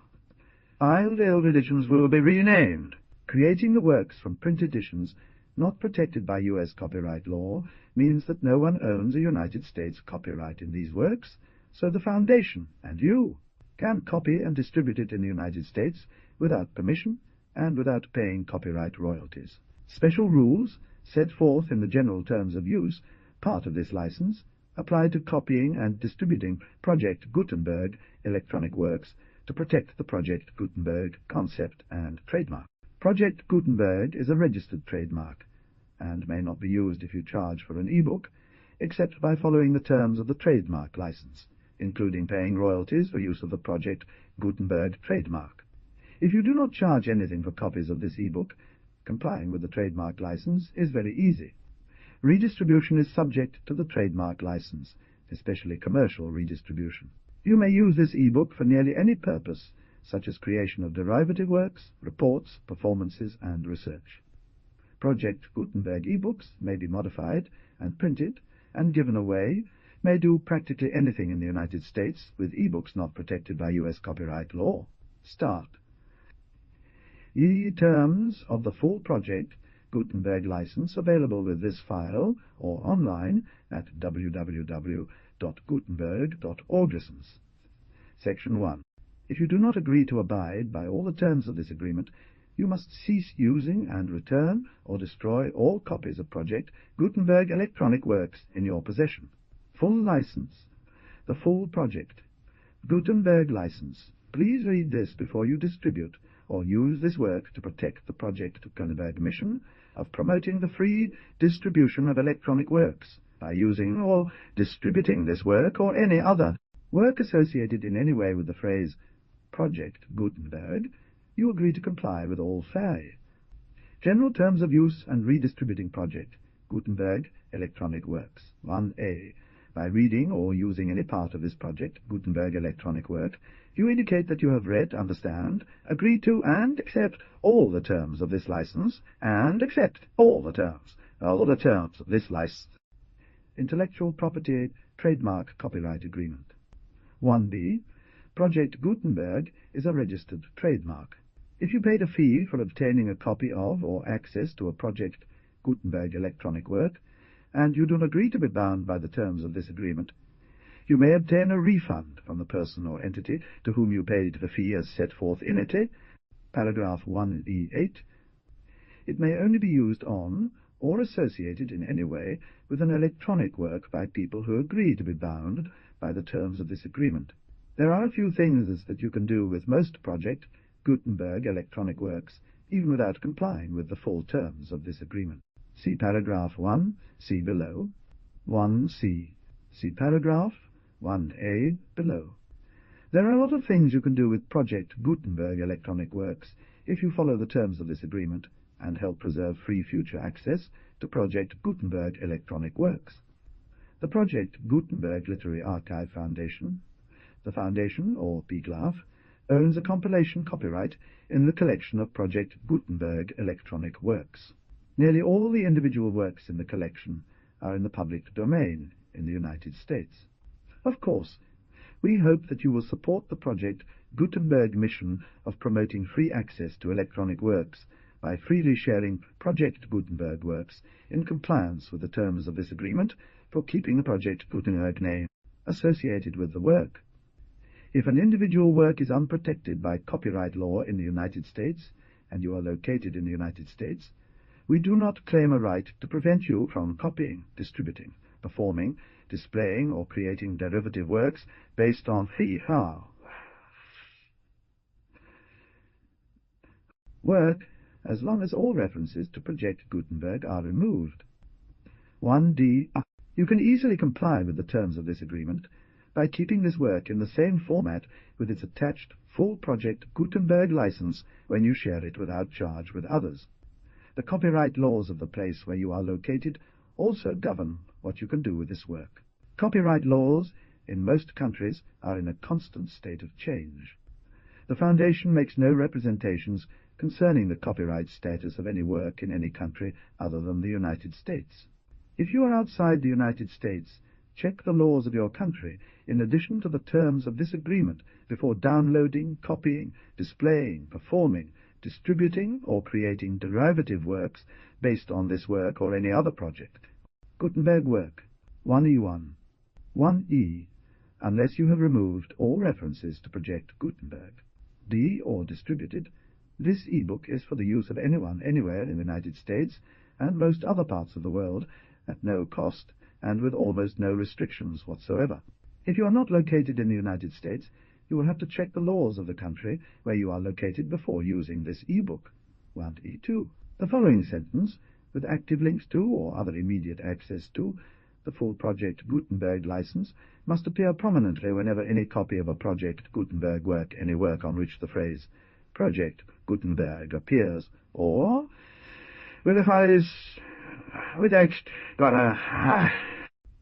the old editions will be renamed. Creating the works from print editions not protected by U.S. copyright law means that no one owns a United States copyright in these works, so the Foundation, and you, can copy and distribute it in the United States without permission and without paying copyright royalties. Special rules, set forth in the general terms of use, part of this license, apply to copying and distributing Project Gutenberg electronic works to protect the Project Gutenberg concept and trademark. Project Gutenberg is a registered trademark, and may not be used if you charge for an e-book, except by following the terms of the trademark license, including paying royalties for use of the Project Gutenberg trademark. If you do not charge anything for copies of this e-book, complying with the trademark license is very easy. Redistribution is subject to the trademark license, especially commercial redistribution. You may use this e-book for nearly any purpose, such as creation of derivative works, reports, performances, and research. Project Gutenberg e-books may be modified and printed and given away, may do practically anything in the United States with e-books not protected by U.S. copyright law. Start. The terms of the full Project Gutenberg license available with this file or online at www.gutenberg.org. Section 1. If you do not agree to abide by all the terms of this agreement, you must cease using and return or destroy all copies of Project Gutenberg electronic works in your possession. Full license. The full project. Gutenberg license. Please read this before you distribute or use this work to protect the Project Gutenberg mission of promoting the free distribution of electronic works by using or distributing this work or any other work associated in any way with the phrase Project Gutenberg. You agree to comply with all fair. General terms of use and redistributing Project Gutenberg electronic works. 1a. By reading or using any part of this Project Gutenberg electronic work, you indicate that you have read, understand, agree to, and accept all the terms of this license, and accept all the terms of this license. Intellectual Property Trademark Copyright Agreement. 1b. Project Gutenberg is a registered trademark. If you paid a fee for obtaining a copy of or access to a Project Gutenberg electronic work, and you do not agree to be bound by the terms of this agreement, you may obtain a refund from the person or entity to whom you paid the fee as set forth in it. Paragraph 1e8. It may only be used on or associated in any way with an electronic work by people who agree to be bound by the terms of this agreement. There are a few things that you can do with most Project Gutenberg electronic works, even without complying with the full terms of this agreement. See paragraph 1, see below. 1c. See paragraph 1a below. There are a lot of things you can do with Project Gutenberg electronic works if you follow the terms of this agreement and help preserve free future access to Project Gutenberg electronic works. The Project Gutenberg Literary Archive Foundation, the Foundation, or PGLAF, owns a compilation copyright in the collection of Project Gutenberg electronic works. Nearly all the individual works in the collection are in the public domain in the United States. Of course, we hope that you will support the Project Gutenberg mission of promoting free access to electronic works by freely sharing Project Gutenberg works in compliance with the terms of this agreement for keeping the Project Gutenberg name associated with the work. If an individual work is unprotected by copyright law in the United States, and you are located in the United States, we do not claim a right to prevent you from copying, distributing, performing, displaying, or creating derivative works based on work, as long as all references to Project Gutenberg are removed. 1d. You can easily comply with the terms of this agreement by keeping this work in the same format with its attached full Project Gutenberg license when you share it without charge with others. The copyright laws of the place where you are located also govern what you can do with this work. Copyright laws in most countries are in a constant state of change. The Foundation makes no representations concerning the copyright status of any work in any country other than the United States. If you are outside the United States, check the laws of your country in addition to the terms of this agreement before downloading, copying, displaying, performing, distributing, or creating derivative works based on this work or any other project. Gutenberg work. 1e1. 1e. Unless you have removed all references to Project Gutenberg. D. Or distributed. This e-book is for the use of anyone, anywhere in the United States and most other parts of the world at no cost and with almost no restrictions whatsoever. If you are not located in the United States, you will have to check the laws of the country where you are located before using this e-book. 1e2. The following sentence, with active links to or other immediate access to the full Project Gutenberg license, must appear prominently whenever any copy of a Project Gutenberg work, any work on which the phrase Project Gutenberg appears, or with the phrase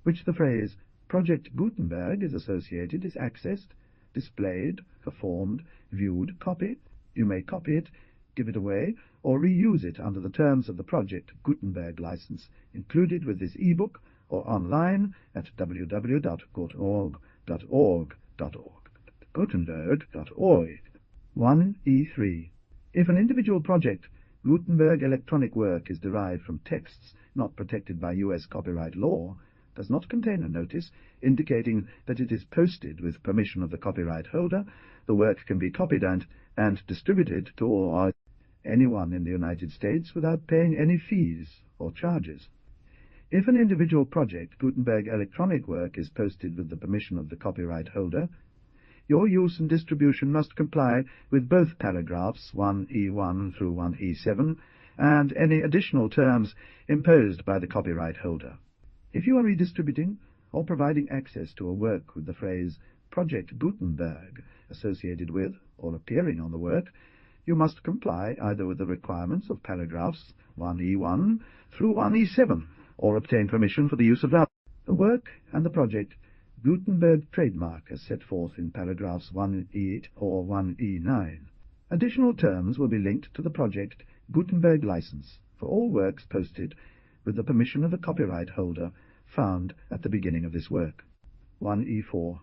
which the phrase Project Gutenberg is associated, is accessed, displayed, performed, viewed, copied. You may copy it, give it away, or reuse it under the terms of the Project Gutenberg license included with this e-book or online at www.gutenberg.org. Gutenberg.org. 1e3. If an individual Project Gutenberg electronic work is derived from texts not protected by U.S. copyright law, does not contain a notice indicating that it is posted with permission of the copyright holder, the work can be copied and distributed to all anyone in the United States without paying any fees or charges. If an individual project Gutenberg electronic work is posted with the permission of the copyright holder, your use and distribution must comply with both paragraphs 1E1 through 1E7 and any additional terms imposed by the copyright holder. If you are redistributing or providing access to a work with the phrase Project Gutenberg associated with or appearing on the work, you must comply either with the requirements of paragraphs 1E1 through 1E7 or obtain permission for the use of the work and the project Gutenberg trademark as set forth in paragraphs 1E8 or 1E9. Additional terms will be linked to the project Gutenberg license for all works posted with the permission of the copyright holder found at the beginning of this work. 1E4.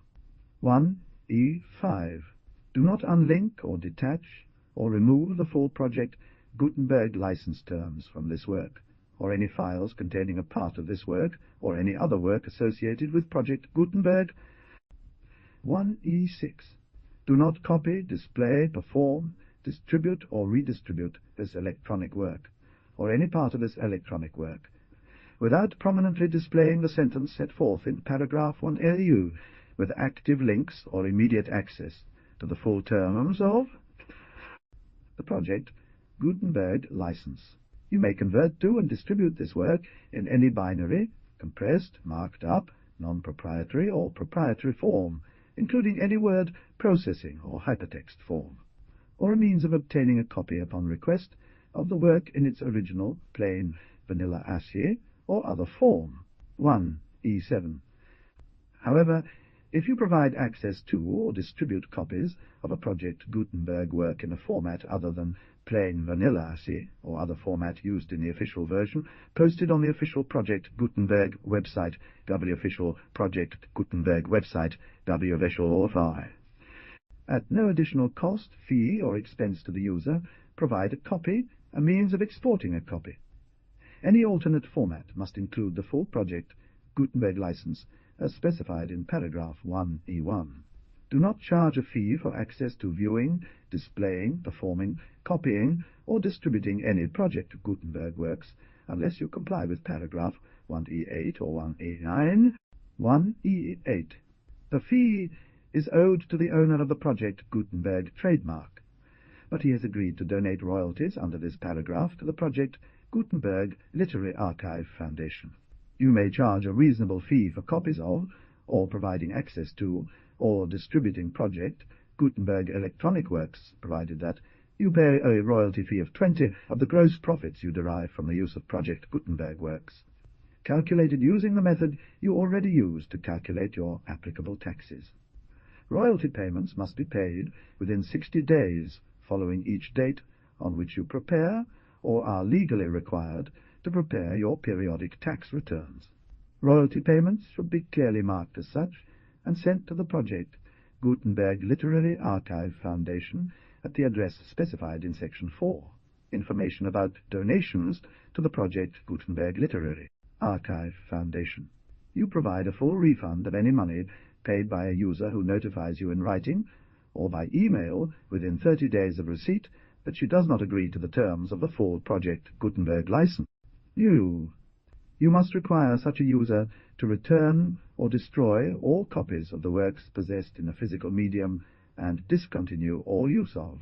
1E5. Do not unlink or detach or remove the full project Gutenberg license terms from this work, or any files containing a part of this work, or any other work associated with Project Gutenberg. 1E6. Do not copy, display, perform, distribute, or redistribute this electronic work, or any part of this electronic work, without prominently displaying the sentence set forth in paragraph 1LU, with active links or immediate access to the full terms of the Project Gutenberg license. You may convert to and distribute this work in any binary, compressed, marked up, non-proprietary or proprietary form, including any word processing or hypertext form, or a means of obtaining a copy upon request of the work in its original, plain, vanilla ASCII or other form. 1E7. However, if you provide access to or distribute copies of a Project Gutenberg work in a format other than plain vanilla ASCII or other format used in the official version, posted on the official Project Gutenberg website, wofficial Project Gutenberg website, wofficial. At no additional cost, fee, or expense to the user, provide a copy, a means of exporting a copy. Any alternate format must include the full Project Gutenberg license as specified in paragraph 1E1. Do not charge a fee for access to viewing, displaying, performing, copying, or distributing any Project Gutenberg works unless you comply with paragraph 1E8 or 1E9. 1E8. The fee is owed to the owner of the Project Gutenberg trademark, but he has agreed to donate royalties under this paragraph to the Project Gutenberg Literary Archive Foundation. You may charge a reasonable fee for copies of, or providing access to, or distributing Project Gutenberg electronic works, provided that you pay a royalty fee of 20 of the gross profits you derive from the use of Project Gutenberg works, calculated using the method you already use to calculate your applicable taxes. Royalty payments must be paid within 60 days following each date on which you prepare, or are legally required to prepare your periodic tax returns. Royalty payments should be clearly marked as such and sent to the Project Gutenberg Literary Archive Foundation at the address specified in Section 4. Information about donations to the Project Gutenberg Literary Archive Foundation. You provide a full refund of any money paid by a user who notifies you in writing or by email within 30 days of receipt that she does not agree to the terms of the full Project Gutenberg license. You must require such a user to return or destroy all copies of the works possessed in a physical medium and discontinue all use of,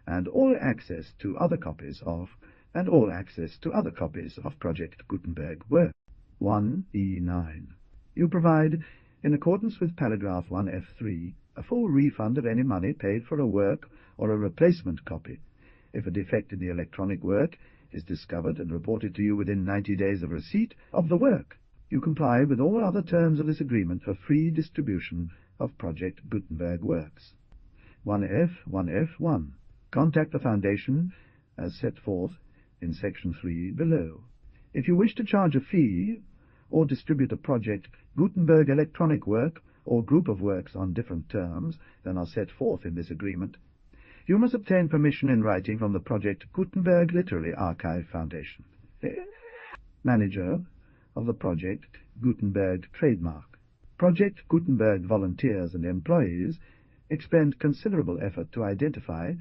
and all access to other copies of, and all access to other copies of Project Gutenberg work. 1E9. You provide, in accordance with paragraph 1F3, a full refund of any money paid for a work or a replacement copy if a defect in the electronic work is discovered and reported to you within 90 days of receipt of the work. You comply with all other terms of this agreement for free distribution of Project Gutenberg works. 1F1. Contact the Foundation as set forth in Section 3 below. If you wish to charge a fee or distribute a Project Gutenberg electronic work or group of works on different terms than are set forth in this agreement, you must obtain permission in writing from the Project Gutenberg Literary Archive Foundation, manager of the Project Gutenberg trademark. Project Gutenberg volunteers and employees expend considerable effort to identify,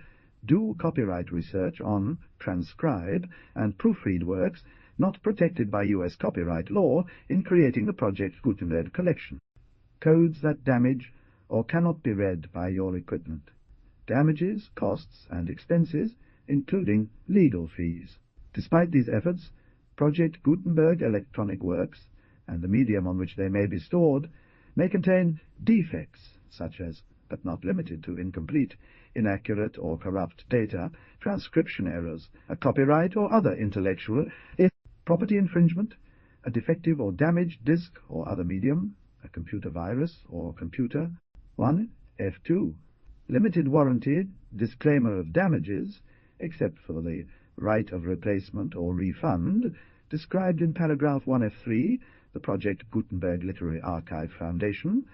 do copyright research on, transcribe, and proofread works not protected by U.S. copyright law in creating the Project Gutenberg collection. Codes that damage or cannot be read by your equipment. Damages, costs, and expenses, including legal fees. Despite these efforts, Project Gutenberg electronic works, and the medium on which they may be stored, may contain defects, such as, but not limited to, incomplete, inaccurate or corrupt data, transcription errors, a copyright or other intellectual, property infringement, a defective or damaged disk or other medium, a computer virus or computer. 1. F2. Limited warranty, disclaimer of damages, except for the right of replacement or refund, described in paragraph 1F3, the Project Gutenberg Literary Archive Foundation,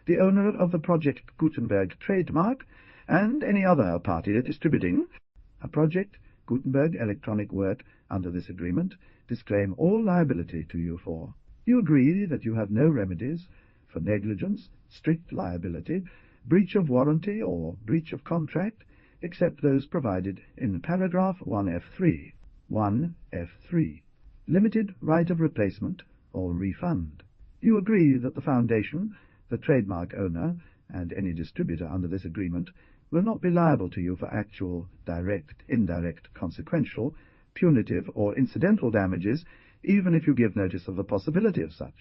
the owner of the Project Gutenberg trademark, and any other party distributing a Project Gutenberg electronic work under this agreement disclaim all liability to you for. You agree that you have no remedies for negligence, strict liability, breach of warranty, or breach of contract, except those provided in paragraph 1F3. 1F3. Limited right of replacement or refund. You agree that the Foundation, the trademark owner, and any distributor under this agreement will not be liable to you for actual, direct, indirect, consequential, punitive, or incidental damages, even if you give notice of the possibility of such.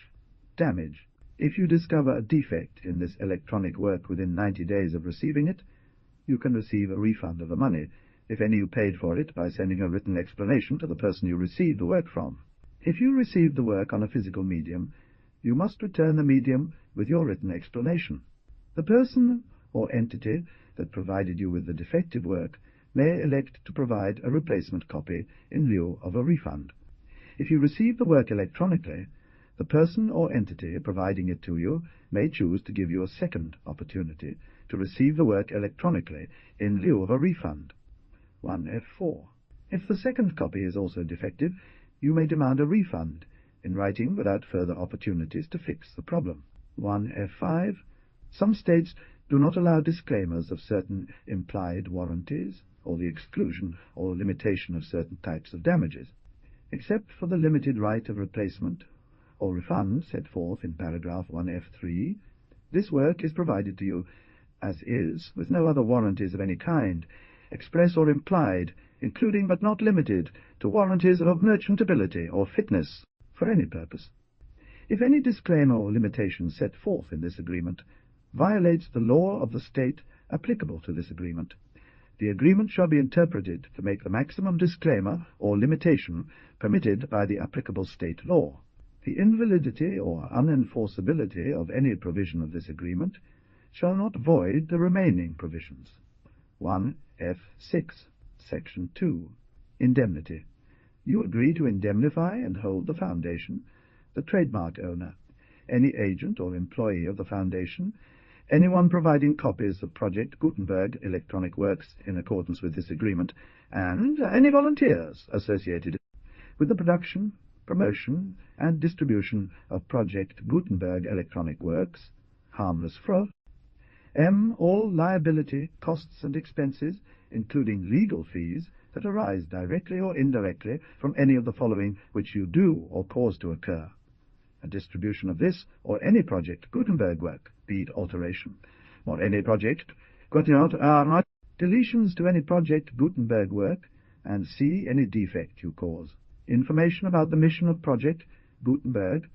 Damage. If you discover a defect in this electronic work within 90 days of receiving it, you can receive a refund of the money, if any you paid for it, by sending a written explanation to the person you received the work from. If you received the work on a physical medium, you must return the medium with your written explanation. The person or entity that provided you with the defective work may elect to provide a replacement copy in lieu of a refund. If you receive the work electronically, the person or entity providing it to you may choose to give you a second opportunity to receive the work electronically in lieu of a refund. 1F4. If the second copy is also defective, you may demand a refund in writing without further opportunities to fix the problem. 1F5. Some states do not allow disclaimers of certain implied warranties or the exclusion or limitation of certain types of damages, except for the limited right of replacement or refund set forth in paragraph 1F3. This work is provided to you as is, with no other warranties of any kind, express or implied, including but not limited to warranties of merchantability or fitness for any purpose. If any disclaimer or limitation set forth in this agreement violates the law of the state applicable to this agreement, the agreement shall be interpreted to make the maximum disclaimer or limitation permitted by the applicable state law. The invalidity or unenforceability of any provision of this agreement shall not void the remaining provisions. 1F6, Section 2. Indemnity. You agree to indemnify and hold the Foundation, the trademark owner, any agent or employee of the Foundation, anyone providing copies of Project Gutenberg electronic works in accordance with this agreement, and any volunteers associated with the production, promotion, and distribution of Project Gutenberg electronic works, harmless fraud. M. All liability, costs, and expenses, including legal fees, that arise directly or indirectly from any of the following which you do or cause to occur: a distribution of this or any Project Gutenberg work, be it alteration, or any project, deletions to any Project Gutenberg work, and C. Any defect you cause. Information about the mission of Project Gutenberg,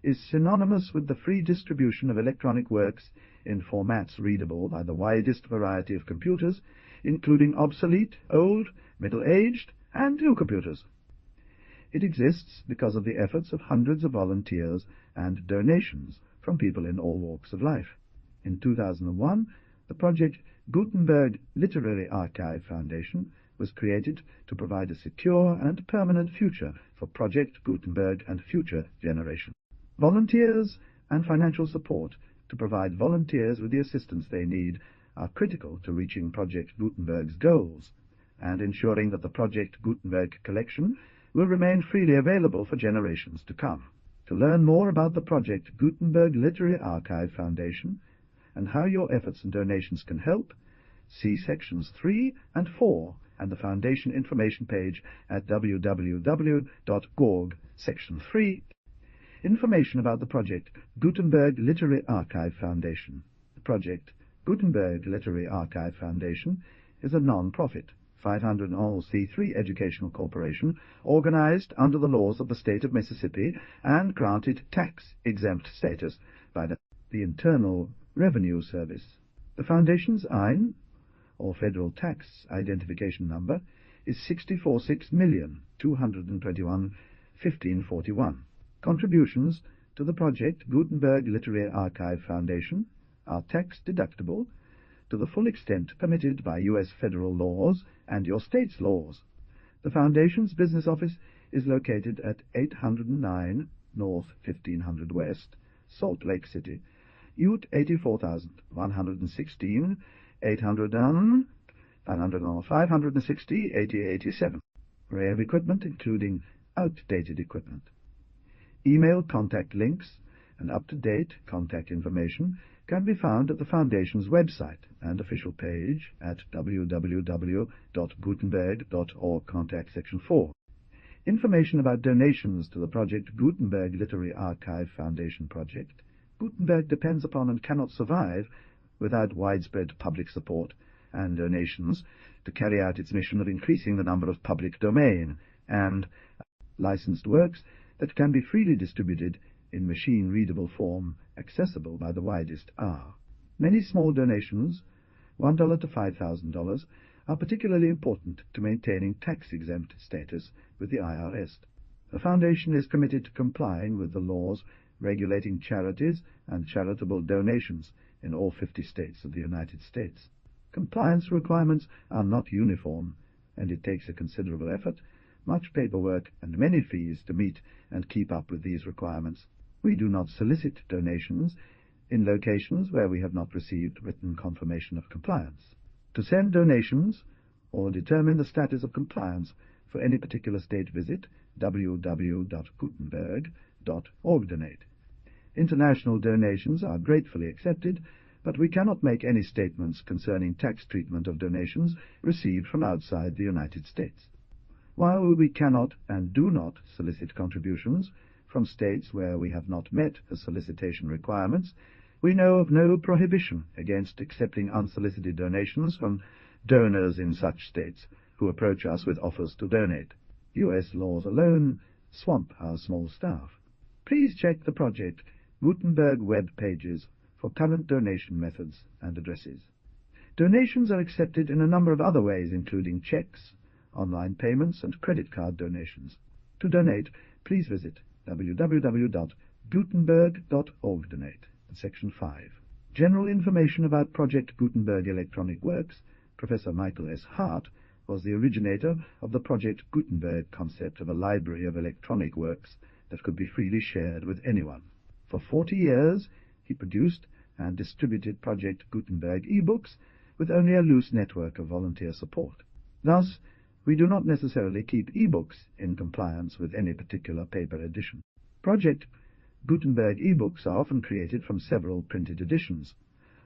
is synonymous with the free distribution of electronic works in formats readable by the widest variety of computers, including obsolete, old, middle-aged, and new computers. It exists because of the efforts of hundreds of volunteers and donations from people in all walks of life. In 2001, the Project Gutenberg Literary Archive Foundation was created to provide a secure and permanent future for Project Gutenberg and future generations. Volunteers and financial support to provide volunteers with the assistance they need are critical to reaching Project Gutenberg's goals and ensuring that the Project Gutenberg collection will remain freely available for generations to come. To learn more about the Project Gutenberg Literary Archive Foundation and how your efforts and donations can help, See sections 3 and 4 and the Foundation information page at www.gorg, section 3. Information about the project Gutenberg Literary Archive Foundation. The project Gutenberg Literary Archive Foundation is a non-profit 501c3 educational corporation organized under the laws of the state of Mississippi and granted tax-exempt status by the Internal Revenue Service. The foundation's EIN, or Federal Tax Identification Number, is 646,221,1541. Contributions to the project Gutenberg Literary Archive Foundation are tax-deductible to the full extent permitted by U.S. federal laws and your state's laws. The Foundation's business office is located at 809 North 1500 West, Salt Lake City, Ute 84,116, 560, 8087. Array of equipment including outdated equipment. Email contact links and up-to-date contact information can be found at the Foundation's website and official page at www.gutenberg.org, contact section 4. Information about donations to the project Gutenberg Literary Archive Foundation project. Gutenberg depends upon and cannot survive without widespread public support and donations to carry out its mission of increasing the number of public domain and licensed works that can be freely distributed in machine-readable form, accessible by the widest R. Many small donations, $1 to $5,000, are particularly important to maintaining tax-exempt status with the IRS. The Foundation is committed to complying with the laws regulating charities and charitable donations in all 50 states of the United States. Compliance requirements are not uniform, and it takes a considerable effort, much paperwork, and many fees to meet and keep up with these requirements. We do not solicit donations in locations where we have not received written confirmation of compliance. To send donations or determine the status of compliance for any particular state, visit www.gutenberg.org. International donations are gratefully accepted, but we cannot make any statements concerning tax treatment of donations received from outside the United States. While we cannot and do not solicit contributions from states where we have not met the solicitation requirements, we know of no prohibition against accepting unsolicited donations from donors in such states who approach us with offers to donate. U.S. laws alone swamp our small staff. Please check the project Gutenberg web pages for current donation methods and addresses. Donations are accepted in a number of other ways, including checks, online payments, and credit card donations. To donate, please visit www.gutenberg.org, section 5. General information about Project Gutenberg Electronic Works. Professor Michael S. Hart was the originator of the Project Gutenberg concept of a library of electronic works that could be freely shared with anyone. For 40 years, he produced and distributed Project Gutenberg e-books with only a loose network of volunteer support. Thus, we do not necessarily keep e-books in compliance with any particular paper edition. Project Gutenberg e-books are often created from several printed editions,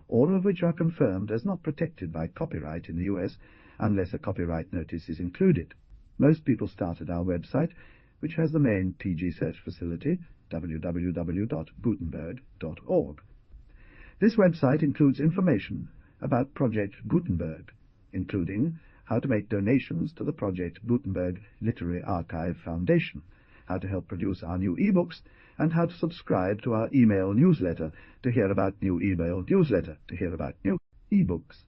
all of which are confirmed as not protected by copyright in the U.S. unless a copyright notice is included. Most people start at our website, which has the main PG search facility, www.gutenberg.org. This website includes information about Project Gutenberg, including how to make donations to the Project Gutenberg Literary Archive Foundation, how to help produce our new e-books, and how to subscribe to our email newsletter to hear about new e-books.